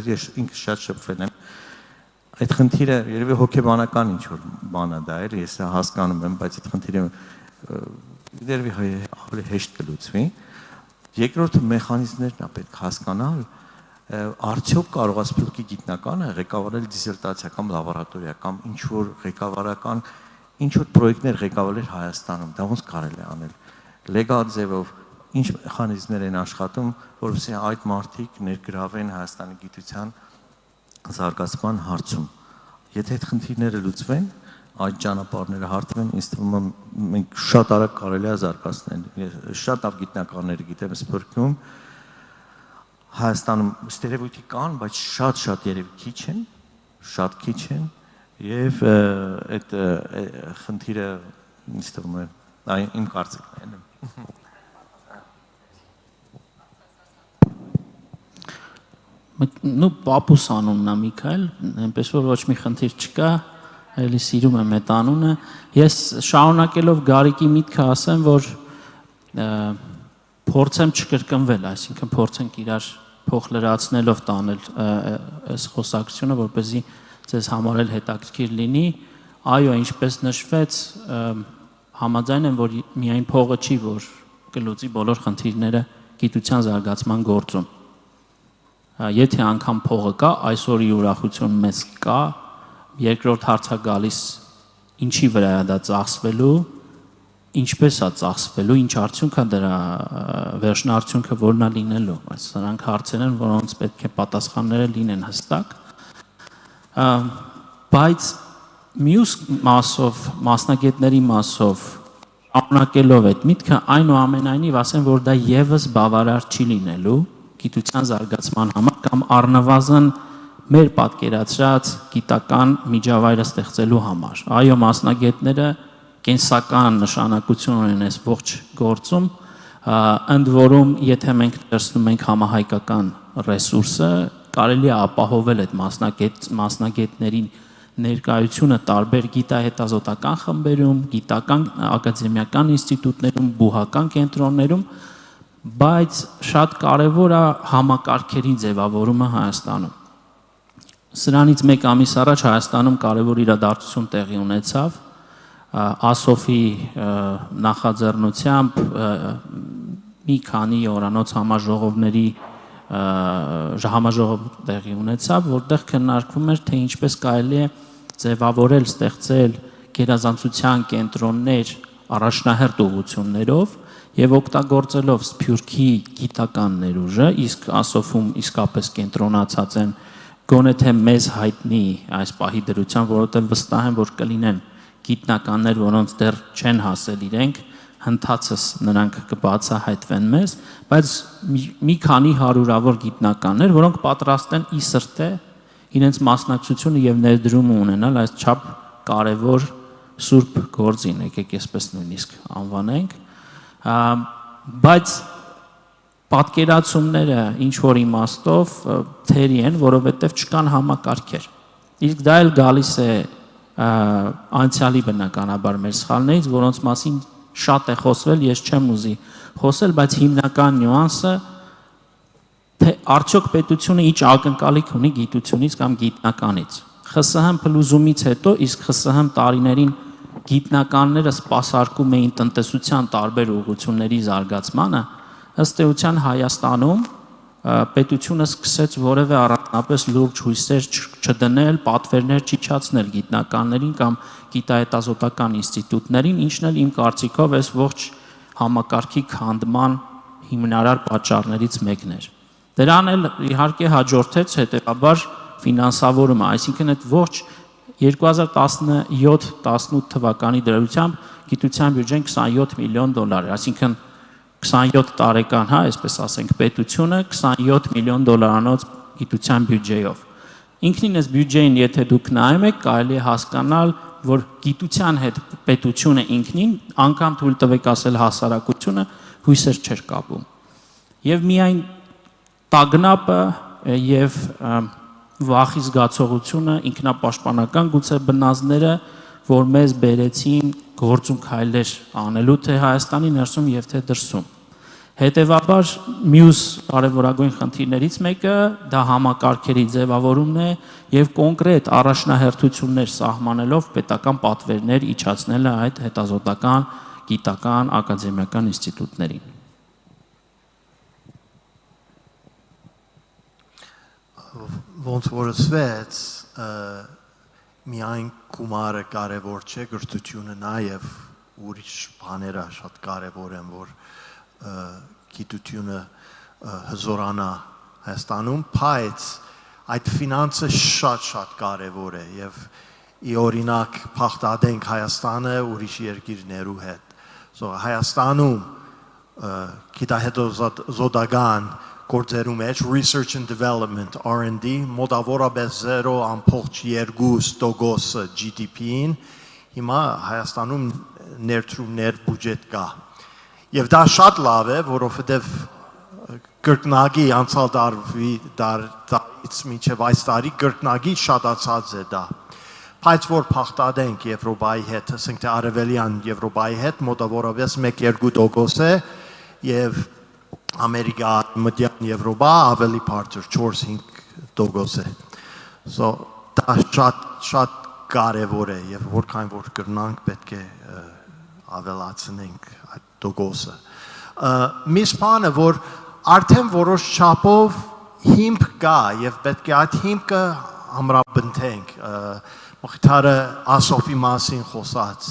ես ինքս շատ շփվել եմ։ Այդ խնդիրը երևի հոգեբանական ինչ որ բան է դա, էլի, ես հասկանում եմ, բայց այդ խնդիրը երևի ավելի հեշտ կլուծվի։ Երկրորդը մեխանիզմներն է պետք հասկանալ, արդյոք կարող է Սփյուռքի գիտնականը ղեկավարել դիսերտացիա կամ լաբորատորիա կամ ինչ որ ղեկավարական ինչ որ պրոյեկտներ ղեկավարել Հայաստանում, դա ոնց կարելի է անել։ Լեգալ ձևով ինչ մեխանիզմներ են աշխատում, որովհետեւ այդ մարդիկ ներգրավեն Հայաստանի գիտության զարգացման հարցում։ Եթե այդ խնդիրները լուծվեն, այդ ճանապարհները հարթվեն, ինձ թվում է մենք շատ արագ կարելի է զարգացնել։ Ես շատ լավ գիտնականներ գիտեմ Սփյուռքում, Հայաստանում ստերեոտիպ կան, բայց շատ երևի քիչ են, շատ քիչ են։ Եվ այդ խնդիրը ինձ թվում է իմ կարծիքն է։ Ну, պապուս անունն է Միքայել, այնպես որ ոչ մի խնդիր չկա, էլի սիրում եմ այդ անունը։ Ես շարունակելով Գարիկի միտքը ասեմ, որ փորձեմ չկրկնվել, այսինքն փորձենք իրար փոխլրացնելով տանել այս խոսակցությունը, որպեսզի ձեզ համար էլ հետաքրքիր լինի։ Այո, ինչպես նշվեց, համաձայն եմ, որ միայն փողը չի, որ կլուծի բոլոր խնդիրները գիտության զարգացման գործում։ Եթե անգամ փողը կա, այսօրի ուրախություն մեզ կա, երկրորդ հարցը գալիս ինչի վրա է դա ծախսվելու, ինչպես է ծախսվելու, ինչ արդյունք է դրա վերջնարդյունքը որն է լինելու։ Այս սրանք հարցեր են, որոնց պետք է պատասխանները լինեն հստակ։ Բայց մյուս մասով, մասնագետների մասով շարունակելով այդ միտքը, այնուամենայնիվ ասեմ, որ դա եւս բավարար չի լինելու գիտության զարգացման համար կամ առնվազն մեր պատկերացրած գիտական միջավայրը ստեղծելու համար։ Այո, մասնագետները կենսական նշանակություն ունեն այս ողջ գործում, ընդ որում, եթե մենք դրսնում ենք համահայկական ռեսուրսը, կարելի է ապահովել այդ մասնագետների ներկայությունը տարբեր գիտահետազոտական խմբերում, գիտական ակադեմիական ինստիտուտներում, բուհական կենտրոններում, բայց շատ կարևոր է համակարգերի ձևավորումը Հայաստանում։ Սրանից մեկ ամիս առաջ Հայաստանում կարևոր իրադարձություն տեղի ունեցավ, ASOF-ի նախաձեռնությամբ մի քանի օրանոց համաժողով տեղի ունեցավ, որտեղ քննարկվում էր, թե ինչպես կարելի է ձևավորել, ստեղծել գերազանցության կենտրոններ առաջնահերթ ուղղություններով եւ օգտագործելով Սփյուռքի գիտական ներուժը, իսկ ASOF-ում իսկապես կենտրոնացած են գոնե թե մեզ հայտնի այս պահի դրությամբ, որովհետեւ վստահ եմ, որ կլինեն գիտնականներ, որոնց դեռ չեն հասել իրենք, հնդածս նրանք կբացահայտվեն մեզ, բայց մի քանի հարյուրավոր գիտնականներ, որոնք պատրաստ են ի սրտե իրենց մասնակցությունը եւ ներդրումը ունենալ այս չափ կարևոր սուրբ գործին, եկեք այսպես նույնիսկ անվանենք, բայց պատկերացումները ինչ որ իմաստով թերի են, որովհետեւ չկան համակարգեր։ Իսկ դա էլ գալիս է անցյալի բնականաբար մեր սխալներից, որոնց մասին շատ է խոսվել, ես չեմ ուզի խոսել, բայց հիմնական նյուանսը թե արդյոք պետությունը ինչ ակնկալիք ունի գիտությունից կամ գիտնականից։ ԽՍՀՄ փլուզումից հետո, իսկ ԽՍՀՄ տարիներին գիտնականները սպասարկում էին տնտեսության տարբեր ուղղությունների զարգացմանը, ըստ էության Հայաստանում պետությունը սկսեց որևէ առանձնապես լուրջ հույսեր չդնել, պատվերներ չիջացնել գիտնականներին կամ գիտահետազոտական ինստիտուտներին, ինչն էլ իմ կարծիքով այս ողջ համակարգի քանդման հիմնարար պատճառներից մեկն էր։ Դրան էլ իհարկե հաջորդեց հետևաբար ֆինանսավորումը, այսինքն այդ ողջ 2017-18 թվականի դրությամբ գիտության բյուջեն 27 միլիոն դոլար էր, այսինքն 27 տարեկան, հա, այսպես ասենք, պետությունը 27 միլիոն դոլարանոց գիտության բյուջեով։ Ինքնին այս բյուջեին, եթե դուք նայում եք, կարելի է հասկանալ, որ գիտության հետ պետությունը ինքնին, անգամ թույլ տվեք ասել հասարակությունը, հույսեր չէր կապում։ Եվ միայն տագնապը եւ վախի զգացողությունը, ինքնապաշտպանական գուցե բնազդները, որ մեզ բերեցին գործուն քայլեր անելու թե Հայաստանի ներսում եւ թե դրսում։ Հետևաբար մյուս կարևորագույն խնդիրներից մեկը դա համակարգերի ձևավորումն է եւ կոնկրետ առաջնահերթություններ սահմանելով պետական պատվերներ իջացնելը այդ հետազոտական, գիտական, ակադեմիական ինստիտուտներին։ Ոնց որ ասվեց, միայն գումարը կարևոր չէ, գրթությունը նաև ուրիշ բաները շատ կարևոր են, որ գիտությունը հզորանա Հայաստանում, բայց այդ ֆինանսը շատ կարևոր է եւ ի օրինակ փախտadենք Հայաստանը ուրիշ երկիրներու հետ։ Հայաստանում գիտահետազոտական գործերու մեջ research and development R&D մոտավորապես 0.2% GDP-ին հիմա Հայաստանում ներդրումներ բյուջետ կա։ Եվ դա շատ լավ է, որովհետև կրկնակի անցյալ տարվից մինչև այս տարի կրկնակի շատացած է դա։ Բայց որ փախտadենք Եվրոպայի հետ, ասենք թե արևելյան Եվրոպայի հետ մոտավորապես 1-2% է եւ Ամերիկա, Մധ്յան Եվրոպա ավելի բարձր 4-5% է։ Դա շատ կարևոր է եւ որքան որ կրնանք պետք է ավելացնենք այդ տոկոսը։ Մյուս բանը որ արդեն որոշ չափով հիմք կա եւ պետք է այդ հիմքը ամրապնդենք։ Մխիթարը ասոֆի մասին խոսած։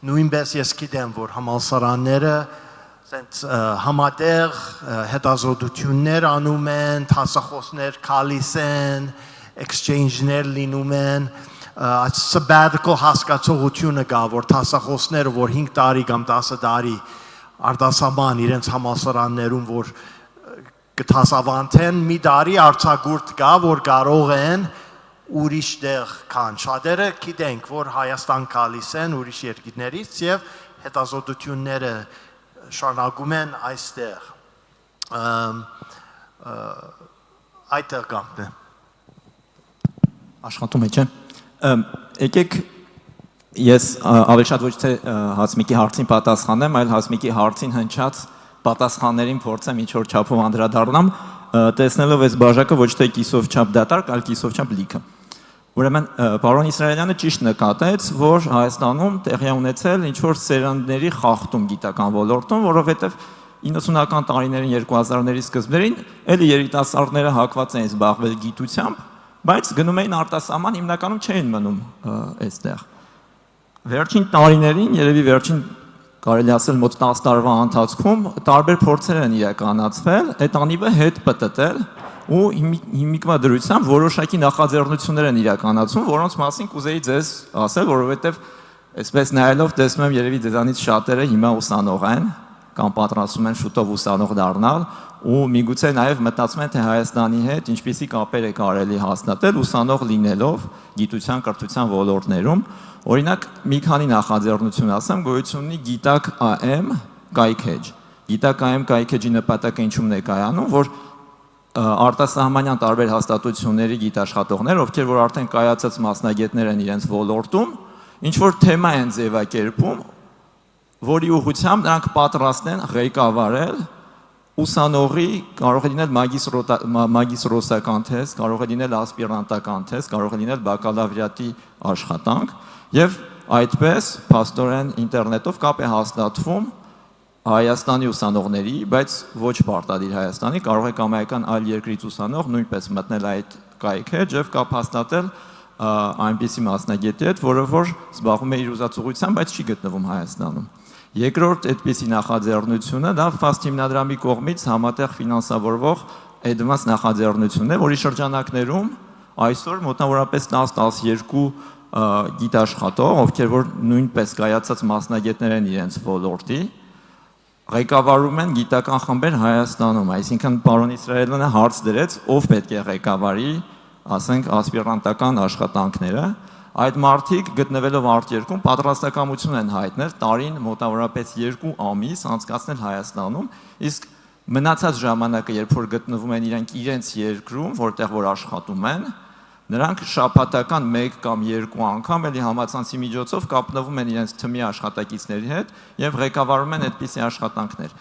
Նույնպես ես գիտեմ որ համալսարանները համատեղ հետազոտություններ անում են, դասախոսներ քալիս են, exchange-ներ լինում են, sabbatical հասկացողությունը կա, որ դասախոսները, որ 5 տարի կամ 10 տարի արտասահման իրենց համալսարաններում, որ կդասավանդեն, մի տարի արձակուրդ կա, որ կարող են ուրիշ տեղ քան շատերը գիտենք, որ Հայաստան գալիս են ուրիշ երկրներից եւ հետազոտությունները շարունակում են այստեղ։ Այդտեղ կամն է։ Աշխատում է, չէ։ Եկեք ես ավելի շատ ոչ թե Հասմիկի հարցին պատասխանեմ, այլ Հասմիկի հարցին հնչած պատասխաններին փորձեմ ինչ-որ չափով անդրադառնամ, տեսնելով այս բաժակը ոչ թե կիսով չափ դատարկ, այլ կիսով չափ լիքը։ Ուրեմն պարոն Իսրայելյանը ճիշտ նկատեց, որ Հայաստանում տեղի ունեցել ինչ-որ սերնդների խախտում գիտական ոլորտում, որովհետև 90-ական տարիներին 2000-ների սկզբներին էլի երիտասարդները հակված էին զբաղվել գիտությամբ, բայց գնում էին արտասահման, հիմնականում չէին մնում այստեղ։ Վերջին տարիներին, երևի վերջին կարելի ասել մոտ 10 տարվա ընթացքում տարբեր փորձեր են իրականացվել, այդ անիվը հետ պտտել ու հիմիկվա դրությամբ որոշակի նախաձեռնություններ են իրականացում, որոնց մասին կուզեի ձեզ ասել, որովհետև այսպես նայելով տեսնում եմ երևի ձեզանից շատերը հիմա ուսանող են կամ պատրաստում են շուտով ուսանող դառնալ ու միգուցե նաև մտածում են թե Հայաստանի հետ ինչպիսի կապեր է կարելի հաստատել ուսանող լինելով գիտության, կրթության ոլորտներում։ Օրինակ մի քանի նախաձեռնություն ասեմ, գոյություն ունի Գիտակ AM կայքեջ։ Գիտակ AM կայքեջի նպատակը ինչու՞մն է կայանում, որ արտասահմանյան տարբեր հաստատությունների գիտաշխատողներ, ովքեր որ արդեն կայացած մասնագետներ են իրենց ոլորտում, ինչ որ թեմա են ձևակերպում, որի ուղղությամբ նրանք պատրաստ են ղեկավարել ուսանողի, կարող է լինել մագիստրոսական թեզ, կարող է լինել ասպիրանտական թեզ, կարող է լինել բակալավրիատի աշխատանք եւ այդպես փաստորեն ինտերնետով կապ է հաստատվում Հայաստանի ուսանողների, բայց ոչ պարտադիր Հայաստանի, կարող է կամայական այլ երկրից ուսանող նույնպես մտնել այդ կայքեջ եւ կապ հաստատել այնպիսի մասնագետի հետ, որը որ զբաղվում է իր ուզածողությամբ, բայց չի գտնվում Հայաստանում։ Երկրորդ այդպիսի նախաձեռնությունը դա FAST հիմնադրամի կողմից համատեղ ֆինանսավորվող Advanced նախաձեռնությունն է, որի շրջանակներում այսօր մոտավորապես 10-12 գիտաշխատող, ովքեր որ նույնպես կայացած մասնագետներ են իրենց ոլորտի, ղեկավարում են գիտական խմբեր Հայաստանում, այսինքն պարոն Իսրայելյանը հարց դրեց, ով պետք է ղեկավարի, ասենք, ասպիրանտական աշխատանքները, այդ մարդիկ գտնվելով արտերկում պատրաստակամություն են հայտնել տարին մոտավորապես 2 ամիս անցկացնել Հայաստանում, իսկ մնացած ժամանակը, երբ որ գտնվում են իրենց երկրում, որտեղ որ աշխատում են, նրանք շաբաթական 1 կամ 2 անգամ էլի համացանցի միջոցով կապնվում են իրենց թմի աշխատակիցների հետ եւ ղեկավարում են այդպիսի աշխատանքներ։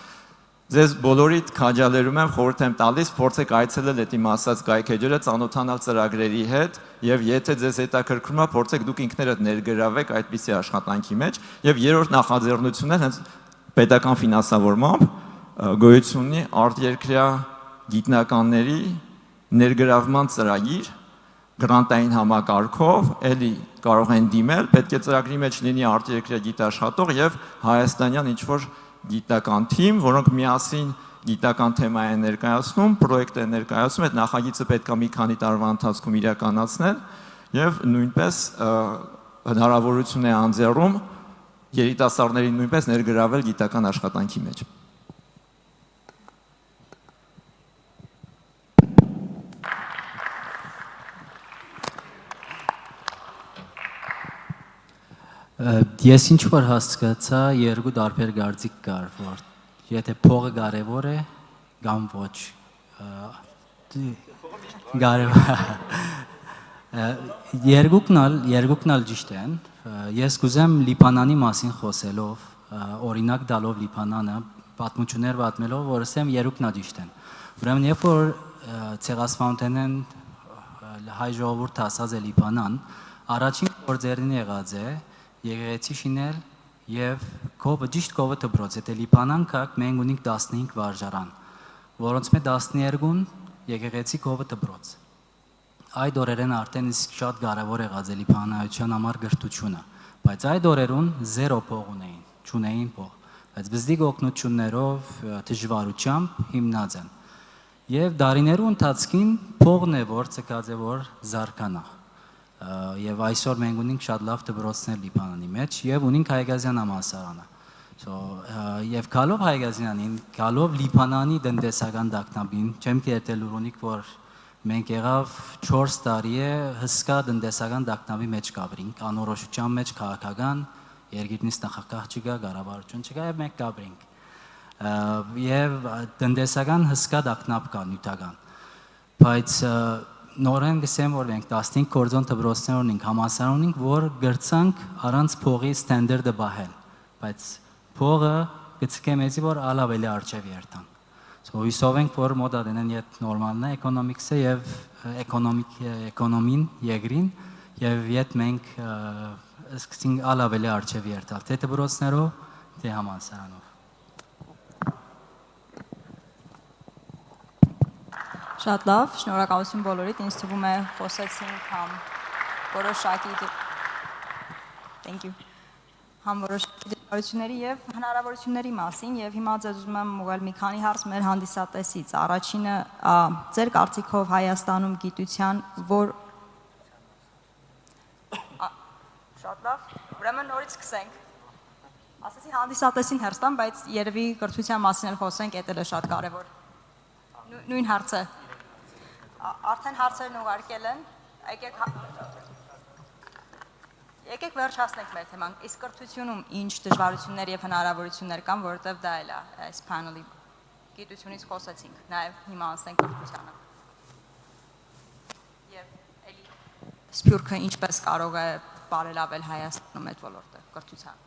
Ձեզ բոլորիդ քաջալերում եմ, խորհուրդ եմ տալիս, փորձեք այցելել այդ իմ ասած կայքեջերը, ծանոթանալ ծրագրերի հետ եւ եթե ձեզ հետաքրքրում է, փորձեք դուք ինքներդ ներգրավեք այդպիսի աշխատանքի մեջ եւ երրորդ նախաձեռնությունը հենց պետական ֆինանսավորմամբ գոյություն ունի արտերկրյա գիտնականների ներգրավման ծրագիր գրանտային համակարգով, էլի կարող են դիմել, պետք է ծրագրի մեջ լինի արտերկրյա գիտաշխատող եւ հայաստանյան ինչ-որ գիտական թիմ, որոնք միասին գիտական թեմա են ներկայացնում, պրոյեկտ են ներկայացնում, այդ նախագիծը պետք է մի քանի տարվա ընթացքում իրականացնել եւ նույնպես հնարավորություն է անձեռում երիտասարդներին նույնպես ներգրավել գիտական աշխատանքի մեջ։ Ես ինչ որ հասկացա, երկու տարբեր գործիք կար, որ եթե փողը կարևոր է, կամ ոչ։ Երկուքն ալ ճիշտ են։ Ես կուզեմ Լիբանանի մասին խոսելով, օրինակ տալով Լիբանանը, պատմություններ պատմելով, որ ասեմ երկուքն ալ ճիշտ են։ Ուրեմն երբ որ ցեղասպանությունն հայ ժողովուրդը ասած է Լիբանան, առաջին գործերին եղած է եկեղեցի շինել եւ ճիշտ կովը դպրոց, եթե Լիբանան կակ, մենք ունենք 15 վարժարան, որոնց մեջ 12-ն եկեղեցի կովը դպրոց։ Այդ օրերեն արդեն իսկ շատ կարևոր եղած է Լիբանանության համար գրթությունը, բայց այդ օրերուն 0 փող ունեին, չունեին փող, բայց բզդիկ օգնություններով, դժվարությամբ հիմնած են։ Եվ դարիներու ընթացքին փողն է որ ցկած է որ զարգանա։ Եվ այսօր մենք ունենք շատ լավ դպրոցներ Լիբանանի մեջ եւ ունենք Հայկազյան համալսարանը։ Եվ գալով Հայկազյանին, գալով Լիբանանի տնտեսական դակնաբին, չեմ կերտել ուրունիկ, որ մենք եղավ 4 տարի է հսկա տնտեսական դակնաբի մեջ կապրինք, անորոշության մեջ քաղաքական, երկիրնից նախագահ չկա, կառավարություն չկա եւ մենք կապրինք։ Եվ տնտեսական հսկա դակնապ կա նյութական։ Բայց նորեն գսեմ, որ մենք 15 կորձոն դպրոցներ ունենք, համալսարան ունենք, որ գրցանք առանց փողի ստանդարտը բահել, բայց փողը գցկե մեզի որ ալավելի արժեվ երթան։ Հույսով ենք, որ մոդա դենեն իդ նորմալն է էկոնոմիկսը եւ էկոնոմին եգրին եւ իդ մենք սկսենք ալավելի արժեվ երթալ, թե դպրոցներով, թե համալսարանով։ Շատ լավ, շնորհակալություն բոլորիդ, ինձ թվում է խոսեցինք համ որոշակի դժվարությունների եւ հնարավորությունների մասին եւ հիմա ձեզ ուզում եմ ուղղել մի քանի հարց մեր հանդիսատեսից։ Առաջինը, ձեր կարծիքով Հայաստանում գիտության որ Շատ լավ, ուրեմն նորից սկսենք։ Ասացի հանդիսատեսին հերստան, բայց երևի կրթության մասին էլ խոսենք, դա էլ է շատ կարեւոր։ Նույն հարցը Արդեն հարցերն ուղարկել են, եկեք վերջացնենք մեր թեման, իսկ կրթությունում ինչ դժվարություններ եւ հնարավորություններ կան, որովհետեւ դա էլ է այս պանելի գիտությունից խոսեցինք, նաեւ հիմա անցնենք կրթությանը։ Եվ էլի սփյուռքը ինչպես կարող է բարելավել Հայաստանում այդ ոլորտը կրթության։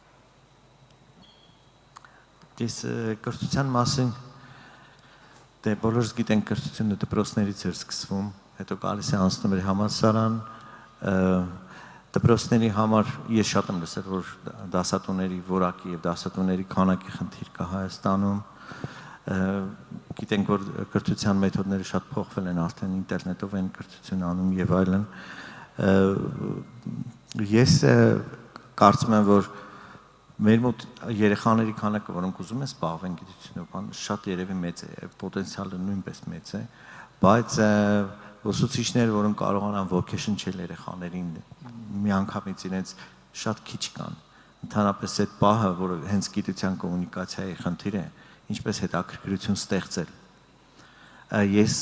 Ես կրթության մասին Դե բոլորս գիտենք կրթությունը դպրոցներից էր սկսվում, հետո գալիս է անցնում էր համալսարան, դպրոցների համար ես շատ եմ լսել, որ դասատուների որակի եւ դասատուների քանակի խնդիր կա Հայաստանում, գիտենք, որ կրթության մեթոդները շատ փոխվել են, արդեն ինտերնետով են կրթություն անում եւ այլն։ Ես կարծում եմ, որ Մեր մոտ երեխաների քանակը, որոնք ուզում են զբաղվեն գիտությունով, շատ երևի մեծ է, պոտենցիալը նույնպես մեծ է, բայց ուսուցիչները, որոնք կարողանան ոգեշնչել երեխաներին, միանգամից իրենց շատ քիչ կան։ Ընդհանրապես այդ պահը, որը հենց գիտության կոմունիկացիայի խնդիր է, ինչպես հետաքրքրություն ստեղծել։ Ես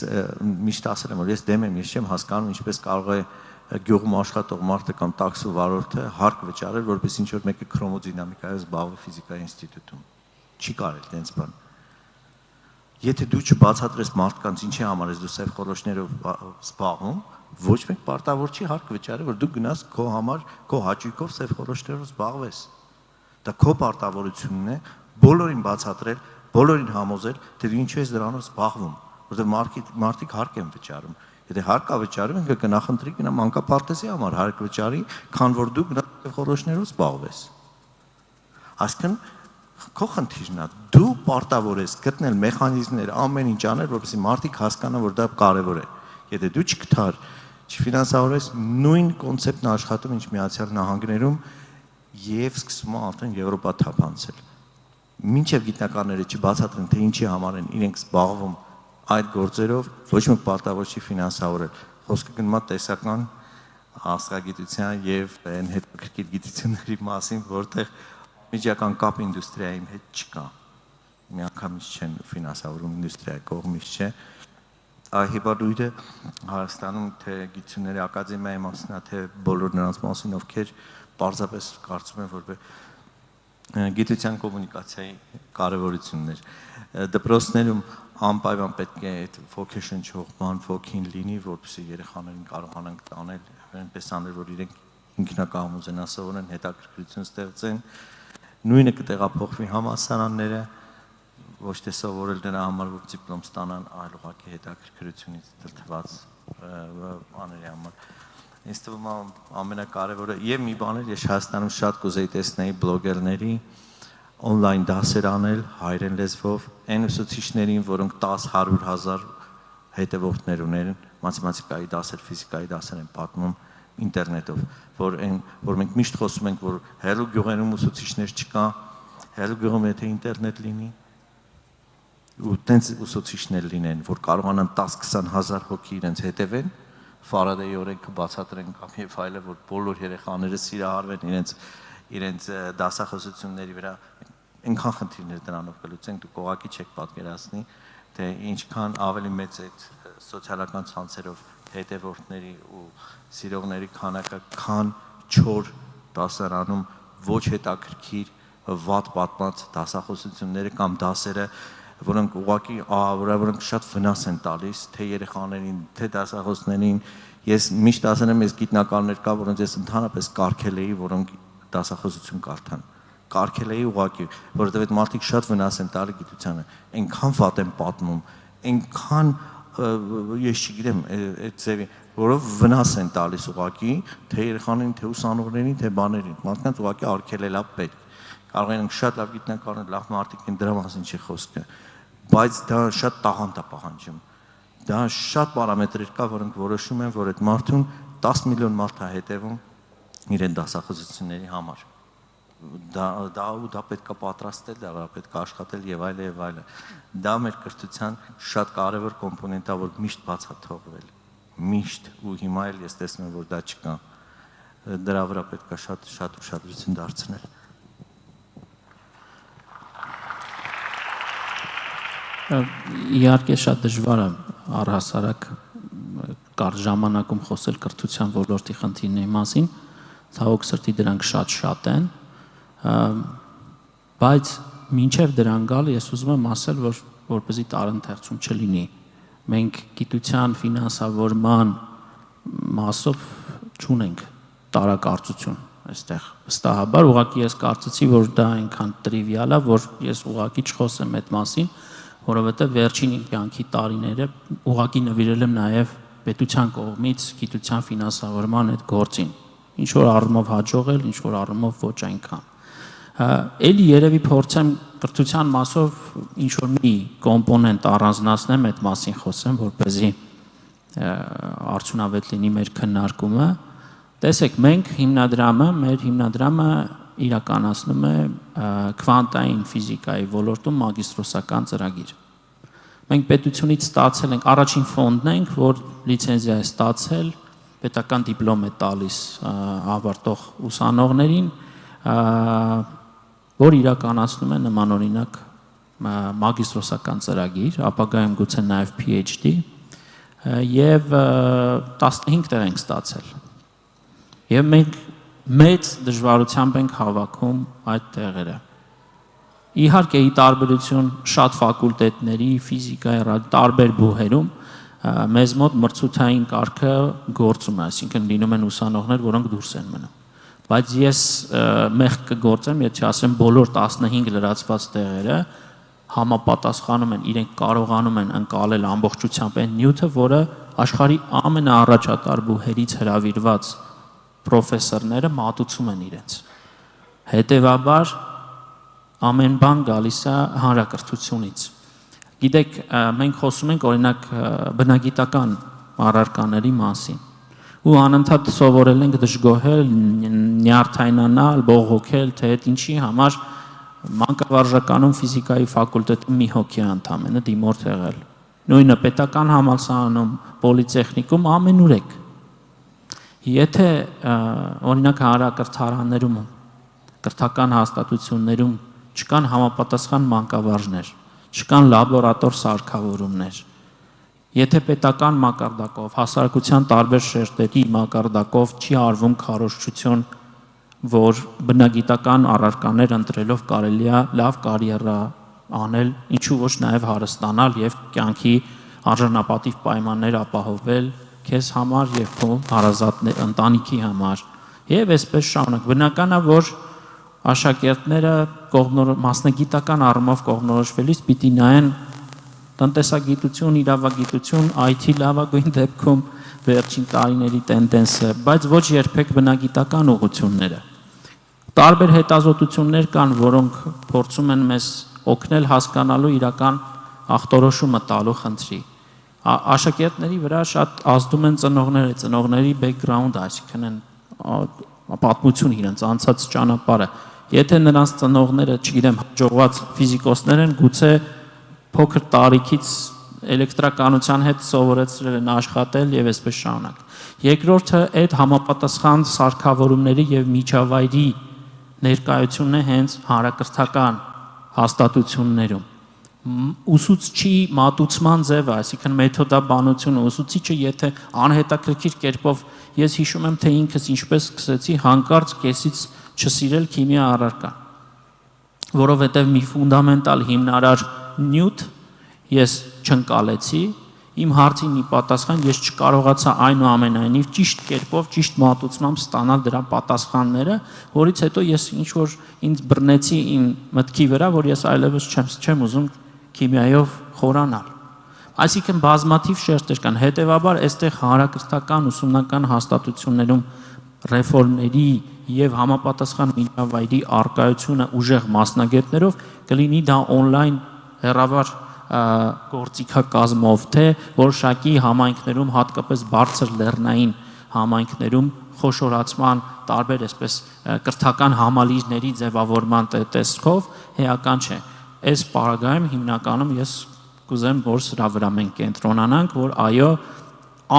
միշտ ասել եմ, որ ես դեմ եմ, ես չեմ հասկանում, ինչպես կարող է գյուղում աշխատող մարդը կամ տաքսու վարորդը հարկ վճարել, որպես ինչ որ մեկը քրոմոդինամիկայով զբաղվի ֆիզիկայի ինստիտուտում։ Չի կարել տենց բան։ Եթե դու չբացատրես մարդկանց ինչի համար ես դու սև խորոշներով զբաղվում, ոչ մեկ պարտավոր չի հարկ վճարել, որ դու գնաս քո համար, քո հաճույքով սև խորոշներով զբաղվես։ Դա քո պարտավորությունն է բոլորին բացատրել, բոլորին համոզել, թե դու ինչու ես դրանով զբաղվում, որովհետև մարդիկ հարկ են վճարում։ Եթե հարկ ավճարում ինքը կնախընտրի գնա մանկապարտեզի համար հարկ վճարի, քան որ դու գնաս սև խորոշներով զբաղվես։ Այսինքն քո խնդիրն է, դու պարտավոր ես գտնել մեխանիզմներ, ամեն ինչ անել, որպեսզի մարդիկ հասկանան, որ դա կարևոր է։ Եթե դու չգտար, չֆինանսավորես, նույն կոնցեպտն աշխատում, ինչ Միացյալ Նահանգներում եւ սկսում է արդեն Եվրոպա թափանցել։ Մինչեւ գիտնականները չբացատրեն, թե ինչի համար են իրենք զբաղվում այդ գործերով, ոչ մեկ պարտավոր չի ֆինանսավորել։ Խոսքը գնում է տեսական աստղագիտության եւ այն հետաքրքիր գիտությունների մասին, որտեղ միջական կապ ինդուստրիայի հետ չկա։ Միանգամից չեն ֆինանսավորում ինդուստրիայի կողմից չէ։ Այհիբարույրը Հայաստանում թե գիտությունների ակադեմիայի մասին, թե բոլոր նրանց մասին, ովքեր պարզապես կարծում են, որ գիտության կոմունիկացիայի կարևորություններ։ Դպրոցներում անպայման պետք է այդ ոգեշնչող բան ոգին լինի, որպեսզի երեխաներին կարողանանք տանել, այնպես անել, որ իրենք ինքնակամ ուզենան սովորեն, հետաքրքրություն ստեղծեն։ Նույնը կտեղափոխվի համալսարանները, ոչ թե սովորել դրա համար, որ դիպլոմ ստանան, այլ ուղղակի հետաքրքրությունից դրդված բաների համար։ Ինձ թվում է ամենակարևորը եւ մի բան էլ ես Հայաստանում շատ կուզեի տեսնել բլոգերների on-line դասեր անել հայերեն լեզվով, այն ուսուցիչներին, որոնք 10-100 հազար հետևորդներ ունեն, մաթեմատիկայի դասեր, ֆիզիկայի դասեր են պատմում ինտերնետով, որ մենք միշտ խոսում ենք, որ հեռու գյուղերում ուսուցիչներ չկա, հեռու գյուղում եթե ինտերնետ լինի, ու տենց ուսուցիչներ լինեն, որ կարողանան 10-20 հազար հոգի իրենց հետևեն, Ֆարադեի օրենքը բացատրեն կամ եւ այլը, որ բոլոր երեխաները սիրահարվեն իրենց դասախոսությունների վրա, այնքան խնդիրներ դրանով կլուծենք, դուք ուղղակի չեք պատկերացնի, թե ինչքան ավելի մեծ է սոցիալական ցանցերով հետևորդների ու սիրողների քանակը, քան չոր դասարանում ոչ հետաքրքիր վատ պատմած դասախոսությունները կամ դասերը, որոնք ուղղակի որոնք շատ վնաս են տալիս թե երեխաներին, թե դասախոսներին։ Ես միշտ ասել եմ, ես գիտնականներ կա, որոնց ես ընդհանրապես կարգել էի, որոնք դասախոսություն կարդան։ Կարգել էի ուղղակի, որովհետև այդ մարդիկ շատ վնաս են տալի գիտությանը, այնքան վատ են պատմում, այնքան ես չգիտեմ այդ ձևի, որով վնաս են տալիս ուղղակի թե երեխաներին, թե ուսանողներին, թե բաներին։ Մարդկանց ուղղակի արգելել է պետք։ Կարող են շատ լավ գիտնականներ, լավ մարդիկ են, դրա մասին չի խոսքը, բայց դա շատ տաղանդ է պահանջում։ Դա շատ պարամետրեր կա, որոնք որոշում են, որ այդ մարդուն 10 միլիոն մարդ է հետևում իրեն դասախոսությունների համար։ Դա պետք է պատրաստել, դա պետք է աշխատել եւ այլը եւ այլը։ Դա մեր կրթության շատ կարեւոր կոմպոնենտ է, որ միշտ բաց է թողվել։ Միշտ, ու հիմա էլ ես տեսնում եմ, որ դա չկա։ Դրա վրա պետք է շատ ուշադրություն դարձնել։ Իհարկե շատ դժվար է առհասարակ կար ժամանակում խոսել կրթության ոլորտի խնդիրների մասին, ցավոք սրտի դրանք շատ են, բայց մինչև դրան գալ ես ուզում եմ ասել, որ որպեսզի տարընթերցում չլինի, մենք գիտության ֆինանսավորման մասով չունենք տարակարծություն այստեղ վստահաբար, ուղղակի ես կարծեցի, որ դա այնքան տրիվիալ է, որ ես ուղղակի չխոսեմ այդ մասին, որովհետև վերջին կյանքի տարիները ուղղակի նվիրել եմ նաև պետության կողմից գիտության ֆինանսավորման այդ գործին, ինչ որ առումով հաջողել, ինչ որ առումով ոչ այնքան։ Էլի երևի փորձեմ կրթության մասով ինչ որ մի կոմպոնենտ առանձնացնեմ, այդ մասին խոսեմ, որպեսզի արդյունավետ լինի մեր քննարկումը։ Տեսեք, մենք մեր հիմնադրամը իրականացնում է քվանտային ֆիզիկայի ոլորտում մագիստրոսական ծրագիր։ Մենք պետությունից ստացել ենք, առաջին ֆոնդն ենք, որ լիցենզիա է ստացել, պետական դիպլոմ է տալիս ավարտող ուսանողներին, որ իրականացնում է նմանօրինակ մագիստրոսական ծրագիր, ապագայում գուցե նաև PhD, եւ 15 տեղ ենք ստացել։ Եվ մենք մեծ դժվարությամբ ենք հավաքում այդ տեղերը։ Իհարկե, ի տարբերություն շատ ֆակուլտետների, ֆիզիկայի, տարբեր բուհերում մեզ մոտ մրցութային կարգը գործում է, այսինքն լինում են ուսանողներ, որոնք դուրս են մնում։ Բայց ես մեղք կգործեմ, եթե ասեմ բոլոր 15 լրացված տեղերը համապատասխանում են, իրենք կարողանում են ընկալել ամբողջությամբ այն նյութը, որը աշխարհի ամենաառաջատար բուհերից հրավիրված պրոֆեսորները մատուցում են իրենց։ Հետևաբար ամեն բան գալիս է հանրակրթությունից։ Գիտեք, մենք խոսում ենք օրինակ բնագիտական առարկաների մասին ու անընդհատ սովորել ենք դժգոհել, նյարդայնանալ, բողոքել, թե այդ ինչի համար մանկավարժականում ֆիզիկայի ֆակուլտետում մի հոգի ընդամենը դիմորդ եղել։ Նույնը պետական համալսարանում, պոլիտեխնիկում ամենուր եք։ Եթե օրինակ հանրակրթարաններում, կրթական հաստատություններում չկան համապատասխան մանկավարժներ, չկան լաբորատոր սարքավորումներ, եթե պետական մակարդակով, հասարակության տարբեր շերտերի մակարդակով չի արվում քարոզչություն, որ բնագիտական առարկաներ ընտրելով կարելի է լավ կարիերա անել, ինչու ոչ նաև հարստանալ եւ կյանքի արժանապատիվ պայմաններ ապահովել քեզ համար եւ քո հարազատների ընտանիքի համար եւ այսպես շարունակ։ Բնական է, որ աշակերտները մասնագիտական առումով կողմնորոշվելիս պիտի նայեն տնտեսագիտություն, իրավագիտություն, IT լավագույն դեպքում վերջին տարիների տենդենսը, բայց ոչ երբեք բնագիտական ուղղությունները։ Տարբեր հետազոտություններ կան, որոնք փորձում են մեզ օգնել հասկանալու իրական ախտորոշումը տալու խնդրի։ Աշակերտների վրա շատ ազդում են ծնողների բեքգրաունդը, այսինքն են պատմություն իրենց անցած ճանապարհը։ Եթե նրանց ծնողները, չգիտեմ, հաջողված ֆիզիկոսներ են, գուցե փոքր տարիքից էլեկտրականության հետ սովորեցրել են աշխատել եւ այսպես շարունակ։ Երկրորդը այդ համապատասխան սարքավորումների եւ միջավայրի ներկայությունն է հենց հանրակրթական հաստատություններում։ Ուսուցչի մատուցման ձևը, այսինքն մեթոդաբանությունը, ուսուցիչը եթե անհետաքրքիր կերպով, ես հիշում եմ, թե ինքս ինչպես սկսեցի հանկարծ կեսից չսիրել քիմիա առարկան, որովհետև մի ֆունդամենտալ հիմնարար նյութ ես չընկալեցի, իմ հարցին ի պատասխան ես չկարողացա այնուամենայնիվ ճիշտ կերպով, ճիշտ մատուցմամբ ստանալ դրա պատասխանները, որից հետո ես ինչ որ ինձ բռնեցի իմ մտքի վրա, որ ես այլևս չեմ ուզում քիմիայով խորանալ։ Այսինքն բազմաթիվ շերտեր կան, հետևաբար այստեղ հանրակրթական ուսումնական հաստատություններում ռեֆորմների եւ համապատասխան միջավայրի արկայությունը ուժեղ մասնագետներով կլինի դա on-line հեռավար գործիքակազմով, թե որոշակի համայնքներում, հատկապես բարձր լեռնային համայնքներում խոշորացման տարբեր այսպես կրթական համալիրների ձևավորման տեսքով հեական չէ։ Այս պարագայում հիմնականում ես կուզեմ, որ սրա վրա մենք կենտրոնանանք, որ այո,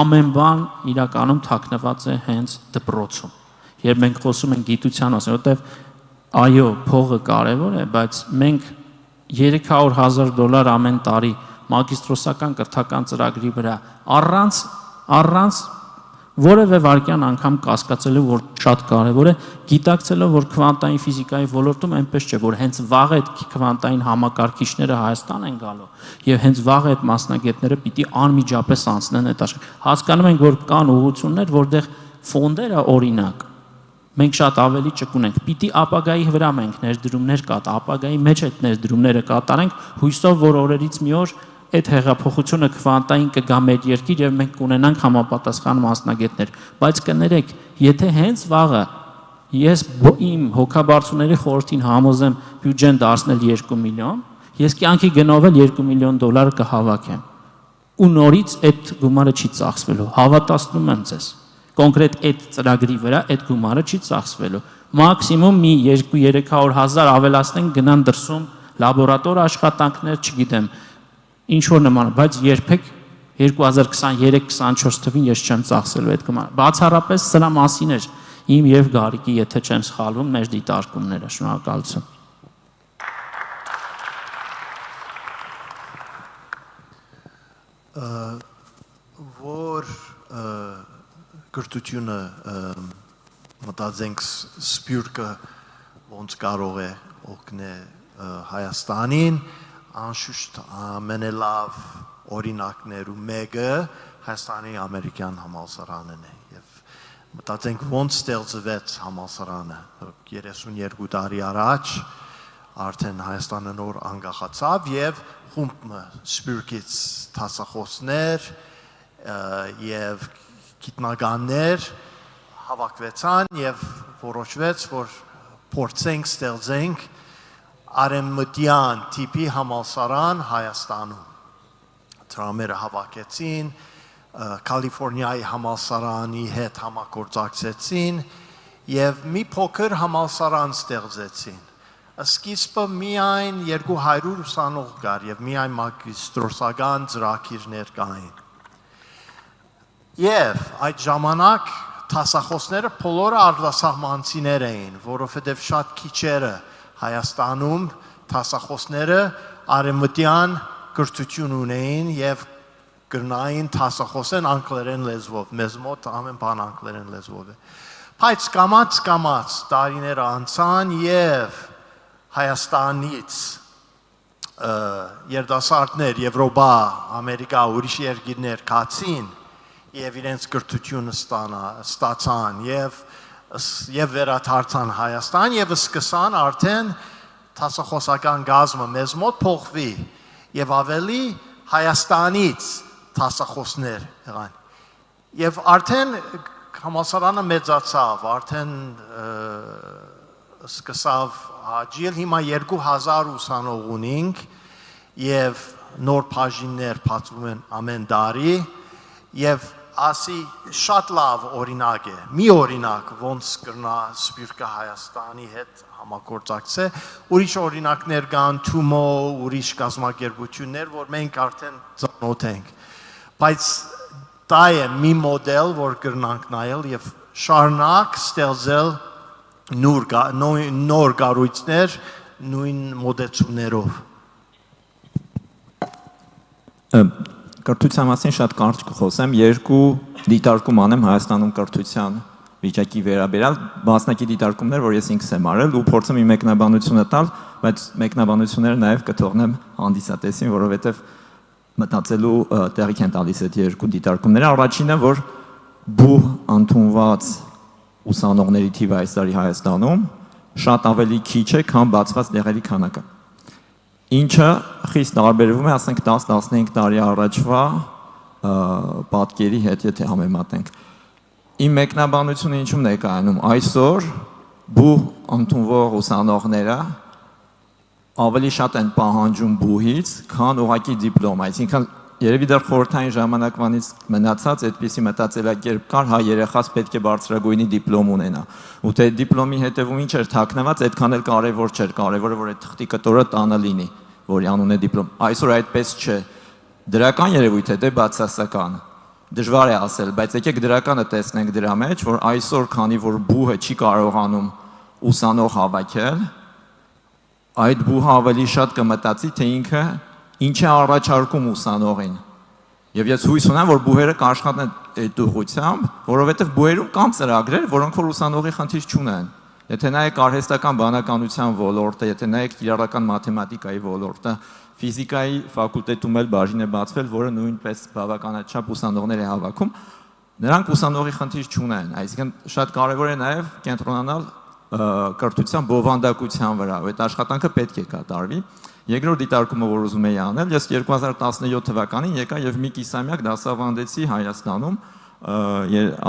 ամեն բան իրականում թաքնված է հենց դպրոցում։ Երբ մենք խոսում ենք գիտության մասին, որտեվ այո, փողը կարևոր է, բայց մենք $300,000 ամեն տարի մագիստրոսական կրթական ծրագրի վրա առանց որևէ վարքյան անգամ կասկածելու, որ շատ կարևոր է, գիտակցելով, որ քվանտային ֆիզիկայի ոլորտում այնպես չէ, որ հենց վաղ այդ քվանտային համակարգիչները Հայաստան են գալու եւ հենց վաղ այդ մասնագետները պիտի անմիջապես անցնեն այդ աշխարհ։ Հասկանում ենք, որ կան ուղղություններ, որտեղ ֆոնդերը օրինակ մենք շատ ավելի ճկուն ենք։ Պիտի ապագայի վրա մենք ներդրումներ ապագայի մեջ այդ ներդրումները կատարենք, հույսով, որ օրերից մի օր այդ հեղափոխությունը քվանտային կգա մեր երկիր եւ մենք կունենանք համապատասխան մասնագետներ, բայց կներեք, եթե հենց վաղը ես իմ հոգաբարձուների խորհրդին համոզեմ բյուջեն դարձնել 2 միլիոն, ես կյանքի գնով էլ $2 միլիոն կհավաքեմ։ Ու նորից այդ գումարը չի ծախսվելու, հավատացնում եմ ձեզ։ Կոնկրետ այդ ծրագրի վրա այդ գումարը չի ծախսվելու, մաքսիմում մի 2-300 հազար ավելացնենք գնան դրսում լաբորատոր աշխատանքներ, չգիտեմ, ինչ որ նման, բայց երբեք 2023-24 թվին ես չեմ ծախսելու այդ կմա։ Բացառապես սրա մասին էր իմ եւ Գարիկի, եթե չեմ սխալվում, մեր դիտարկումները։ Շնորհակալություն։ Որ կրթությունը մտածենք սպյուրքը ոնց կարող է օգնել Հայաստանին, անշուշտ ամենալավ օրինակներու մեկը Հայաստանի ամերիկյան համալսարանն է եւ մտածենք ոնց ստեղծվեց համալսարանը 32 տարի առաջ արդեն Հայաստանը նոր անկախացավ եւ խումբ սպյուրքից տասախոսներ եւ գիտնականներ հավաքվեցան եւ որոշվեց որ փորձենք ստեղծենք արեմմտյան տիպի համալսարան Հայաստանում դրամերը հավաքեցին Կալիֆոռնիայի համալսարանի հետ համագործակցեցին եւ մի փոքր համալսարան ստեղծեցին սկիզբը միայն 200 ուսանող կար եւ միայն մագիստրոսական ծրագիրներ կային եւ այդ ժամանակ տասախոսները բոլորը արտասահմանցիներ էին որովհետեւ շատ քիչերը Հայաստանում տասախոսները արեմմտյան կրթություն ունեին եւ գրնային տասախոսեն անգլերեն լեզվով մեզ մոտ ամեն բան անգլերեն լեզվով է բայց կամաց տարիներ անցան եւ Հայաստանից երիտասարդներ Եվրոպա, Ամերիկա, ուրիշ երկիրներ կացին եւ իրենց կրթությունը ստացան եւ վերադարձան Հայաստան եւ սկսան արդեն տասախոսական գազմը մեզ մոտ փոխվի եւ ավելի Հայաստանից տասախոսներ եղան եւ արդեն համալսարանը մեծացավ արդեն սկսավ աջիլ հիմա 2000 ուսանող ունենք եւ նոր բաժիններ բացվում են ամեն տարի եւ ասի շատ լավ օրինակ է մի օրինակ ոնց կրնա սպյուրքը Հայաստանի հետ համագործակցե ուրիշ օրինակներ կան Թումո ուրիշ կազմակերպություններ որ մենք արդեն ծանոթ ենք բայց դա է մի մոդել որ կրնանք նայել եւ շարունակ ստեղծել նոր կառույցներ նույն մոդեցումներով Կրթության մասին շատ կարճ կխոսեմ երկու դիտարկում անեմ Հայաստանում կրթության վիճակի վերաբերյալ մասնակի դիտարկումներ որ ես ինքս եմ արել ու փորձեմ իմ մեկնաբանությունը տալ բայց մեկնաբանությունները նաև կթողնեմ հանդիսատեսին որովհետև մտածելու տեղիք են տալիս այդ երկու դիտարկումները առաջինը որ բու ընդունված ուսանողների թիվը այս տարի Հայաստանում շատ ավելի քիչ է, քան բացված տեղերի քանակը։ Ինչը խիստ տարբերվում է, ասենք 10-15 տարի առաջվա պատկերի հետ, եթե համեմատենք։ Իմ մեկնաբանությունը ինչու՞մն է կայանում։ Այսօր բու ընդունվող ուսանողները ավելի շատ են պահանջում բուհից, քան ուղղակի դիպլոմ, այսինքն Երևի դեռ խորհրդային ժամանակվանից մնացած այդպիսի մտածելակերպ կար, հա երեխաս պետք է բարձրագույնի դիպլոմ ունենա։ Ու թե դիպլոմի հետևում ինչ էր թաքնված, այդքան էլ կարևոր չէր, կարևորը որ այդ թղթի կտորը տանը լինի, որի անուն է դիպլոմ։ Այսօր այդպես չէ։ Դրական երևույթ է, դե բացասական։ Դժվար է ասել, բայց եկեք դրականը տեսնենք դրա մեջ, որ այսօր քանի որ բուհը չի կարողանում ուսանող հավաքել, այդ բուհը ավելի շատ կմտածի, թե ինքը ինչ է առաջարկում ուսանողին։ Եվ ես հույս ունեմ, որ բուհերը կաշխատեն այդ ուղղությամբ, որովհետև բուհերում կան ծրագրեր, որոնք որ ուսանողի խնդիր չունեն։ Եթե նայեք արհեստական բանականության ոլորտը, եթե նայեք կիրառական մաթեմատիկայի ոլորտը, ֆիզիկայի ֆակուլտետում էլ բաժին է բացվել, որը նույնպես բավականաչափ ուսանողներ է հավաքում, նրանք ուսանողի խնդիր չունեն, այսինքն շատ կարևոր է նաև կենտրոնանալ կրթության բովանդակության վրա, այդ աշխատանքը պետք է կատարվի։ Երկրորդ դիտարկումը, որ ուզում էի անել, ես 2017 թվականին եկա եւ մի կիսամյակ դասավանդեցի Հայաստանում,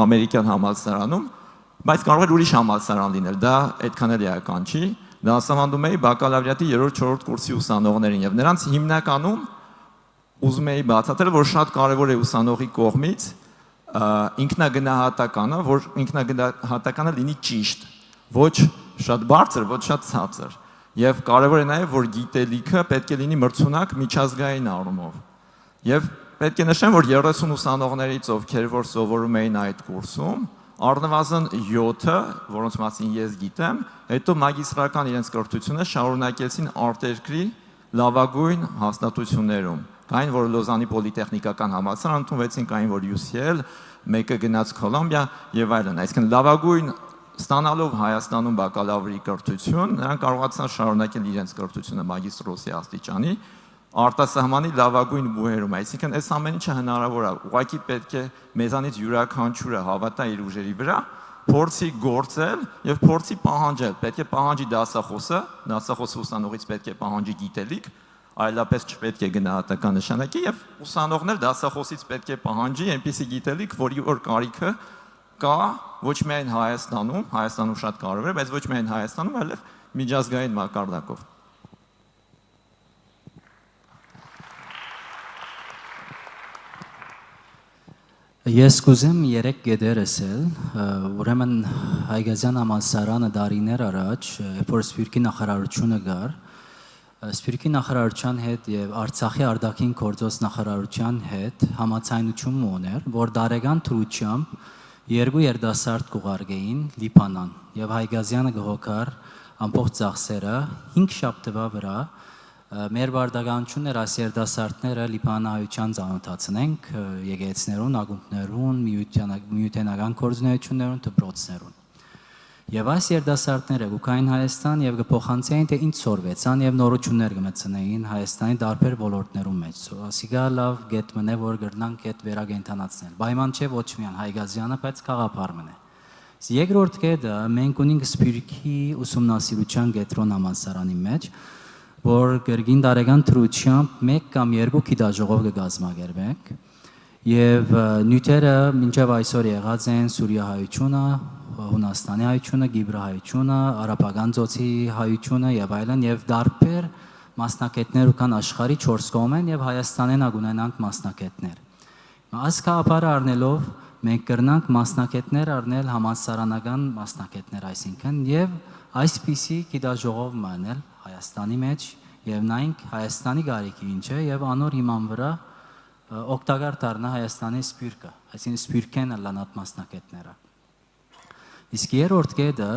ամերիկյան համալսարանում, բայց կարող էր ուրիշ համալսարան լինել, դա այդքան էլ էական չի։ Դասավանդում էի բակալավրիատի 3-4 կուրսի ուսանողներին եւ նրանց հիմնականում ուզում էի բացատրել, որ շատ կարեւոր է ուսանողի կողմից ինքնագնահատականը, որ ինքնագնահատականը լինի ճիշտ, ոչ շատ բարձր, ոչ շատ ցածր։ Եվ կարևոր է նաև, որ գիտելիքը պետք է լինի մրցունակ միջազգային առումով։ Եվ պետք է նշեմ, որ 30 ուսանողներից, ովքեր որ սովորում էին այդ կուրսում, առնվազն 7-ը, որոնց մասին ես գիտեմ, հետո մագիստրական իրենց կրթությունը շարունակեցին արտերկրի լավագույն հաստատություններում։ Կային, որ Լոզանի պոլիտեխնիկական համալսարան ընդունվեցին, կային, որ UCL, մեկը գնաց Կոլումբիա եւ այլն։ Այսինքն լավագույն ստանալով Հայաստանում բակալավրի կրթություն, նրանք կարողացան շարունակել իրենց կրթությունը մագիստրոսի աստիճանի արտասահմանի լավագույն բուհերում, այսինքն այս ամեն ինչը հնարավոր է, ուղղակի պետք է մեզանից յուրաքանչյուրը հավատա իր ուժերի վրա, փորձի գործել եւ փորձի պահանջել, պետք է պահանջի դասախոսը ուսանողից պետք է պահանջի գիտելիք, այլապես չպետք է գնահատական նշանակի եւ ուսանողն էլ դասախոսից պետք է պահանջի այնպիսի գիտելիք, որի որ կարիքը կա ոչ միայն Հայաստանում շատ կարևոր է, բայց ոչ միայն Հայաստանում, այլև միջազգային մակարդակով։ Ես կուզեմ 3 կետեր ասել, ուրեմն Հայգազյան համալսարանը դարիներ առաջ, երբ որ Սփյուռքի նախարարությունը գար, Սփյուռքի նախարարության հետ եւ Արցախի արտաքին գործոս նախարարության հետ համաձայնություն ուներ, որ դարեգան թրուչությամբ երկու երիտասարդ կուղարկեին Լիբանան եւ Հայգազյանը գողոքար ամբողջ ծախսերը 5 շաբթվա վրա մեր բարդականությունն էր այս երիտասարդները Լիբանանահայության ծանոթացնենք եկեղեցիներուն, ակումբներուն, միութենական գործունեություններուն, դպրոցներուն։ Եվ այս երիտասարդները գուքային Հայաստան եւ կփոխանցեին թե ինչ սորվեցան եւ նորություններ կմտցնեին Հայաստանի տարբեր ոլորտներում մեջ։ Ասիկա լավ գետ մնե որ գրնանք այդ վերագենտանացնել։ Պայման չէ ոչ միայն Հայգազյանը, բայց խաղապար մնե։ Երկրորդ կետը մենք ունենք Սփյուռքի ուսումնասիրության կենտրոն համալսարանի մեջ, որ գրգին տարեկան թրուչությամբ 1 կամ 2 գիտաժողով կգազմագերբենք եւ նյութերը մինչեւ այսօր եղած են Սուրիա հայությունը, Հունաստանի հայությունը, Գիբրի հայությունը, Արաբական ծոցի հայությունը եւ այլն եւ դարբեր մասնակիցներ կան աշխարհի 4 կողմեն եւ Հայաստանեն ագունենանք մասնակիցներ։ Այս կապարը առնելով մենք կրնանք մասնակիցներ առնել համալսարանական մասնակիցներ, այսինքն եւ այսպիսի գիտաժողով մանել Հայաստանի մեջ եւ նայենք Հայաստանի գարիկի ինչ է եւ անոր հիման վրա օգտակար դառնա Հայաստանի սփյուռքը, այսինքն սփյուռքեն լանատ մասնակիցները։ Իսկ երրորդ կետը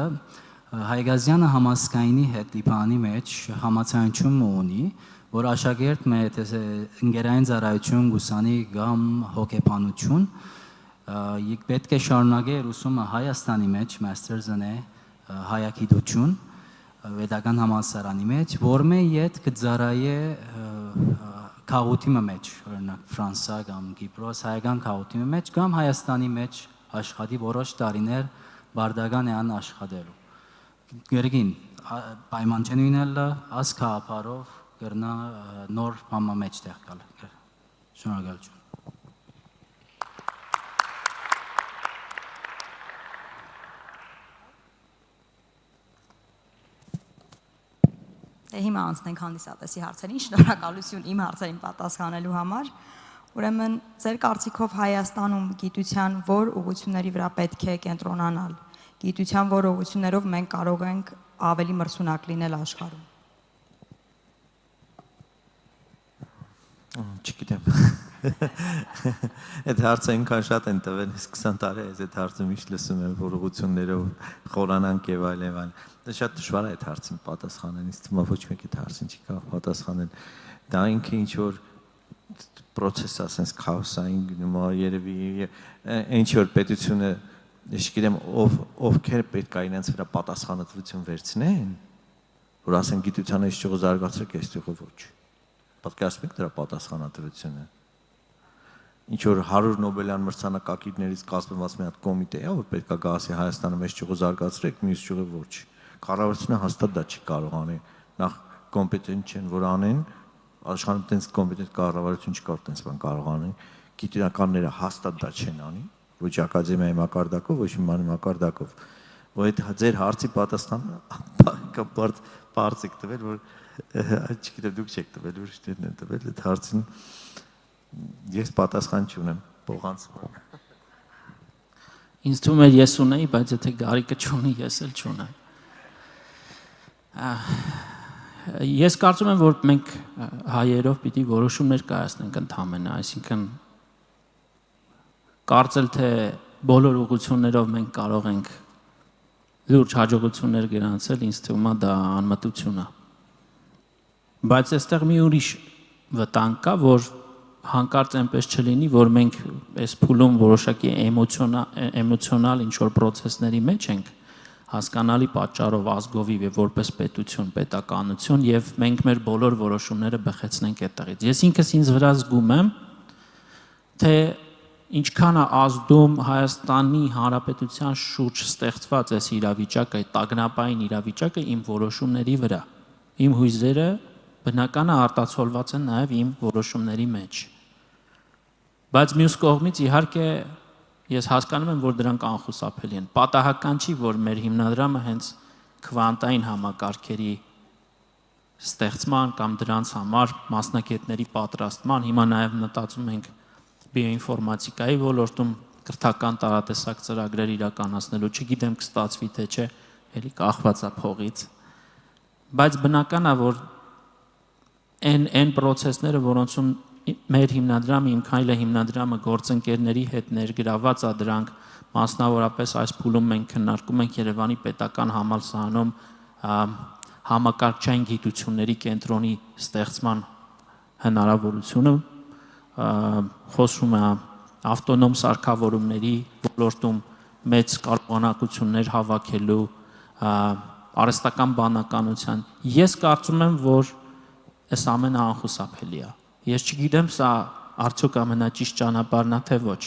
Հայգազյանը համասկայնի հետ Լիբանանի մեջ համացանցում ունի, որ աշակերտ մեր ընկերային ծառայություն գուսանի կամ հոգեբանություն պետք է շարունակել ուսումը Հայաստանի մեջ մաստերզն է հայագիտություն Պետական համալսարանի մեջ, որ մե իդ կծարայե քաղուտի մեջ, օրինակ Ֆրանսա կամ Կիպրոս, հայկական քաղուտի մեջ կամ Հայաստանի մեջ աշխատի որոշ տարիներ բարդական են աշխատելու։ Գերգին պայման չեն ունենալը, աս քաղաքարով կրնա նոր համա մեջ տեղ գալ։ Շնորհակալություն։ Հիմա անցնենք հանդիսատեսի հարցերին, շնորհակալություն իմ հարցերին պատասխանելու համար։ Ուրեմն ձեր կարծիքով Հայաստանում գիտության որ ուղղությունների վրա պետք է կենտրոնանալ, գիտության որ ուղղություններով մենք կարող ենք ավելի մրցունակ լինել աշխարհում։ Չգիտեմ։ Այդ հարցը ինքան շատ են տվել, իսկ 20 տարի է այդ հարցը միշտ լսում եմ, որ ուղղություններով խորանանք եւ այլն։ Դա շատ դժվար է այդ հարցին պատասխանել, ինձ թվում է ոչ մեկ այդ հարցին չի կարող պատասխանել։ Դա ինքը ինչ որ process ասես քաոսային գնում է երևի ինչ որ պետությունը, չգիտեմ, ովքեր պետք է իրենց վրա պատասխանատվություն վերցնեն, որ ասեն գիտությանը այս ճյուղը զարգացրեք, այս ճյուղը ոչ։ Պատկերացնում եք դրա պատասխանատվությունը։ Ինչ որ 100 Նոբելյան մրցանակակիրներից կազմված մի հատ կոմիտե է, որ պետք է գա ասի Հայաստանը մեծ ճյուղը զարգացրեք, մյուս ճյուղը ոչ։ Կառավարությունը հաստատ դա չի կարող անել։ Նախ կոմպետենտ չեն, որ անեն, աշխարհում տենց կոմպետենտ կառավարություն չկա, տենց բան կարող անեն։ Գիտնականները հաստատ դա չեն անի, ոչ ակադեմիայի մակարդակով, ոչ մի բանի մակարդակով։ Որ այդ ձեր հարցի պատասխանը բարձիկ տվել, որ չգիտեմ դուք չեք տվել, ուրիշներն են տվել այդ հարցին։ Ես պատասխան չունեմ, փոխանցում։ Ինձ թվում է ես ունեի, բայց եթե գարիկը չունի, ես էլ չունեմ։ Ես կարծում եմ, որ մենք հայերով պիտի որոշումներ կայացնենք ընդհանրապես, այսինքն կարծել թե բոլոր ուղղություններով մենք կարող ենք լուրջ հաջողություններ գրանցել, ինձ թվում է դա անմտություն է։ Բայց այստեղ մի ուրիշ վտանգ կա, որ հանկարծ այնպես չլինի, որ մենք այս փուլում որոշակի էմոցիոնալ ինչ-որ պրոցեսների մեջ ենք, հասկանալի պատճառով ազգովի եւ որպես պետություն, պետականություն եւ մենք մեր բոլոր որոշումները բխեցնենք այդտեղից։ Ես ինքս ինձ վրա զգում եմ, թե ինչքան է ազդում Հայաստանի Հանրապետության շուրջ ստեղծված այս իրավիճակը, այդ տագնապային իրավիճակը իմ որոշումների վրա։ Իմ հույզերը բնական է արտացոլված են նաեւ իմ որոշումների մեջ։ Բայց մյուս կողմից իհարկե ես հասկանում եմ, որ դրանք անխուսափելի են։ Պատահական չի, որ մեր հիմնադրամը հենց քվանտային համակարգերի ստեղծման կամ դրանց համար մասնակիցների պատրաստման, հիմա նաև մտածում ենք բիոինֆորմատիկայի ոլորտում կրթական տարատեսակ ծրագրեր իրականացնելու, չգիտեմ կստացվի թե չէ, էլի կախված է փողից։ Բայց բնական է, որ այն process-ները, որոնցում մեր հիմնադրամը, իմ քայլը հիմնադրամը գործընկերների հետ ներգրաված է դրանք, մասնավորապես այս փուլում մենք քննարկում ենք Երևանի պետական համալսարանում համակարգչային գիտությունների կենտրոնի ստեղծման հնարավորությունը, խոսում է ավտոնոմ սարքավորումների ոլորտում մեծ կարողանակություններ հավաքելու, արհեստական բանականության։ Ես կարծում եմ, որ այս ամենը անխուսափելի է։ Ես չգիտեմ սա արդյոք ամենաճիշտ ճանապարհն է թե ոչ,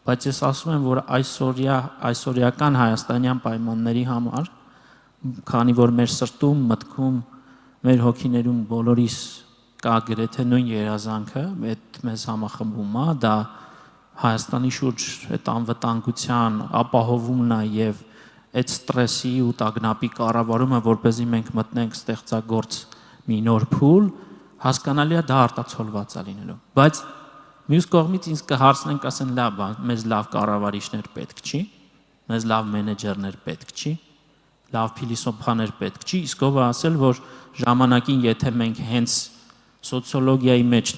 բայց ես ասում եմ, որ այսօրյական հայաստանյան պայմանների համար, քանի որ մեր սրտում, մտքում, մեր հոգիներում բոլորիս կա գրեթե նույն երազանքը, այդ մեզ համախմբում է, դա Հայաստանի շուրջ այդ անվտանգության ապահովումն է եւ այդ ստրեսի ու տագնապի կառավարումը, որպեսզի մենք մտնենք ստեղծագործ մի նոր փուլ, հասկանալի է դա արտացոլված է լինելու։ Բայց մյուս կողմից ինձ կհարցնենք, ասեն լավ, մեզ լավ կառավարիչներ պետք չի, մեզ լավ մենեջերներ պետք չի, լավ փիլիսոփաներ պետք չի, իսկ ով է ասել, որ ժամանակին եթե մենք հենց սոցիոլոգիայի մեջ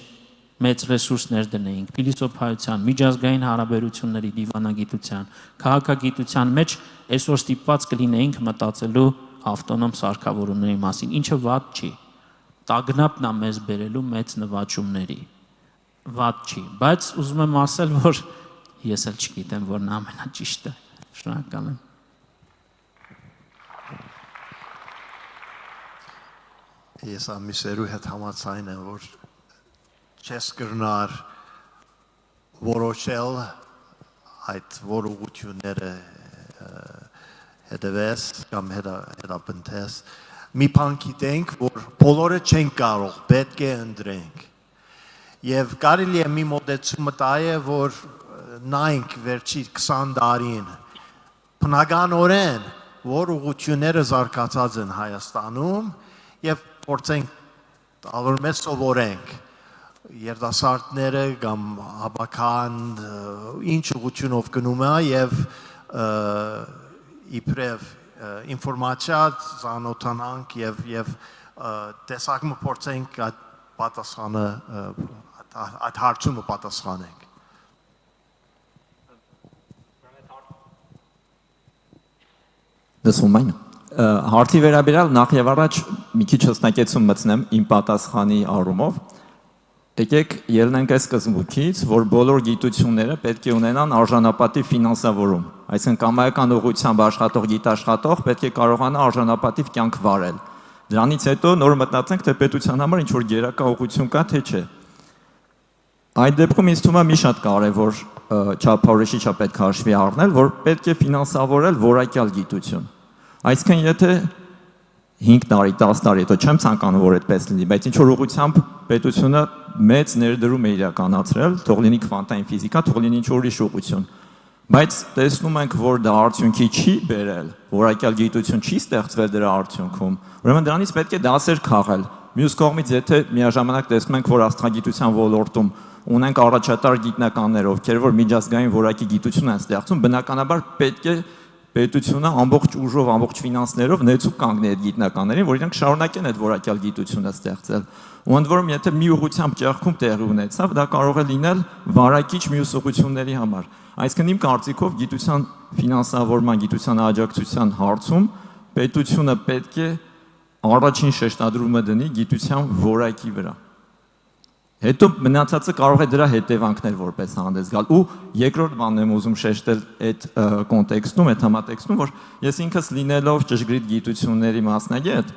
մեծ ռեսուրսներ դնեինք, փիլիսոփայության, միջազգային հարաբերությունների, դիվանագիտության, քաղաքագիտության մեջ այսօր ստիպված կլինեինք մտածելու ավտոնոմ սարքավորումների մասին, ինչը վատ չի։ Տագնապն է մեզ բերելու մեծ նվաճումների, վատ չի, բայց ուզում եմ ասել, որ ես էլ չգիտեմ, որն ամենաճիշտը։ Շնորհակալ եմ։ Ես ամիսերու հետ համաձայն եմ, որ չես կրնար որոշել այդ որողությունները հետևես կամ հետապնդես։ Մի բան գիտենք, որ բոլորը չեն կարող, պետք է ընտրենք։ Եվ կարելի է մի մոտեցումը տա է, որ նայենք վերջի 20 տարին բնականորեն որ ուղղությունները զարգացած են Հայաստանում եւ փորձենք ալորմես սովորենք երիտասարդները կամ հավաքան ինչ ուղղությունով գնում է եւ իբրև ինֆորմացիա զանոթանանք եւ տեսակը փորձենք այդ պատասխանը այդ հարցումը պատասխանենք։ Լսում եք։ Հարցի վերաբերյալ նախ եւ առաջ մի քիչ հստակեցում մտցնեմ իմ պատասխանի առումով։ Եկեք ելնենք այս սկզբունքից, որ բոլոր գիտությունները պետք է ունենան արժանապատիվ ֆինանսավորում, այսինքն կամայական ուղղությամբ աշխատող գիտաշխատող պետք է կարողանա արժանապատիվ կյանք վարել։ Դրանից հետո նոր մտածենք, թե պետության համար ինչ որ գերակա ուղղություն կա, թե չէ։ Այդ դեպքում ինձ թվում է մի շատ կարևոր չափորոշիչ է պետք հաշվի առնել, որ պետք է ֆինանսավորել որակյալ գիտություն։ Այսինքն եթե 5 տարի, 10 տարի հետո չեմ ցանկանում որ այդպես լինի, բայց ինչ որ ուղղությամբ պետությունը մեծ ներդրում է իրականացրել, թող լինի քվանտային ֆիզիկա, թող լինի ինչ որ ուրիշ ուղղություն։ Բայց տեսնում ենք, որ դա արդյունքի չի բերել, որակյալ գիտություն չի ստեղծվել դրա արդյունքում, ուրեմն դրանից պետք է դասեր քաղել։ Մյուս կողմից, եթե միաժամանակ տեսնում ենք, որ աստղագիտության ոլորտում ունենք առաջատար գիտնականներ, ովքեր որ միջազգային որակի գիտություն են ստեղծում, բնականաբար պետք է պետությունը ամբողջ ուժով, ամբողջ ֆինանսներով նեցուկ կանգնի այդ գիտնականներին, որ իրենք շարունակեն այդ որակյալ գիտությունը ստեղծել։ Ու ընդ որում, եթե մի ուղղությամբ ճեղքում տեղի ունեցավ, դա կարող է լինել վարակիչ մյուս ուղղությունների համար։ Այսինքն իմ կարծիքով գիտության ֆինանսավորման, գիտության աջակցության հարցում պետությունը պետք է առաջին շեշտադրումը դնի գիտության որակի վրա։ Հետո մնացածը կարող է դրա հետևանքներ որպես հանդես գալ։ Ու երկրորդ բանն եմ ուզում շեշտել այդ կոնտեքստում, այդ համատեքստում, որ ես ինքս լինելով ճշգրիտ գիտությունների մասնագետ,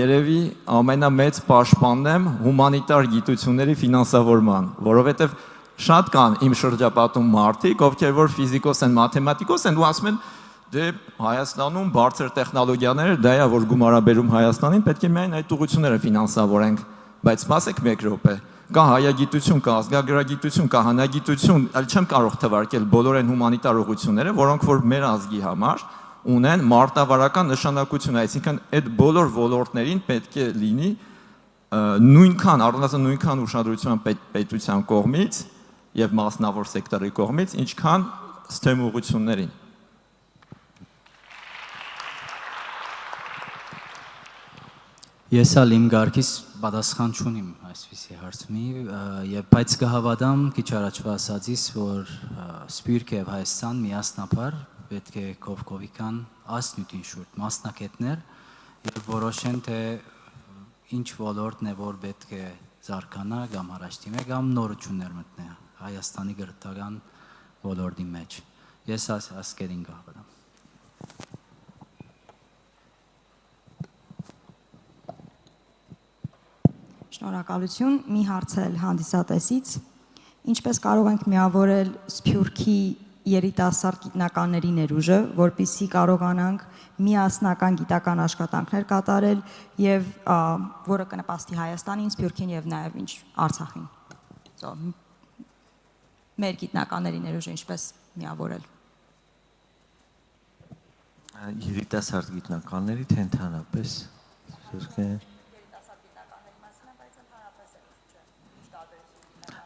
երևի ամենամեծ պաշտպանն եմ հումանիտար գիտությունների ֆինանսավորման, որովհետև շատ կան իմ շրջապատում մարդիկ, ովքեր որ ֆիզիկոս են, մաթեմատիկոս են, ու ասում են, դե Հայաստանում բարձր տեխնոլոգիաները դա է, որ գումարաբերում Հայաստանին, պետք է միայն այդ ուղղությունները ֆինանսավորենք, բայց սպասեք մեկ րոպե, կա հայագիտություն, կա ազգագրագիտություն, կա հանագիտություն, այլ չեմ կարող թվարկել բոլոր այն հումանիտար ուղղությունները, որոնք որ մեր ազգի համար ունեն մարտավարական նշանակություն, այսինքն այդ բոլոր ոլորտներին պետք է լինի նույնքան, առնվազն նույնքան ուշադրության պետության կողմից եւ մասնավոր սեկտորի կողմից, ինչքան STEM ուղղություններին։ Ես ալ իմ գարկիս պատասխան չունիմ այսպիսի հարցումի, բայց կհավատամ քիչ առաջվա ասածից, որ Սփյուռք եւ Հայաստան միասնաբար պետք է կողքովիկան ասնյութին շուրջ մասնակետներ եւ որոշեն թե ինչ ոլորտն է որ պետք է զարգանա կամ առաջտիմե կամ նորություններ մտնի Հայաստանի գրթական ոլորտի մեջ։ Ես ասկերին կհավատամ։ Շնորհակալություն, մի հարց էլ հանդիսատեսից, ինչպես կարող ենք միավորել Սփյուռքի երիտասարդ գիտնականների ներուժը, որպեսզի կարողանանք միասնական գիտական աշխատանքներ կատարել եւ որը կնպաստի Հայաստանին, Սփյուռքին եւ նաեւ ինչ Արցախին։ Մեր գիտնականների ներուժը ինչպես միավորել։ Երիտասարդ գիտնականների թե ընդհանրապես Սփյուռքի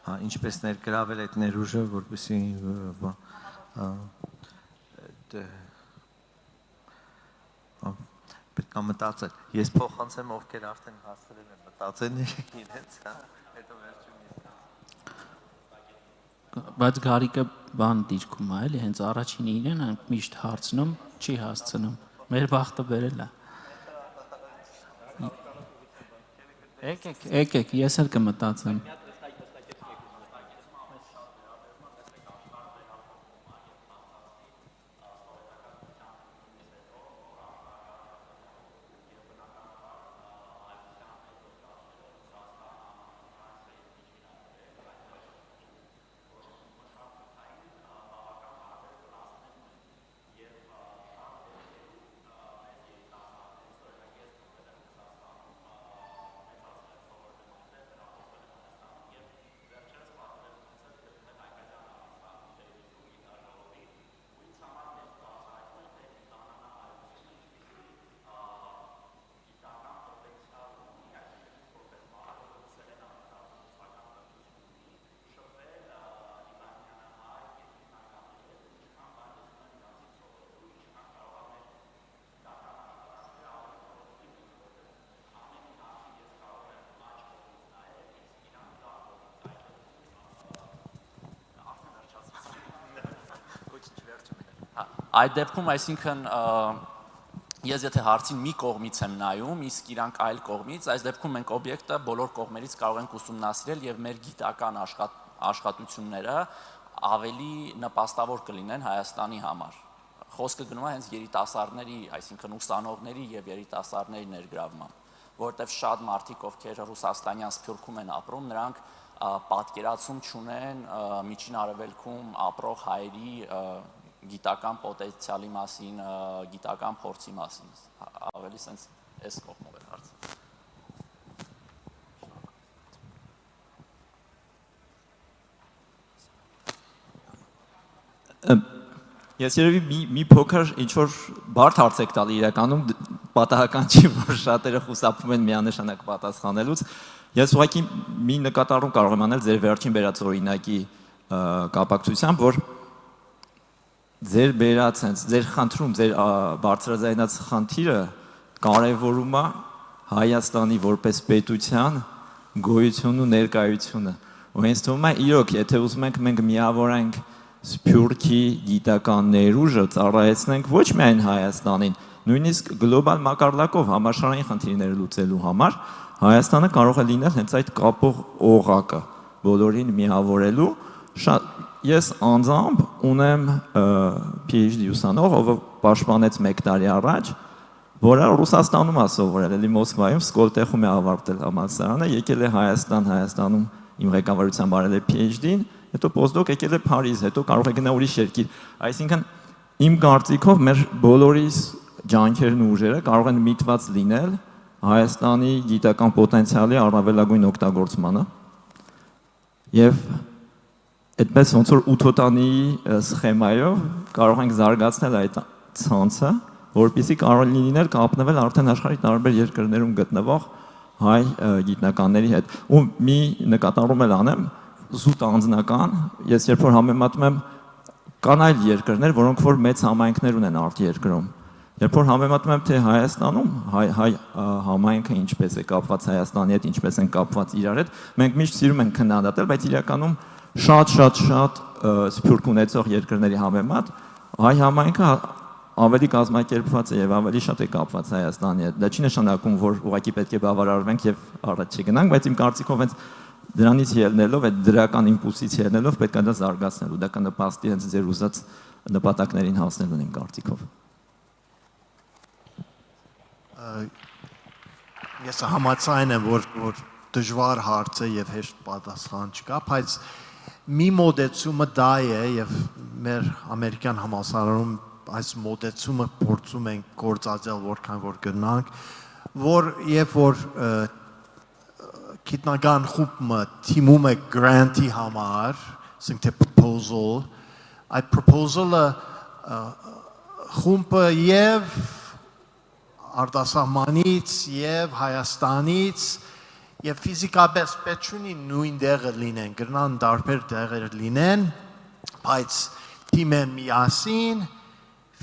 ինչպես ներգրավել այդ ներուժը, որպեսզի պետք է մտածել։ Ես փոխանցեմ ովքեր արդեն հասցրել են մտածել իրենց, հետո վերջում բայց Գարիկը բան դիրքում է, էլի հենց առաջին իրեն միշտ հարցնում, չի հասցնում։ Մեր բախտը բերել է։ Եկեք, ես էլ կմտածեմ։ Այդ դեպքում, այսինքն, ես եթե հարցին մի կողմից եմ նայում, իսկ իրանք այլ կողմից, այս դեպքում մենք օբյեկտը բոլոր կողմերից կարող ենք ուսումնասիրել եւ մեր գիտական աշխատությունները ավելի նպաստավոր կլինեն Հայաստանի համար։ Խոսքը գնում է հենց երիտասարդների, այսինքն ուսանողների եւ երիտասարդների ներգրավման, որովհետեւ շատ մարդիկ, ովքեր Ռուսաստանյան Սփյուռքում են ապրում, նրանք պատկերացում չունեն Միջին Արևելքում ապրող հայերի գիտական պոտենցիալի մասին, գիտական փորձի մասին, ավելի sense այս կողմով է հարցը։ Ես երևի մի փոքր ինչ-որ բարդ հարց եք տալի իրականում, պատահական չի, որ շատերը խուսափում են միանշանակ պատասխանելուց։ Ես ուղղակի մի նկատառում կարող եմ անել ձեր վերջին բերած օրինակի կապակցությամբ, որ ձեր բերած հենց ձեր խնդրում, ձեր բարձրաձայնած խնդիրը կարևորում է Հայաստանի որպես պետության գոյությունն ու ներկայությունը։ Ու հենց թվում է իրոք, եթե ուզում ենք մենք միավորենք Սփյուռքի գիտական ներուժը, ծառայեցնենք ոչ միայն Հայաստանին, նույնիսկ գլոբալ մակարդակով համաշխարհային խնդիրները լուծելու համար, Հայաստանը կարող է լինել հենց այդ կապող օղակը, բոլորին միավորելու։ Ես անձամբ ունեմ PhD ուսանող, ով պաշտպանեց 1 տարի առաջ, որը Ռուսաստանում է սովորել, էլի Մոսկվայում, Սկոլտեխում է ավարտել համալսարանը, եկել է Հայաստանում իմ ղեկավարությամբ արել է PhD-ին, հետո postdoc եկել է Փարիզ, հետո կարող է գնալ ուրիշ երկիր։ Այսինքն իմ կարծիքով մեր բոլորիս ջանքերն ու ուժերը կարող են միտված լինել Հայաստանի գիտական պոտենցիալի առավելագույն օգտագործմանը։ Եվ այդպես ոնց որ ութոտանի սխեմայով կարող ենք զարգացնել այդ ցանցը, որպեսզի կարող լինել կապնվել արդեն աշխարհի տարբեր երկրներում գտնվող հայ գիտնականների հետ։ Ու մի նկատառում էլ անեմ, զուտ անձնական, ես երբ որ համեմատում եմ կան այլ երկրներ, որոնք որ մեծ համայնքներ ունեն արտերկրում։ Երբ որ համեմատում եմ թե Հայաստանում հայ համայնքը ինչպես է կապված Հայաստանի հետ, ինչպես են կապված իրար հետ, մենք միշտ սիրում ենք քննադատել, բայց իրականում շատ սփյուռք ունեցող երկրների համեմատ հայ համայնքը ավելի կազմակերպված է եւ ավելի շատ է կապված Հայաստանի հետ։ Դա չի նշանակում, որ ուղղակի պետք է բավարարվենք եւ առաջ չգնանք, բայց իմ կարծիքով հենց դրանից ելնելով, այդ դրական իմպուլսից ելնելով պետք է դա զարգացնել ու դա կնպաստի հենց ձեր ուզած նպատակներին հասնելուն իմ կարծիքով։ Ես համաձայն եմ, որ դժվար հարց է եւ հեշտ պատասխան չկա, բայց մի մոդեցումը դա է եւ մեր ամերիկյան համալսարանում այս մոդեցումը փորձում ենք գործածել որքան որ գնանք, որ երբ որ գիտնական խումբը թիմում է գրանտի համար, ասենք թե proposal, այդ proposal-ը խումբը եւ արտասահմանից եւ Հայաստանից եւ ֆիզիկապես պետք չունի նույն տեղը լինեն, գրնան տարբեր տեղեր լինեն, բայց թիմեն միասին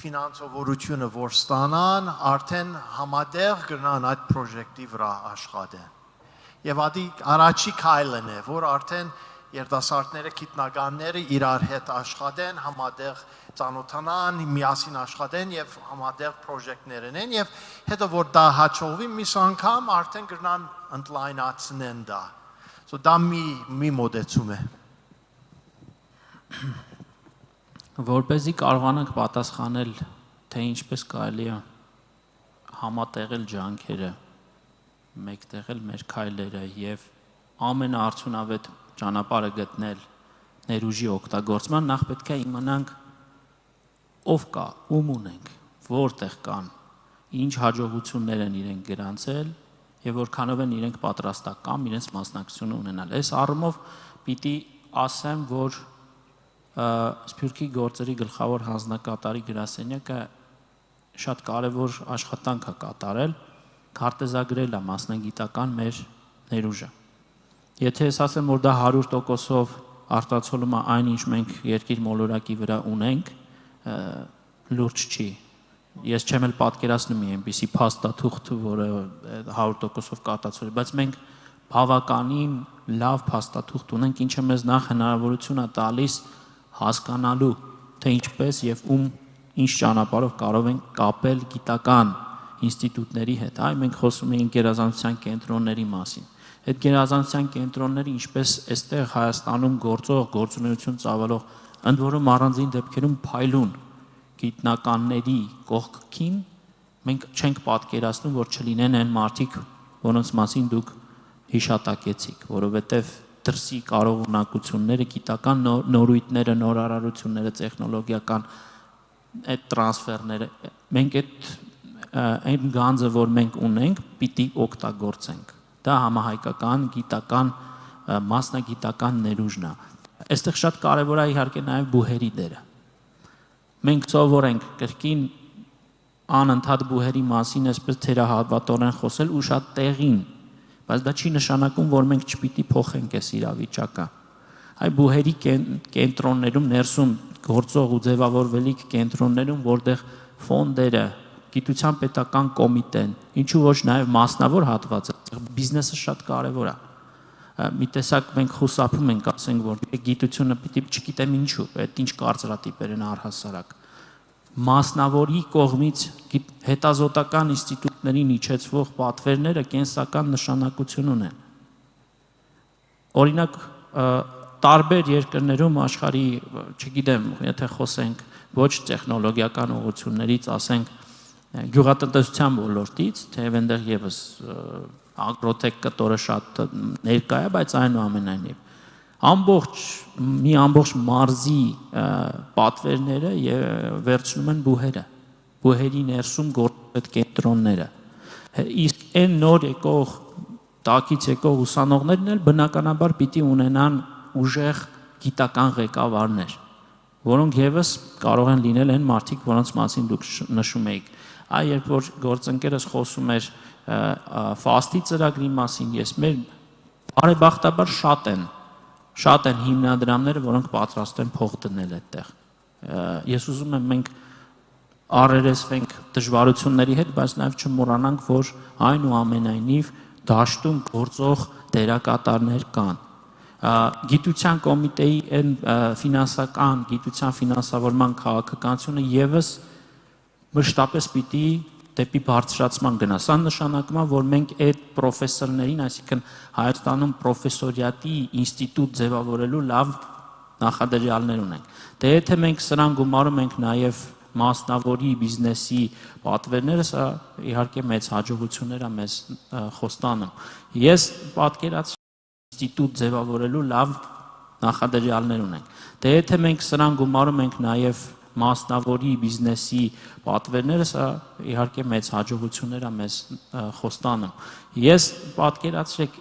ֆինանսավորությունը որ ստանան, արդեն համատեղ գրնան այդ պրոժեկտի վրա աշխատեն։ Եվ ադի առաջի քայլն է, որ արդեն երիտասարդները, գիտնականները իրար հետ աշխատեն, համատեղ ծանոթանան, միասին աշխատեն եւ համատեղ պրոժեկտներ ունեն եւ հետո որ դա հաջողվի միս անգամ արդեն գրնան ընդլայնացնեն դա։ Դա մի մոդեցում է։ Որպեսզի կարողանանք պատասխանել, թե ինչպես կարելի է համատեղել ջանքերը, մեկտեղել մեր քայլերը եւ ամենաարդյունավետ ճանապարհը գտնել ներուժի օգտագործման, նախ պետք է իմանանք ով կա, ում ունենք, որտեղ կան, ինչ հաջողություններ են իրենք գրանցել եւ որքանով են իրենք պատրաստական իրենց մասնակցությունը ունենալ։ Այս առումով պիտի ասեմ, որ Սփյուռքի գործերի գլխավոր հանձնակատարի գրասենյակը շատ կարևոր աշխատանք է կատարել, քարտեզագրել է մասնագիտական մեր ներուժը։ Եթե ես ասեմ, որ դա 100%-ով արտացոլում է այն, ինչ մենք երկիր մոլորակի վրա ունենք, լուրջ չի։ Ես չեմ էլ պատկերացնում այնպիսի փաստաթուղթ, որը 100%-ով կարտացոլի, բայց մենք բավականին լավ փաստաթուղթ ունենք, ինչը մեզ նախ հնարավորություն է տալիս հասկանալու, թե ինչպես եւ ում ինչ ճանապարհով կարող ենք կապել գիտական ինստիտուտների հետ։ Այ մենք խոսում ենք գերազանցության կենտրոնների մասին։ Այդ գերազանցության կենտրոնները ինչպես այստեղ Հայաստանում գործող գործունեություն ծավալող ընդ որում առանձին դեպքերում փայլուն գիտնականների կողքին մենք չենք պատկերացնում, որ չլինեն այն մարդիկ, որոնց մասին դուք հիշատակեցիք, որովհետև դրսի կարողունակությունները, գիտական նորույթները, նորարարությունները, տեխնոլոգիական այդ տրանսֆերները, մենք այդ գանձը, որ մենք ունենք, պիտի օգտագործենք։ Դա համահայկական, գիտական, մասնագիտական ներուժն է։ Այստեղ շատ կարևոր է իհարկե նաև բուհերի դերը։ Մենք սովորենք կրկին անընդհատ բուհերի մասին այսպես թերահավատորեն խոսել ու շատ տեղին, բայց դա չի նշանակում, որ մենք չպիտի փոխենք այս իրավիճակը։ Այ բուհերի կենտրոններում ներսում գործող ու ձևավորվելիք կենտրոններում, որտեղ ֆոնդերը, գիտության պետական կոմիտեն, ինչու ոչ նաև մասնավոր հատվածը, բիզնեսը շատ կարևոր է։ Մի տեսակ մենք խուսափում ենք, ասենք, որ գիտությունը պիտի չգիտեմ ինչու, այդ ինչ կարծրատիպեր են առհասարակ։ Մասնավորի կողմից հետազոտական ինստիտուտներին իջեցվող պատվերները կենսական նշանակություն ունեն։ Օրինակ, տարբեր երկրներում աշխարհի, չգիտեմ, եթե խոսենք ոչ տեխնոլոգիական ուղղություններից, ասենք գյուղատնտեսության ոլորտից, թեև այնտեղ եւս ագրոթեք կտորը շատ ներկա է, բայց այնուամենայնիվ մի ամբողջ մարզի պատվերները վերցնում են բուհերը, բուհերի ներսում գործող կենտրոնները, իսկ այն նոր եկող տակից եկող ուսանողներն էլ բնականաբար պիտի ունենան ուժեղ գիտական ղեկավարներ, որոնք եւս կարող են լինել այն մարդիկ, որոնց մասին դուք նշում եք։ Երբ որ գործընկերս խոսում էր ֆաստի ծրագրի մասին, ես մեր բարեբախտաբար շատ են հիմնադրամները, որոնք պատրաստ են փող դնել այդտեղ։ Ես ուզում եմ մենք առերեսվենք դժվարությունների հետ, բայց նաև չմոռանանք, որ այնուամենայնիվ դաշտում գործող դերակատարներ կան։ Գիտության կոմիտեի այն ֆինանսական, գիտության ֆինանսավորման քաղաքականությունը եւս մշտապես պիտի դեպի բարձրացման գնա։ Սա նշանակում է, որ մենք այդ պրոֆեսորներին, այսինքն Հայաստանում պրոֆեսորիատի ինստիտուտ ձևավորելու լավ նախադրյալներ ունենք։ Դե եթե մենք սրան գումարում ենք նաև մասնավորի բիզնեսի պատվերները, սա իհարկե մեծ հաջողություններ է մեզ խոստանում։ Ես պատկերացրի ինստիտուտ ձևավորելու լավ նախադրյալներ ունենք։ Դե եթե մենք սրան գումարում ենք նաև մասնավորի բիզնեսի պատվերները, սա իհարկե մեծ հաջողություններ է մեզ խոստանում։ Ես պատկերացրեք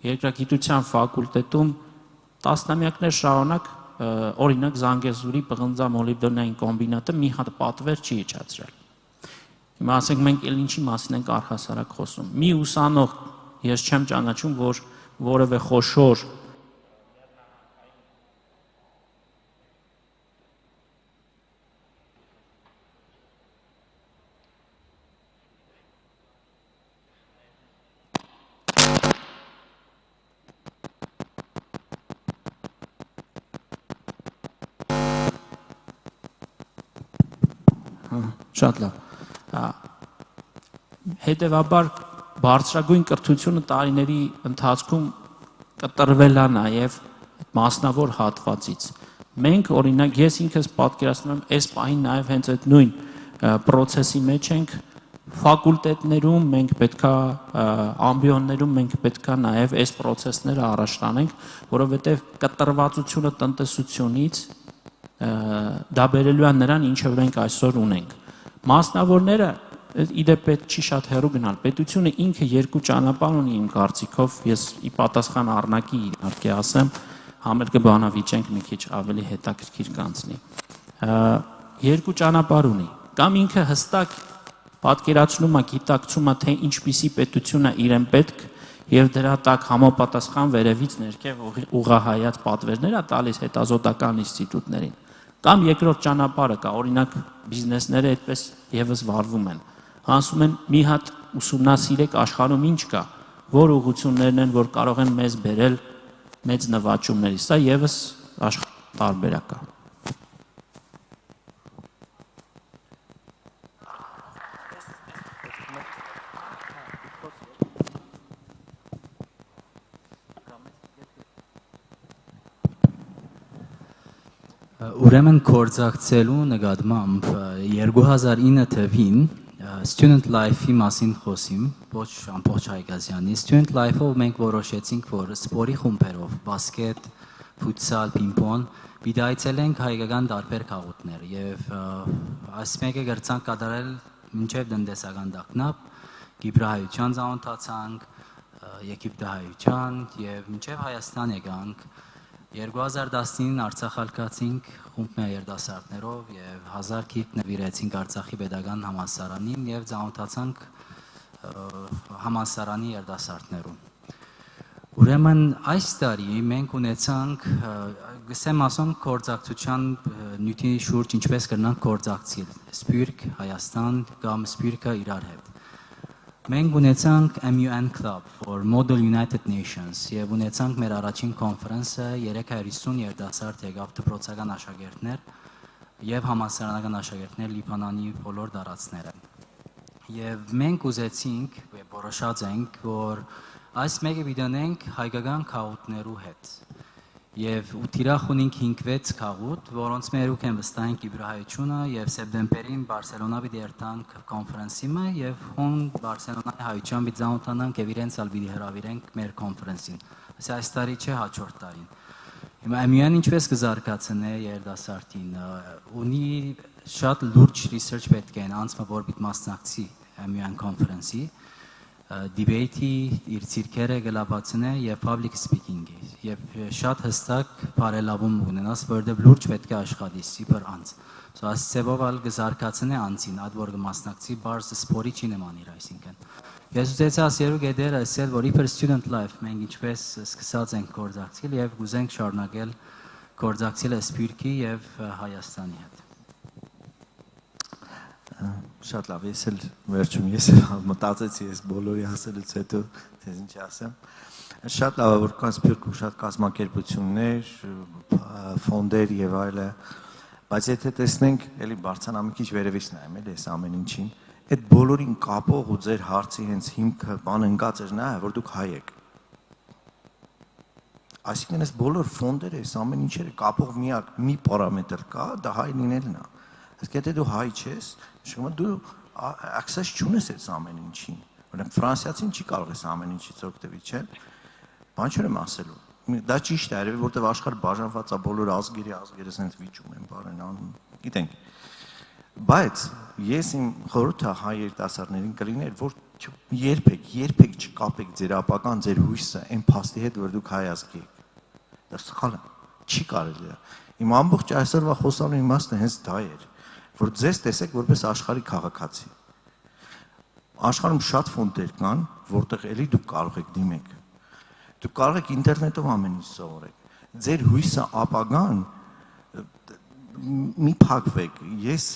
երկրագիտության ֆակուլտետում տասնամյակներ շարունակ օրինակ Զանգեզուրի պղնձամոլիբդենային կոմբինատը մի հատ պատվեր չի իջացրել։ Հիմա ասենք մենք էլ ինչի մասին ենք առհասարակ խոսում։ Մի ուսանող ես չեմ ճանաչում, որ որևէ խոշոր շատ լավ։ Հետևաբար բարձրագույն կրթությունը տարիների ընթացքում կտրվել է նաև մասնավոր հատվածից։ Մենք օրինակ ես ինքս պատկերացնում եմ այս պահին նաև հենց այդ նույն process-ի մեջ ենք ֆակուլտետներում մենք պետքա ամբիոններում մենք պետքա նաև այս process-ները առաջ տանենք, որովհետև կտրվածությունը տնտեսությունից դա բերելու է նրան, ինչը մենք այսօր ունենք։ Մասնավորները իդեպ չի շատ հեռու գնալ։ Պետությունը ինքը երկու ճանապարհ ունի իմ կարծիքով, ես ի պատասխան առնակի իհարկե ասեմ, համերգը բանավիճենք մի քիչ ավելի հետաքրքիր կանցնի։ Երկու ճանապարհ ունի։ Կամ ինքը հստակ պատկերացնում է, գիտակցում է, թե ինչպիսի պետություն է իրեն պետք եւ դրա տակ համապատասխան վերևից ներքև ուղղահայաց պատվերներ է տալիս հետազոտական ինստիտուտներին։ Կամ երկրորդ ճանապարհը կա, օրինակ բիզնեսները այդպես եւս վարվում են։ Ասում են մի հատ ուսումնասիրեք աշխարհում ինչ կա, որ ուղղություններն են, որ կարող են մեզ բերել մեծ նվաճումների։ Սա եւս աշխարհի տարբերակ է։ Ուրեմն կորձակցելու նկատմամբ 2009 թվին Student Life-ի մասին խոսիմ, ոչ ամբողջ Հայկազյանի։ Student Life-ով մենք որոշեցինք, որ սպորի խումբերով բասկետ, ֆուտսալ, պինգ-պոնգ պիտի այցելենք հայկական տարբեր քաղաքներ եւ այս մեկը գրցանք կատարել մինչեւ տնտեսական դակնապ, Կիպրահայության ծանոթացանք, Եգիպտահայության եւ մինչեւ Հայաստան եկանք։ 2019-ին Արցախ ալկացինք խումբ երիտասարդներով եւ 1000 քիթ նվիրեցինք Արցախի pedagogan համալսարանին եւ ծանոթացանք համալսարանի երիտասարդներուն։ Ուրեմն այս տարի մենք ունեցանք գսեմ ասում կորձակցության նյութի շուրջ ինչպես կրնանք կորձակցել Սփյուռք, Հայաստան կամ Սփյուռքը իրար հետ։ Մենք ունեցանք MUN Club for Model United Nations եւ ունեցանք մեր առաջին կոնֆերանսը 350 երիտասարդ եկավ դպրոցական աշակերտներ եւ համալսարանական աշակերտներ Լիբանանի բոլոր տարածքները։ Եվ մենք ուզեցինք եւ որոշած ենք, որ այս մեկը վիդանենք հայկական քաղաքներու հետ։ Եվ ուտիրախ ունենք 5-6 քաղուտ, որոնց մերուք են վստահենք Կիբրահայությունը եւ սեպտեմբերին Բարսելոնա պիտի երթանք կոնֆերանսիմը եւ հոն Բարսելոնայի հայության պիտի զանոթանանք եւ իրենց ալ պիտի հրավիրենք մեր կոնֆերանսին։ Ասա այս տարի չէ, հաջորդ տարին։ Հիմա MUN ինչպես կզարգացնե երիտասարդին, ունի շատ լուրջ research պետք է անցնի, որ պիտի մասնակցի MUN կոնֆերանսի, debate-ի իր ցիրքերը գլաբացնե եւ public speaking-ի եւ շատ հստակ բարելավում ունենաս, որովհետեւ լուրջ պետք է աշխատի սիբր անց։ So այս ծավալ ալ գզարկացնե անցին, ад որ կմասնակցի բարձ սպորի չի նման իր, այսինքն։ Ես ուզեցի ասելու գեդերը ասել, որ իբր student life մենք ինչպես սկսած ենք կորձակցել եւ գուզենք շարունակել կորձակցելը Սփյուռքի եւ Հայաստանի հետ։ Շատ լավ, ես էլ վերջում մտածեցի ես բոլորի ասելուց հետո թե ինչ ասեմ։ Շատ լավ է, որ կան Սփյուռքում շատ կազմակերպություններ, ֆոնդեր եւ այլը, բայց եթե տեսնենք, էլի բարձան մի քիչ վերևից նայեմ, էլի այս ամեն ինչին, այդ բոլորին կապող ու ձեր հարցի հենց հիմքը բան ընկած էր նա, որ դուք հայ եք։ Այսինքն այս բոլոր ֆոնդերը, այս ամեն ինչերը կապող մի պարամետր կա, դա հայ լինելն է։ Իսկ եթե դու հայ չես, շուտ դու access չունես այս ամեն ինչին։ Օրինակ ֆրանսիացին չի կարող այս ամեն ինչից օգտվել, չէ՞։ Բան չեմ ասելու։ Դա ճիշտ է, որովհետև աշխարհը բաժանված է, բոլոր ազգերը ասենց վիճում են, բարեն անում, գիտենք։ Բայց ես իմ խորհուրդը հայ երիտասարդներին կլիներ, որ երբեք չկապեք ձեր ապական, ձեր հույսը այն փաստի հետ, որ դուք հայ ազգի եք։ Դա սխալ է, չի կարելի։ Իմ ամբողջ այսօրվա խոսալու իմաստը հենց դա էր, որ ձեզ տեսեք որպես աշխարհի քաղաքացի։ Աշխարհում շատ ֆոնդեր կան, որտեղ էլի դուք կարող եք դիմեք։ Դուք կարող եք ինտերնետով ամեն ինչ սովորեք։ Ձեր հույսը ապագան մի փակվեք։ Ես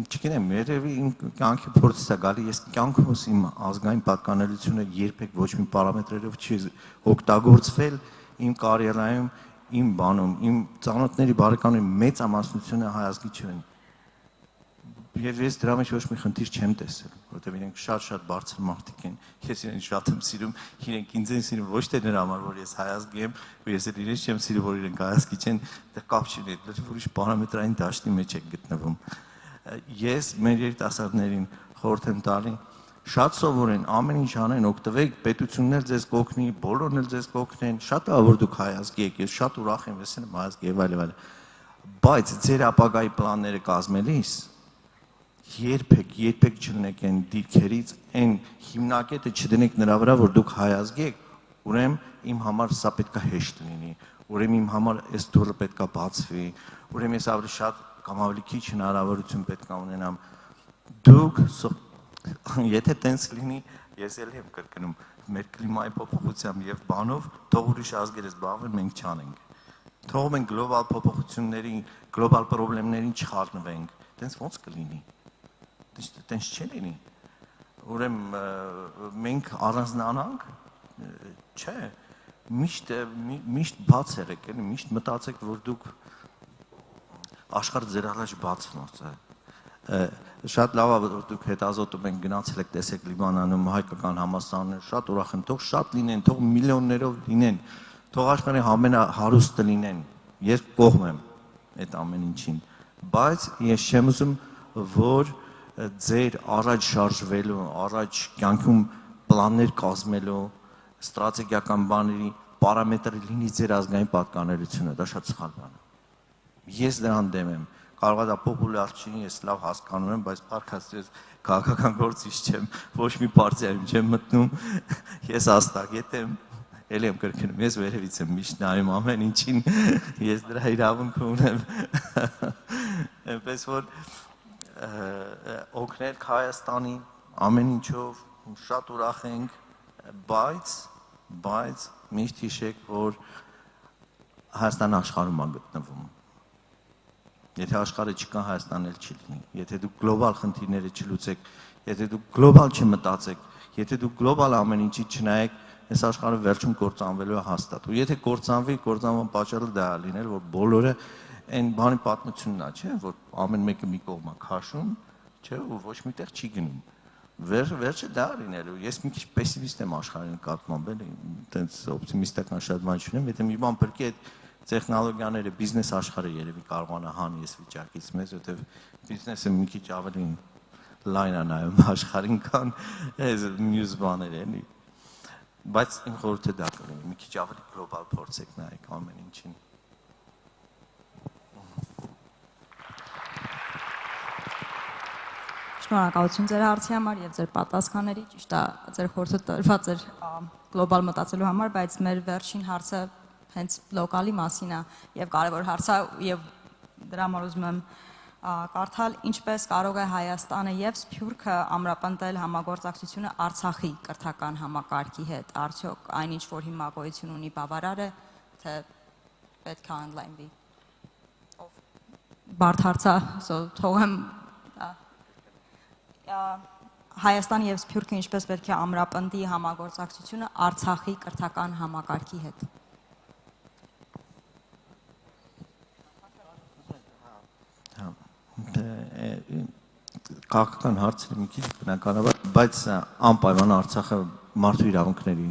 չգիտեմ, երևի իմ կյանքի փորձից է գալի, ես կյանքումս իմ ազգային պատկանելիությունը երբեք ոչ մի պարամետրերով չի օգտագործվել իմ կարիերայում, իմ բանում, իմ ծանոթների բարեկամների մեծամասնությունը հայ ազգի չեն։ Եվ ես դրա մեջ ոչ մի խնդիր չեմ տեսել, որովհետև իրենք շատ բարձր մարդիկ են։ Ես իրենք շատ եմ սիրում, իրենք ինձ են սիրում ոչ թե նրա համար, որ ես հայազգի եմ, ու ես էլ իրենց չեմ սիրում, որ իրենք հայազգի չեն, դա կապ չունի, դա ուրիշ պարամետրային դաշտի մեջ եք գտնվում։ Ես մեր երիտասարդներին խորհուրդ եմ տալի, շատ սովորեն, ամեն ինչ անեն, օգտվեք, պետությունն էլ ձեզ կօգնի, բոլորն էլ ձեզ կօգնեն, շատ լավ որ դուք հայազգի եք, ես շատ ուրախ եմ, ես եմ հայազգի եւ այլ։ Բայց ձեր ապագայի պլանները կազմելիս երբեք չլնեք այն դիրքերից, այն հիմնակետը չդնեք նրա վրա, որ դուք հայ ազգ եք, ուրեմն իմ համար սա պետքա հեշտ լինի, ուրեմն իմ համար այս դուռը պետքա բացվի, ուրեմն ես ավելի շատ կամ ավելի քիչ հնարավորություն պետքա ունենամ։ Դուք եթե տենց լինի, ես էլ եմ կրկնում, մեր կլիմայի փոփոխությամբ եւ բանով թող ուրիշ ազգերը զբաղվեն, մենք չանենք։ Թող մենք գլոբալ փոփոխություններին, գլոբալ խնդիրներին չխառնվենք, տենց ոնց կլինի։ Տենց չի լինի։ Ուրեմն մենք առանձնանանք, չէ, միշտ բաց եղեք, միշտ մտածեք, որ դուք աշխարհը ձեր առաջ բացված է։ Շատ լավ է, որ դուք հետազոտում եք, գնացել եք, տեսեք Լիբանանում հայկական համալսարաններ, շատ ուրախ եմ, թող շատ լինեն, թող միլիոններով լինեն, թող աշխարհի ամենահարուստը լինեն, ես կողմ եմ այդ ամեն ինչին, բայց ես չեմ ուզում, որ ձեր առաջ շարժվելու, առաջ կյանքում պլաններ կազմելու, ստրատեգիական բաների պարամետրը լինի ձեր ազգային պատկանելիությունը, դա շատ սխալ բան է։ Ես դրան դեմ եմ, կարող է դա պոպուլյար չի, ես լավ հասկանում եմ, բայց փառքած ես քաղաքական գործիչ չեմ, ոչ մի պարտիայում չեմ մտնում, ես հաստակ եմ, էլի եմ կրկնում, ես վերևից եմ միշտ նայում ամեն ինչին, ես դրա իրավունք ունեմ, այնպես որ օգնել Հայաստանին ամեն ինչով շատ ուրախ ենք, բայց բայց միշտ հիշեք, որ Հայաստանը աշխարհում է գտնվում։ Եթե աշխարհը չկա, Հայաստանն էլ չի լինի։ Եթե դուք գլոբալ խնդիրները չլուծեք, եթե դուք գլոբալ չմտածեք, եթե դուք գլոբալ ամեն ինչի չնայեք, այս աշխարհը վերջում կործանվելու է հաստատ։ Ու եթե կործանվի, կործանվան պատճառը դա է լինել, որ բոլորը այն բանի պատմությունն է, չէ՞, որ ամեն մեկը մի կողմ է քաշում, չէ՞, ու ոչ միտեղ չի գնում։ Վերջը դա է լինելու։ Ես մի քիչ պեսիմիստ եմ աշխարհի նկատմամբ, էլի, այտենց օպտիմիստական շատ բան չունեմ, եթե մի բան բրկի այդ տեխնոլոգիաները բիզնես աշխարհը երևի կարողանա հանի այս վիճակից մեզ, որտեղ բիզնեսը մի քիչ ավելի լայն է նայում աշխարհին, քան այս մյուս բաները, էլի։ Բայց իմ խորհուրդը դա կլինի, մի քիչ ավելի գլոբալ փորձեք նայեք ամեն ինչին։ Շնորհակալություն ձեր հարցի համար եւ ձեր պատասխանների, ճիշտ է, ձեր խորհուրդը տրված էր գլոբալ մտածելու համար, բայց մեր վերջին հարցը հենց լոկալի մասին է եւ կարեւոր հարց է եւ դրա համար ուզում եմ կարդալ, ինչպես կարող է Հայաստանը եւ Սփյուռքը ամրապնդել համագործակցությունը Արցախի կրթական համակարգի հետ, արդյոք այնինչ որ հիմա գոյություն ունի բավարար է, թե պետք է ընդլայնվի։ Բարդ հարց է, թողեմ Հայաստանը եւ Սփյուռքը ինչպես պետք է ամրապնդի համագործակցությունը Արցախի կրթական համակարգի հետ։ Քաղաքական հարցերը մի քիչ բնականաբար, բայց անպայման Արցախը մարդու իրավունքների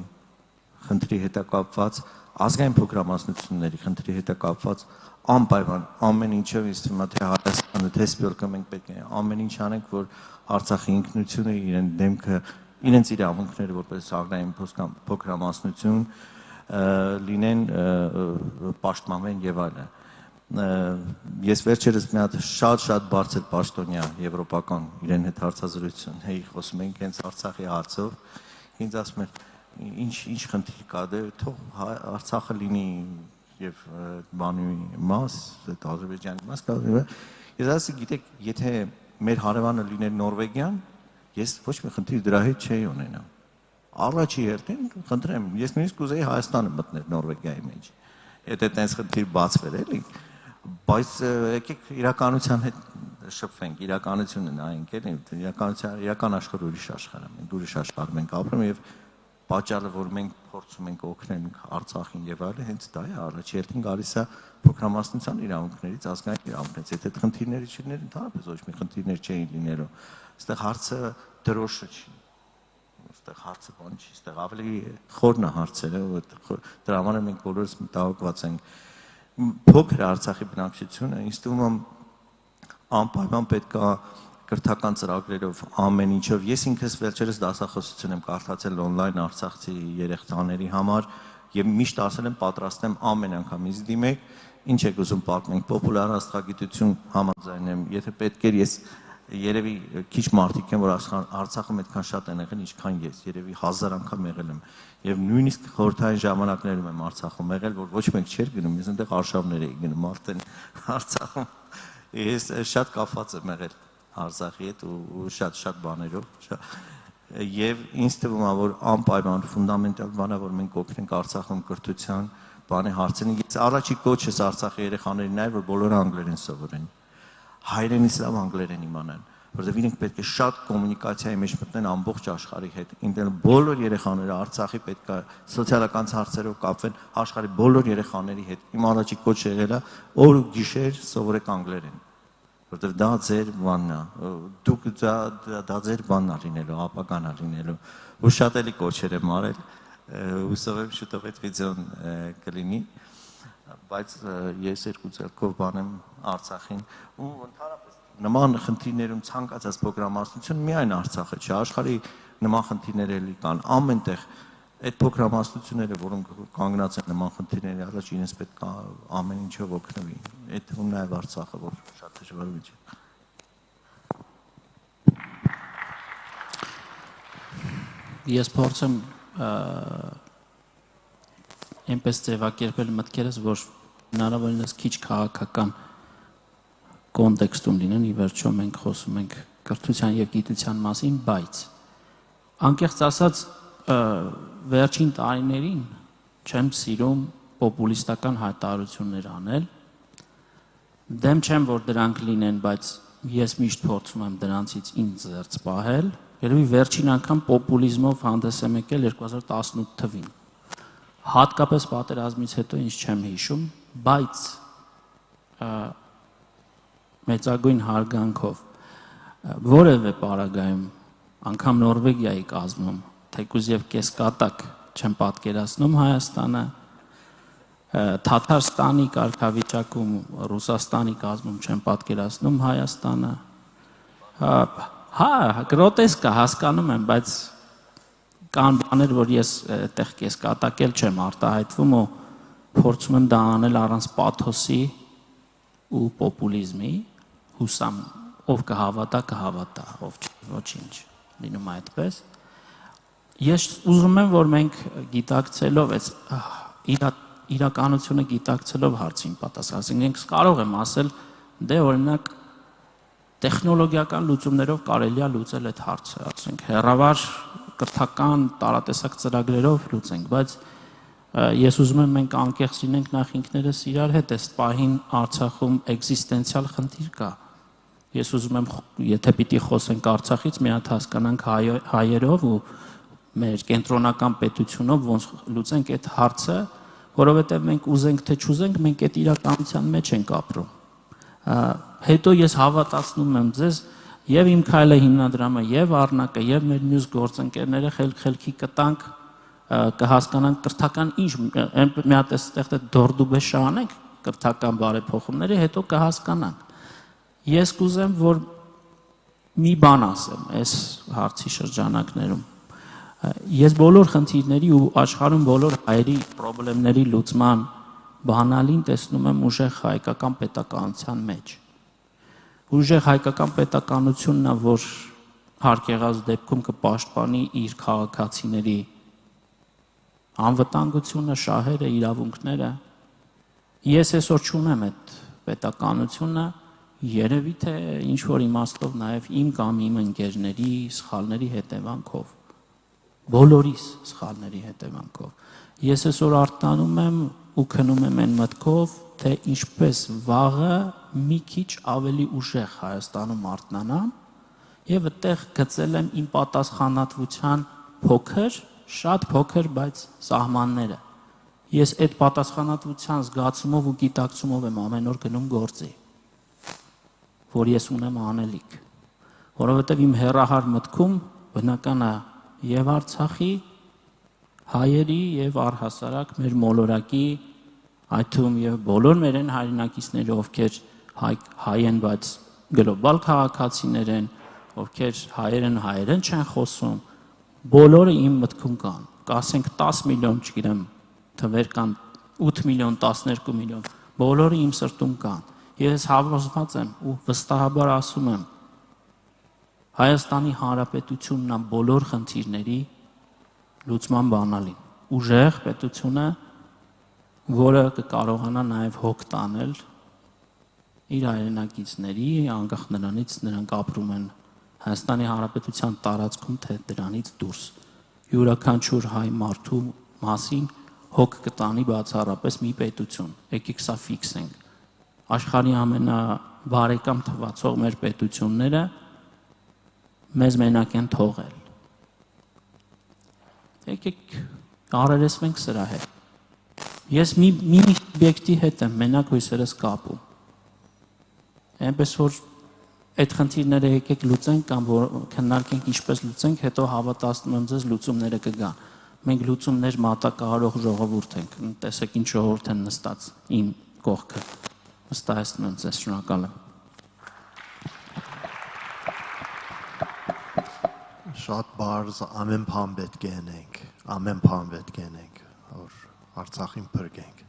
խնդրի հետ է կապված, ազգային փոքրամասնությունների խնդրի հետ է կապված, անպայման ամեն ինչով ինձ թվում է թե Հայաստանը, թե Սփյուռքը մենք պետք է ամեն ինչ անենք, որ Արցախի ինքնությունը, իրեն դեմքը, իրենց իրավունքները որպես ազգային փոքրամասնություն լինեն պաշտպանվեն եւ այլն։ Ես վերջերս մի հատ շատ բարձր պաշտոնյա եվրոպական իրեն հետ հարցազրույցություն էի խոսում ենք հենց Արցախի հարցով, ինձ ասում էր ինչ խնդիր կա, դե թող Արցախը լինի եւ բանուի մաս, այդ Ադրբեջանի մաս կա։ Ես ասի գիտեք, եթե մեր հարևանը լիներ Նորվեգիան, ես ոչ մի խնդիր դրա հետ չէի ունենա։ Առաջի հերթին խնդրեմ, ես նույնիսկ կուզեի Հայաստանը մտնել Նորվեգիայի մեջ։ Եթե տենց խնդիր բացվեր էլի, բայց եկեք իրականության հետ շփվենք, իրականությունը նայենք, էլի, իրական աշխարհը ուրիշ աշխարհ է, մենք ուրիշ աշխարհում ենք ապրում եւ պատճառը, որ մենք փորձում ենք օգնել Արցախին եւ այլն, հենց դա է, առաջի հերթին գալիս է փոքրամասնության իրավունքներից, ազգային իրավունքներից։ Եթե այդ խնդիրները չլիներ, ընդհանրապես ոչ մի խնդիրներ չէին լինելու։ Այստեղ հարցը դրոշը չի։ Այստեղ հարցը բան չի, այստեղ ավելի խորն է հարցերը, դրա համար մենք բոլորս մտահոգված ենք։ Փոքր Արցախի բնակչությունը ինձ թվում է անպայման պետք է կրթական ծրագրերով ամեն ինչով։ Ես ինքս վերջերս դասախոսություն եմ կարդացել on-line արցախցի երեխաների համար եւ միշտ ասել եմ պատրաստ եմ ամեն անգամ ինձ դիմեք, ինչ եք ուզում պատմենք, պոպուլար աստղագիտություն համաձայնեմ, եթե պետք է ես երևի քիչ մարդիկ են, որ Արցախում այդքան շատ են եղել, ինչքան ես, երևի 1000 անգամ եղել եմ եւ նույնիսկ խորհրդային ժամանակներում եմ Արցախում եղել, որ ոչ մեկ չէր գնում, ես այնտեղ արշավներ էի գնում արդեն Արցախում։ Ես շատ կապված եմ եղել Արցախի հետ ու շատ բաներով եւ ինձ թվում է որ անպայման ֆունդամենտալ բան է որ մենք օգնենք Արցախում կրթության բանի հարցերին։ Ես առաջի կոչս Արցախի երեխաներին այ որ բոլորը անգլերեն սովորեն, հայերենից լավ անգլերեն իմանան, որովհետեւ իրենք պետք է շատ կոմունիկացիայի մեջ մտնեն ամբողջ աշխարհի հետ։ Ինտել բոլոր երեխաները Արցախի պետք է սոցիալական հարցերով կապվեն աշխարհի բոլոր երեխաների հետ։ Իմ առաջի կոչը եղել է օր ու գիշեր սովորեք անգլերեն, որովհետեւ դա ձեր բանն է, դուք դա ձեր բանն է լինելու, ապագան է լինելու։ Ու շատ էլի կոչեր եմ արել, հուսով եմ շուտով այդ վիդեոն կլինի, բայց ես երկու ձեռքով բանեմ Արցախին ու ընդհանրապես նման խնդիրներում ցանկացած փոքրամասնություն միայն Արցախը չէ, աշխարհի նման խնդիրներ էլի կան ամենտեղ։ Այդ փոքրամասնությունները, որոնք կանգնած են նման խնդիրների առաջ, իրենց պետք է ամեն ինչով օգնվի։ Այդ թվում նաև Արցախը, որ շատ դժվար վիճակ է։ Ես փորձեմ այնպես ձևակերպել մտքերս, որ հնարավորինս քիչ քաղաքական կոնտեքստում լինեն, ի վերջո մենք խոսում ենք կրթության եւ գիտության մասին, բայց անկեղծ ասած վերջին տարիներին չեմ սիրում պոպուլիստական հայտարարություններ անել։ Դեմ չեմ, որ դրանք լինեն, բայց ես միշտ փորձում եմ դրանցից ինձ զերծ պահել։ Երևի վերջին անգամ պոպուլիզմով հանդես եմ եկել 2018 թվին։ Հատկապես պատերազմից հետո ինչ չեմ հիշում, բայց մեծագույն հարգանքով որևէ պարագայում անգամ Նորվեգիայի կազմում թեկուզ եւ կեսկատակ չեմ պատկերացնում Հայաստանը, Թաթարստանի կարգավիճակում, Ռուսաստանի կազմում չեմ պատկերացնում Հայաստանը։ Հա, գրոտեսկ է, հասկանում եմ, բայց կան բաներ, որ ես այդտեղ կեսկատակել չեմ արտահայտվում ու փորձում եմ դա անել առանց պաթոսի ու պոպուլիզմի, հուսամ, ով կհավատա, ով ոչինչ, լինում այդպես։ Ես ուզում եմ, որ մենք գիտակցելով իրականությունը գիտակցելով հարցին պատասխանենք, մենք կարող եմ ասել, դե օրինակ տեխնոլոգիական լուծումներով կարելի է լուծել այդ հարցը, ասենք հեռավար կրթական տարատեսակ ծրագրերով լուծենք, բայց ես ուզում եմ մենք անկեղծ լինենք նախ ինքներս իրար հետ, այս պահին Արցախում էկզիստենցիալ խնդիր կա։ Ես ուզում եմ, եթե պիտի խոսենք Արցախից, մի հատ հասկանանք հայերով ու մեր կենտրոնական պետությունով ոնց լուծենք այդ հարցը, որովհետև մենք ուզենք թե չուզենք, մենք այդ իրականության մեջ ենք ապրում։ Հետո ես հավատացնում եմ ձեզ, եւ իմ քայլը հիմնադրամը, եւ Առնակը, եւ մեր մյուս գործընկերները խելքի կտանք, կհասկանանք կրթական ինչ, մի հատ այստեղ դորդուբեշ անենք կրթական բարեփոխումների, հետո կհասկանանք։ Ես կուզեմ, որ մի բան ասեմ այս հարցի շրջանակներում։ Ես բոլոր խնդիրների ու աշխարհում բոլոր հայերի խնդիրների լուծման բանալին տեսնում եմ ուժեղ հայկական պետականության մեջ։ Ուժեղ հայկական պետականությունն է, որ հարկ եղած դեպքում կպաշտպանի իր քաղաքացիների անվտանգությունը, շահերը, իրավունքները։ Ես այսօր չունեմ այդ պետականությունը, երևի թե ինչ որ իմաստով նաև իմ կամ իմ ընկերների սխալների հետևանքով, բոլորիս սխալների հետևանքով։ Ես այսօր արտանում եմ ու քնում եմ այն մտքով, թե ինչպես վաղը մի քիչ ավելի ուժեղ Հայաստանում արթնանամ եւ այդտեղ գծել եմ իմ պատասխանատվության փոքր, շատ փոքր, բայց սահմանները։ Ես այդ պատասխանատվության զգացումով ու գիտակցումով եմ ամեն օր գնում գործի, որ ես ունեմ անելիք, որովհետեւ իմ հերահար մտքում բնական է եւ Արցախի հայերի եւ առհասարակ մեր մոլորակի, այդ թվում եւ բոլոր մեր այն հայրենակիցները, ովքեր հայ են, բայց գլոբալ քաղաքացիներ են, ովքեր հայերեն չեն խոսում, բոլորը իմ մտքում կան։ Կասենք 10 միլիոն, չգիտեմ, թվեր կան 8 միլիոն, 12 միլիոն, բոլորը իմ սրտում կան։ Ես հավատացած եմ ու վստահաբար ասում եմ, Հայաստանի Հանրապետությունն է բոլոր խնդիրների լուծման բանալին, ուժեղ պետությունը, որը կկարողանա նաև հոգ տանել իր հայրենակիցների, անկախ նրանից նրանք ապրում են Հայաստանի Հանրապետության տարածքում, թե դրանից դուրս։ Յուրաքանչյուր հայ մարդու մասին հոգ կտանի բացառապես մի պետություն։ Եկեք սա ֆիքսենք։ Աշխարհի ամենաբարեկամ թվացող մեր պետությունները մեզ մենակ են թողել։ Եկեք արարեսվենք սրա հետ։ Ես մի սուբյեկտի հետ եմ մենակ հույսերս կապում։ Այնպես որ այդ խնդիրները եկեք լուծենք կամ քննարկենք ինչպես լուծենք, հետո հավատացնում եմ ձեզ լուծումները կգան։ Մենք լուծումներ մատակարարող ժողովուրդ ենք։ Տեսեք ինչ ժողովուրդ են նստած իմ կողքը։ Վստահեցնում եմ ձեզ, շնորհակալ եմ։ Շատ բարձ ամեն բան պետք է անենք, ամեն բան պետք է անենք, որ Արցախին փրկենք։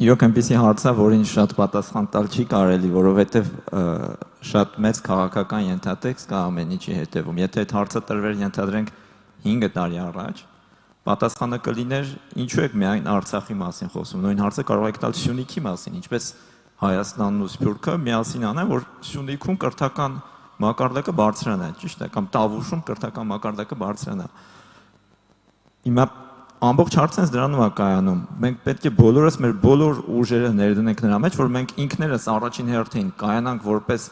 Իրոք այնպիսի հարց է, որին շատ պատասխան տալ չի կարելի, որովհետև շատ մեծ քաղաքական ենթատեքստ կա ամեն ինչի հետևում։ Եթե այդ հարցը տրվեր ենթադրենք 5 տարի առաջ, պատասխանը կլիներ ինչու եք միայն Արցախի մասին խոսում։ Նույն հարցը կարող եք տալ Սյունիքի մասին, ինչպես Հայաստանն ու Սփյուռքը միասին անեն, որ Սյունիքում կրթական մակարդակը բարձրանա, ճիշտ է, կամ տավուշում կրթական մակարդակը բարձրանա։ Հիմա ամբողջ հարցը դրանում է կայանում։ Մենք պետք է բոլորս մեր բոլոր ուժերը ներդնենք նրա մեջ, որ մենք ինքներս առաջին հերթին կայանանք որպես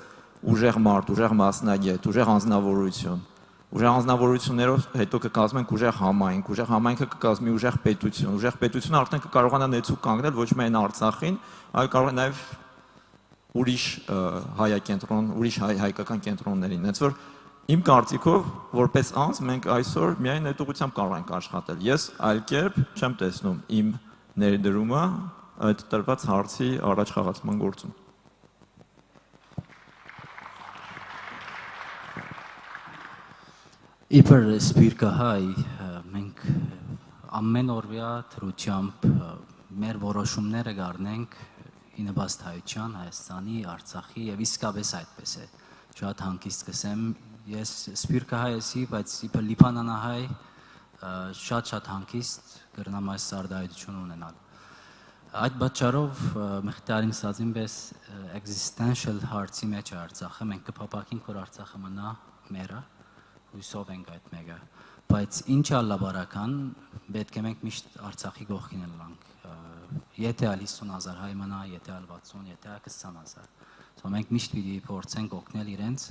ուժեղ մարդ, ուժեղ մասնագետ, ուժեղ անձնավորություն։ Ուժեղ անձնավորություններով հետո կկազմենք ուժեղ համայնք, ուժեղ համայնքը կկազմի ուժեղ պետություն, ուժեղ պետությունը արդեն կկարողանա նեցուկ կանգնել ոչ միայն Արցախին, այլ կարող է նաև ուրիշ հայակենտրոն, ուրիշ հայկական կենտրոններին։ Հենց որ իմ կարծիքով որպես անձ մենք այսօր միայն այդ ուղղությամբ կարող ենք աշխատել։ Ես այլ կերպ չեմ տեսնում իմ ներդրումը այդ տրված հարցի առաջ խաղացման գործում։ Իբր սպիրկահայ մենք ամեն օրվա թրությամբ մեր որոշումները գարնենք ի նպաստ Հայության, Հայաստանի, Արցախի եւ իսկապես այդպես է։ Շատ հանգիստ կսեմ, ես սպիրկահայ էի, բայց իբր լիբանանահայ շատ հանգիստ կրնամ այս սարդայություն ունենալ։ Այդ պատճառով մխիթարին սազին պես existential հարցի մեջ է Արցախը, մենք կփապակենք, որ Արցախը մնա մերը հույսով ենք այդ մեկը, բայց ինչ ալլաբարական պետք է մենք միշտ Արցախի գողքին լանք, եթե ալ 50,000 հայ մնա, եթե ալ 60, եթե ալ 20,000, so մենք միշտ պիտի փորձենք օգնել իրենց,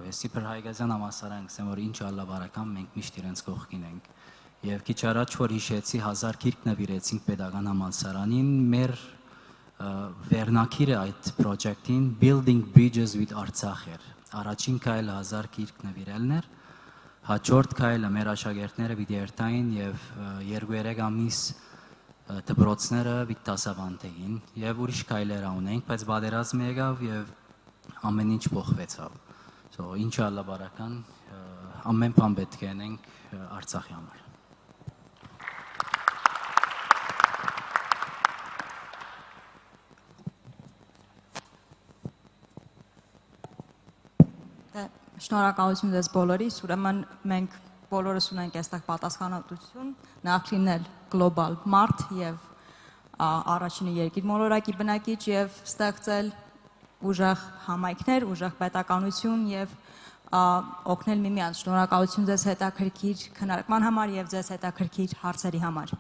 ես իբր Հայկական համալսարան գսեմ, որ ինչ ալլաբարական մենք միշտ իրենց գողքին ենք, եւ քիչ առաջ որ հիշեցի 1000 գիրք նվիրեցինք Պետական համալսարանին, մեր վերնակիրը այդ project-ին Building Bridges with Artsakh էր, առաջին քայլը 1000 գիրք նվիրելն էր, հաջորդ քայլը մեր աշակերտները պիտի երթային եւ 2-3 ամիս դպրոցները պիտի դասավանդեին եւ ուրիշ քայլեր ունենք, բայց բادرազմը եկավ եւ ամեն ինչ փոխվեցավ։ So ինչ ալաբարական ամեն բան պետք է անենք Արցախի համար։ Շնորհակալություն ձեզ բոլորիս, ուրեմն մենք բոլորս ունենք այստեղ պատասխանատվություն, նախ լինել գլոբալ մարդ եւ առաջինը երկիր մոլորակի բնակիչ եւ ստեղծել ուժեղ համայնքներ, ուժեղ պետականություն եւ օգնել միմյանց։ Շնորհակալություն ձեզ հետաքրքիր քննարկման համար եւ ձեզ հետաքրքիր հարցերի համար։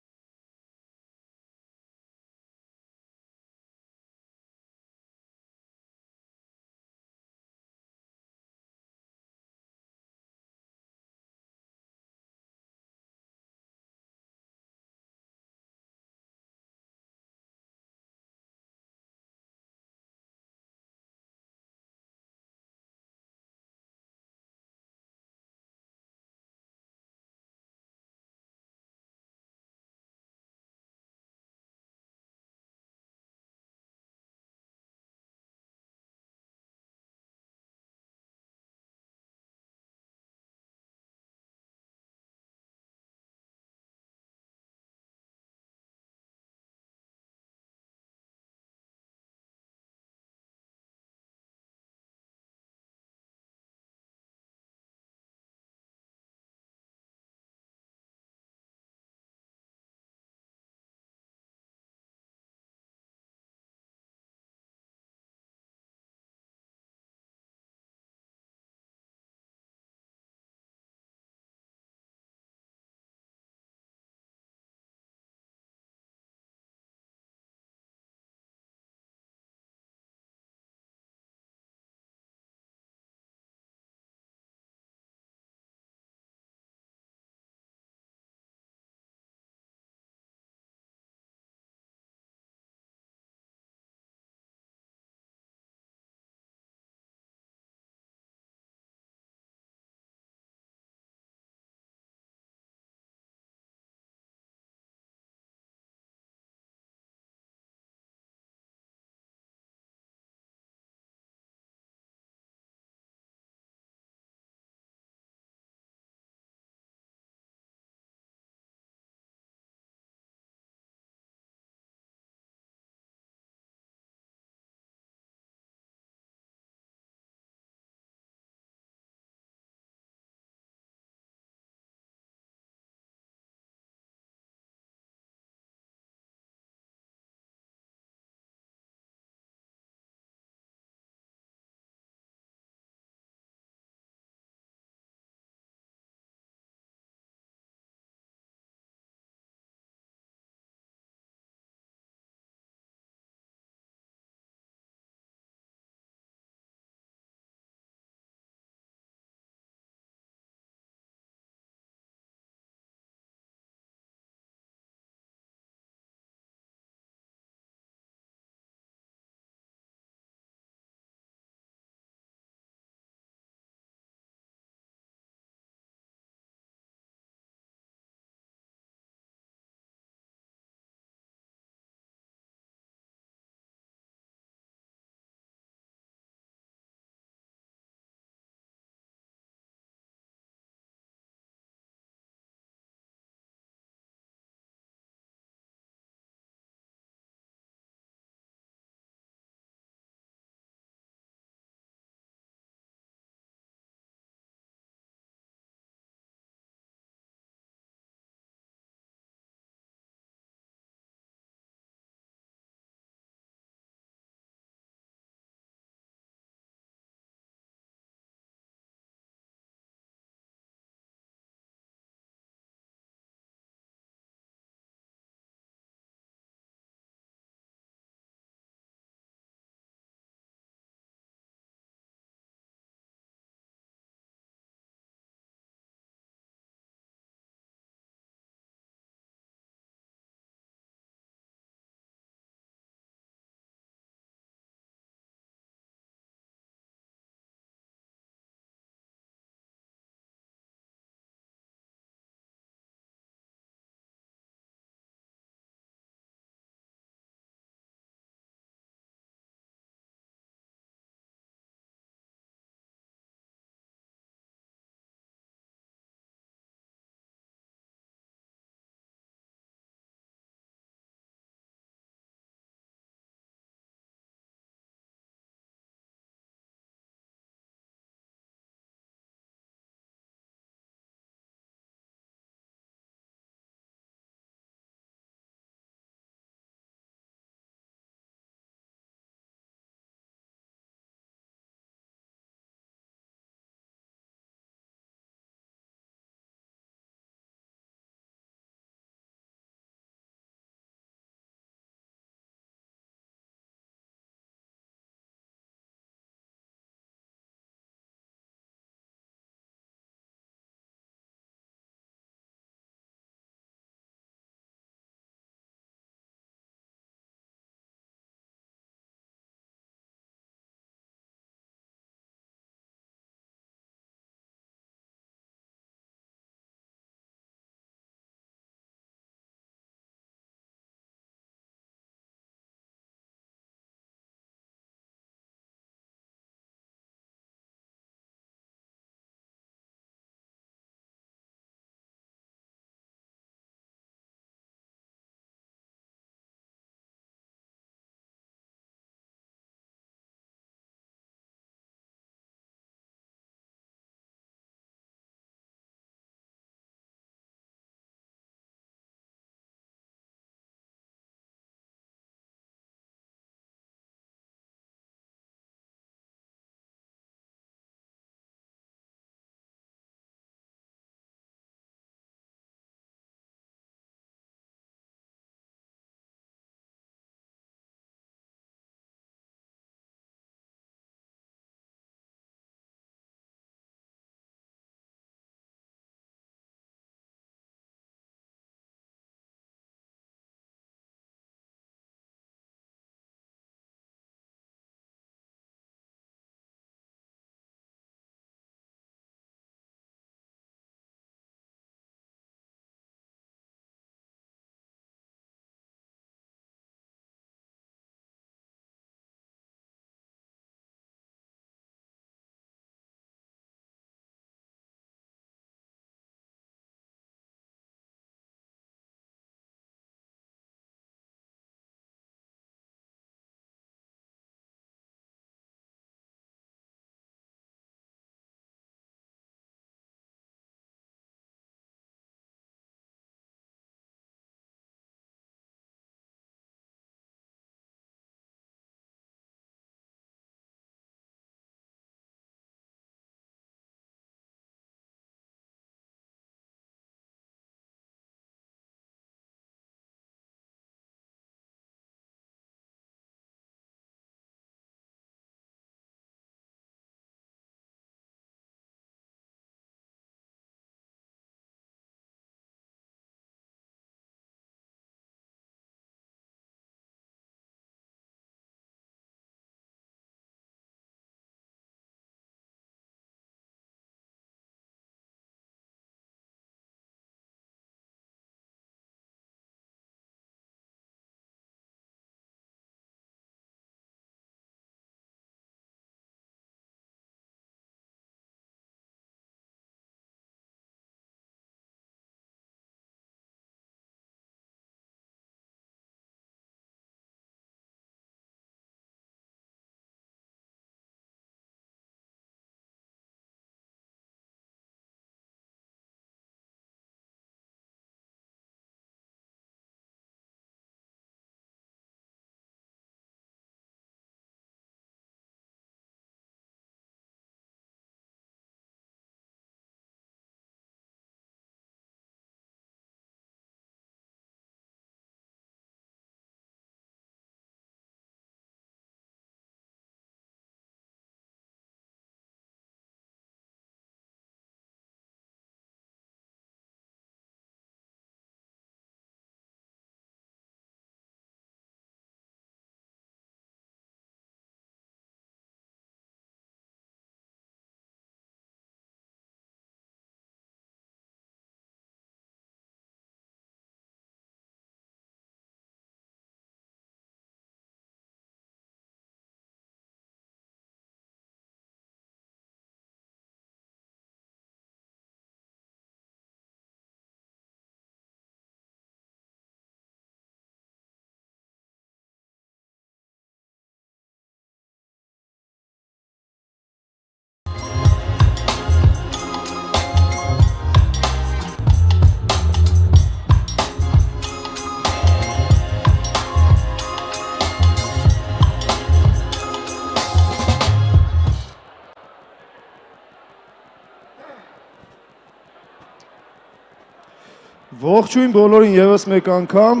Ողջույն բոլորին եւս մեկ անգամ։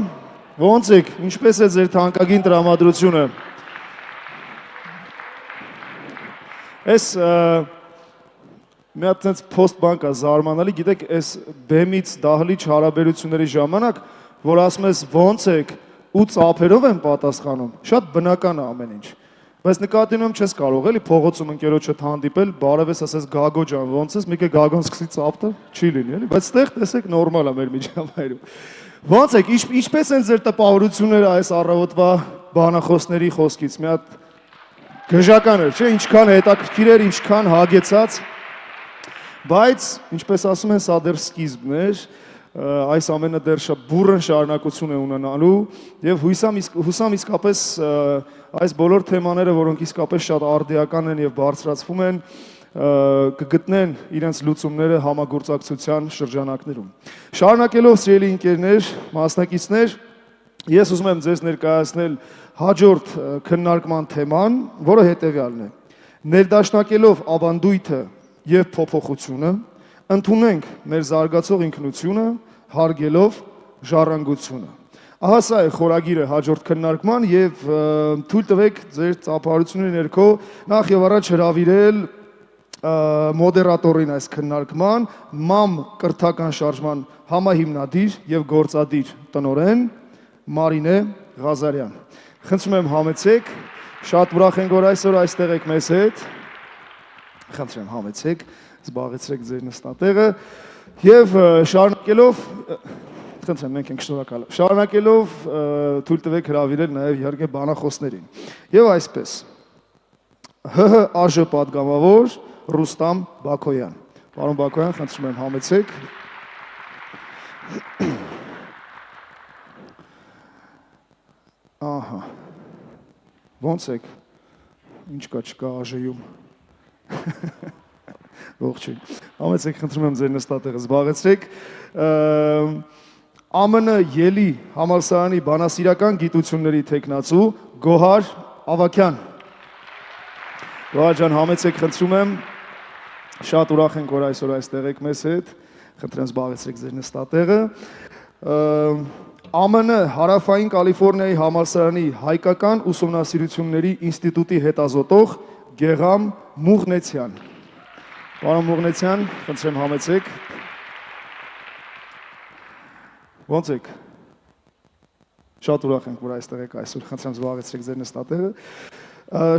Ոնց եք, ինչպես է ձեր թանկագին տրամադրությունը։ Այս մի հատ այնց post-bank է զարմանալի, գիտեք, այս բեմից դահլիճ հարաբերությունների ժամանակ, որ ասում ես ոնց եք ու ծափերով են պատասխանում, շատ բնական է ամեն ինչ։ Բայց նկատի ունեմ չես կարող էլի փողոցում ընկերոջդ հանդիպել, բարևես ասես Գագո ջան, ոնց ես, մի կե Գագոն սկսի ծափտը, չի լինի էլի, բայց այդտեղ տեսեք նորմալ է մեր միջավայրում։ Ոնց եք, ինչպես են ձեր տպավորությունները այս առավոտվա բանախոսների խոսքից, մի հատ գժական էր, չէ, ինչքան հետաքրքիր էր, ինչքան հագեցած, բայց ինչպես ասում են, սա դեռ սկիզբն էր, այս ամենը դեռ շատ բուրըն շարունակություն է ունենալու եւ հուսամ իսկապես այս բոլոր թեմաները, որոնք իսկապես շատ արդիական են եւ բարձրացվում են, կգտնեն իրենց լուծումները համագործակցության շրջանակներում։ Շարունակելով սիրելի ընկերներ, մասնակիցներ, ես ուզում եմ ձեզ ներկայացնել հաջորդ քննարկման թեման, որը հետեւյալն է. ներդաշնակելով ավանդույթը եւ փոփոխությունը, ընդունենք մեր զարգացող ինքնությունը, հարգելով ժառանգությունը։ Ահա սա է խորագիրը հաջորդ քննարկման եւ թույլ տվեք ձեր ծափարությունների ներքո նախ եւ առաջ հրավիրել մոդերատորին այս քննարկման մամ կրթական շարժման համահիմնադիր եւ գործադիր տնօրեն Մարինե Ղազարյան։ Խնդրում եմ համեցեք, շատ ուրախ ենք որ այսօր այստեղ եք մեզ հետ։ Խնդրեմ համեցեք, զբաղեցրեք ձեր նստատեղը եւ շարունակելով խնդրեմ մենք ենք շնորհակալ։ Շարունակելով թույլ տվեք հրավիրել նաեւ իհարկե բանախոսներին։ Եվ այսպես ՀՀ ԱԺ պատգամավոր Ռուստամ Բաքոյան։ Պարոն Բաքոյան, խնդրում եմ համեցեք։ Ահա։ Ոնց եք։ Ինչ կա չկա ԱԺ-ում։ Ողջույն։ Համեցեք, խնդրում եմ ձեր նստատեղը զբաղեցրեք։ ԱՄՆ ելի համալսարանի բանասիրական գիտությունների թեկնածու Գոհար Ավագյան։ Գոհար ջան, համեցեք, խնդրում եմ։ Շատ ուրախ ենք, որ այսօր այստեղ եք մեզ հետ։ Խնդրեմ զբաղեցրեք ձեր նստատեղը։ ԱՄՆ Հարավային Կալիֆոռնիայի համալսարանի Հայկական ուսումնասիրությունների ինստիտուտի հետազոտող Գեգամ Մուղնեցյան։ Պարոն Մուղնեցյան, խնդրեմ համեցեք։ Ոնց եք։ Շատ ուրախ ենք, որ այստեղ եք այսօր, խնդրեմ զբաղեցրեք ձեր նստատեղը։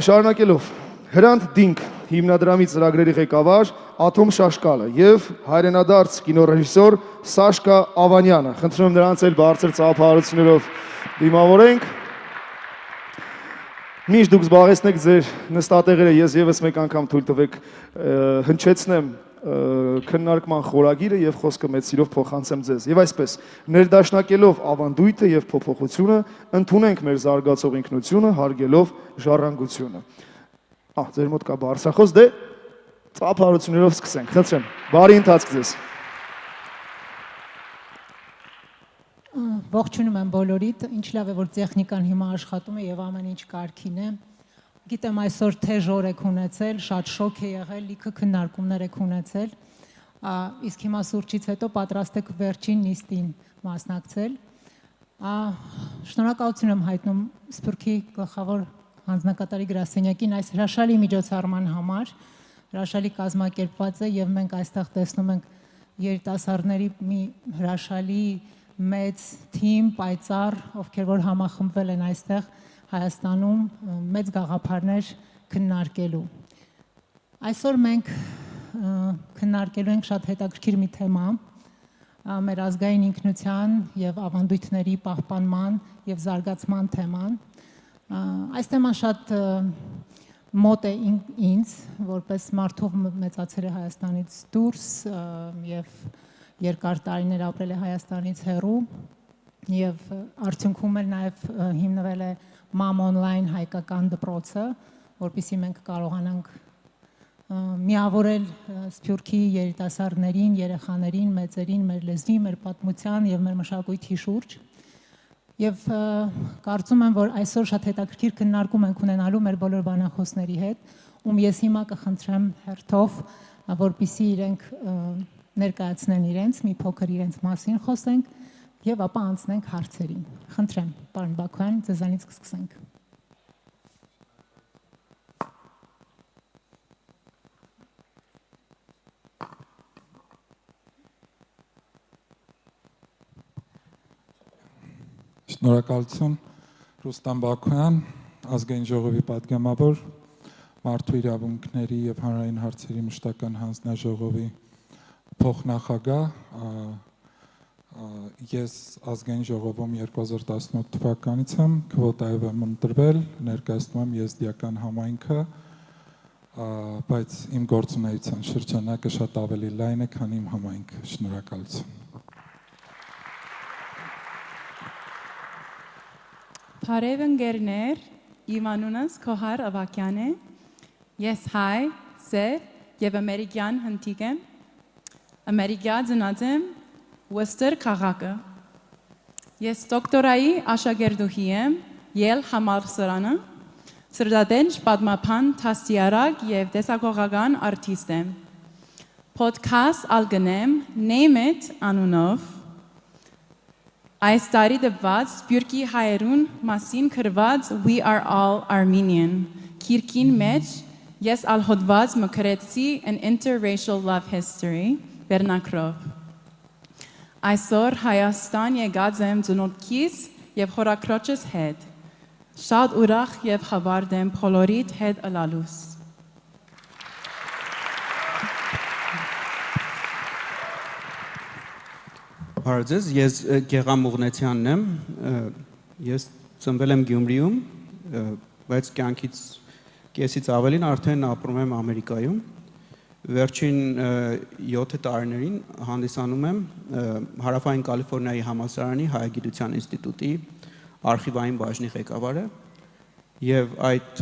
Շարունակելով, Հրանտ Դինք հիմնադրամի ծրագրերի ղեկավար Աթոմ Շաշկալը եւ հայրենադարձ կինոռեժիսոր Սաշկա Ավանյանը։ Խնդրում եմ նրանց էլ բարձր ծափահարություններով դիմավորենք։ Միշտ դուք զբաղեցնեք ձեր նստատեղերը, ես եւս մեկ անգամ թույլ տվեք հնչեցնեմ քննարկման խորագիրը եւ խոսքը մեծ սիրով փոխանցեմ ձեզ։ Եվ այսպես, ներդաշնակելով ավանդույթը եւ փոփոխությունը, ընդունենք մեր զարգացող ինքնությունը, հարգելով ժառանգությունը։ Ձեր մոտ կա բարձրախոս, դե ծափահարություններով սկսենք։ Խնդրեմ, բարի ընթացք ձեզ։ Ողջունում եմ բոլորիդ, ինչ լավ է, որ տեխնիկան հիմա աշխատում է եւ ամեն ինչ կարգին է։ Գիտեմ այսօր թեժ օր եք ունեցել, շատ շոկ է եղել, լիքը քննարկումներ եք ունեցել, իսկ հիմա սուրճից հետո պատրաստ եք վերջին նիստին մասնակցել։ Շնորհակալություն եմ հայտնում Սփյուռքի գլխավոր հանձնակատարի գրասենյակին այս հրաշալի միջոցառման համար, հրաշալի կազմակերպված է եւ մենք այստեղ տեսնում ենք երիտասարդների մի հրաշալի մեծ թիմ, պայծառ, ովքեր որ համախմբվել են այստեղ Հայաստանում մեծ գաղափարներ քննարկելու։ Այսօր մենք քննարկելու ենք շատ հետաքրքիր մի թեմա, մեր ազգային ինքնության եւ ավանդույթների պահպանման եւ զարգացման թեման։ Այս թեման շատ մոտ է ինձ, որպես մարդով մեծացել է Հայաստանից դուրս եւ երկար տարիներ ապրել է Հայաստանից հեռու եւ արդյունքում էլ նաեւ հիմնվել է Մամ օնլայն հայկական դպրոցը, որպեսզի մենք կարողանանք միավորել Սփյուռքի երիտասարդներին, երեխաներին, մեծերին, մեր լեզվի, մեր պատմության եւ մեր մշակույթի շուրջ։ Եվ կարծում եմ, որ այսօր շատ հետաքրքիր քննարկում ենք ունենալու մեր բոլոր բանախոսների հետ, ում ես հիմա կխնդրեմ հերթով, որպեսզի իրենք ներկայացնեն իրենց, մի փոքր իրենց մասին խոսենք եւ ապա անցնենք հարցերին։ Խնդրեմ, պարոն Բաքոյան, ձեզանից կսկսենք։ Շնորհակալություն Ռուստամ Բաքոյան, ազգային ժողովի պատգամավոր, մարդու իրավունքների եւ հանրային հարցերի մշտական հանձնաժողովի փոխնախագահ, ես ազգային ժողովում 2018 թվականից եմ քվոտայով եմ ընտրվել, ներկայացնում եմ եզդիական համայնքը, բայց իմ գործունեության շրջանակը շատ ավելի լայն է, քան իմ համայնքը։ Շնորհակալություն։ Բարև ընկերներ, իմ անունս Քոհար Ավակյան է, ես հայ, սեր և ամերիկյան հնդիկ եմ, ամերիկյա ծնած եմ Ուեստեր քաղաքը, ես դոկտորայի աշակերտուհի եմ Ել համալսարանը, սրտատենչ պատմաբան դաստիարակ և տեսագողական արտիստ եմ, podcast ալգնեմ Name It անունով, այս տարի դպված Սփյուռքի հայերուն մասին գրված We Are All Armenian քիրքին մեջ ես ալհոդված մկրեցի An Interracial Love History վերնակրով։ Այսօր Հայաստան եկած եմ ծնոտքիս և խորակրոջս հետ, շատ ուրախ և խավարդ եմ բոլորիդ հետ ըլալուս։ Բարև, ես Գեղամ Ուղնեցյանն եմ, ես ծնվել եմ Գյումրիում, բայց կյանքից կեսից ավելին արդեն ապրում եմ Ամերիկայում, վերջին 7 տարիներին հանդիսանում եմ Հարավային Կալիֆոռնիայի համալսարանի Հայագիտության ինստիտուտի արխիվային բաժնի ղեկավարը և այդ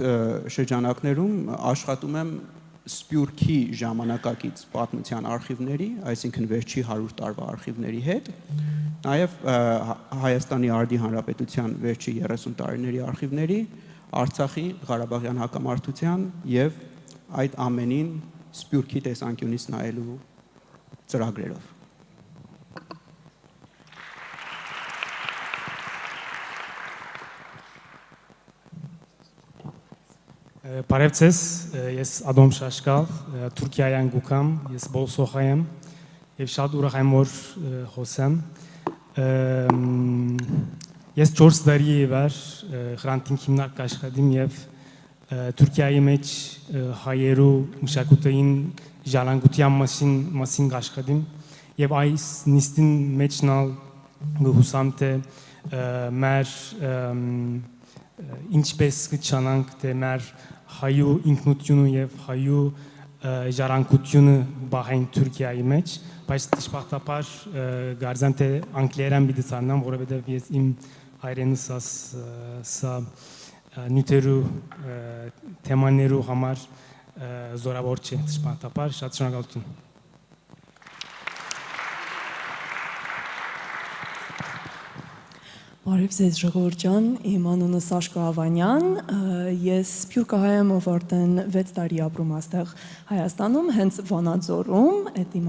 շրջանակներում աշխատում եմ Սփյուռքի ժամանակակից պատմության արխիվների, այսինքն վերջի 100 տարվա արխիվների հետ, նաև Հայաստանի Արդի Հանրապետության վերջի 30 տարիների արխիվների, Արցախի Ղարաբաղյան հակամարտության և այդ ամենին Սփյուռքի տեսանկյունից նայելու ծրագրերով։ Բարև ձեզ, ես Ադոմ Շաշկալ, Թուրքիայიდან գուքամ, ես բոլսոխա եմ և շատ ուրախ եմ, որ խոսեմ։ Ես 4 տարի վեր Խրանտին հիմնարկ աշխատիմ և Թուրքիայի մեջ հայերու մշակութային ժառանգության մասին աշխատիմ և այս նիստին մեջնալ հուսամ թե մեր ինչպես կչանանք թե մեր հայու ինքնությունը և հայու ժառանգությունը բահային Թուրքիայի մեջ, բայց դժբախտաբար գարձեմ թե անգլերեն պիտի ցանամ, որովհետև ես իմ հայրենս սա նյութերու թեմաներու համար զորավոր չէ, դժբախտաբար շատ շնորհակալություն։ Բարև ձեզ ժողովուրդ ջան, իմ անունը Սաշկա Ավանյան, ես սփյուռքահայ եմ, ով արդեն 6 տարի ապրում այստեղ Հայաստանում, հենց Վանաձորում, այդ իմ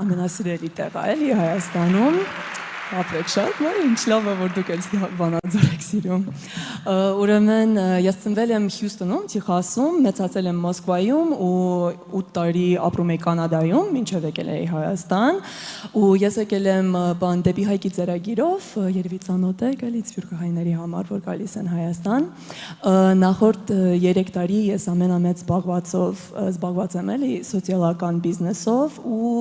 ամենասիրելի տեղը էլի Հայաստանում, ապրեք շատ, ինչ լավ է, որ դուք էլ Վանաձոր եք սիրում։ Ուրեմն ես ծնվել եմ Հյուսթոնում, Տեխասում, մեծացել եմ Մոսկվայում ու 8 տարի ապրում եի Կանադայում, մինչև եկել էի Հայաստան, ու ես եկել եմ դեպի Հայկի ծերագիրով, երևի ծանոթ եք, էլի սփյուռքահայների համար, որ գալիս են Հայաստան։ Նախորդ 3 տարի ես ամենամեծ զբաղված եմ էլի սոցիալական բիզնեսով ու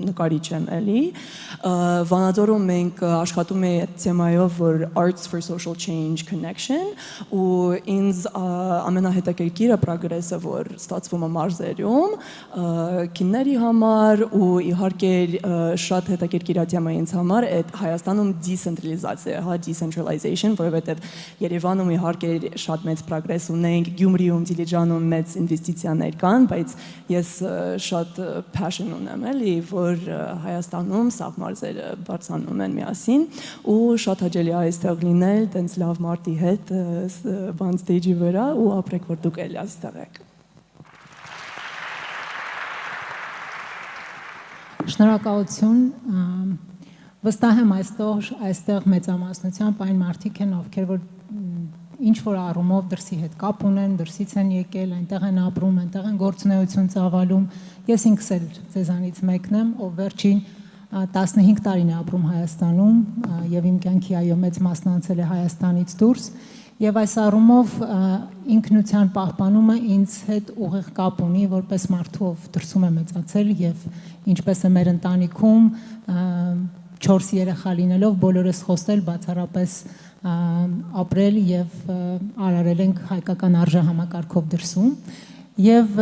նկարիչ եմ էլի։ Վանաձորում մենք աշխատում ենք այդ թեմայով, որ Arts for Social Change Connection, ու ինձ ամենահետաքրքիրը պրոգրեսը, որ ստացվում է մարզերում, քինների համար ու իհարկե շատ հետաքրքիր է թեմա ինձ համար, այդ Հայաստանում decentralization, decentralization, որովհետև Երևանում իհարկե շատ մեծ պրոգրես ունենք, Գյումրիում, Դիլիջանում մեծ ինվեստիցիաներ կան, բայց ես շատ passion ունեմ, էլի, որ Հայաստանում սաղ մարզերը բարձրանում են միասին ու շատ հաճելի է այստեղ լինել, տենց լավ մարդի հետ բան ստեյջի վրա ու ապրեք, որ դուք էլ այստեղ եք։ Շնորհակալություն։ Վստահ եմ այստեղ մեծամասնությամբ այն մարդիկ են, ովքեր որ ինչ որ առումով դրսի հետ կապ ունեն, դրսից են եկել, այնտեղ են ապրում, այնտեղ են գործունեություն ծավալում։ Ես ինքս էլ ձեզանից մեկն եմ, ով վերջին 15 տարին է ապրում Հայաստանում եւ իմ կյանքի այո մեծ մասն անցել է Հայաստանից դուրս եւ այս առումով ինքնության պահպանումը ինձ հետ ուղիղ կապ ունի որպես մարդու ով դրսում է մեծացել եւ ինչպես է մեր ընտանիքում 4 երեխա լինելով բոլորս խոսել բացառապես ապրել եւ արարել ենք հայկական արժեհամակարգով դրսում եւ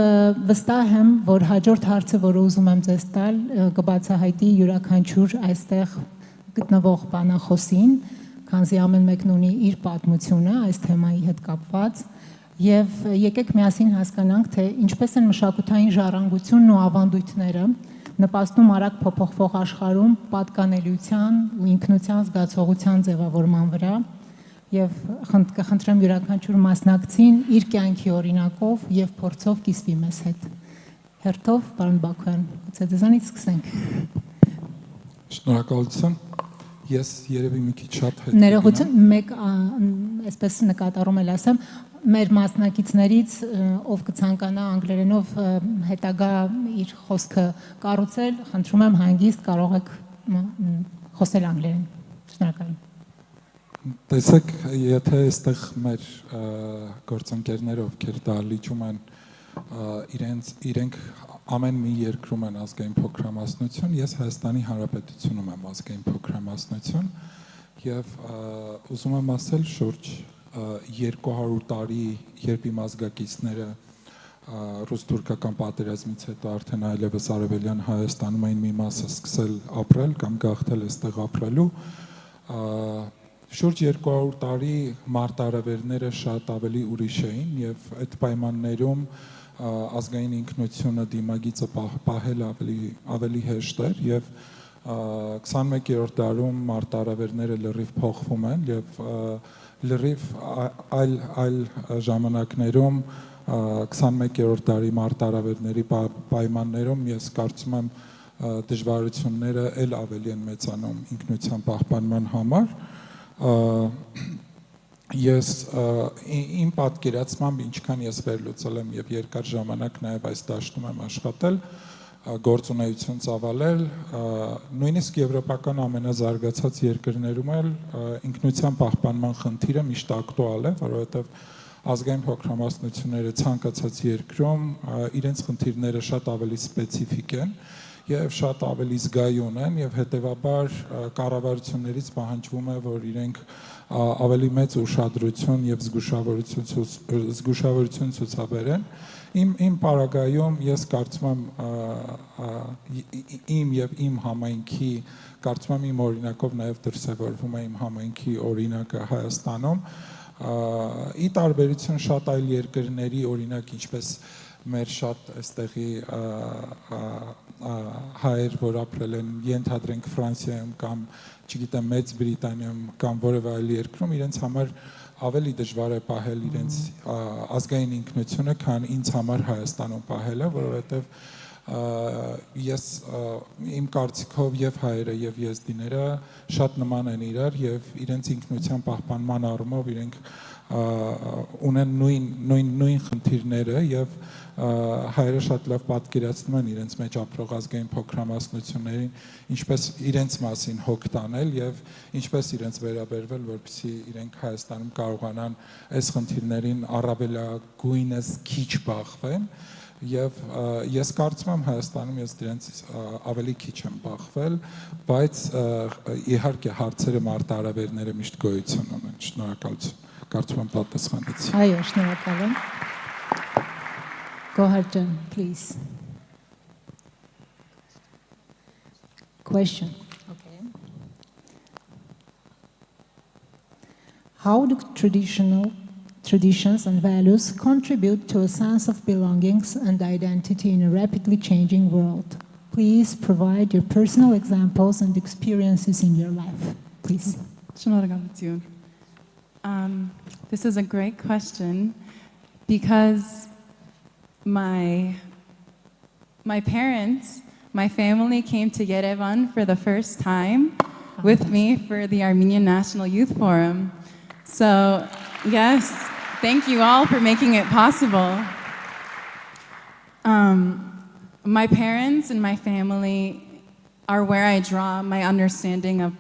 վստահ եմ որ հաջորդ հարցը որը ուզում եմ ձեզ տալ կբացահայտի յուրաքանչյուր այստեղ գտնվող բանախոսին քանզի ամեն մեկն ունի իր պատմությունը այս թեմայի հետ կապված եւ եկեք միասին հասկանանք թե ինչպես են մշակութային ժառանգությունն ու ավանդույթները նպաստում արագ փոփոխվող աշխարհում պատկանելիության ու ինքնության զգացողության ձևավորման վրա եւ կխնդրեմ յուրաքանչյուր մասնակցին իր կյանքի օրինակով եւ փորձով կիսվի մեզ հետ։ Հերթով, պարոն Բաքոյան, գուցե ձեզանից սկսենք։ Շնորհակալություն։ Ես երևի մի քիչ շատ հետ ներողություն, մեկ այսպես նկատառում եմ ասեմ, մեր մասնակիցներից ով կցանկանա անգլերենով հետագա իր խոսքը կառուցել, խնդրում եմ հանգիստ կարող եք խոսել անգլերեն։ Շնորհակալ եմ։ Տեսեք, եթե այստեղ մեր գործընկերները, ովքեր դա լիճում են, իրենք ամեն մի երկրում են ազգային փոքրամասնություն, ես Հայաստանի Հանրապետությունում եմ ազգային փոքրամասնություն եւ ուզում եմ ասել շուրջ 200 տարի, երբ իմ ազգակիցները ռուս-թուրքական պատերազմից հետո արդեն այլևս արևելյան Հայաստանում էին մի մասը սկսել ապրել կամ գաղթել այստեղ ապրելու, շուրջ 200 տարի մարտահրավերները շատ ավելի ուրիշ էին եւ այդ պայմաններում ազգային ինքնությունը դիմագիծը պահել ավելի հեշտ էր եւ 21-րդ դարում մարտահրավերները լրիվ փոխվում են եւ լրիվ այլ ժամանակներում 21-րդ դարի մարտահրավերների պայմաններում ես կարծում եմ դժվարությունները ել ավելի են մեծանում ինքնության պահպանման համար Ես իմ պատկերացմամբ ինչքան ես վերլուծել եմ եւ երկար ժամանակ նաեւ այս դաշտում եմ աշխատել գործունեություն ծավալել նույնիսկ եվրոպական ամենազարգացած երկրներում էլ ինքնության պահպանման խնդիրը միշտ ակտուալ է որովհետեւ ազգային փոքրամասնությունները ցանկացած երկրում իրենց խնդիրները շատ ավելի սպეციფიկ են եւ շատ ավելի զգայուն են եւ հետեւաբար կառավարություններից պահանջվում է որ իրենք ավելի մեծ ուշադրություն եւ զգուշավորություն ցուցաբերեն իմ պարագայում ես կարծում եմ իմ համայնքի կարծում եմ իմ օրինակով նաեւ դրսևորվում է իմ համայնքի օրինակը Հայաստանում ի տարբերություն շատ այլ երկրների օրինակ ինչպես մեր շատ այստեղի հայեր, որ ապրել են ենթադրենք Ֆրանսիայում կամ չգիտեմ Մեծ Բրիտանիայում կամ որևէ այլ երկրում իրենց համար ավելի դժվար է պահել իրենց ազգային ինքնությունը, քան ինձ համար Հայաստանում պահելը, որովհետև ես իմ կարծիքով եւ հայերը եւ եզդիները շատ նման են իրար եւ իրենց ինքնության պահպանման առումով իրենք ունեն նույն խնդիրները եւ հայերը շատ լավ պատկերացնում են իրենց մեջ ապրող ազգային փոքրամասնություններին ինչպես իրենց մասին հոգ տանել եւ ինչպես իրենց վերաբերվել որպեսզի իրենք Հայաստանում կարողանան այս խնդիրներին առավելագույնս քիչ բախվեն Եվ ես կարծում եմ Հայաստանում ես դրանց ավելի քիչ եմ բախվել, բայց իհարկե հարցերը մարտահրավերները միշտ գոյություն ունեն։ Շնորհակալություն։ Կարծում եմ պատասխանեցի։ Այո, շնորհակալ եմ։ Go ahead, John, please. Question. Okay. How do traditions and values contribute to a sense of belongings and identity in a rapidly changing world? Please provide your personal examples and experiences in your life, please. This is a great question because my parents My family came to Yerevan for the first time with me for the Armenian National Youth Forum. So, yes, thank you all for making it possible. My parents and my family are where I draw my understanding of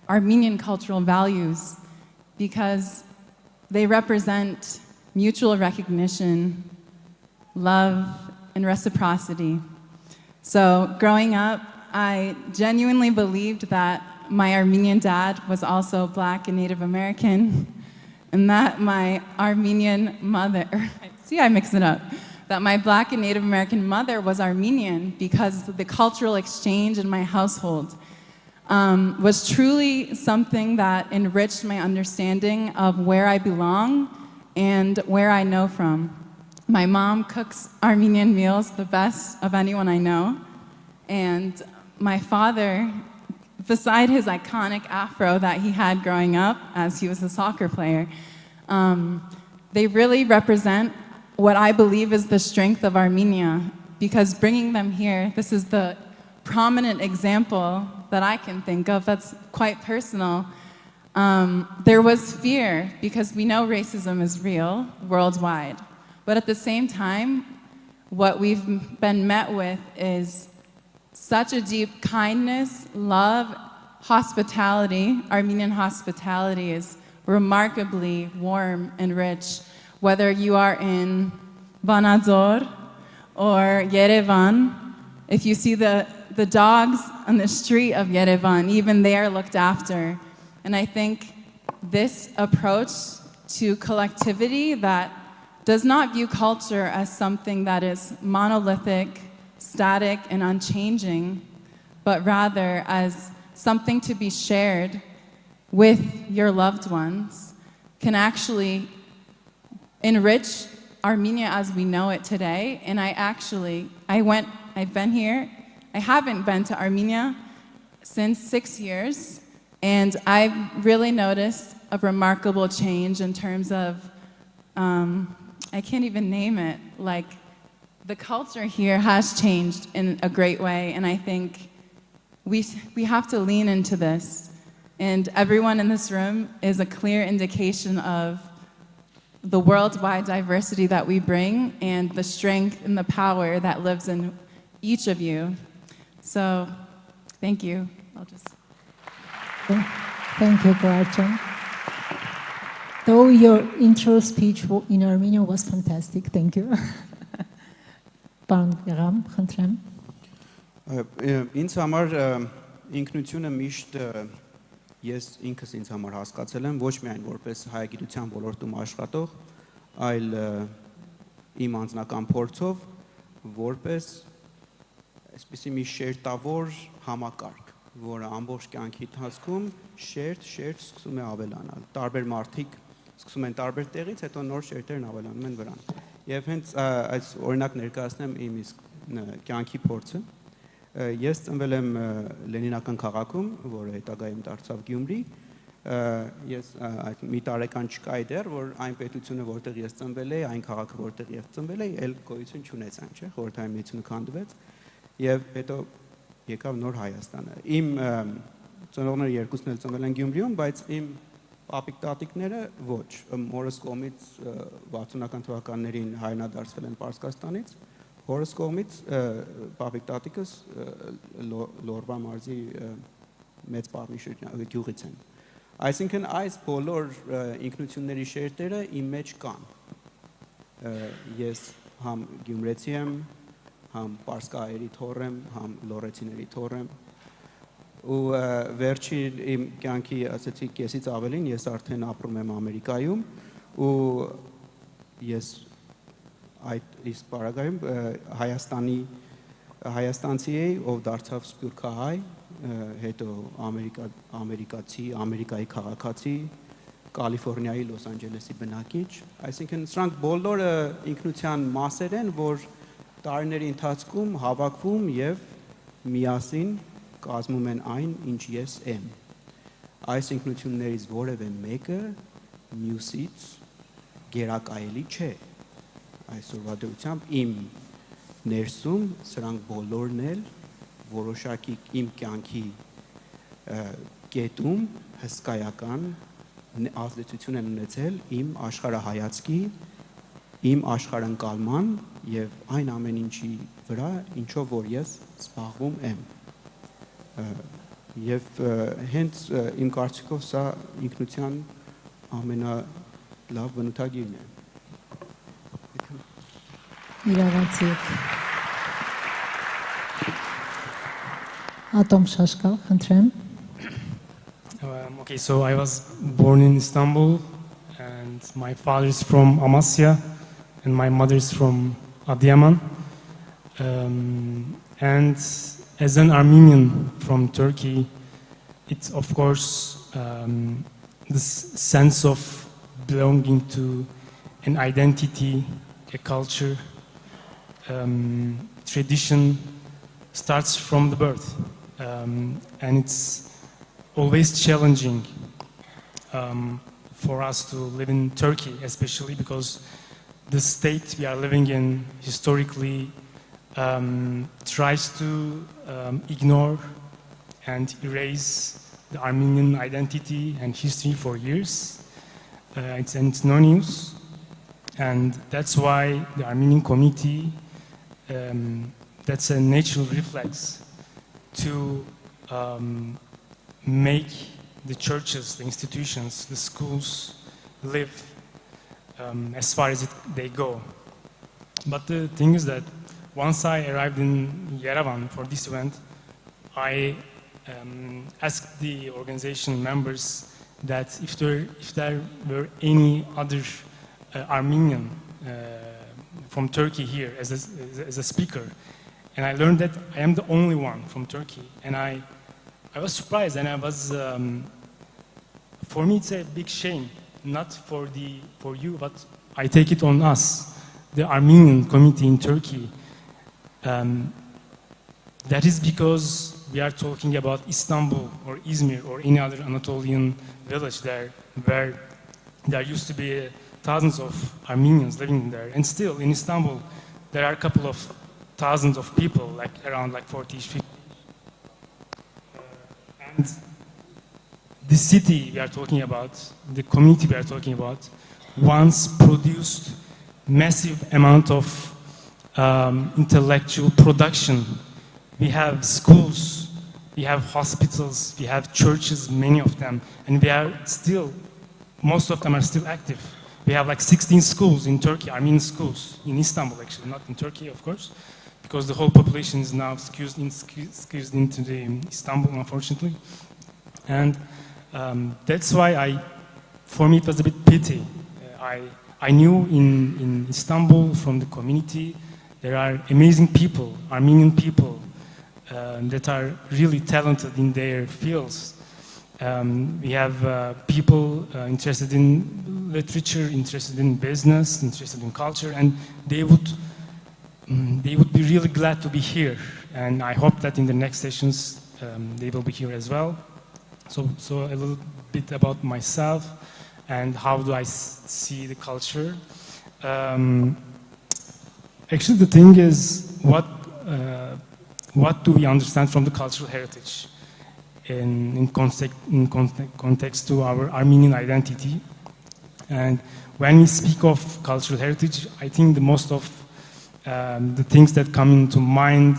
Armenian cultural values because they represent mutual recognition, love, and reciprocity. So growing up, I genuinely believed that my Armenian dad was also Black and Native American, and that my Armenian mother, see, I mix it up, that my Black and Native American mother was Armenian because the cultural exchange in my household was truly something that enriched my understanding of where I belong and where I know from. My mom cooks Armenian meals the best of anyone I know, and my father, beside his iconic afro that he had growing up as he was a soccer player, they really represent what I believe is the strength of Armenia, because bringing them here, this is the prominent example that I can think of that's quite personal. There was fear because we know racism is real worldwide. But at the same time, what we've been met with is such a deep kindness, love, hospitality. Armenian hospitality is remarkably warm and rich. Whether you are in Vanadzor or Yerevan, if you see the dogs on the street of Yerevan, even they are looked after. And I think this approach to collectivity that does not view culture as something that is monolithic, static, and unchanging, but rather as something to be shared with your loved ones, can actually enrich Armenia as we know it today. And I've been here. I haven't been to Armenia since 6 years, and I've really noticed a remarkable change in terms of I can't even name it. Like, the culture here has changed in a great way, and I think we have to lean into this. And everyone in this room is a clear indication of the worldwide diversity that we bring and the strength and the power that lives in each of you. So, thank you. Thank you, Gretchen. Though your intro speech in Armenian was fantastic, thank you. Ինձ համար ինքնությունը միշտ ես ինքս ինձ համար հասկացել եմ ոչ միայն որպես հայագիտության ոլորտում աշխատող, այլ իմ անձնական փորձով որպես այսպիսի մի շերտավոր համակարգ, որը ամբողջ կյանքի ընթացքում շերտ սկսում է ավելանալ։ Տարբեր մարդիկ սկսում են տարբեր տեղից, հետո նոր շերտերն ավելանում են վրան։ Եվ հենց այս օրինակ ներկայացնեմ իմ իսկ կյանքի փորձը։ Ես ծնվել եմ Լենինական քաղաքում, որը հետագայում դարձավ Գյումրի։ Ես այդ մի տարեկան չկայի դեռ, որ այն պետությունը, որտեղ ես ծնվել էի, այն քաղաքը, որտեղ ես ծնվել էի, էլ գոյություն չունեցան, չէ՞, Խորհրդային միությունը քանդվեց, եւ հետո եկավ նոր Հայաստանը։ Իմ ծնողները երկուսն էլ ծնվել են Գյումրիում, բայց իմ պապիկ տատիկները ոչ, մորս կողմից 60-ական թվականներին հայրենադարձվել են Պարսկաստանից, հորս կողմից պապիկ տատիկս Լորվա մարզի մեծ Պարմի գյուղից են։ Այսինքն այս բոլոր ինքնությունների շերտերը իմ մեջ կան։ Ես համ գյումրեցի եմ, համ պարսկահայերի թոռ եմ, համ լոռեցիների թոռ եմ։ Ու վերջին իմ կյանքի ասեցի կեսից ավելին ես արդեն ապրում եմ Ամերիկայում ու ես այդ իսկ պարագայում հայաստանցի էի, ով դարձավ սփյուռքահայ, հետո Ամերիկայի քաղաքացի, Կալիֆոռնիայի Լոս Անջելեսի բնակիչ, այսինքն սրանք բոլորը ինքնության մասեր են, որ տարիների ընթացքում հավաքվում եւ միասին կազմում են այն, ինչ ես եմ։ Այս ինքնություններից որևէ մեկը մյուսից գերակայելի չէ։ Այսօրվա դրությամբ իմ ներսում սրանք բոլորն էլ որոշակի իմ կյանքի կետում հսկայական ազդեցություն են ունեցել իմ աշխարհայացքի, իմ աշխարհընկալման եւ այն ամեն ինչի վրա, ինչով որ ես զբաղվում եմ։ Եվ հենց իմ կարծիքով սա ինքնության ամենալավ բնութագիրն է։ Իրավացիք։ Ատոմ Շաշկալ, խնդրեմ։ Okay, so I was born in Istanbul, and my father is from Amasya, and my mother is from Adıyaman. And as an Armenian from Turkey, it's of course this sense of belonging to an identity, a culture, tradition starts from the birth, and it's always challenging for us to live in Turkey, especially because the state we are living in historically tries to ignore and erase the Armenian identity and history for years. It's no news, and that's why the Armenian community, that's a natural reflex to make the churches, the institutions, the schools live as far as they go. But the thing is that once I arrived in Yerevan for this event, I asked the organization members that if there were any other Armenian from Turkey here as a speaker, and I learned that I am the only one from Turkey, and I was surprised, and I was, for me it's a big shame, not for you, but I take it on us, the Armenian community in Turkey. That is because we are talking about Istanbul or Izmir or any other Anatolian village there, where there used to be thousands of Armenians living there, and still in Istanbul there are a couple of thousands of people, like around 40, 50. And the city we are talking about, the community we are talking about, once produced massive amount of intellectual production. We have schools, we have hospitals, we have churches, many of them, and we are still, most of them are still active. We have 16 schools in Turkey, Armenian schools, in Istanbul actually, not in Turkey of course, because the whole population is now squeezed into Istanbul, unfortunately. And that's why for me it was a bit pity. I knew in Istanbul from the community there are amazing people, Armenian people, that are really talented in their fields. We have people interested in literature, interested in business, interested in culture, and they would be really glad to be here. And I hope that in the next sessions they will be here as well. So a little bit about myself and how do I see the culture. Actually, the thing is, what do we understand from the cultural heritage in context to our Armenian identity? And when we speak of cultural heritage, I think the most of the things that come into mind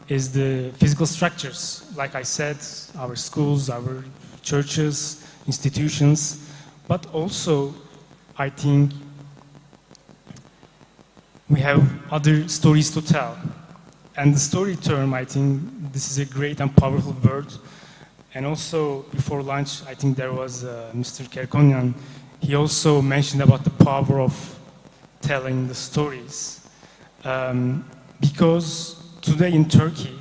is the physical structures. Like I said, our schools, our churches, institutions, but also I think we have other stories to tell. And the story term, I think this is a great and powerful word. And also before lunch, I think there was Mr. Kerkonyan. He also mentioned about the power of telling the stories. Because today in Turkey,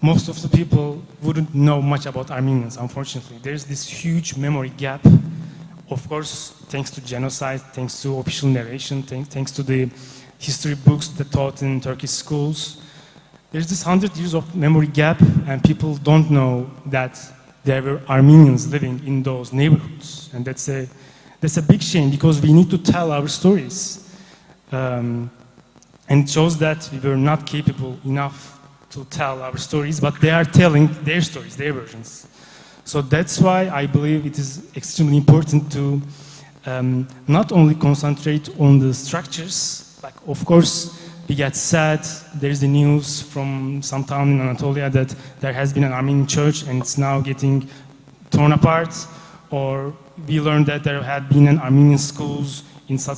most of the people wouldn't know much about Armenians, unfortunately. There's this huge memory gap, of course, thanks to genocide, thanks to official narration, thanks to the history books that taught in Turkish schools. There's this 100 years of memory gap, and people don't know that there were Armenians living in those neighborhoods. And that's a big shame, because we need to tell our stories. And it shows that we were not capable enough to tell our stories, but they are telling their stories, their versions. So that's why I believe it is extremely important to not only concentrate on the structures, like of course we get sad, there's the news from some town in Anatolia that there has been an Armenian church and it's now getting torn apart, or we learned that there had been an Armenian schools in such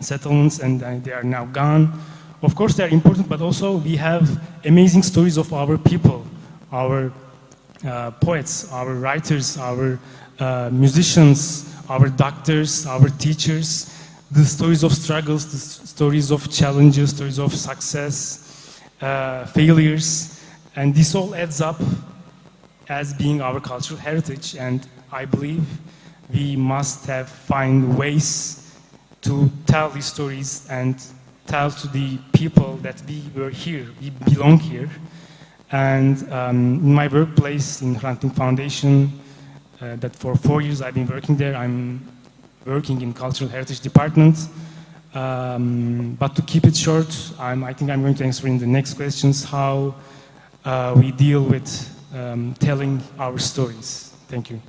settlements and they are now gone. Of course they are important, but also we have amazing stories of our people, our poets, our writers, our musicians, our doctors, our teachers, the stories of struggles, the stories of challenges, stories of success, failures, and this all adds up as being our cultural heritage. And I believe we must find ways to tell these stories and tell to the people that we were here, we belong here. And in my workplace in Hrant Foundation, that for 4 years I've been working there, I'm working in Cultural Heritage Department. But to keep it short, I think I'm going to answer in the next questions how we deal with telling our stories. Thank you.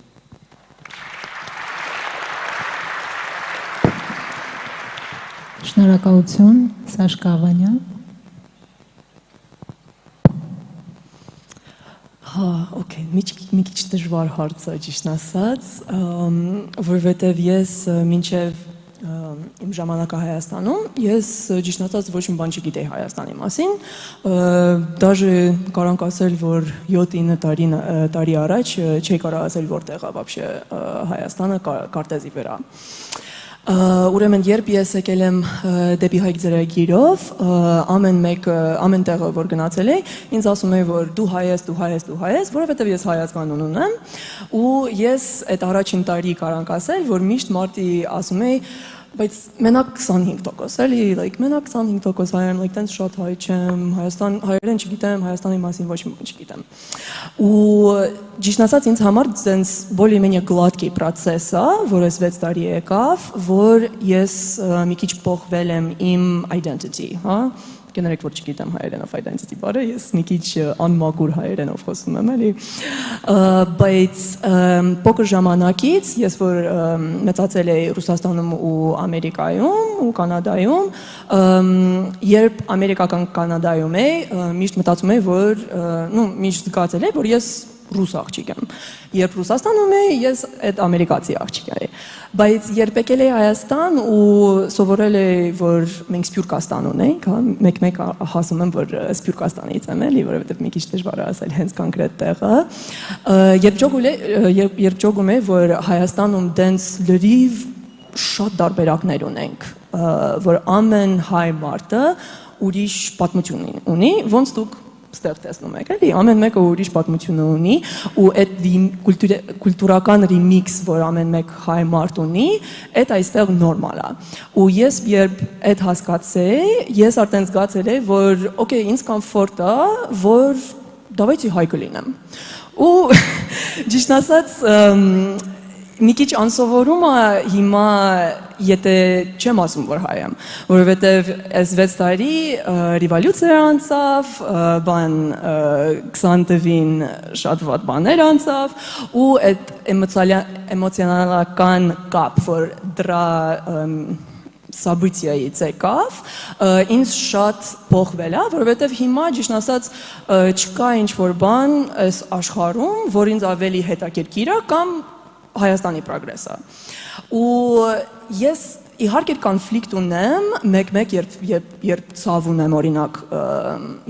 Շնորհակալություն, Սաշկա Ավանյան։ Okay, մի քիչ դժվար հարց է ճիշտ ասած, որովհետև ես մինչև իմ ժամանակը Հայաստանում, ես ճիշտ ասած ոչ մի բան չգիտեի Հայաստանի մասին, դաժե կարանք ասել, որ 7-9 տարի առաջ չէի կարող ասել որտեղ է вообще Հայաստանը կարտեզի վրա։ Ուրեմն երբ ես եկել եմ դեպի Հայք ծրագիրով, ամեն տեղը որ գնացել էի, ինձ ասում էի, որ դու հայ ես, որովհետև ես հայացքանուն ունեմ, ու ես այդ առաջին տարի կարանք ասել, որ միշտ մարդի ասում էի, բայց մենակ 25% էլի, մենակ 25% հայ եմ, տենց շատ հայ չեմ, հայերեն չգիտեմ, Հայաստանի մասին ոչ մի բան չգիտեմ։ Ու ճիշտ ասած ինձ համար տենց բոլի-մենյա գլատկի process է, որ ես 6 տարի եկավ, որ ես մի քիչ փոխվել եմ իմ identity, հա։ Կներեք, որ չգիտեմ հայերենով identity բառը, ես մի քիչ անմաքուր հայերենով խոսում եմ, էլի։ Բայց փոքր ժամանակից, ես որ մեծացել էի Ռուսաստանում ու Ամերիկայում ու Կանադայում, երբ ամերիկական Կանադայում էի, միշտ մտածում էի, որ միշտ զգացել էի, որ ես ռուս աղջիկ եմ։ Երբ Ռուսաստանում էի, ես այդ ամերիկացի աղջիկ էի։ Բայց երբ եկել էի Հայաստան ու սովորել էի, որ մենք Սփյուռքաստան ունենք, մեկ-մեկ ասում եմ, որ Սփյուռքաստանից եմ էլի, որովհետև մի քիչ դժվար է ասել հենց կոնկրետ տեղը։ Երբ ճոգում էի, որ Հայաստանում դենց լրիվ շատ տարբերակներ ունենք, որ ամեն հայ մարդը ուրիշ պատմություն ունի, ոնց դուք ստեղ տեսնում եք, էլի, ամեն մեկը ուրիշ պատմություն ունի, ու այդ կուլտուրական ռիմիքս, որ ամեն մեկ հայ մարդ ունի, այդ այստեղ նորմալ է։ Ու ես երբ այդ հասկացեի, ես արդեն զգացել էի, որ օքեյ, ինձ կոմֆորտ է, որ դավայցի հայ կլինեմ։ Ու ճիշտ ասած, մի քիչ անսովորում է հիմա, եթե չեմ ասում, որ հայ եմ, որովհետև այս 6 տարի ռևոլյուցիա անցավ, 20 թվին շատ վատ բաներ անցավ, ու այդ էմոցիոնալական կապ, որ դրա սաբույցիայից եկավ, ինձ շատ փոխվել է, որովհետև հիմա ճիշտ ասած չկա ինչ-որ բան այս աշխարհում, որ ինձ ավելի հետաքրքիր է կամ Հայաստանի պրոգրեսը։ Ու ես իհարկե կոնֆլիկտ ունեմ, մեկ-մեկ երբ ցավ ունեմ օրինակ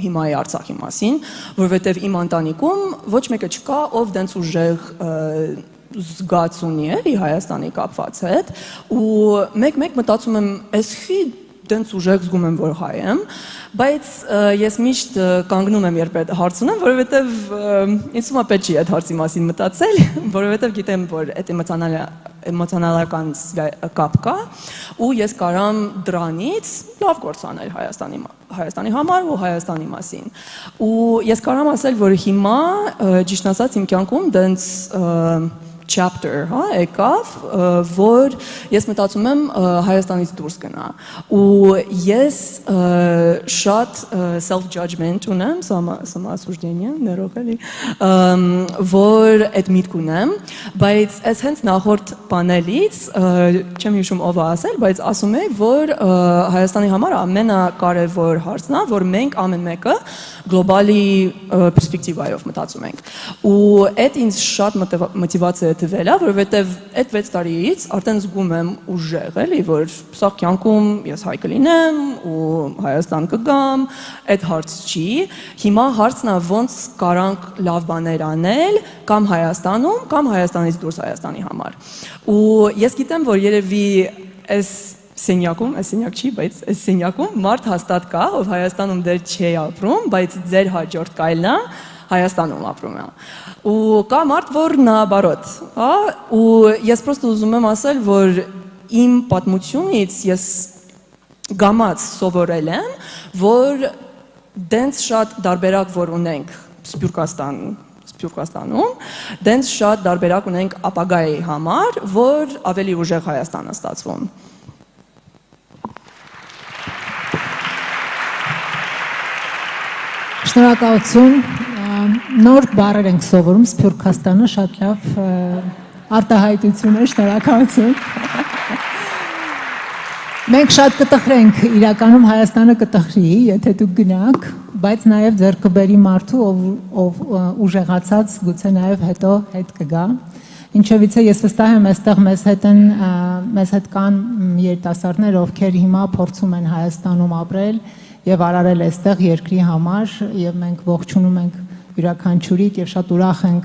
հիմայի Արցախի մասին, որովհետև իմ ընտանիքում ոչ մեկը չկա, ով դենց ուժեղ զգաց ունի էլի Հայաստանի կապված հետ, ու մեկ-մեկ մտածում եմ, այս խի դենց ուժեղ զգում եմ, որ հայ եմ, բայց ես միշտ կանգնում եմ, երբ այդ հարց ունեմ, որովհետև ինձ թվում է պետք չի այդ հարցի մասին մտածել, որովհետև գիտեմ, որ այդ էմոցիոնալական կապ կա, ու ես կարամ դրանից լավ գործ անել Հայաստանի համար ու Հայաստանի մասին։ Ու ես կարամ ասել, որ հիմա ճիշտ ասած իմ կյանքում դենց chapter, հա, եկավ, որ ես մտածում եմ Հայաստանից դուրս գնա։ Ու ես շատ self-judgment ունեմ, самоосуждение, ներող էլի, որ այդ միտք ունեմ, բայց այս հենց նախորդ պանելից, չեմ հիշում ով է ասել, բայց ասում է, որ Հայաստանի համար ամենակարևոր հարցն է, որ մենք ամեն մեկը գլոբալի պերսպեկտիվայով մտածում ենք։ Ու այդ ինձ շատ մոտիվացիա տվել է, որովհետև այդ 6 տարիից արդեն զգում եմ ուժեղ, էլի, որ սա կյանքում ես հայ կլինեմ ու Հայաստան կգամ, այդ հարց չի։ Հիմա հարցն է ոնց կարանք լավ բաներ անել կամ Հայաստանում, կամ Հայաստանից դուրս Հայաստանի համար։ Ու ես գիտեմ, որ երևի այս սենյակում, այս սենյակ չի, բայց այս սենյակում մարդ հաստատ կա, ով Հայաստանում դեռ չի ապրում, բայց ձեր հաջորդ կայլն է Հայաստանում ապրում է։ Ու կա մարդ, որ наоборот, հա, ու ես պրոստը ուզում եմ ասել, որ իմ պատմությունից ես գամած սովորել եմ, որ դենց շատ դարբերակ որ ունենք Սփյուռքաստանում, դենց շատ դարբերակ ունենք ապագայի համար, որ ավելի ուժեղ Հայաստանը ստացվում։ Շնորհակալություն, նոր բառեր ենք սովորում, Սփյուռքաստանը շատ լավ արտահայտություն է, շնորհակալություն։ Մենք շատ կտխրենք, իրականում Հայաստանը կտխրի, եթե դուք գնաք, բայց նաև ձեռք կբերի մարդու, ով ուժեղացած գուցե նաև հետո հետ կգա։ Ինչևից է ես վստահ եմ, այստեղ մեզ հետ կան երիտասարդներ, ովքեր հիմա փորձում են Հայաստանում ապրել եւ արարել այստեղ երկրի համար եւ մենք ողջունում ենք յուրաքանչյուրիդ եւ շատ ուրախ ենք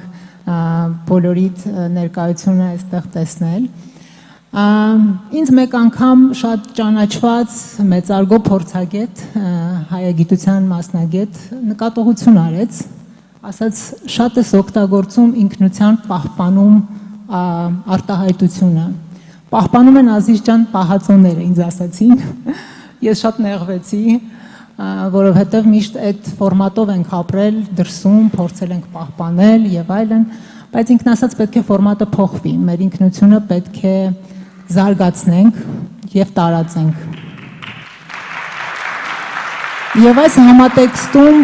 բոլորիդ ներկայությունը այստեղ տեսնել։ Ինձ մեկ անգամ շատ ճանաչված մեծարգո փորձագետ, հայագիտության մասնագետ նկատողություն արեց, ասաց շատ ես օգտագործում ինքնության պահպանում արտահայտությունը։ Պահպանում են Ազիզ ջան պահածոները, ինձ ասացին։ Ես շատ նեղվեցի, որովհետև միշտ այդ ֆորմատով ենք ապրել դրսում, փորձել ենք պահպանել եւ այլն, բայց ինքն ասաց պետք է ֆորմատը փոխվի, մեր ինքնությունը պետք է զարգացնենք եւ տարածենք։ Եվ այս համատեքստում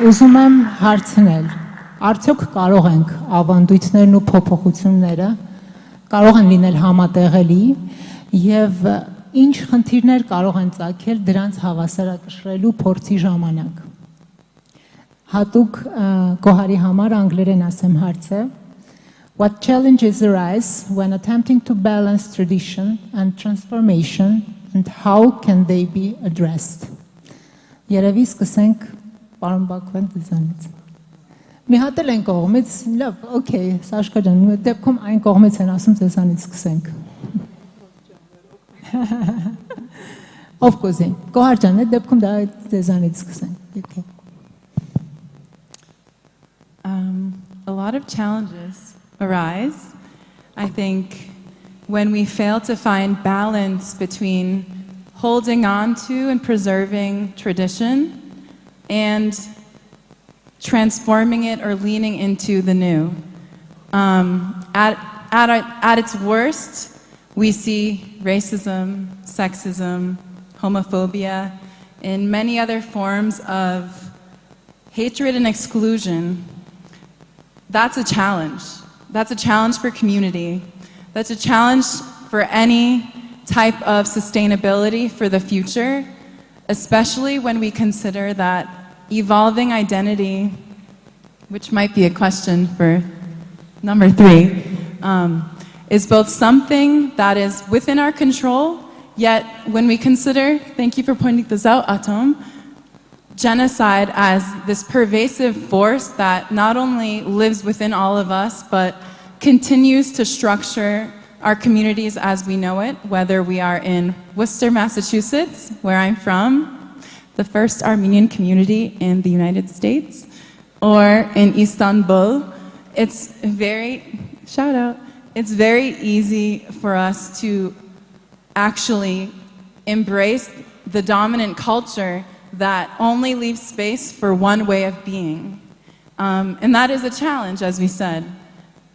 ուզում եմ հարցնել, արդյոք կարող ենք ավանդույթներն ու փոփոխությունները կարող են լինել համատեղելի եւ ինչ խնդիրներ կարող են ծագել դրանց հավասարակշռելու փորձի ժամանակ։ Հատուկ Գոհարի համար անգլերեն ասեմ հարցը. What challenges arise when attempting to balance tradition and transformation and how can they be addressed? Երևի սկսենք պարոն Բաքվեն դիզայնից։ Մի հատ էլ են կողմից, լավ, օքեյ, Սաշկա ջան, դեպքում այն կողմից են ասում ձեզանից սկսենք։ Of course, Գոհար ջան, այդ դեպքում դա ձեզանից սկսենք։ A lot of challenges arise, I think, when we fail to find balance between holding on to and preserving tradition and transforming it or leaning into the new. At its worst, we see racism, sexism, homophobia, and many other forms of hatred and exclusion. That's a challenge. That's a challenge for community. That's a challenge for any type of sustainability for the future, especially when we consider that evolving identity, which might be a question for number 3, is both something that is within our control, yet when we consider, thank you for pointing this out, Atom, genocide as this pervasive force that not only lives within all of us, but continues to structure our communities as we know it, whether we are in Worcester, Massachusetts, where I'm from, the first Armenian community in the United States, or in Istanbul. It's very, shout out, it's very easy for us to actually embrace the dominant culture that only leaves space for one way of being. And that is a challenge, as we said.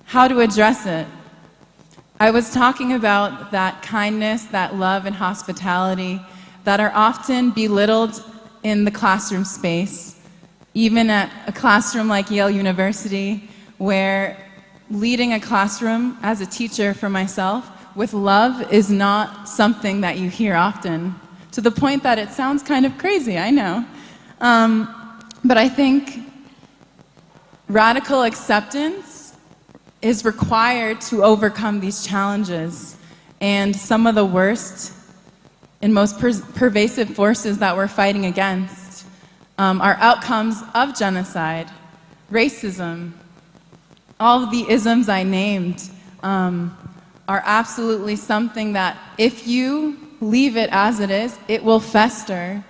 how to address it. I was talking about that kindness, that love and hospitality that are often belittled in the classroom space, even at a classroom like Yale University, where leading a classroom as a teacher for myself with love is not something that you hear often, to the point that it sounds kind of crazy, I know. But I think radical acceptance is required to overcome these challenges. And some of the worst and most pervasive forces that we're fighting against are outcomes of genocide, racism. All of the isms I named are absolutely something that if you leave it as it is, it will fester.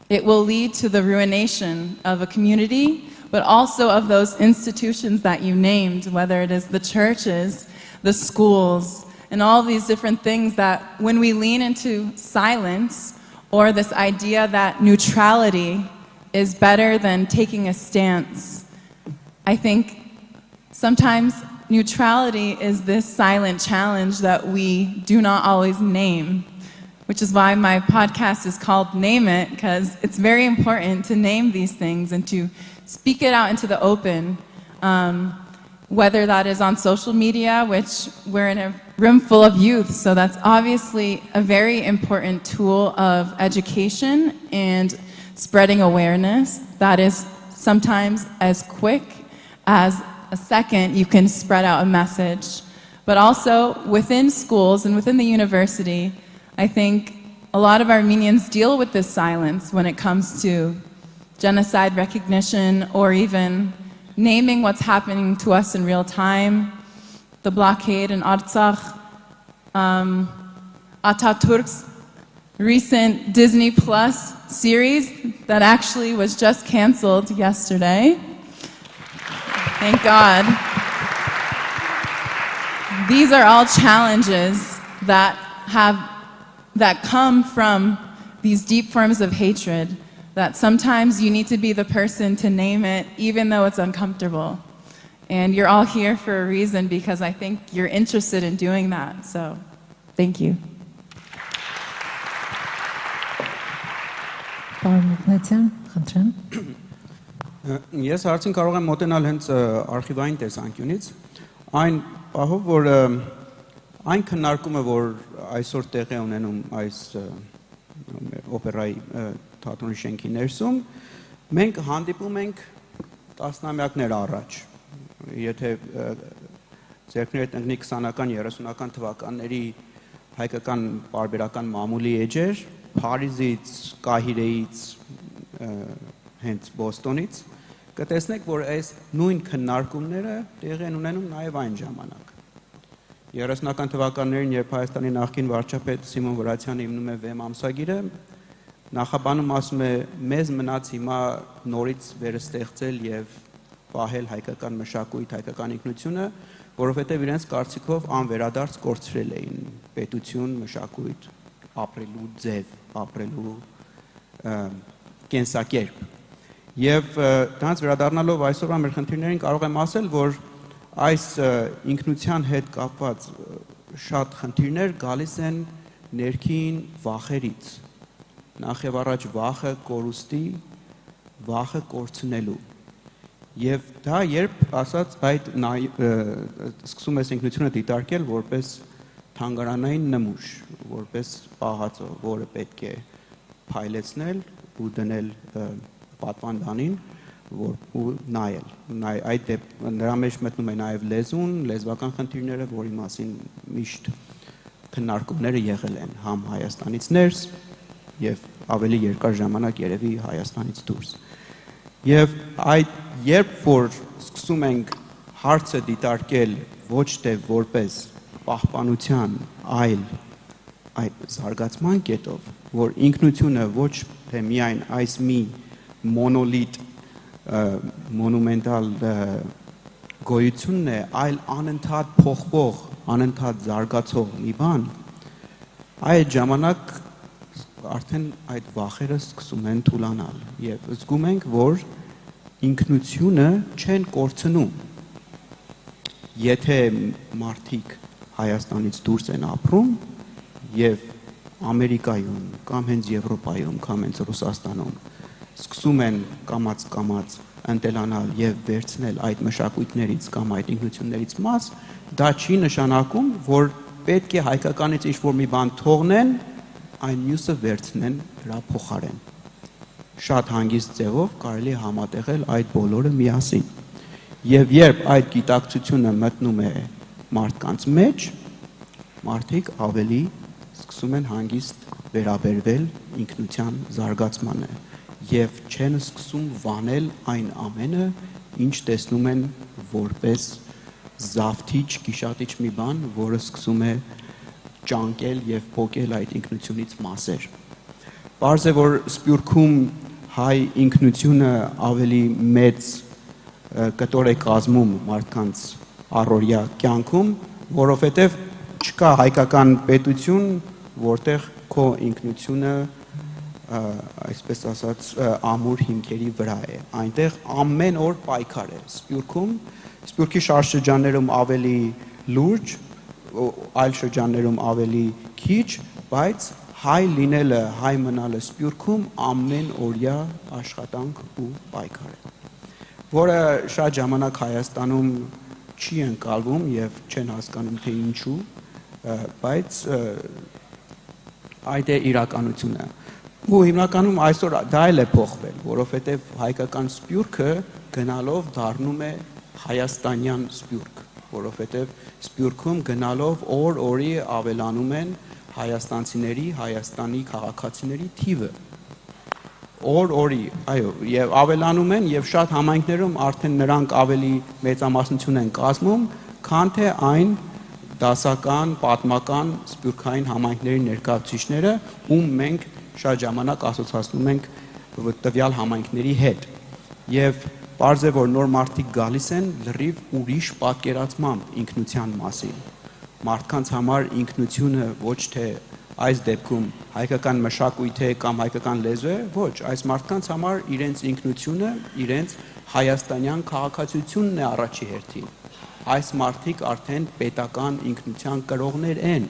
It will lead to the ruination of a community, but also of those institutions that you named, whether it is the churches, the schools, and all these different things that when we lean into silence or this idea that neutrality is better than taking a stance, I think sometimes neutrality is this silent challenge that we do not always name, which is why my podcast is called Name It, because it's very important to name these things and to speak it out into the open, whether that is on social media, which we're in a room full of youth, so that's obviously a very important tool of education and spreading awareness. That is sometimes as quick as a second you can spread out a message. But also within schools and within the university, I think a lot of Armenians deal with this silence when it comes to genocide recognition or even naming what's happening to us in real time. The blockade in Artsakh, Ataturk's recent Disney Plus series that actually was just canceled yesterday. Thank God. These are all challenges that come from these deep forms of hatred, that sometimes you need to be the person to name it even though it's uncomfortable. And you're all here for a reason, because I think you're interested in doing that. So, thank you. Ես հարցին կարող եմ մոտենալ հենց արխիվային տեսանկյունից, այն պահով, որ այն քննարկումը, որ այսօր տեղի է ունենում այս օպերայի թատրոնի շենքի ներսում, մենք հանդիպում ենք տասնամյակներ առաջ, եթե ձեռքներդ ընկնի 20-ական, 30-ական թվականների հայկական պարբերական մամուլի էջեր, Փարիզից, Կահիրեից, հենց Բոստոնից, կտեսնեք, որ այս նույն քննարկումները տեղի են ունենում նաև այն ժամանակ։ 30-ական թվականներին, երբ Հայաստանի նախկին վարչապետ Սիմոն Վրացյանը հիմնում է վեմ ամսագիրը, նախաբանում ասում է, մեզ մնաց հիմա նորից վերստեղծել եւ պահել հայկական մշակույթ, հայկական ինքնությունը, որովհետեւ իրենց կարծիքով անվերադարձ կորցրել էին պետություն, մշակույթ, ապրելու ձև, ապրելու կենսակերպ։ Եվ դրանց վերադառնալով այսօրվա մեր խնդիրներին կարող եմ ասել, որ այս ինքնության հետ կապված շատ խնդիրներ գալիս են ներքին վախերից։ Նախ եւ առաջ վախը կորուստի, վախը կորցնելու։ Եվ դա երբ ասած այդ սկսում ես ինքնությունը դիտարկել որպես թանգարանային նմուշ, որպես պահածո, որը պետք է փայլեցնել ու դնել պատվանդանին ու նայել։ Այդ նրա մեջ մտնում է նաև լեզուն, լեզվական խնդիրները, որի մասին միշտ քննարկումները եղել են համ Հայաստանից ներս եւ ավելի երկար ժամանակ երևի Հայաստանից դուրս։ Եվ այդ երբ որ սկսում ենք հարցը դիտարկել ոչ թե որպես պահպանության, այլ այդ զարգացման կետով, որ ինքնությունը ոչ թե միայն այս մի մոնոլիտ մոնումենտալ գոյությունն է, այլ անընդհատ փոխվող, անընդհատ զարգացող մի բան, այդ ժամանակ արդեն այդ վախերը սկսում են թուլանալ եւ զգում ենք, որ ինքնությունը չեն կորցնում։ եթե մարդիկ Հայաստանից դուրս են ապրում եւ Ամերիկայում կամ հենց Եվրոպայում կամ հենց Ռուսաստանում սկսում են կամաց ընտելանալ եւ վերցնել այդ մշակույթներից կամ այդ ինքնություններից մաս, դա չի նշանակում, որ պետք է հայկականից ինչ-որ մի բան թողնեն, այն մյուսը վերցնեն դրա փոխարեն։ Շատ հանգիստ ձևով կարելի է համատեղել այդ բոլորը միասին։ Եվ երբ այդ գիտակցությունը մտնում է մարդկանց մեջ, մարդիկ ավելի սկսում են հանգիստ վերաբերվել ինքնության զարգացմանը եւ չեն սկսում վանել այն ամենը, ինչ տեսնում են որպես զավթիչ, գիշատիչ մի բան, որը սկսում է ճանկել եւ փոկել այդ ինքնությունից մասեր։ Պարզ է, որ Սփյուռքում հայ ինքնությունը ավելի մեծ կտոր է կազմում մարդկանց առօրյա կյանքում, որովհետեւ չկա հայկական պետություն, որտեղ քո ինքնությունը այսպես ասած ամուր հիմքերի վրա է։ Այնտեղ ամեն օր պայքար է։ Սփյուռքում, Սփյուռքի շրջաններում ավելի լուրջ, այլ շրջաններում ավելի քիչ, բայց հայ լինելը, հայ մնալը Սփյուռքում ամեն օրյա աշխատանք ու պայքար է, որը շատ ժամանակ Հայաստանում չի ընկալվում եւ չեն հասկանում թե ինչու, բայց այդ է իրականությունը։ Ու հիմնականում այսօր դա էլ է փոխվել, որովհետև հայկական Սփյուռքը գնալով դառնում է հայաստանյան Սփյուռք, որովհետև Սփյուռքում գնալով օր-օրի ավելանում են հայաստանցիների, Հայաստանի քաղաքացիների թիվը։ Օր-օրի, այո, եւ ավելանում են եւ շատ համայնքներում արդեն նրանք ավելի մեծամասնություն են կազմում, քան թե այն դասական, պատմական սփյուռքային համայնքների ներկայացուցիչները, ում մենք շատ ժամանակ ասոցացնում ենք տվյալ համայնքների հետ։ Եվ պարզ է, որ նոր մարդիկ գալիս են լրիվ ուրիշ պատկերացմամբ ինքնության մասին։ Մարդկանց համար ինքնությունը ոչ թե այս դեպքում հայկական մշակույթ է կամ հայկական լեզու է, ոչ, այս մարդկանց համար իրենց ինքնությունը, իրենց հայաստանյան քաղաքացիությունն է առաջի հերթին։ Այս մարդիկ արդեն պետական ինքնության կրողներ են,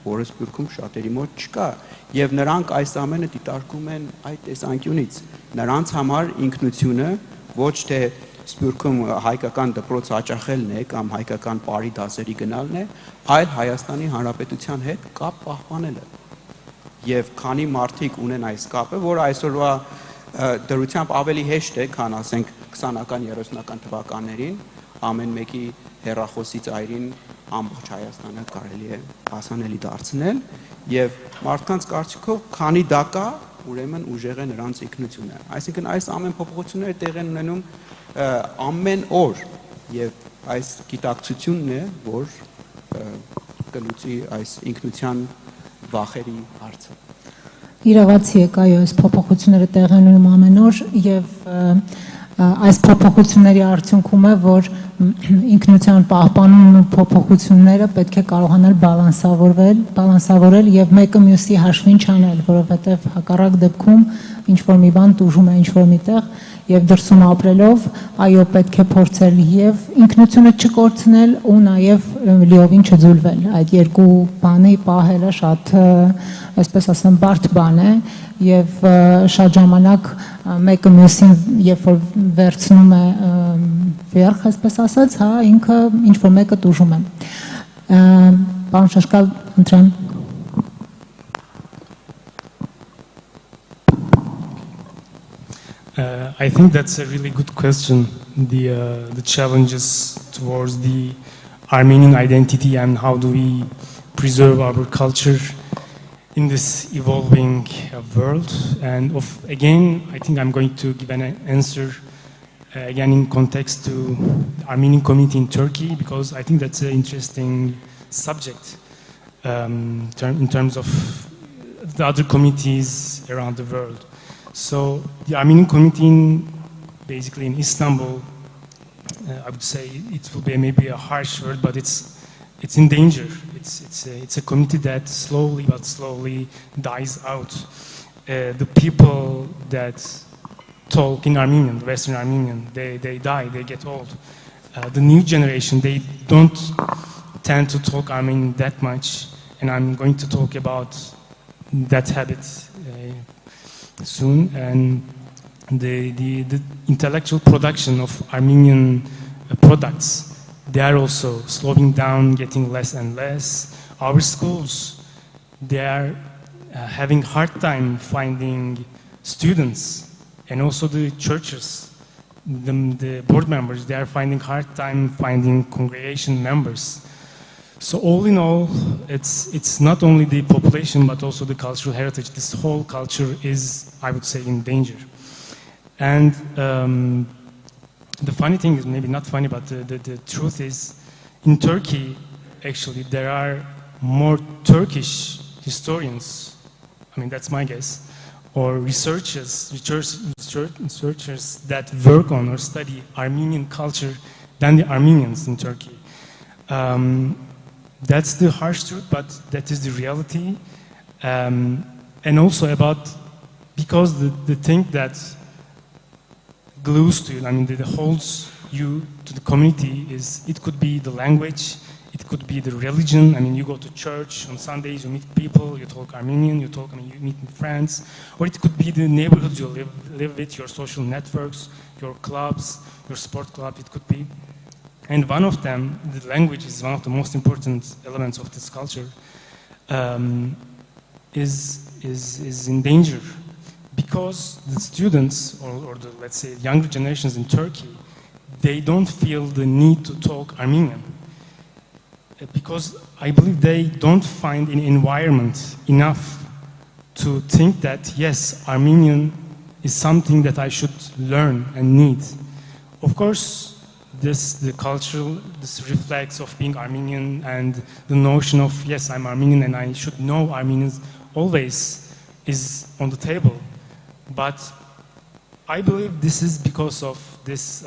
որը Սփյուռքում շատերի մոտ չկա, եւ նրանք այս ամենը դիտարկում են այդ տեսանկյունից։ Նրանց համար ինքնությունը ոչ թե Սփյուռքում հայկական դպրոց հաճախելն է կամ հայկական պարի դասերի գնալն է, այլ Հայաստանի Հանրապետության հետ կապ պահպանելը։ Եվ քանի մարդիկ ունեն այս կապը, որը այսօրվա դրությամբ ավելի հեշտ է, քան ասենք 20-ական, 30-ական թվականներին, ամեն մեկի հեռախոսի ծայրին ամբողջ Հայաստանը կարելի է հասանելի դարձնել եւ մարդկանց կարծիքով քանի դա կա, ուրեմն ուժեղ է նրանց ինքնությունը։ Այսինքն այս ամեն փոփոխությունները տեղ են ունենում ամեն օր եւ այս գիտակցությունն է, որ կլուծի այս ինքնության վախերի հարցը։ Իրավացի է, այո, այս փոփոխությունները տեղ են ունենում ամեն օր եւ այս փոփոխությունների արդյունքում է, որ ինքնության պահպանումն ու փոփոխությունները պետք է կարողանալ բալանսավորել եւ մեկը մյուսի հաշվին չանել, որովհետեւ հակառակ դեպքում ինչ որ մի բան տուժում է ինչ որ միտեղ եւ դրսում ապրելով, այո, պետք է փորձել եւ ինքնությունը չկորցնել ու նաեւ լիովին չձուլվել։ Այդ երկու բանի պահելը շատ, այսպես ասեմ, բարդ բան է եւ շատ ժամանակ մեկը մյուսին երբ որ վերցնում է վերх, այսպես ասած, հա, ինքը ինչ որ մեկը տուժում է։ Պարոն Շաշկալ, ընտրեմ։ I think that's a really good question. The challenges towards the Armenian identity and how do we preserve our culture in this evolving world. And again, I think I'm going to give an answer again in context to the Armenian community in Turkey, because I think that's an interesting subject in terms of the other communities around the world. So the Armenian community basically in Istanbul, I would say it will be maybe a harsh word, but it's in danger. It's a community that slowly but slowly dies out. The people that talk in Armenian, Western Armenian, they die, they get old. the new generation, they don't tend to talk Armenian that much, and I'm going to talk about that habit soon. And the intellectual production of Armenian products, they are also slowing down, getting less and less. Our schools, they are having hard time finding students, and also the churches, the board members, they are finding hard time finding congregation members. So all in all, it's not only the population but also the cultural heritage. This whole culture is, I would say, in danger. And the funny thing is, maybe not funny, but the truth is, in Turkey, actually, there are more Turkish historians, I mean, that's my guess, or researchers that work on or study Armenian culture than the Armenians in Turkey. That's the harsh truth, but that is the reality. And also about, because the thing that glues to you, I mean, that holds you to the community is, it could be the language, it could be the religion. I mean, you go to church on Sundays, you meet people, you talk Armenian, you meet friends, or it could be the neighborhoods you live with, your social networks, your clubs, your sport club, it could be. And one of them, the language, is one of the most important elements of this culture, is in danger. Because the students, or the, let's say, younger generations in Turkey, they don't feel the need to talk Armenian. Because I believe they don't find an environment enough to think that, yes, Armenian is something that I should learn and need. Of course, the cultural, this reflex of being Armenian and the notion of, yes, I'm Armenian and I should know Armenians always is on the table. But I believe this is because of this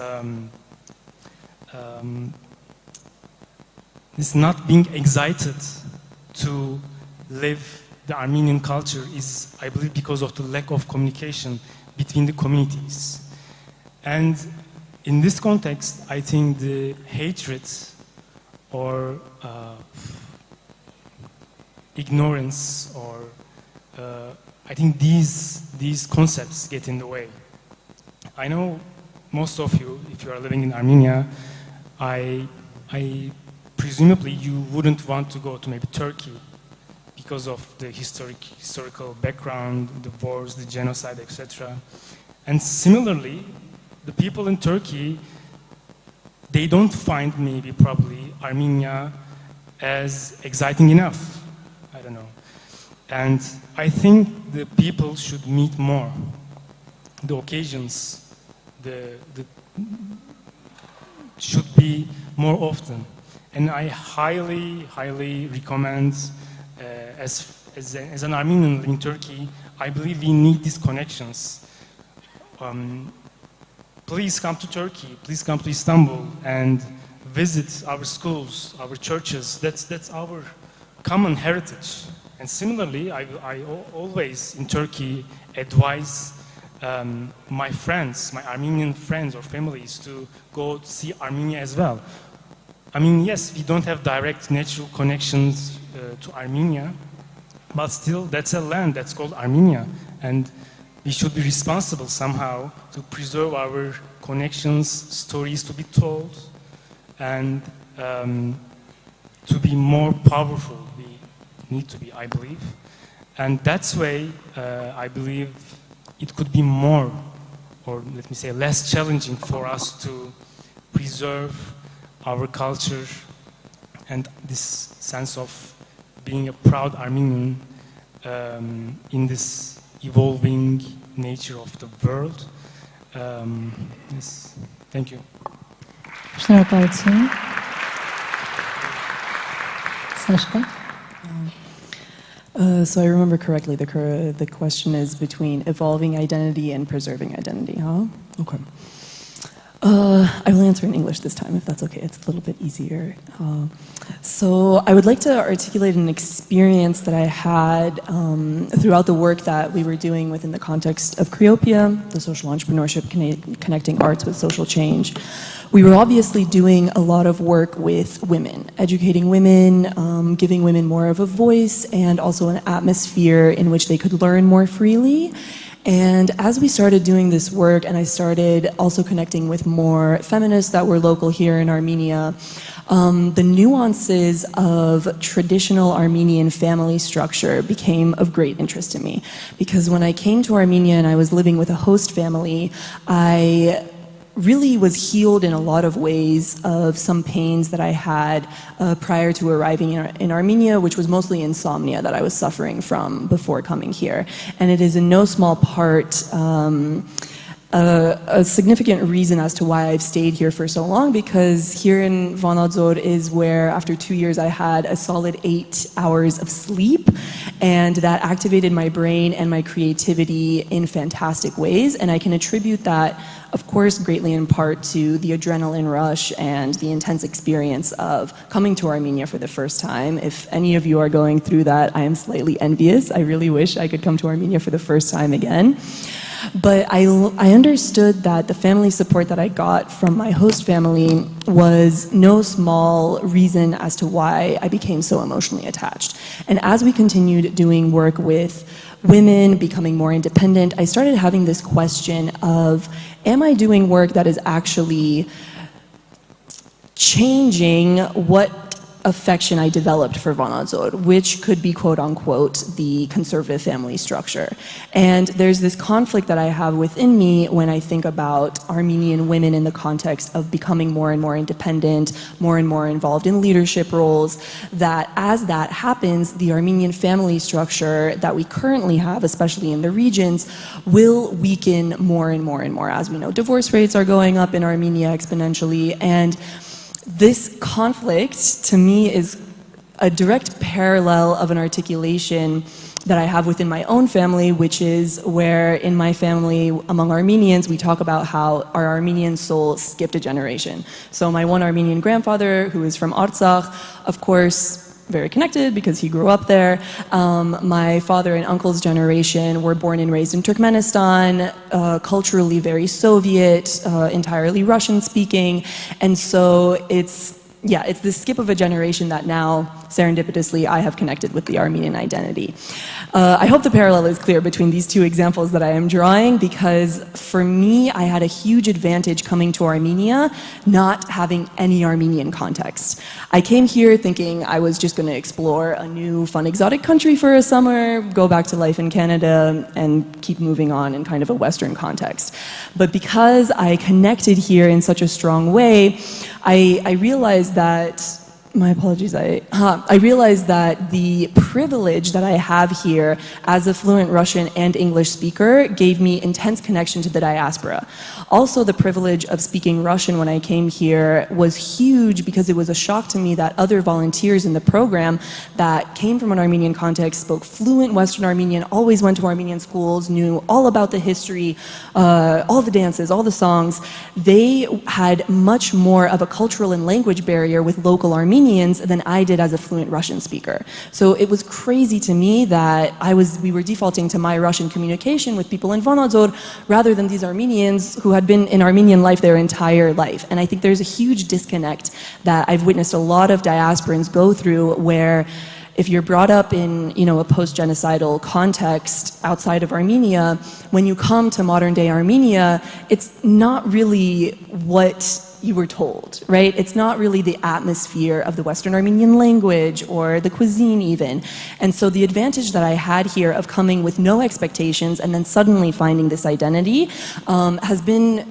this not being excited to live the Armenian culture is, I believe, because of the lack of communication between the communities. And in this context, I think the hatred or ignorance, or I think these concepts get in the way. I know most of you, if you are living in Armenia, I presumably you wouldn't want to go to maybe Turkey because of the historical background, the wars, the genocide, etc. And similarly, the people in Turkey, they don't find maybe probably Armenia as exciting enough. I don't know. And I think the people should meet more. The occasions should be more often. And I highly, highly recommend, as an Armenian in Turkey, I believe we need these connections. Please come to Turkey, please come to Istanbul and visit our schools, our churches. That's our common heritage. And similarly, I always in Turkey advise my friends, my Armenian friends or families, to go see Armenia as well. I mean, yes, we don't have direct natural connections to Armenia, but still, that's a land that's called Armenia, and we should be responsible somehow to preserve our connections, stories to be told, and to be more powerful. We need to be, I believe. And that's way, I believe it could be more, or let me say, less challenging for us to preserve our culture and this sense of being a proud Armenian in this evolving nature of the world. Yes, thank you. Շնորհակալություն. Սաշկա. So I remember correctly, the question is between evolving identity and preserving identity, huh? Okay. I will answer in English this time, if that's okay. It's a little bit easier. So I would like to articulate an experience that I had throughout the work that we were doing within the context of Creopia, the social entrepreneurship connecting arts with social change, we were obviously doing a lot of work with women, educating women, giving women more of a voice, and also an atmosphere in which they could learn more freely. And as we started doing this work, and I started also connecting with more feminists that were local here in Armenia, the nuances of traditional Armenian family structure became of great interest to me. Because when I came to Armenia and I was living with a host family, I really was healed in a lot of ways of some pains that I had prior to arriving in Armenia, which was mostly insomnia that I was suffering from before coming here. And it is in no small part a significant reason as to why I've stayed here for so long, because here in Vanadzor is where after 2 years I had a solid 8 hours of sleep, and that activated my brain and my creativity in fantastic ways. And I can attribute that, of course, greatly in part to the adrenaline rush and the intense experience of coming to Armenia for the first time. If any of you are going through that, I am slightly envious. I really wish I could come to Armenia for the first time again. But I understood that the family support that I got from my host family was no small reason as to why I became so emotionally attached. And as we continued doing work with women, becoming more independent, I started having this question of, am I doing work that is actually changing what affection I developed for Vanadzor, which could be quote unquote the conservative family structure. And there's this conflict that I have within me when I think about Armenian women in the context of becoming more and more independent, more and more involved in leadership roles, that as that happens, the Armenian family structure that we currently have, especially in the regions, will weaken more and more and more. As we know, divorce rates are going up in Armenia exponentially, and this conflict, to me, is a direct parallel of an articulation that I have within my own family, which is where in my family, among Armenians, we talk about how our Armenian soul skipped a generation. So my one Armenian grandfather, who is from Artsakh, of course, very connected because he grew up there. My father and uncle's generation were born and raised in Turkmenistan, culturally very Soviet, entirely Russian speaking. And so it's this skip of a generation that now, serendipitously, I have connected with the Armenian identity. I hope the parallel is clear between these two examples that I am drawing, because for me, I had a huge advantage coming to Armenia, not having any Armenian context. I came here thinking I was just going to explore a new, fun, exotic country for a summer, go back to life in Canada, and keep moving on in kind of a Western context. But because I connected here in such a strong way, I realized that, my apologies, I realized that the privilege that I have here as a fluent Russian and English speaker gave me intense connection to the diaspora. Also, the privilege of speaking Russian when I came here was huge, because it was a shock to me that other volunteers in the program that came from an Armenian context, spoke fluent Western Armenian, always went to Armenian schools, knew all about the history, all the dances, all the songs. They had much more of a cultural and language barrier with local Armenians than I did as a fluent Russian speaker. So it was crazy to me that we were defaulting to my Russian communication with people in Vanadzor rather than these Armenians who had been in Armenian life their entire life. And I think there's a huge disconnect that I've witnessed a lot of diasporans go through, where if you're brought up in, a post-genocidal context outside of Armenia, when you come to modern day Armenia, it's not really what you were told, right? It's not really the atmosphere of the Western Armenian language or the cuisine even. And so the advantage that I had here of coming with no expectations and then suddenly finding this identity has been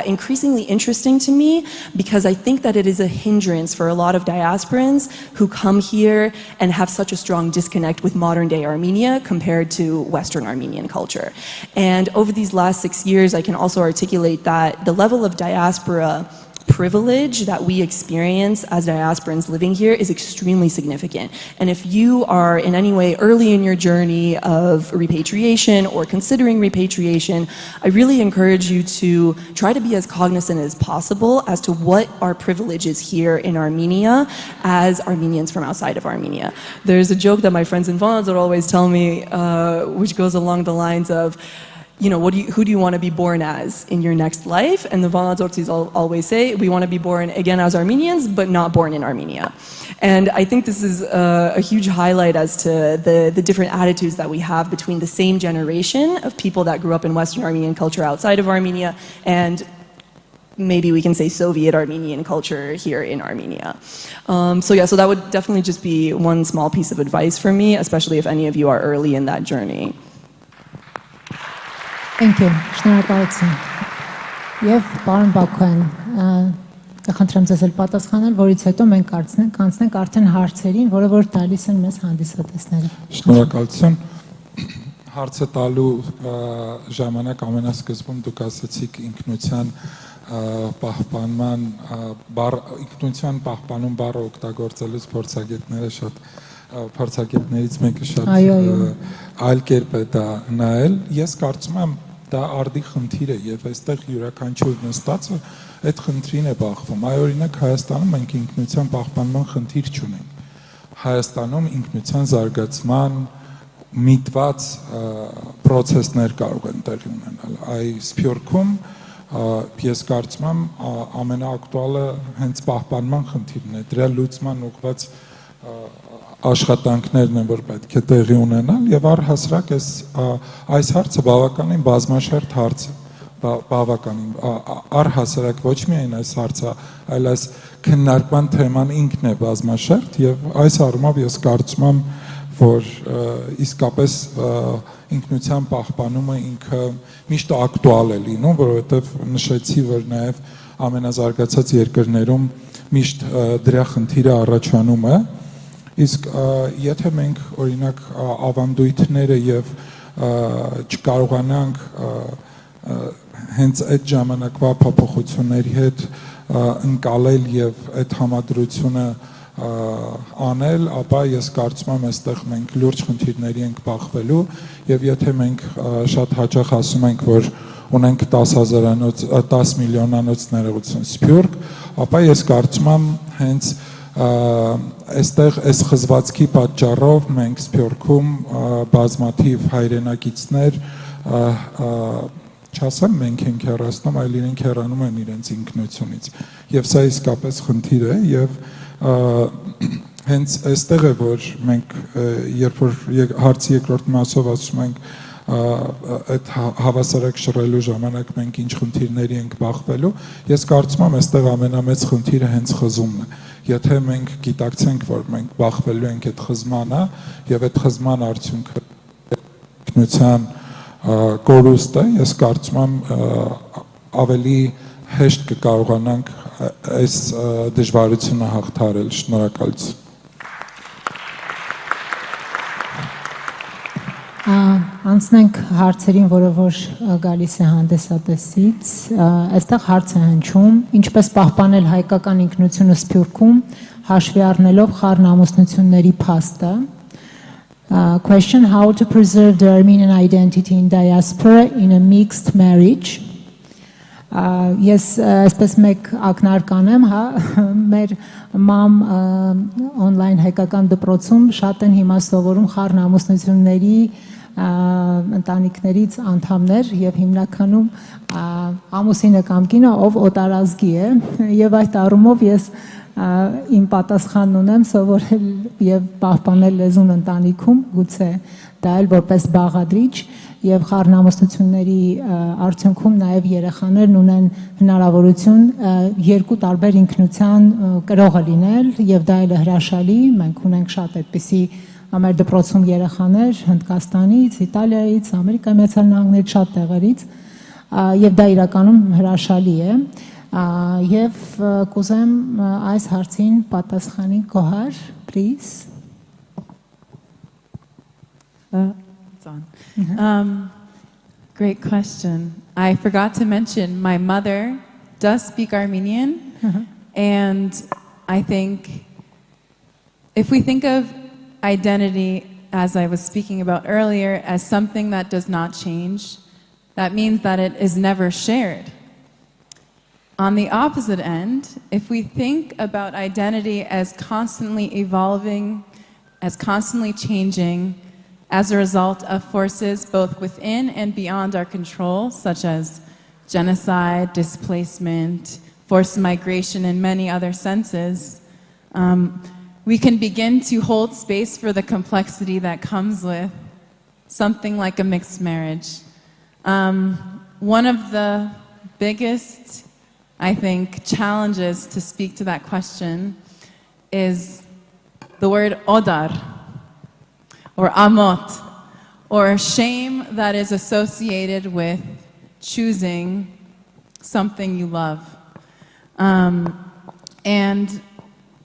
increasingly interesting to me, because I think that it is a hindrance for a lot of diasporans who come here and have such a strong disconnect with modern day Armenia compared to Western Armenian culture. And over these last 6 years, I can also articulate that the level of diaspora privilege that we experience as diasporans living here is extremely significant. And if you are in any way early in your journey of repatriation or considering repatriation, I really encourage you to try to be as cognizant as possible as to what our privilege is here in Armenia as Armenians from outside of Armenia. There's a joke that my friends in Vanadzor always tell me, which goes along the lines of, who do you want to be born as in your next life? And the Vanadzortsis always say, we want to be born again as Armenians, but not born in Armenia. And I think this is a huge highlight as to the different attitudes that we have between the same generation of people that grew up in Western Armenian culture outside of Armenia and maybe we can say Soviet Armenian culture here in Armenia. So that would definitely just be one small piece of advice for me, especially if any of you are early in that journey. Thank you. Շնորհակալություն։ Եվ պարոն Բաքոյան, կխնդրեմ ձեզ էլ պատասխանել, որից հետո մենք կանցնենք արդեն հարցերին, որը որ տալիս են մեզ հանդիսատեսները։ Շնորհակալություն։ Հարցը տալու ժամանակ ամենասկզբում դուք ասացիք ինքնության պահպանման ինքնության պահպանում բառը օգտագործելուց փորձագետներից մեկը շատ այլ կերպ է դա նայել։ Ես կարծում եմ դա արդի խնդիր է եւ այստեղ յուրաքանչյուր նստածը այդ խնդրին է բախվում։ Այ օրինակ Հայաստանում մենք ինքնության պահպանման խնդիր չունենք։ Հայաստանում ինքնության զարգացման միտված process-ներ կարող են տեղի ունենալ։ Այ Սփյուռքում ես կարծում եմ ամենաակտուալը հենց պահպանման խնդիրն է, դրա լուծման ուղղված աշխատանքներն են, որ պետք է տեղի ունենան եւ առհասարակ այս հարցը բավականին բազմաշերտ հարց է, բավականին առհասարակ ոչ միայն այս հարցը, այլ այս քննարկման թեման ինքն է բազմաշերտ եւ այս առումով ես կարծում եմ, որ իսկապես ինքնության պահպանումը ինքը միշտ ակտուալ է լինում, որովհետեւ նշեցի, որ նաեւ ամենազարգացած երկրներում միշտ դրա խնդիրը առաջանում է։ Իսկ եթե մենք օրինակ ավանդույթները եւ չկարողանանք հենց այդ ժամանակվա փոփոխությունների հետ ընկալել եւ այդ համադրությունը անել, ապա ես կարծում եմ այստեղ մենք լուրջ խնդիրների ենք բախվելու եւ եթե մենք շատ հաճախ ասում ենք, որ ունենք 10 միլիոնանոց ներողություն Սփյուռք, ապա ես կարծում եմ հենց այստեղ այս խզվածքի պատճառով մենք Սփյուռքում բազմաթիվ հայրենակիցներ չասեմ մենք ենք հեռացնում, այլ իրենք հեռանում են իրենց ինքնությունից եւ սա իսկապես խնդիր է եւ հենց այստեղ է որ մենք երբ որ հարցի երկրորդ մասով ասում ենք այդ հավասարակ շռելու ժամանակ մենք ինչ խնդիրների ենք բախվելու, ես կարծում եմ այստեղ ամենամեծ խնդիրը հենց խզումն է։ Եթե մենք գիտակցենք, որ մենք բախվելու ենք այդ խզմանը եւ այդ խզման արդյունքը ինքնության կորուստը, ես կարծում եմ ավելի հեշտ կկարողանանք այս դժվարությունը հաղթարել։ Շնորհակալություն։ Անցնենք հարցերին, որը որ գալիս է հանդիսատեսից, այստեղ հարց է հնչում, ինչպես պահպանել հայկական ինքնությունը Սփյուռքում, հաշվի առնելով խառնամուսնությունների փաստը։ Question: How to preserve the Armenian identity in diaspora in a mixed marriage? Ես այսպես մեկ ակնարկան եմ, հա, մեր մամ on-line հայկական դպրոցում շատ են հիմա սովորում խառնամուսնությունների ընտանիքներից անդամներ եւ հիմնականում ամուսինը կամ կինը ով օտարազգի է եւ այդ առումով ես իմ պատասխանն ունեմ սովորել եւ պահպանել լեզուն ընտանիքում գուցե դա էլ որպես բաղադրիչ եւ խառնամուսնությունների արդյունքում նաեւ երեխաներն ունեն հնարավորություն երկու տարբեր ինքնության կրողը լինել եւ դա էլ հրաշալի մենք ունենք շատ այդպիսի Ամեր դպրոցում երեխաներ Հնդկաստանից, Իտալիայից, Ամերիկայի Միացյալ Նահանգներից շատ տեղերից եւ դա իրականում հրաշալի է եւ կուզեմ այս հարցին պատասխանի Գոհար, please. It's on. Great question. I forgot to mention my mother does speak Armenian and I think if we think of identity, as I was speaking about earlier, as something that does not change, that means that it is never shared. On the opposite end, if we think about identity as constantly evolving, as constantly changing, as a result of forces both within and beyond our control, such as genocide, displacement, forced migration, and many other senses, we can begin to hold space for the complexity that comes with something like a mixed marriage. One of the biggest, I think, challenges to speak to that question is the word odar, or amot, or shame that is associated with choosing something you love. And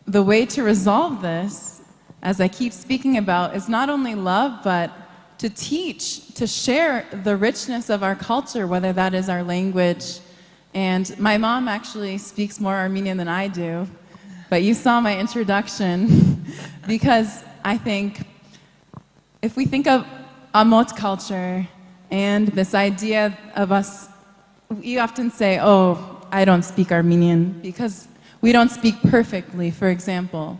the way to resolve this, as I keep speaking about, is not only love, but to teach, to share the richness of our culture, whether that is our language. And my mom actually speaks more Armenian than I do, but you saw my introduction because I think if we think of Amot culture and this idea of us, you often say, oh, I don't speak Armenian because we don't speak perfectly, for example.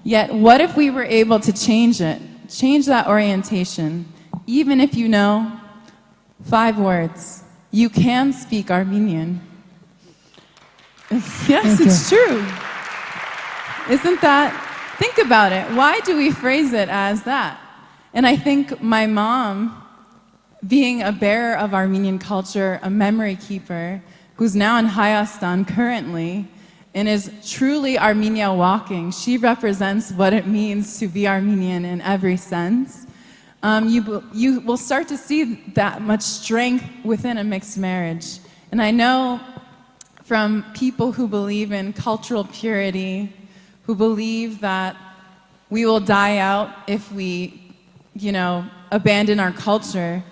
Yet, what if we were able to change it, change that orientation, even if you know 5 words, you can speak Armenian. Yes, it's true. Isn't that, think about it. Why do we phrase it as that? And I think my mom, being a bearer of Armenian culture, a memory keeper, who's now in Hayastan currently, and is truly Armenia walking. She represents what it means to be Armenian in every sense. You will start to see that much strength within a mixed marriage. And I know from people who believe in cultural purity, who believe that we will die out if we, abandon our culture.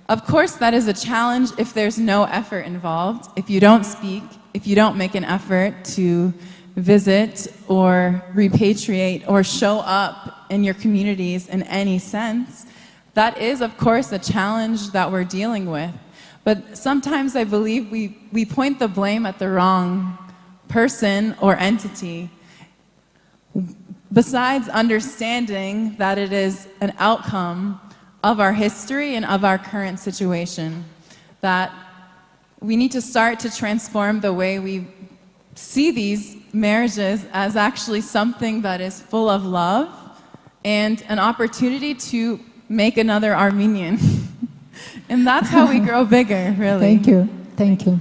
Of course, that is a challenge if there's no effort involved, if you don't speak, if you don't make an effort to visit or repatriate or show up in your communities in any sense. That is, of course, a challenge that we're dealing with. But sometimes I believe we point the blame at the wrong person or entity. Besides understanding that it is an outcome of our history and of our current situation, that we need to start to transform the way we see these marriages as actually something that is full of love and an opportunity to make another Armenian. And that's how we grow bigger, really. Thank you.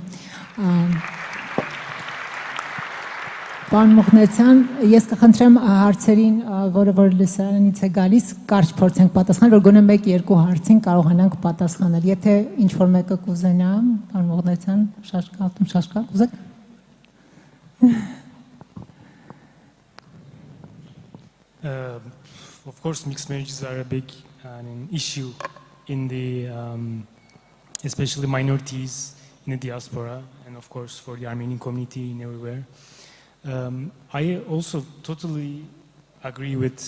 Պարոն Մոխնեցյան, ես կխնդրեմ հարցերին, որ լսարանից է գալիս, կարճ փորձենք պատասխանել, որ գոնե 1-2 հարցին կարողանանք պատասխանել։ Եթե ինչ-որ մեկը կուզենա, պարոն Մոխնեցյան, շաշկա, կուզեք։ Of course, mixed marriages are a big issue in the, especially minorities in the diaspora, and of course for the Armenian community in everywhere. I also totally agree with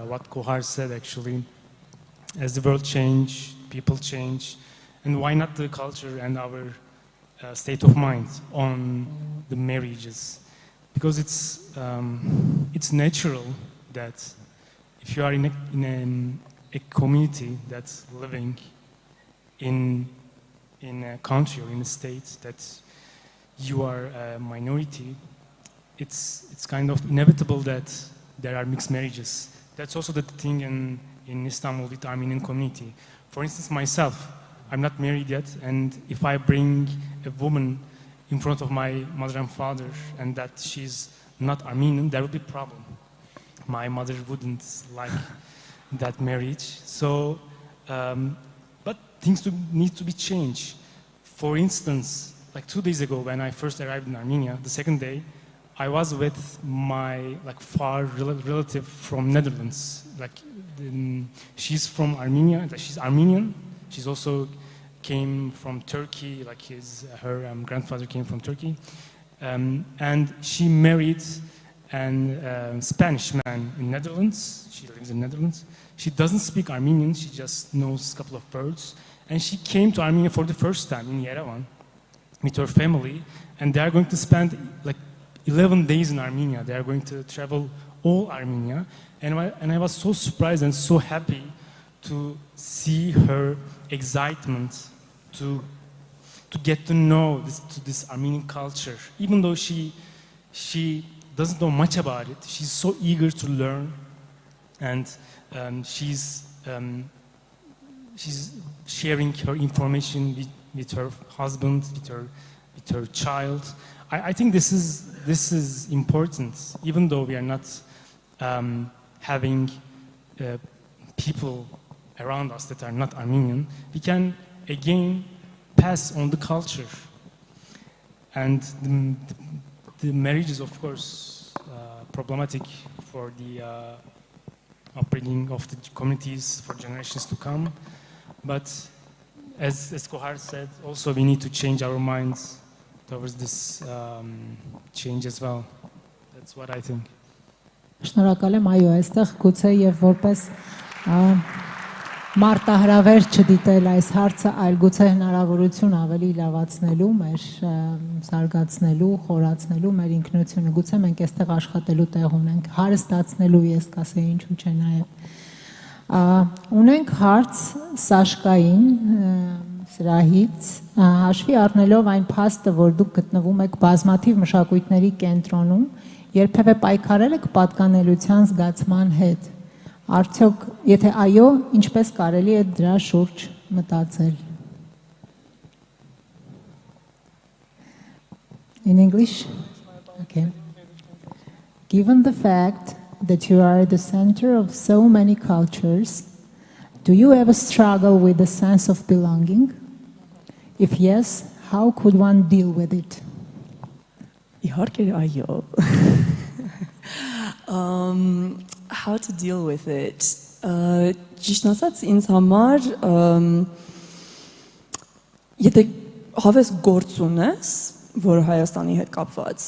what Kohar said, actually. As the world changes, people change, and why not the culture and our state of mind on the marriages? Because it's natural that if you are in a community that's living in a country or in a state that you are a minority, it's kind of inevitable that there are mixed marriages. That's also the thing in Istanbul with the Armenian community. For instance, myself, I'm not married yet, and if I bring a woman in front of my mother and father and that she's not Armenian, there will be a problem. My mother wouldn't like that marriage. So, but things need to be changed. For instance, like 2 days ago when I first arrived in Armenia, the second day, I was with my far relative from Netherlands. She's from Armenia. She's Armenian. She's also came from Turkey. Her grandfather came from Turkey, and she married a Spanish man in Netherlands. She lives in Netherlands. She doesn't speak Armenian. She just knows a couple of words, and she came to Armenia for the first time in Yerevan with her family, and they are going to spend 11 days in Armenia. They are going to travel all Armenia. And I was so surprised and so happy to see her excitement to get to know this Armenian culture. Even though she doesn't know much about it, she's so eager to learn, and she's sharing her information with her husband, with her child. I think this is important, even though we are not having people around us that are not Armenian. We can again pass on the culture, and the marriage is of course problematic for the upbringing of the communities for generations to come. But as Kohar said, also we need to change our minds towards this change as well. That's what I think. Շնորհակալ եմ, այո, այստեղ գուցե եւ որպես մարտահրավեր չդիտել այս հարցը, այլ գուցե հնարավորություն ավելի լավացնելու, մեր զարգացնելու, խորացնելու մեր ինքնությունը, գուցե մենք այստեղ աշխատելու տեղ ունենք, հարստացնելու, ես կասեի, ինչու՞ չէ նաեւ։ Ունենք հարց Սաշկային սրահից, հաշվի առնելով այն փաստը, որ դուք գտնվում եք բազմաթիվ մշակույթների կենտրոնում, երբևէ պայքարել եք պատկանելության զգացման հետ։ Արդյոք, եթե այո, ինչպես կարելի է դրա շուրջ մտածել։ In English? Okay. Given the fact that you are at the center of so many cultures, do you ever struggle with the sense of belonging? If yes, how could one deal with it? Իհարկե այո. How to deal with it? Ճիշտն ասած, ինձ համար եթե հավես գործ ունես, որ Հայաստանի հետ կապված,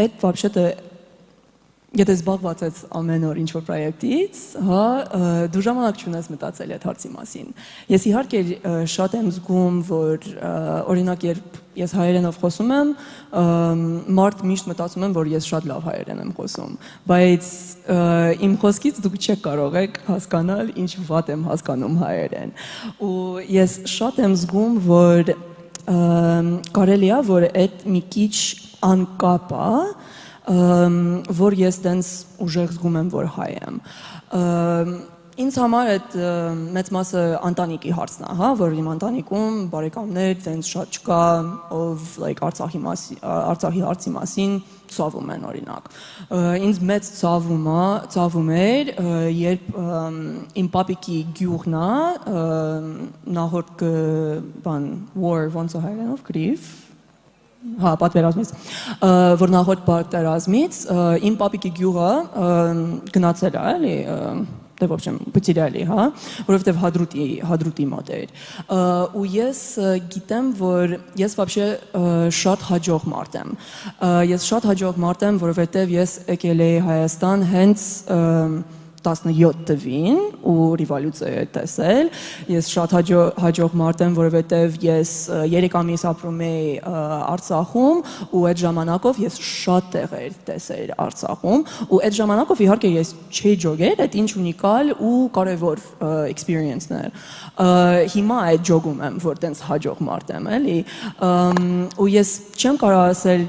այդ вообще-то եթե զբաղված ես ամեն օր ինչ-որ պրոյեկտից, հա, դու ժամանակ չունես մտածել այդ հարցի մասին։ Ես իհարկե շատ եմ զգում, որ օրինակ երբ ես հայերենով խոսում եմ, մարդ միշտ մտածում եմ, որ ես շատ լավ հայերեն եմ խոսում, բայց իմ խոսքից դուք չեք կարող եք հասկանալ ինչ վատ եմ հասկանում հայերեն։ Ու ես շատ եմ զգում, որ կարելի է, որ այդ մի քիչ անկապ է, որ ես տենց ուժեղ զգում եմ, որ հայ եմ։ Ինձ համար այդ մեծ մասը ընտանիքի հարցն է, հա, որ իմ ընտանիքում բարեկամներ տենց շատ չկա, ով Արցախի հարցի մասին ցավում են օրինակ։ Ինձ մեծ ցավում էր, երբ իմ պապիկի գյուղն է, նախորդ war ոնց է հայերենով գրիվ, հա, պատվերազմից, որ նախորդ պատերազմից իմ պապիկի գյուղը գնացել է, էլի, դե в общем, потеряли, հա, որովհետև հադրուտի մոտ էր։ Ու ես գիտեմ, որ ես вообще շատ հաջող մարդ եմ։ Ես շատ հաջող մարդ եմ, որովհետև ես եկել էի Հայաստան հենց 17 տվին ու ռևոլյուցիա տեսել։ Ես շատ հաջող մարդ եմ, որովհետև ես 3 ամիս ապրում էի Արցախում ու այդ ժամանակով ես շատ տեղեր տեսել Արցախում ու այդ ժամանակով իհարկե ես չէի ջոգել, այդ ինչ ունիկալ ու կարևոր experience-ն էր։ Հիմա այդ ջոգում եմ, որ տենց հաջող մարդ եմ, էլի։ Ու ես չեմ կարող ասել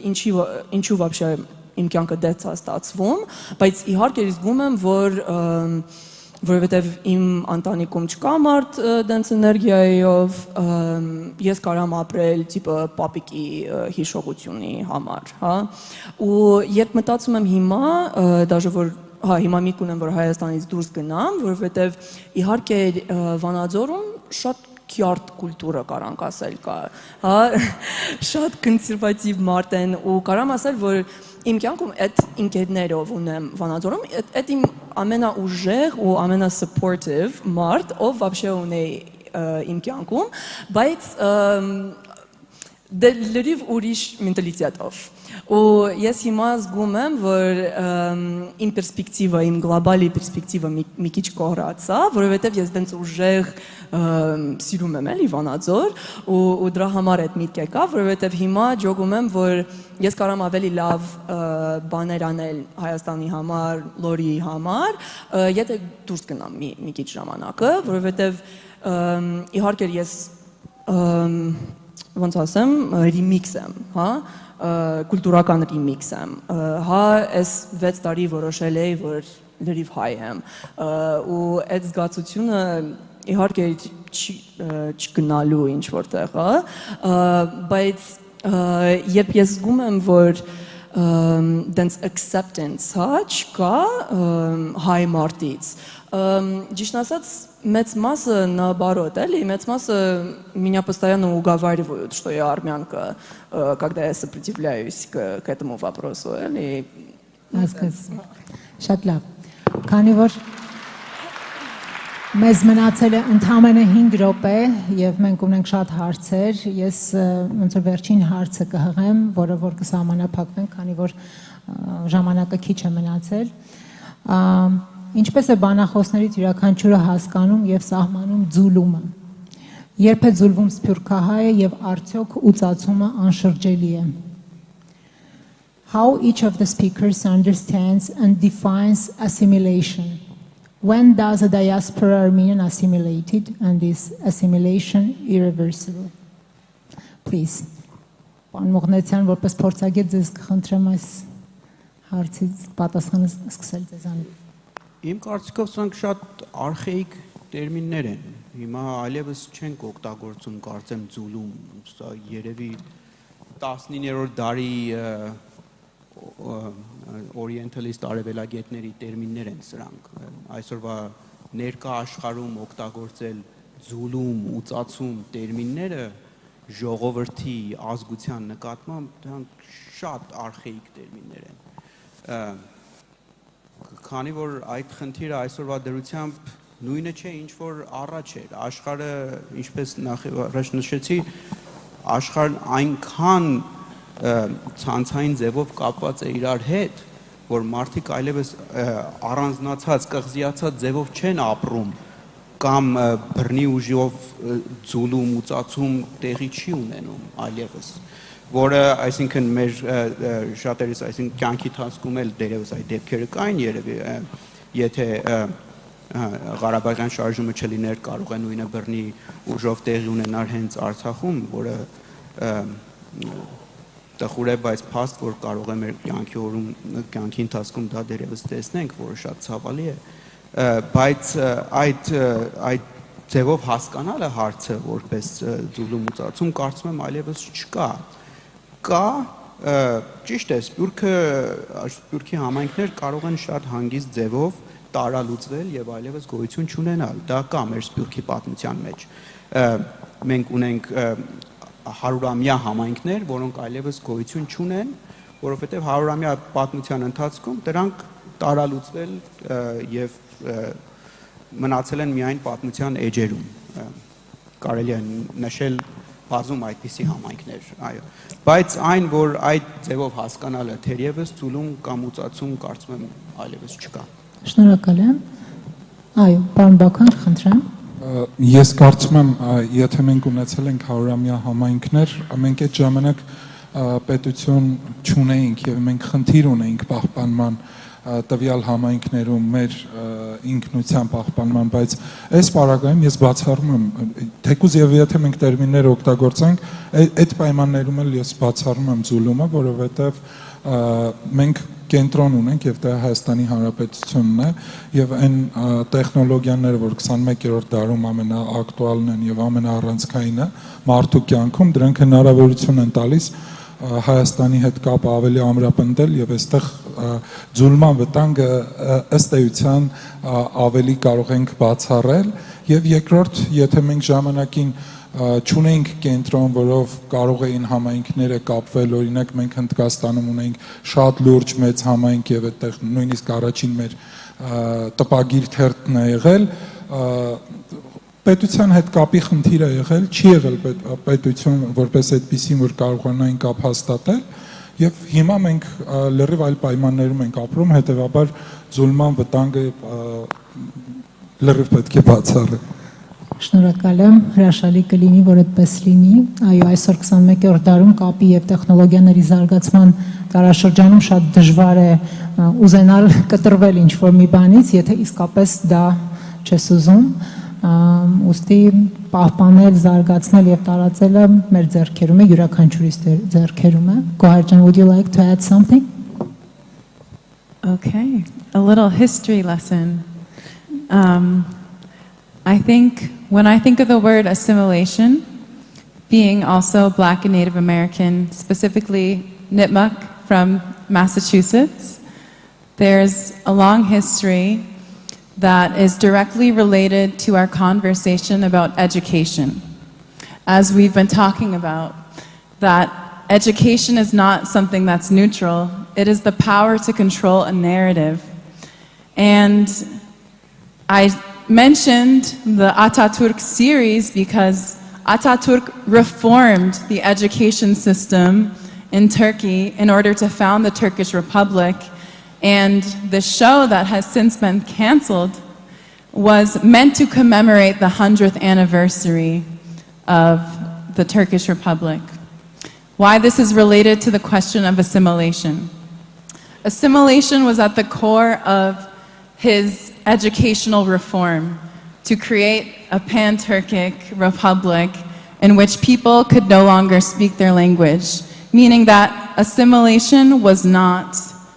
ինչու вообще իմ կյանքը դեց է ստացվում, բայց իհարկե զգում եմ, որ որովհետև իմ ընտանիքում չկա մարդ դենց էներգիայով, ես կարամ ապրել տիպը պապիկի հիշողությունի համար, հա, ու երբ մտածում եմ հիմա, դաժե որ հա հիմա միտք ունեմ, որ Հայաստանից դուրս գնամ, որովհետև իհարկե Վանաձորում շատ քյարտ կուլտուրա կարանք ասել կա, հա, շատ կոնսերվատիվ մարդ են ու կարամ ասել, որ իմ կյանքում այդ ինքերներով ունեմ Վանաձորում, այդ իմ ամենաուժեղ ու ամենասupportive մարդ, ով вообще ունի իմ կյանքում, բայց դե լրիվ ուրիշ մենտալիտետով։ Ու ես հիմա զգում եմ, որ իմ պերսպեկտիվը, իմ գլոբալի պերսպեկտիվը մի քիչ կորացա, որովհետև ես դենց ուժեղ սիրում եմ էլի Վանաձոր ու դրա համար այդ միտք եկա, որովհետև հիմա ջոգում եմ, որ ես կարամ ավելի լավ բաներ անել Հայաստանի համար, Լորի համար, եթե դուրս գնամ մի քիչ ժամանակը, որովհետև իհարկե ես ոնց ասեմ, remix եմ, հա, կուլտուրական remix եմ, հա, այս 6 տարի որոշել էի, որ լրիվ հայ եմ, ու այդ զգացությունը իհարկե չգնալու ինչ որտեղ, բայց երբ ես զգում եմ, որ դենց acceptance, հա, չկա հայ մարդից, ճիշտ ասած, մեծ մասը наоборот, էլի, մեծ մասը меня постоянно уговаривают, что я армянка, когда я сопротивляюсь к этому вопросу, էլի։ Շատ լավ։ Քանի որ մեզ մնացել է ընդամենը 5 րոպե եւ մենք ունենք շատ հարցեր, ես ոնց որ վերջին հարցը կհղեմ, որը որ կսահմանափակվենք, քանի որ ժամանակը քիչ է մնացել։ Ինչպես է բանախոսներից յուրաքանչյուրը հասկանում եւ սահմանում ձուլումը։ Երբ է ձուլվում սփյուռքահայը եւ արդյոք ուծացումը անշրջելի է։ How each of the speakers understands and defines assimilation. When does a diaspora Armenian assimilated and is assimilation irreversible? Please. Պարոն Մողնեցյան, որպես փորձագետ ձեզ կխնդրեմ այս հարցից պատասխանը սկսել ձեզանից։ Իմ կարծիքով սրանք շատ արխեիկ տերմիններ են։ Հիմա այլևս չենք օգտագործում, կարծեմ, ձուլում, սա երևի 19-րդ դարի օրիենտալիստ արևելագետների տերմիններ են սրանք։ Այսօրվա ներկա աշխարհում օգտագործել ձուլում, ուծացում տերմինները ժողովրդի ազգության նկատմամբ դրանք շատ արխեիկ տերմիններ են։ Քանի որ այդ խնդիրը այսօրվա դրությամբ նույնը չէ, ինչ որ առաջ էր, աշխարհը, ինչպես նախ նշեցի, աշխարհն այնքան ցանցային ձևով կապված է իրար հետ, որ մարդիկ այլևս առանձնացած, կղզիացած ձևով չեն ապրում, կամ բռնի ուժով ձուլում, ուծացում տեղի չի ունենում այլևս, որը, այսինքն, մեր շատերիս, այսինքն, կյանքի ընթացքում էլ դերևս այդ դեպքերը կային երևի, եթե Ղարաբաղյան շարժումը չլիներ, կարող է նույնը բռնի ուժով տեղի ունենար հենց Արցախում, որը տխուր է, բայց փաստ, որ կարող է մեր կյանքի ընթացքում դա դերևս տեսնենք, որը շատ ցավալի է, բայց այդ ձևով հասկանալը հարցը որպես ձուլում ուծացում, կարծում եմ այլևս չկա։ Կա, ճիշտ է, սփյուռքի համայնքներ կարող են շատ հանգիստ ձևով տարալուծվել եւ այլևս գոյություն չունենալ։ Դա կա մեր սփյուռքի պատմության մեջ։ Մենք ունենք 100-ամյա համայնքներ, որոնք այլևս գոյություն չունեն, որովհետեւ 100-ամյա պատմության ընթացքում դրանք տարալուծվել եւ մնացել են միայն պատմության էջերում։ Կարելի է նշել բազում այդպիսի համայնքներ, այո։ Բայց այն, որ այդ ձևով հասկանալը թերևս ցուլում կամ ուծացում կարծում եմ այլևս չկա։ Շնորհակալ եմ։ Այո, պարոն Բաքան, խնդրեմ։ Ես կարծում եմ, եթե մենք ունեցել ենք 100-ամյա համայնքներ, մենք այդ ժամանակ պետություն չունեինք եւ մենք խնդիր ունեինք պահպանման տվյալ համայնքներում մեր ինքնության պահպանման, բայց այս պարագայում ես բացառում եմ, թեկուզ եւ եթե մենք տերմիններ օգտագործենք, այդ պայմաններում էլ ես բացառում եմ ձուլումը, որովհետեւ մենք կենտրոն ունենք եւ դա Հայաստանի Հանրապետությունն է եւ այն տեխնոլոգիաները, որ 21-րդ դարում ամենաակտուալն են եւ ամենաառանցքայինը մարդու կյանքում, դրանք հնարավորություն են տալիս Հայաստանի հետ կապը ավելի ամրապնդել եւ այստեղ ձուլման վտանգը ըստ էության ավելի կարող ենք բացառել եւ երկրորդ, եթե մենք ժամանակին չունենք կենտրոն, որով կարող էին համայնքները կապվել, օրինակ մենք Հնդկաստանում ունենք շատ լուրջ մեծ համայնք եւ այդտեղ նույնիսկ առաջին մեր տպագիր թերթն է եղել, պետության հետ կապի խնդիր է եղել, չի եղել պետություն որպես այդպեսին, որ կարողանային կապ հաստատել, եւ հիմա մենք լրիվ այլ պայմաններում ենք ապրում, հետեւաբար զուլման վտանգը լրիվ պետք է բացառել։ Շնորհակալ եմ, հրաշալի կլինի, որ այդպես լինի։ Այո, այսօր 21-րդ դարում կապի եւ տեխնոլոգիաների զարգացման տարաշրջանում շատ դժվար է ուզենալ կտրվել ինչ-որ մի բանից, եթե իսկապես դա չես ուզում, ուստի պահպանել, զարգացնել եւ տարածելը մեր ձեռքերում է, յուրաքանչյուրիս ձեռքերում է։ Գոհարջան, would you like to add something? Okay, a little history lesson. I think when I think of the word assimilation, being also Black and Native American, specifically Nipmuc from Massachusetts, there's a long history that is directly related to our conversation about education. As we've been talking about, that education is not something that's neutral, it is the power to control a narrative. And I mentioned the Ataturk series because Ataturk reformed the education system in Turkey in order to found the Turkish Republic, and the show that has since been canceled was meant to commemorate the 100th anniversary of the Turkish Republic. Why this is related to the question of assimilation. Assimilation was at the core of his educational reform to create a pan-Turkic republic in which people could no longer speak their language, meaning that assimilation was not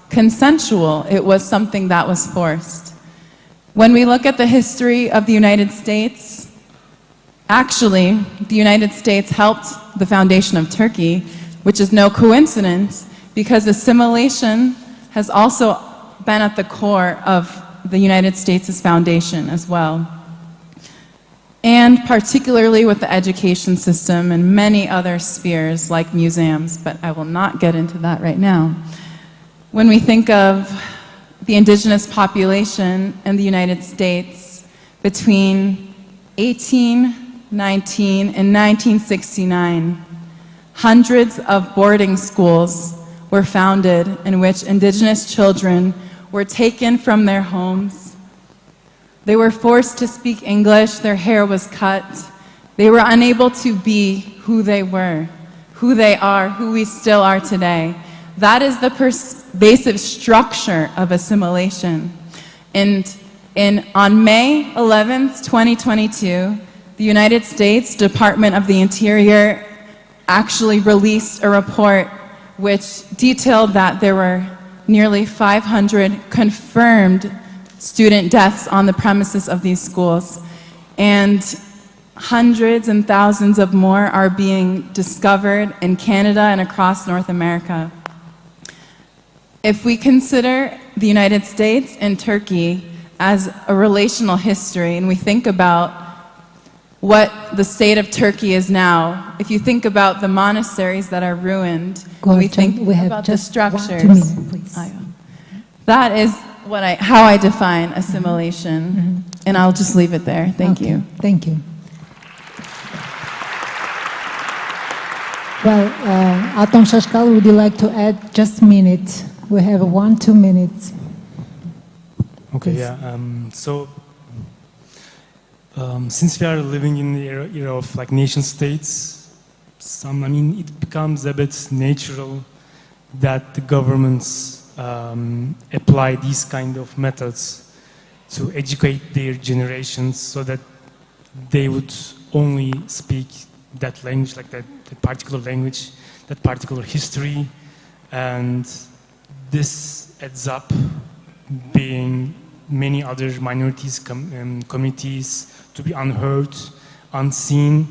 consensual, it was something that was forced. When we look at the history of the United States, actually, the United States helped the foundation of Turkey, which is no coincidence, because assimilation has also been at the core of the United States' foundation as well. And particularly with the education system and many other spheres like museums, but I will not get into that right now. When we think of the indigenous population in the United States between 1819 and 1969, hundreds of boarding schools were founded in which indigenous children were taken from their homes. They were forced to speak English, their hair was cut. They were unable to be who they were, who they are, who we still are today. That is the pervasive structure of assimilation. And on May 11th, 2022, the United States Department of the Interior actually released a report which detailed that there were nearly 500 confirmed student deaths on the premises of these schools, and hundreds and thousands of more are being discovered in Canada and across North America. If we consider the United States and Turkey as a relational history, and we think about what the state of Turkey is now, if you think about the monasteries that are ruined, we think about the structures. That is how I define assimilation, and I'll just leave it there. Thank you. Thank you. Well, Atom Shashkal, would you like to add just a minute? We have 1-2 minutes. Okay, Please. yeah. Since we are living in the era of like nation states, it becomes a bit natural that the governments apply these kind of methods to educate their generations so that they would only speak that language, like that particular language, that particular history, and this adds up being many other minorities, communities to be unheard, unseen.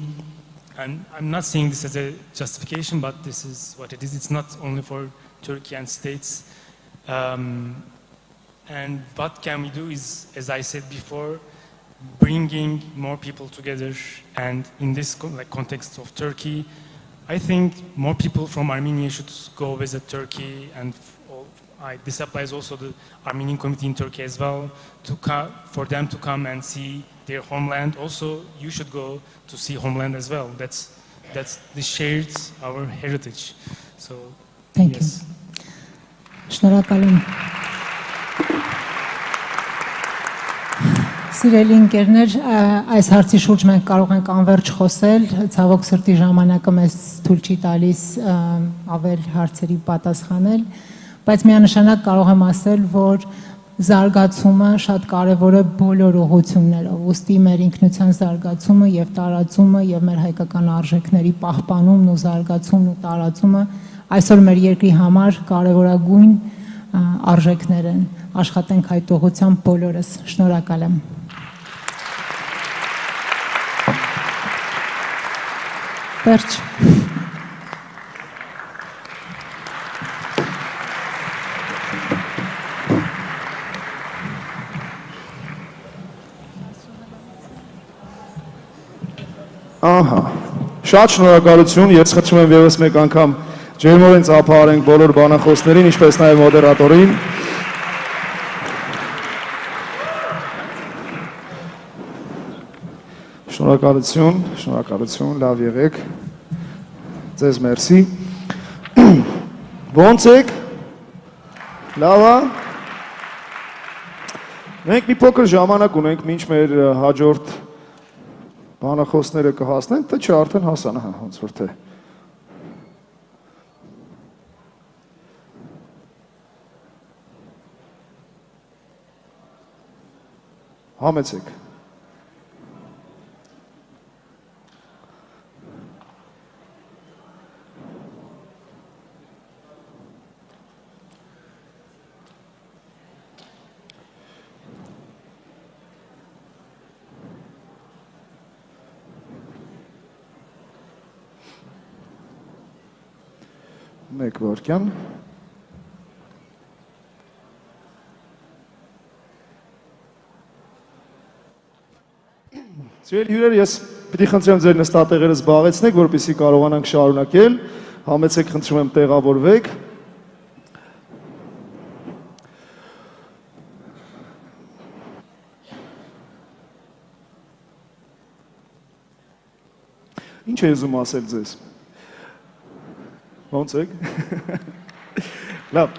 And I'm not saying this as a justification, but this is what it is. It's not only for Turkey and states. And what can we do is, as I said before, bringing more people together. And in this context of Turkey, I think more people from Armenia should go visit Turkey, and this applies also to the Armenian community in Turkey as well, for them to come and see their homeland, also you should go to see homeland as well. That's the shared our heritage. So Thank you. Շնորհակալ եմ։ Սիրելի ընկերներ, այս հարցի շուրջ մենք կարող ենք անվերջ խոսել, ցավոք սրտի ժամանակը մեզ թույլ չի տալիս ավել հարցերի պատասխանել, բայց միանշանակ կարող եմ ասել, որ զարգացումը շատ կարևոր է բոլոր ուղղություններով, ուստի մեր ինքնության զարգացումը եւ տարածումը եւ մեր հայկական արժեքների պահպանումն ու զարգացումն ու տարածումը այսօր մեր երկրի համար կարևորագույն արժեքներ են, աշխատենք այդ ուղղությամբ բոլորս, շնորհակալ եմ։ Վերջ։ Ահա, շատ շնորհակալություն, ես խնդրում եմ ևս մեկ անգամ ջերմորեն ծափահարենք բոլոր բանախոսներին, ինչպես նաև մոդերատորին։ Շնորհակալություն, լավ եղեք, ձեզ մերսի։ Ոնց եք, լավ է։ Մենք մի փոքր ժամանակ ունենք, մինչ մեր հաջորդ բանախոսները կհասնեն, թե չէ արդեն հասան, հա, ոնց որ թե։ Համեցեք։ Մեկ վարքյան։ Սիրելի հյուրեր, ես պիտի խնդրեմ ձեր նստատեղերը զբաղեցնեք, որպեսզի կարողանանք շարունակել, համեցեք խնդրում եմ տեղավորվեք։ Ինչ է ուզում ասել ձեզ։ Ոնց եք։ Լավ։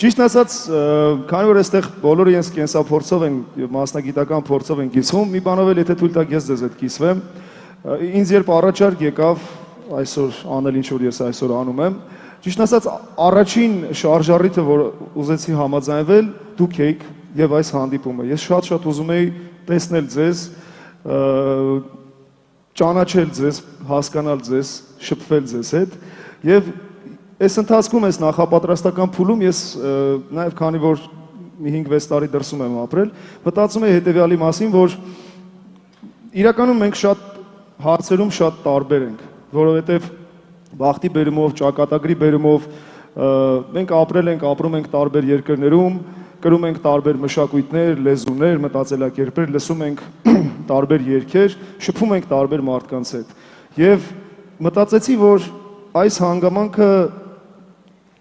Ճիշտն ասած, քանի որ այստեղ բոլորը ես կենսափորձով են եւ մասնագիտական փորձով են կիսվում, մի բանով էլ եթե թույլ տաք ես ձեզ հետ կիսվեմ, ինձ երբ առաջարկ եկավ այսօր անել ինչ որ ես այսօր անում եմ, ճիշտն ասած առաջին շարժառիթը, որ ուզեցի համաձայնվել, դուք եք եւ այս հանդիպումը։ Ես շատ ուզում էի տեսնել ձեզ, ճանաչել ձեզ, հասկանալ ձեզ, շփվել ձեզ հետ եւ այս ընթացքում այս նախապատրաստական փուլում ես նաեւ քանի որ մի 5-6 տարի դրսում եմ ապրել, մտածում եմ հետեւյալի մասին, որ իրականում մենք շատ հարցերում շատ տարբեր ենք, որովհետեւ բախտի բերումով, ճակատագրի բերումով մենք ապրել ենք, ապրում ենք տարբեր երկրներում, կրում ենք տարբեր մշակույթներ, լեզուներ, մտածելակերպեր, լսում ենք տարբեր երգեր, շփվում ենք տարբեր մարդկանց հետ։ Եվ մտածեցի, որ այս հանգամանքը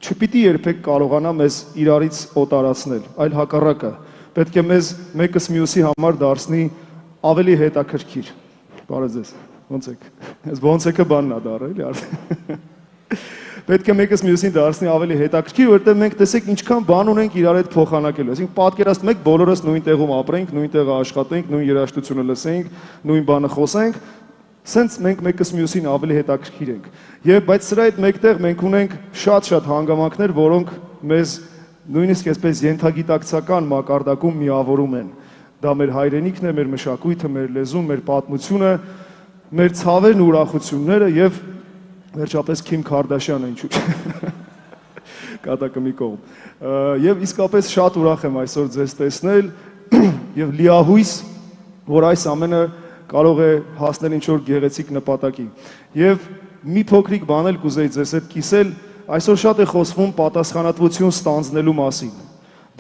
չպիտի երբեք կարողանա մեզ իրարից օտարացնել, այլ հակառակը, պետք է մեզ մեկս մյուսի համար դարձնի ավելի հետաքրքիր։ Բարև ձեզ, ոնց եք։ Այս ոնց եկը բանն է դառը, էլի արդեն։ Պետք է մեկս մյուսին դարձնի ավելի հետաքրքիր, որտեղ մենք տեսեք ինչքան բան ունենք իրար հետ փոխանակելու։ Այսինքն պատկերացնում եք բոլորս նույն տեղում ապրենք, նույն տեղը աշխատենք, նույն երաժշտությունը լսենք, նույն բանը խոսենք, սենց մենք մեկս մյուսին ավելի հետաքրքիր ենք։ Եվ բայց սրա հետ մեկտեղ մենք ունենք շատ հանգամանքներ, որոնք մեզ նույնիսկ այսպես ենթագիտակցական մակարդակում միավորում են։ Դա մեր հայրենիքն է, մեր մշակույթը, մեր լեզուն, մեր պատմությունը, մեր ցավերն ու ուրախությունները եւ վերջապես Քիմ Քարդաշյանը ինչու՞ կատակը մի կողմ։ Եվ իսկապես շատ ուրախ եմ այսօր ձեզ տեսնել եւ լիահույս, որ այս ամենը կարող է հասնել ինչ-որ գեղեցիկ նպատակի։ Եվ մի փոքրիկ բան էլ կուզեի ձեզ հետ կիսել, այսօր շատ է խոսվում պատասխանատվություն ստանձնելու մասին։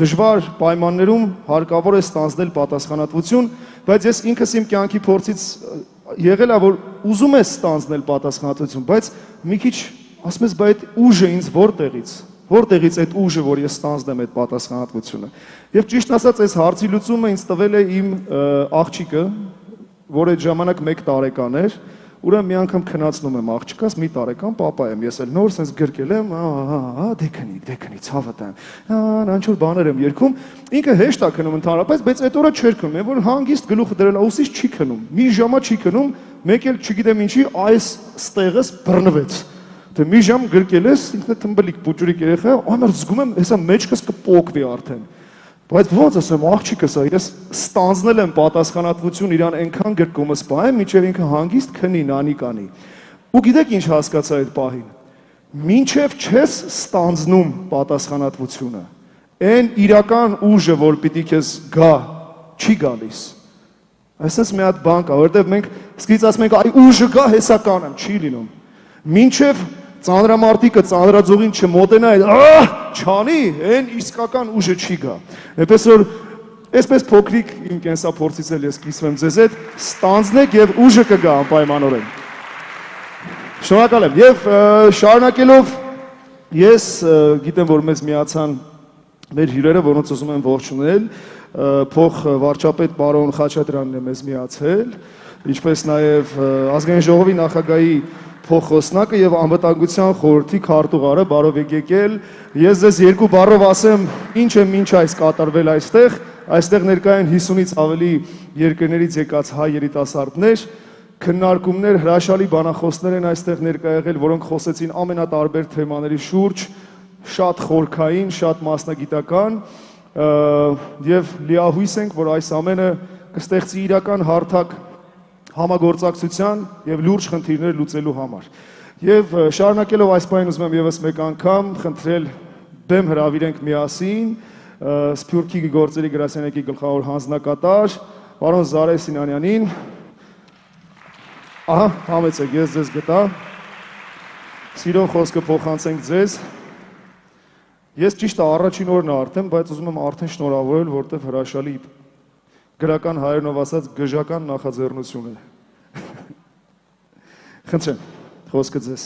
Դժվար պայմաններում հարկավոր է ստանձնել պատասխանատվություն, բայց ես ինքս իմ կյանքի փորձից եղել է, որ ուզում ես ստանձնել պատասխանատվություն, բայց մի քիչ ասում ես, բայց այդ ուժը ինձ որտեղից, Որտեղից այդ ուժը, որ ես ստանձնեմ այդ պատասխանատվությունը։ Եվ ճիշտ ասած, այս հարցի լուծումը ինձ տվել է իմ աղջիկը, որ այդ ժամանակ 1 տարեկան էր, ուրեմն մի անգամ քնացնում եմ աղջկաս, մի տարեկան պապա եմ, ես էլ նոր sense գրկել եմ, դե քնի, ցավը տան, ինչ-որ բաներ եմ երգում, ինքը հեշտ է քնում ընդհանրապես, բայց այդ օրը չէր քնում, որ հանգիստ գլուխը դրել ուսից չի քնում, մի ժամա չի քնում, մեկ էլ չգիտեմ ինչի, այս ստեղս բռնվեց, թե մի ժամ գրկել ես, ինքնը թմբլիկ պուճուրիկ երեխա, ամեր զգում եմ, հեսա մեջքս կպոկվի արդեն։ Բայց ոնց ասեմ, աղջիկս է, ես ստանձնել եմ պատասխանատվություն իրան այնքան գրկումը սպահեմ, մինչև ինքը հանգիստ քնի, նանի կանի։ Ու գիտեք ինչ հասկացա այդ պահին։ Մինչև չես ստանձնում պատասխանատվությունը, այն իրական ուժը, որ պիտի քեզ գա, չի գալիս։ Այսպես մի հատ բան կա, որովհետև մենք սկիզբ ասում ենք, այ ուժը գա, հեսա կանեմ, չի լինում։ Մինչև ծանրամարտիկը ծանրաձողին չմոտենա, չանի, այն իսկական ուժը չի գա։ Այնպես որ այսպես փոքրիկ իմ կենսափորձից էլ ես կիսվեմ ձեզ հետ, ստանձնեք եւ ուժը կգա անպայմանորեն։ Շնորհակալ եմ եւ շարունակելով ես գիտեմ, որ մեզ միացան մեր հյուրերը, որոնց ուզում եմ ողջունել, փոխ վարչապետ պարոն Խաչատրյանն է մեզ միացել, ինչպես նաեւ ազգային ժողովի նախագահի փոխոսնակը եւ անվտանգության խորհրդի քարտուղարը, բարով եք եկել։ Ես ձեզ երկու բառով ասեմ, ինչ է մինչ այս կատարվել այստեղ ներկա են 50-ից ավելի երկրներից եկած հայ երիտասարդներ, քննարկումներ, հրաշալի բանախոսներ են այստեղ ներկա եղել, որոնք խոսեցին ամենատարբեր թեմաների շուրջ, շատ խորքային, շատ մասնագիտական, եւ լիահույս ենք, որ այս ամենը կստեղծի իրական հարթակ համագործակցության եւ լուրջ խնդիրներ լուծելու համար։ Եվ շարունակելով այս բանին ուզում եմ եւս մեկ անգամ խնդրել բեմ հրավիրենք միասին Սփյուռքի գործերի գրասենյակի գլխավոր հանձնակատար պարոն Զարե Սինանյանին։ Ահա, համեցեք, ես ձեզ գտա։ Սիրո խոսքը փոխանցենք ձեզ։ Ես ճիշտ է առաջին օրն արդեն, բայց ուզում եմ արդեն շնորհավորել, որտեղ հրաշալի գրական հայերենով ասած գժական նախաձեռնություն է։ Խնդրեմ, խոսքը ձեզ։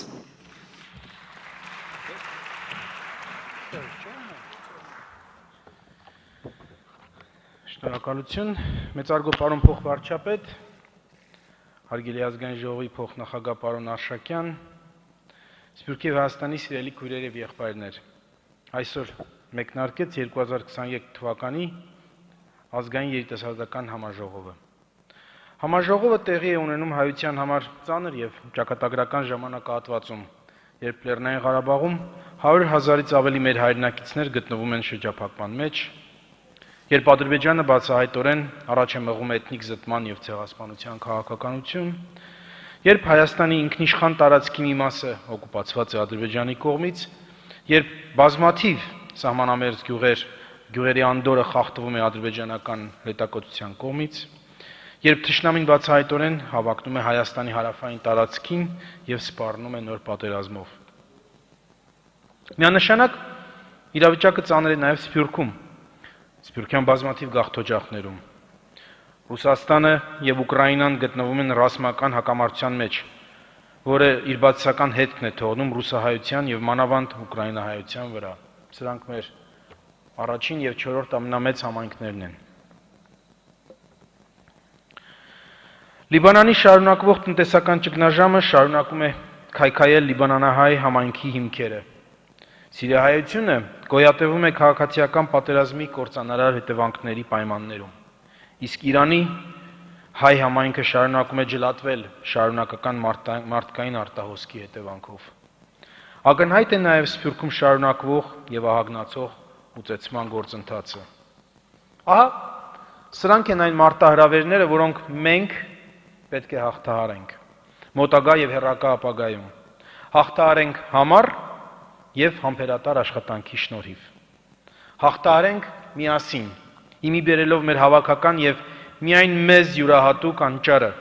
Շնորհակալություն, մեծարգո պարոն փոխվարչապետ, հարգելի ազգային ժողովի փոխնախագահ պարոն Արշակյան, Սփյուռքի եւ Հայաստանի սիրելի քույրեր եւ եղբայրներ։ Այսօր մեկնարկեց 2023 թվականի Ազգային երիտասարդական համաժողովը։ Համաժողովը տեղի է ունենում հայության համար ծանր եւ ճակատագրական ժամանակահատվածում, երբ Լեռնային Ղարաբաղում 100,000-ից ավելի մեր հայրենակիցներ գտնվում են շրջափակման մեջ, երբ Ադրբեջանը բացահայտորեն առաջ է մղում էթնիկ զտման եւ ցեղասպանության քաղաքականություն, երբ Հայաստանի ինքնիշխան տարածքի մի մասը օկուպացված է Ադրբեջանի կողմից, երբ բազմաթիվ սահմանամերձ գյուղերի անդորը խախտվում է ադրբեջանական հետակոտության կողմից, երբ թշնամին բացահայտորեն հավակնում է Հայաստանի հարավային տարածքին եւ սպառնում է նոր պատերազմով։ Միանշանակ իրավիճակը ծանր է նաեւ Սփյուռքում, Սփյուռքյան բազմաթիվ գաղթօջախներում։ Ռուսաստանը եւ Ուկրաինան գտնվում են ռազմական հակամարտության մեջ, որը իր բացասական հետքն է թողնում ռուսահայության եւ մանավանդ ուկրաինահայության վրա։ Սրանք մեր առաջին եւ 4-րդ ամենամեծ համայնքներն են։ Լիբանանի շարունակվող տնտեսական ճգնաժամը շարունակում է քայքայել լիբանանահայ համայնքի հիմքերը։ Սիրիահայությունը գոյատևում է քաղաքացիական պատերազմի կործանարար հետևանքների պայմաններում, իսկ Իրանի հայ համայնքը շարունակում է ջլատվել շարունակական մարդկային արտահոսքի հետևանքով։ Ակնհայտ է նաև Սփյուռքում շարունակվող եւ ահագնացող ուծեցման գործընթացը։ Ահա, սրանք են այն մարտահրավերները, որոնք մենք պետք է հաղթահարենք մոտակա եւ հեռակա ապագայում։ Հաղթահարենք համառ եւ համբերատար աշխատանքի շնորհիվ։ Հաղթահարենք միասին, իմի բերելով մեր հավաքական եւ միայն մեզ յուրահատուկ հանճարը,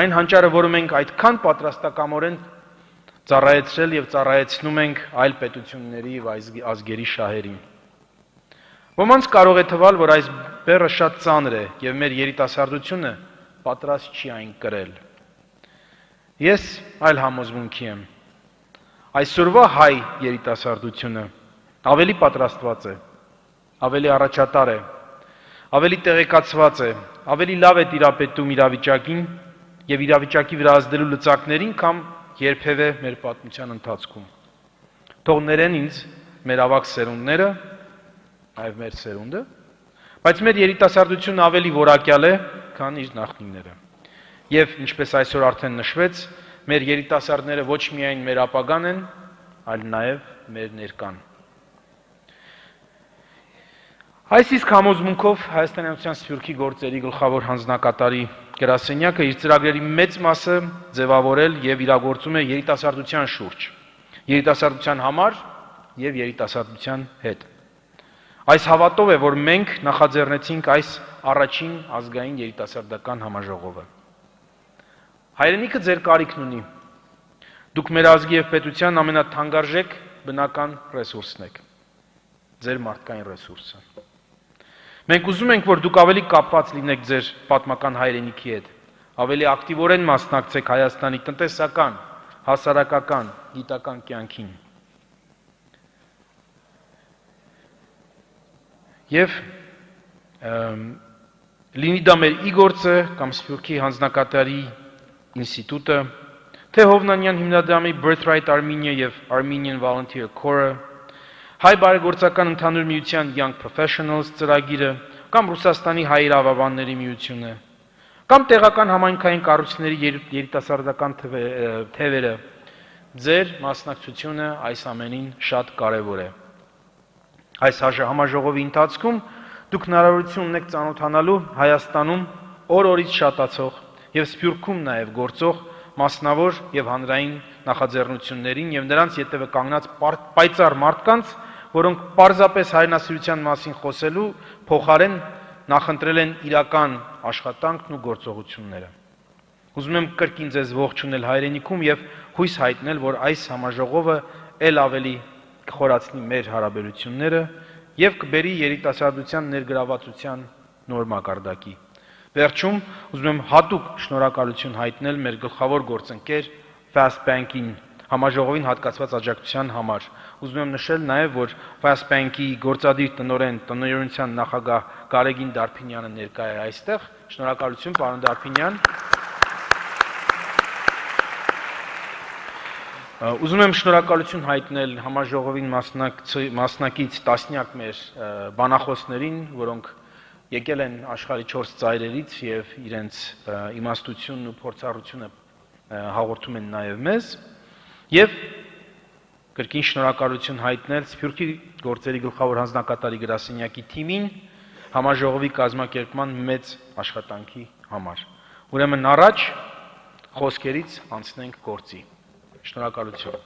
այն հանճարը, որը մենք այդքան պատրաստակամորեն ծառայեցրել եւ ծառայեցնում ենք այլ պետությունների եւ ազգերի շահերին։ Ոմանց կարող է թվալ, որ այս բեռը շատ ծանր է եւ մեր երիտասարդությունը պատրաստ չի այն կրել։ Ես այլ համոզմունքի եմ։ Այսօրվա հայ երիտասարդությունը ավելի պատրաստված է, ավելի առաջատար է, ավելի տեղեկացված է, ավելի լավ է տիրապետում իրավիճակին եւ իրավիճակի վրա ազդելու լծակներին, կամ երբևէ մեր պատմության ընթացքում։ Թող ներեն ինձ մեր ավագ սերունդները, այլ մեր սերունդը, բայց մեր երիտասարդությունն ավելի որակյալ է, քան իր նախնիները։ Եվ ինչպես այսօր արդեն նշվեց, մեր երիտասարդները ոչ միայն մեր ապագան են, այլ նաև մեր ներկան։ Այս իսկ համոզմունքով Հայաստանյան Սփյուռքի գործերի գլխավոր հանձնակատարի գրասենյակը իր ծրագրերի մեծ մասը ձևավորել եւ իրագործում է երիտասարդության շուրջ, երիտասարդության համար եւ երիտասարդության հետ։ Այս հավատով է, որ մենք նախաձեռնեցինք այս առաջին ազգային երիտասարդական համաժողովը։ Հայրենիքը ձեր կարիքն ունի։ Դուք մեր ազգի եւ պետության ամենաթանկարժեք բնական ռեսուրսն եք։ Ձեր մարդկային ռեսուրսը։ Մենք ուզում ենք, որ դուք ավելի կապված լինեք ձեր պատմական հայրենիքի հետ, ավելի ակտիվորեն մասնակցեք Հայաստանի տնտեսական, հասարակական, գիտական կյանքին։ Եվ լինի դա մեր իգործը կամ Սփյուռքի հանձնակատարի ինստիտուտը, թե Հովնանյան հիմնադրամի Birthright Armenia եւ Armenian Volunteer Corps-ը, Հայ բարեգործական ընդհանուր միության Young Professionals ծրագիրը, կամ Ռուսաստանի հայ իրավաբանների միությունը, կամ տեղական համայնքային կառույցների երիտասարդական թևերը, ձեր մասնակցությունը այս ամենին շատ կարևոր է։ Այս համաժողովի ընթացքում դուք հնարավորություն ունեք ծանոթանալու Հայաստանում օր-օրից շատացող եւ Սփյուռքում նաեւ գործող մասնավոր եւ հանրային նախաձեռնություններին եւ նրանց ետևը կանգնած պայծառ մարդկանց, որոնք պարզապես հայրենասիրության մասին խոսելու փոխարեն նախընտրել են իրական աշխատանքն ու գործողությունները։ Ուզում եմ կրկին ձեզ ողջունել հայրենիքում եւ հույս հայտնել, որ այս համաժողովը ել ավելի կխորացնի մեր հարաբերությունները եւ կբերի երիտասարդության ներգրավվածության նոր մակարդակի։ Վերջում ուզում եմ հատուկ շնորհակալություն հայտնել մեր գլխավոր գործընկեր Fast Bank-ին համաժողովին հատկացված աջակցության համար։ Ուզում եմ նշել նաև, որ Fast Bank-ի գործադիր տնօրեն, տնօրենության նախագահ Գարեգին Դարփինյանը ներկա է այստեղ։ Շնորհակալություն, պարոն Դարփինյան։ Ուզում եմ շնորհակալություն հայտնել համաժողովին մասնակից տասնյակ մեր բանախոսներին, որոնք եկել են աշխարհի 4 ծայրերից եւ իրենց իմաստությունն ու փորձառությունը հաղորդում են նաև մեզ, եւ կրկին շնորհակալություն հայտնել Սփյուռքի գործերի գլխավոր հանձնակատարի գրասենյակի թիմին համաժողովի կազմակերպման մեծ աշխատանքի համար։ Ուրեմն առաջ խոսքերից անցնենք գործի։ Շնորհակալություն։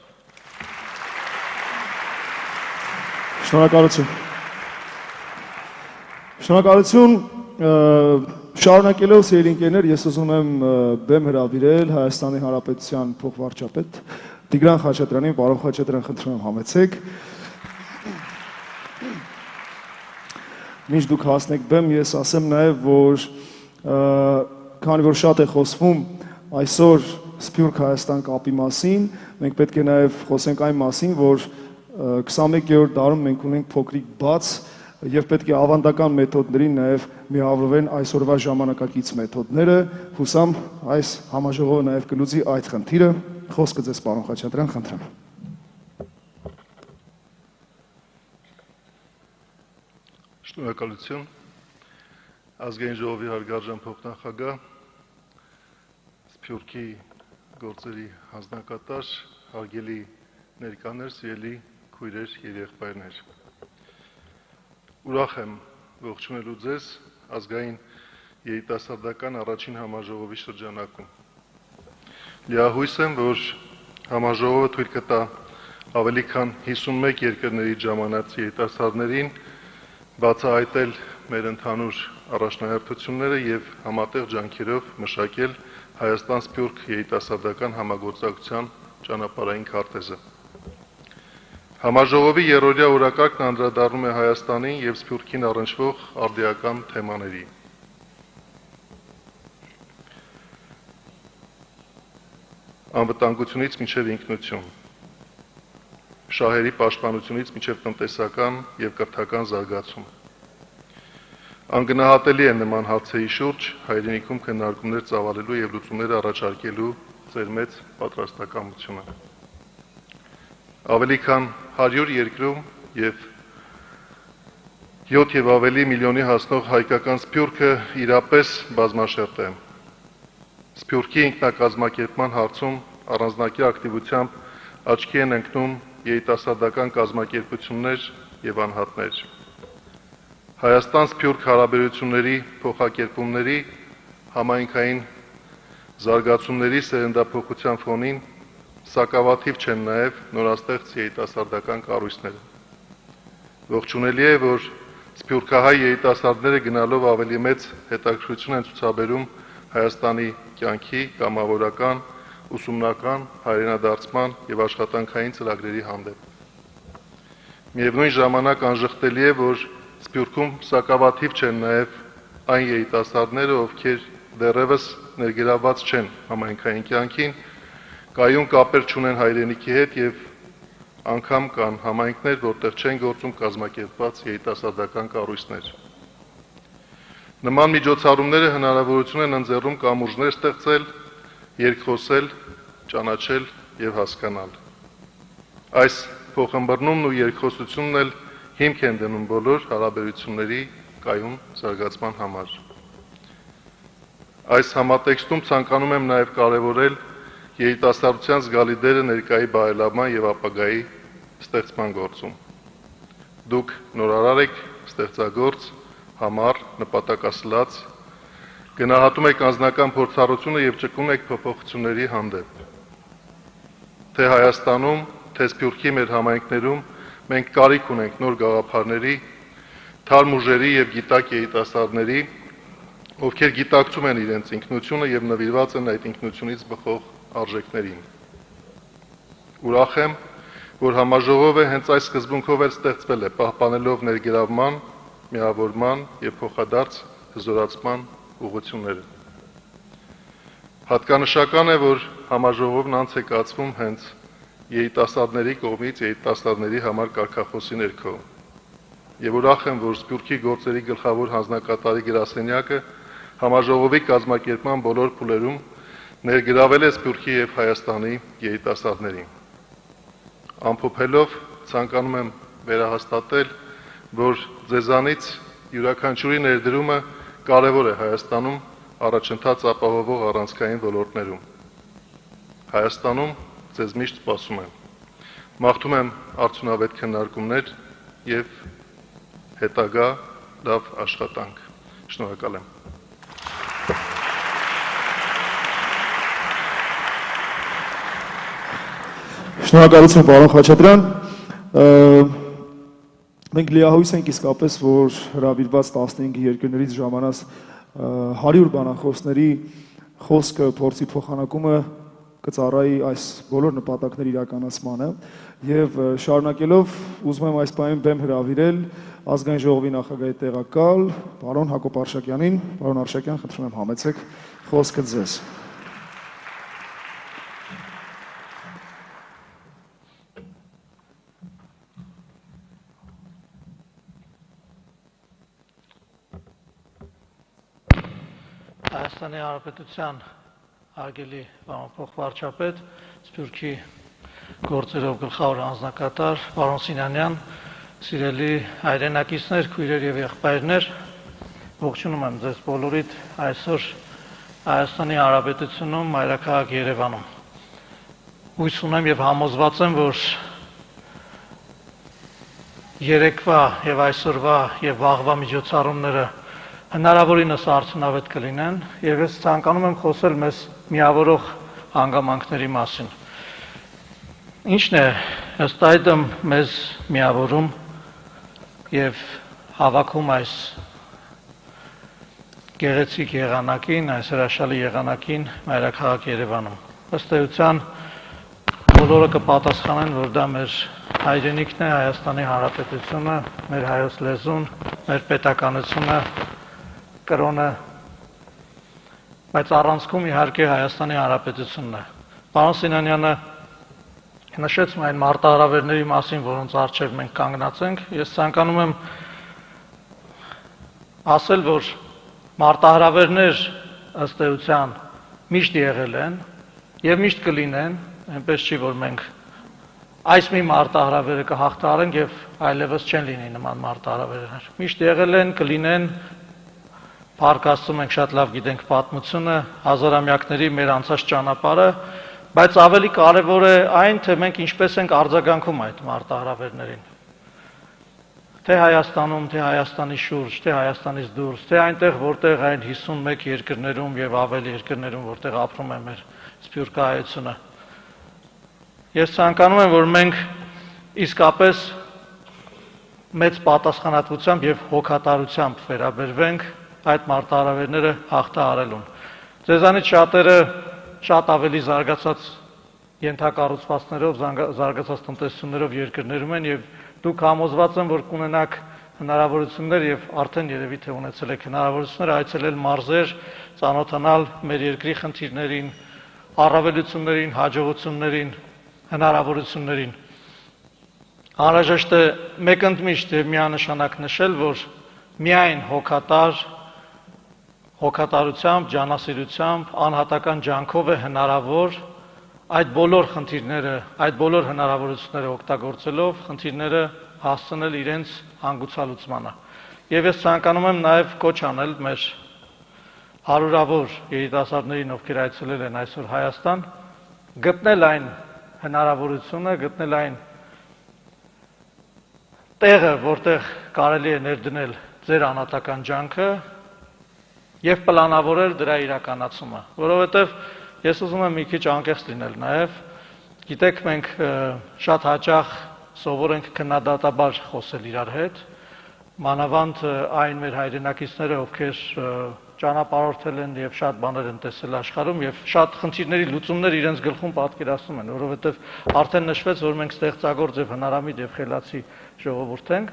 Շնորհակալություն։ Շնորհակալություն, շարունակելով սիրելի ընկերներ, ես ուզում եմ բեմ հրավիրել Հայաստանի Հանրապետության փոխվարչապետ Տիգրան Խաչատրյանին, պարոն Խաչատրյան, խնդրում եմ համեցեք։ Մինչ դուք հասնեք բեմ, ես ասեմ նաև, որ քանի որ շատ է խոսվում այսօր Սփյուռք-Հայաստան կապի մասին, մենք պետք է նաև խոսենք այն մասին, որ 21-րդ դարում մենք ունենք փոքրիկ բաց եւ պետք է ավանդական մեթոդներին նաև միավորվեն այսօրվա ժամանակակից մեթոդները, հուսամ այս համաժողովը նաև կլուծի այդ խնդիրը։ Խոսքը ձեզ, պարոն Խաչատրյան, խնդրեմ։ Շնորհակալություն։ Ազգային ժողովի հարգարժան փոխնախագահ, Սփյուռքի գործերի հանձնակատար, հարգելի ներկաներ, սիրելի քույրեր եւ եղբայրներ։ Ուրախ եմ ողջունելու ձեզ ազգային երիտասարդական առաջին համաժողովի շրջանակում։ Լիահույս եմ, որ համաժողովը թույլ կտա ավելի քան 51 երկրների ժամանած երիտասարդներին բացահայտել մեր ընդհանուր առաջնահերթությունները եւ համատեղ ջանքերով մշակել Հայաստան-Սփյուռք երիտասարդական համագործակցության ճանապարհային քարտեզը։ Համաժողովի երրորդյա օրակարգն անդրադառնում է Հայաստանին եւ Սփյուռքին առնչվող արդիական թեմաների։ Անվտանգությունից մինչև ինքնություն։ շահերի պաշտպանությունից մինչև տնտեսական և կրթական զարգացում։ Անգնահատելի է նման հարցերի շուրջ հայրենիքում քննարկումներ ծավալելու և լուծումներ առաջարկելու ձեր մեծ պատրաստակամությունը։ Ավելի քան 100 երկրում և 7 և ավելի միլիոնի հասնող հայկական սփյուռքը իրապես բազմաշերտ է։ Սփյուռքի ինքնակազմակերպման հարցում առանձնակի ակտիվությամբ աչքի են ընկնում երիտասարդական կազմակերպություններ և անհատներ։ Հայաստան-Սփյուռք հարաբերությունների փոխակերպումների համայնքային զարգացումների սերնդափոխության ֆոնին սակավաթիվ չեն նաև նորաստեղծ երիտասարդական կառույցները։ Ողջունելի է, որ սփյուռքահայ երիտասարդները գնալով ավելի մեծ հետաքրքրություն են ցուցաբերում Հայաստանի կյանքի, կամավորական, ուսումնական, հայրենադարձման և աշխատանքային ծրագրերի հանդեպ։ Միևնույն ժամանակ անժխտելի է, որ Սփյուռքում սակավաթիվ չեն նաև այն երիտասարդները, ովքեր դեռևս ներգրավված չեն համայնքային կյանքին, կայուն կապեր չունեն հայրենիքի հետ և անգամ կան համայնքներ, որտեղ չեն գործում կազմակերպված երիտասարդական կառույցներ։ Նման միջոցառումները հնարավորություն են ընձեռում կամուրջներ ստեղծել, երկխոսել, ճանաչել և հասկանալ։ Այս փոխըմբռնումն ու երկխոսությունն էլ հիմք են դնում բոլոր հարաբերությունների կայուն զարգացման համար։ Այս համատեքստում ցանկանում եմ նաև կարևորել երիտասարդության զգալի դերը ներկայի բարելավման և ապագայի ստեղծման գործում։ Դուք նորարար եք, ստեղծագործ, համառ, նպատակասլաց, գնահատում եք անձնական փորձառությունը և ճկուն եք փոփոխությունների հանդեպ։ Թե Հայաստանում, թե Սփյուռքի մեր համայնքներում մենք կարիք ունենք նոր գաղափարների, թարմ ուժերի և գիտակ երիտասարդների, ովքեր գիտակցում են իրենց ինքնությունը և նվիրված են այդ ինքնությունից բխող արժեքներին։ Ուրախ եմ, որ համաժողովը հենց այս սկզբունքով էլ ստեղծվել է, պահպանելով ներգրավման, միավորման և փոխադարձ հզորացման ուղղությունները։ Հատկանշական է, որ համաժողովն անց է կացվում հենց երիտասարդների կողմից երիտասարդների համար կարգախոսի ներքո։ Եվ ուրախ եմ, որ Սփյուռքի գործերի գլխավոր հանձնակատարի գրասենյակը համաժողովի կազմակերպման բոլոր փուլերում ներգրավել է Սփյուռքի և Հայաստանի երիտասարդներին։ Ամփոփելով ցանկանում եմ վերահաստատել, որ ձեզանից յուրաքանչյուրի ներդրումը կարևոր է Հայաստանում առաջընթաց ապահովող առանցքային ոլորտներում։ Հայաստանում ձեզ միշտ սպասում եմ։ Մաղթում եմ արդյունավետ քննարկումներ և հետագա լավ աշխատանք։ Շնորհակալ եմ։ Շնորհակալություն, պարոն Խաչատրյան։ Մենք լիահույս ենք իսկապես, որ հրավիրված 15 երկրներից ժամանած 100 բանախոսների խոսքը, փորձի փոխանակումը կծառայի այս բոլոր նպատակների իրականացմանը եւ շարունակելով ուզում եմ այս պահին բեմ հրավիրել ազգային ժողովի նախագահի տեղակալ պարոն Հակոբ Արշակյանին։ Պարոն Արշակյան, խնդրում եմ համեցեք խոսքը ձեզ։ Հայաստանի Հանրապետության հարգելի փոխվարչապետ, Սփյուռքի գործերով գլխավոր անձնակատար, պարոն Սինանյան, սիրելի հայրենակիցներ, քույրեր եւ եղբայրներ, ողջունում եմ ձեզ բոլորիդ այսօր Հայաստանի Հանրապետությունում, մայրաքաղաք Երևանում։ Հույս ունեմ եւ համոզված եմ, որ երեկվա եւ այսօրվա եւ վաղվա միջոցառումները հնարավորինս արդյունավետ կլինեն եւ ես ցանկանում եմ խոսել մեզ միավորող հանգամանքների մասին։ Ինչն է ըստ այդմ մեզ միավորում եւ հավաքում այս գեղեցիկ եղանակին, այս հրաշալի եղանակին մայրաքաղաք Երևանում։ Ըստ էության բոլորը կպատասխանեն, որ դա մեր հայրենիքն է, Հայաստանի Հանրապետությունը, մեր հայոց լեզուն, մեր պետականությունը, կրոնը, բայց առանցքում իհարկե Հայաստանի Հանրապետությունն է։ Պարոն Սինանյանը նշեց այն մարտահրավերների մասին, որոնց առջև մենք կանգնած ենք, ես ցանկանում եմ ասել, որ մարտահրավերներ ըստ էության միշտ եղել են եւ միշտ կլինեն, այնպես չի, որ մենք այս մի մարտահրավերը կհաղթահարենք եւ այլևս չեն լինի նման մարտահրավերներ։ Միշտ եղել են, կլինեն, Փառք Աստծո, մենք շատ լավ գիտենք պատմությունը, հազարամյակների մեր անցած ճանապարհը, բայց ավելի կարևոր է այն, թե մենք ինչպես ենք արձագանքում այդ մարտահրավերներին։ Թե Հայաստանում, թե Հայաստանի շուրջ, թե Հայաստանից դուրս, թե այնտեղ, որտեղ այն 51 երկրներում եւ ավելի երկրներում, որտեղ ապրում է մեր սփյուռք հայությունը։ Ես ցանկանում եմ, որ մենք իսկապես մեծ պատասխանատվությամբ եւ հոգատարությամբ վերաբերվենք այդ մարտահրավերները հաղթահարելուն։ Ձեզանից շատերը շատ ավելի զարգացած ենթակառուցվածքներով, զարգացած տնտեսություններով երկրներում են եւ դուք համոզված եմ, որ կունենաք հնարավորություններ եւ արդեն երևի թե ունեցել եք հնարավորություններ այցելել մարզեր, ծանոթանալ մեր երկրի խնդիրներին, առավելություններին, հաջողություններին, հնարավորություններին։ Անհրաժեշտ է մեկընդմիշտ եւ միանշանակ նշել, որ միայն հոգատարությամբ, ջանասիրությամբ, անհատական ջանքով է հնարավոր այդ բոլոր խնդիրները, այդ բոլոր հնարավորությունները օգտագործելով խնդիրները հասցնել իրենց հանգուցալուծմանը։ Եվ ես ցանկանում եմ նաև կոչ անել մեր հարյուրավոր երիտասարդներին, ովքեր այցելել են այսօր Հայաստան, գտնել այն հնարավորությունը, գտնել այն տեղը, որտեղ կարելի է ներդնել ձեր անհատական ջանքը եւ պլանավորել դրա իրականացումը, որովհետեւ ես ուզում եմ մի քիչ անկեղծ լինել նաեւ, գիտեք մենք շատ հաճախ սովոր ենք քննադատաբար խոսել իրար հետ, մանավանդ այն մեր հայրենակիցները, ովքեր ճանապարհորդել են եւ շատ բաներ են տեսել աշխարհում եւ շատ խնդիրների լուծումներ իրենց գլխում պատկերացնում են, որովհետեւ արդեն նշվեց, որ մենք ստեղծագործ եւ հնարամիտ եւ խելացի ժողովուրդ ենք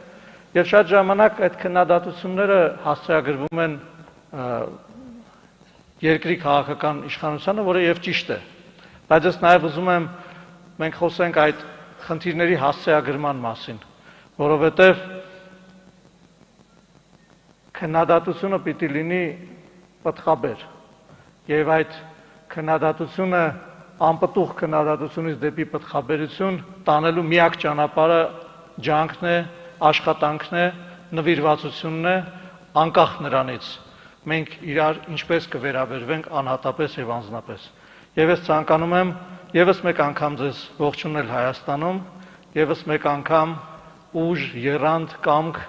եւ շատ ժամանակ այդ քննադատությունները հասցեագրվում են երկրի քաղաքական իշխանությանը, որը եւ ճիշտ է, բայց ես նաեւ ուզում եմ մենք խոսենք այդ խնդիրների հասցեագրման մասին, որովհետեւ քննադատությունը պիտի լինի պտղաբեր եւ այդ քննադատությունը անպտուղ քննադատությունից դեպի պտղաբերություն տանելու միակ ճանապարհը ջանքն է, աշխատանքն է, նվիրվածությունն է, անկախ նրանից մենք իրար ինչպես կվերաբերվենք անհատապես եւ անձնապես։ Եվ ես ցանկանում եմ եւս մեկ անգամ ձեզ ողջունել Հայաստանում, եւս մեկ անգամ ուժ, եռանդ, կամք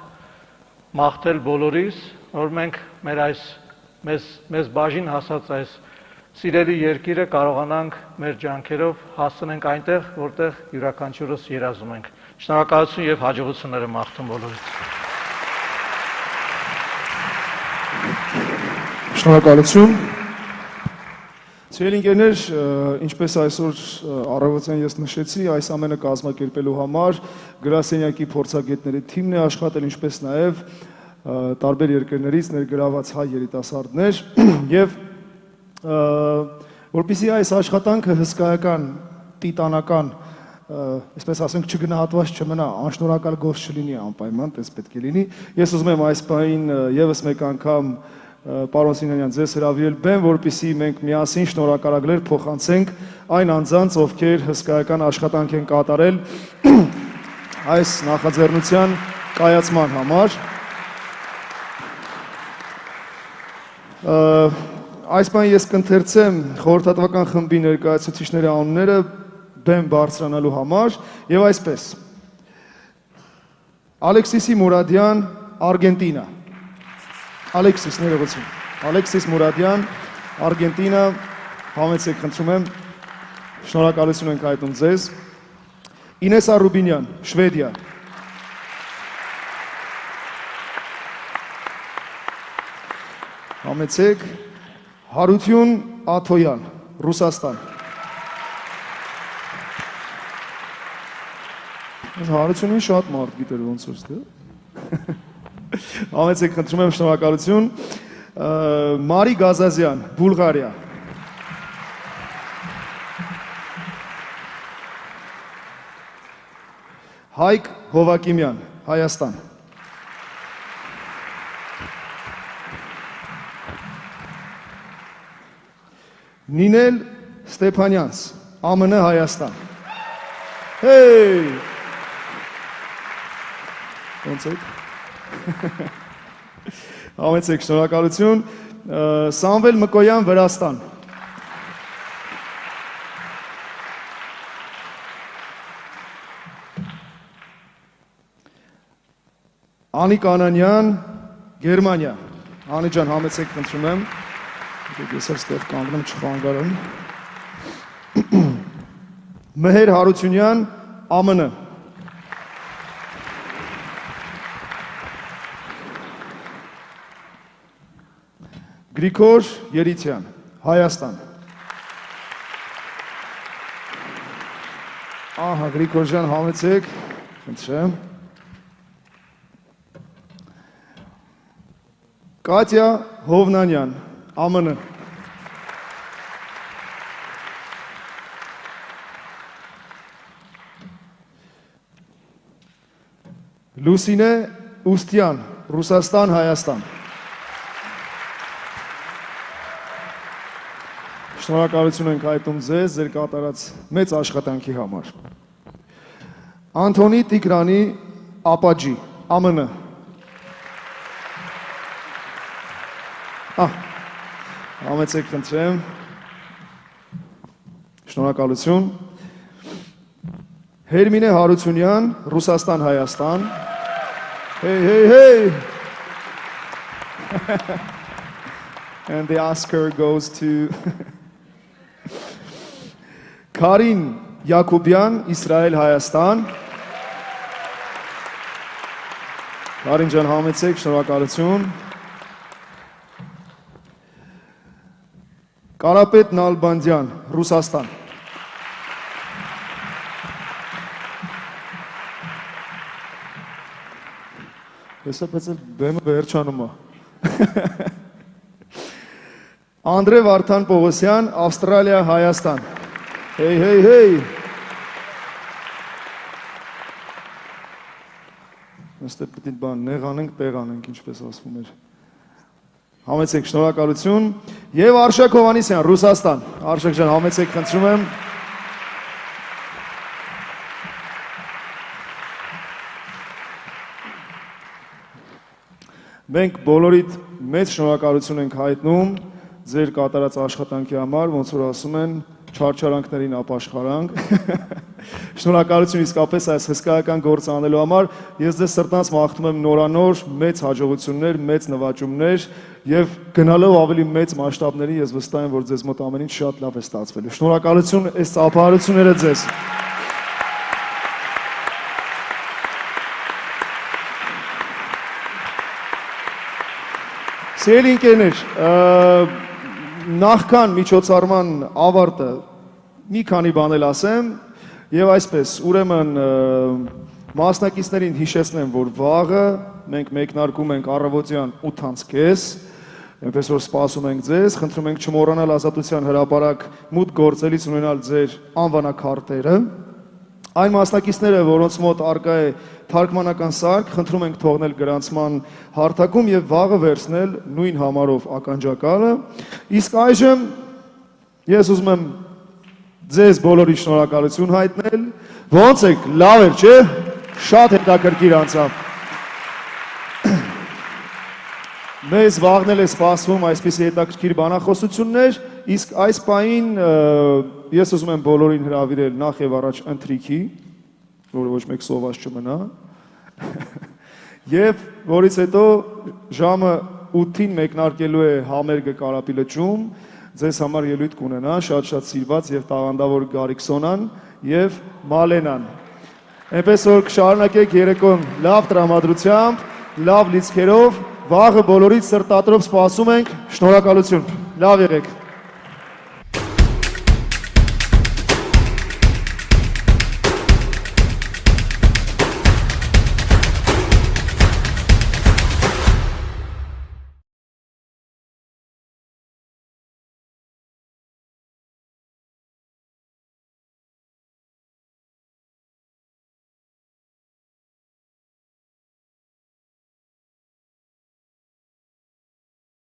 մաղթել բոլորիս, որ մենք մեր այս մեզ բաժին հասած այս սիրելի երկիրը կարողանանք մեր ջանքերով հասցնենք այնտեղ, որտեղ յուրաքանչյուրս երազում ենք։ Շնորհակալություն եւ հաջողություններ եմ մաղթում բոլորիդ։ Շնորհակալություն։ Սիրելի ընկերներ, ինչպես այսօր առավոտյան ես նշեցի, այս ամենը կազմակերպելու համար գրասենյակի փորձագետների թիմն է աշխատել, ինչպես նաև տարբեր երկրներից ներգրաված հայ երիտասարդներ եւ որպեսզի այս աշխատանքը հսկայական, տիտանական, այսպես ասենք, չգնահատված չմնա, անշնորհակալ գործ չլինի անպայման, տես պետք է լինի։ Ես ուզում եմ այս պահին եւս մեկ անգամ Պարոն Սինյանյան, ձեզ հրավիրել բեմ, որպեսզի մենք միասին շնորհակալագրեր փոխանցենք այն անձանց, ովքեր հսկայական աշխատանք են կատարել այս նախաձեռնության կայացման համար։ Այս բան ես կընթերցեմ խորհրդատվական խմբի ներկայացուցիչների անունները բեմ բարձրանալու համար եւ այսպես. Ալեքսիսի Մուրադյան, Արգենտինա։ Ալեքսիս, ներողություն։ Ալեքսիս Մուրադյան, Արգենտինա, համեցեք, խնդրում եմ, շնորհակալություն ենք հայտնում ձեզ։ Ինեսա Ռուբինյան, Շվեդիա։ Համեցեք, Հարություն Աթոյան, Ռուսաստան։ Հարությունին շատ մարդ գիտեր ոնց որ ստե։ Համեցեք, խնդրում եմ, շնորհակալություն։ Մարի Գազազյան, Բուլղարիա։ Հայկ Հովակիմյան, Հայաստան։ Նինել Ստեփանյանց, ԱՄՆ Հայաստան։ Հեյ։ Ոնց եք։ Համեցեք, շնորհակալություն։ Սամվել Մկոյան, Վրաստան։ Անիկ Անանյան, Գերմանիա։ Անի ջան, համեցեք, խնդրում եմ։ Ես այստեղ կանգնում չխանգարեմ։ Մհեր Հարությունյան, ԱՄՆ։ Գրիգոր Երիցյան, Հայաստան։ Ահա, Գրիգոր ջան, համեցեք, խնդրեմ։ Կատյա Հովնանյան, ԱՄՆ։ Լուսինե Ուստյան, Ռուսաստան, Հայաստան։ Շնորհակալություն ենք հայտնում ձեզ ձեր կատարած մեծ աշխատանքի համար։ Անթոնի Տիգրանի Ապաջի, ԱՄՆ։ Համեցեք, խնդրեմ։ Շնորհակալություն։ Հերմինե Հարությունյան, Ռուսաստան, Հայաստան։ Hey, hey, hey! And the Oscar goes to Karin Yakubyan, Israel, Հայաստան։ Karin ջան, համեցեք, շնորհակալություն։ Կարապետ Նալբանդյան, Ռուսաստան։ Հեսա պես էլ բեմը վերջանում է։ Անդրե Վարդան Պողոսյան, Ավստրալիա, Հայաստան։ Հեյ, հեյ, հեյ։ Այստեղ պետք է բան նեղանենք, տեղանենք, ինչպես ասվում էր։ Համեցեք, շնորհակալություն։ Եվ Արշակ Հովանեսյան, Ռուսաստան։ Արշակ ջան, համեցեք, խնդրում եմ։ Մենք բոլորիդ մեծ շնորհակալություն ենք հայտնում ձեր կատարած աշխատանքի համար, ոնց որ ասում են, չարչարանքներին ապաշխարանք։ Շնորհակալություն իսկապես այս հսկայական գործը անելու համար։ Ես ձեզ սրտանց մաղթում եմ նորանոր մեծ հաջողություններ, մեծ նվաճումներ եւ գնալով ավելի մեծ մասշտաբների, ես վստահ եմ, որ ձեզ մոտ ամեն ինչ շատ լավ է ստացվելու։ Շնորհակալություն այս ծափահարությունները ձեզ։ Սիրելի ընկերներ, նախքան միջոցառման ավարտը մի քանի բան էլ ասեմ եւ այսպես, ուրեմն մասնակիցներին հիշեցնեմ, որ վաղը մենք մեկնարկում ենք առավոտյան 8:30, այնպես որ սպասում ենք ձեզ, խնդրում ենք չմոռանալ Ազատության հրապարակ մուտք գործելիս ունենալ ձեր անվանակարտերը։ Այն մասնակիցները, որոնց մոտ առկա է թարգմանական սարք, խնդրում ենք թողնել գրանցման հարթակում եւ վաղը վերցնել նույն համարով ականջակալը։ Իսկ այժմ ես ուզում եմ ձեզ բոլորի շնորհակալություն հայտնել։ Ոնց եք, լավ էր, չէ՞։ Շատ հետաքրքիր անցավ։ Մեզ վաղն է սպասվում այսպիսի հետաքրքիր բանախոսություններ, իսկ այս պահին ես ուզում եմ բոլորին հրավիրել նախ եւ առաջ ընթրիքի, որը ոչ մեկ սոված չմնա, եւ որից հետո ժամը 8-ին մեկնարկելու է համերգը Կարապի լճում, ձեզ համար ելույթ կունենա շատ-շատ սիրված եւ տաղանդավոր Գարիքսոնան եւ Մալենան։ Այնպես որ կշարունակեք երեկոն լավ տրամադրությամբ, լավ լիցքերով, վաղը բոլորից սրտատրոփ սպասում ենք, շնորհակալություն, լավ եղեք։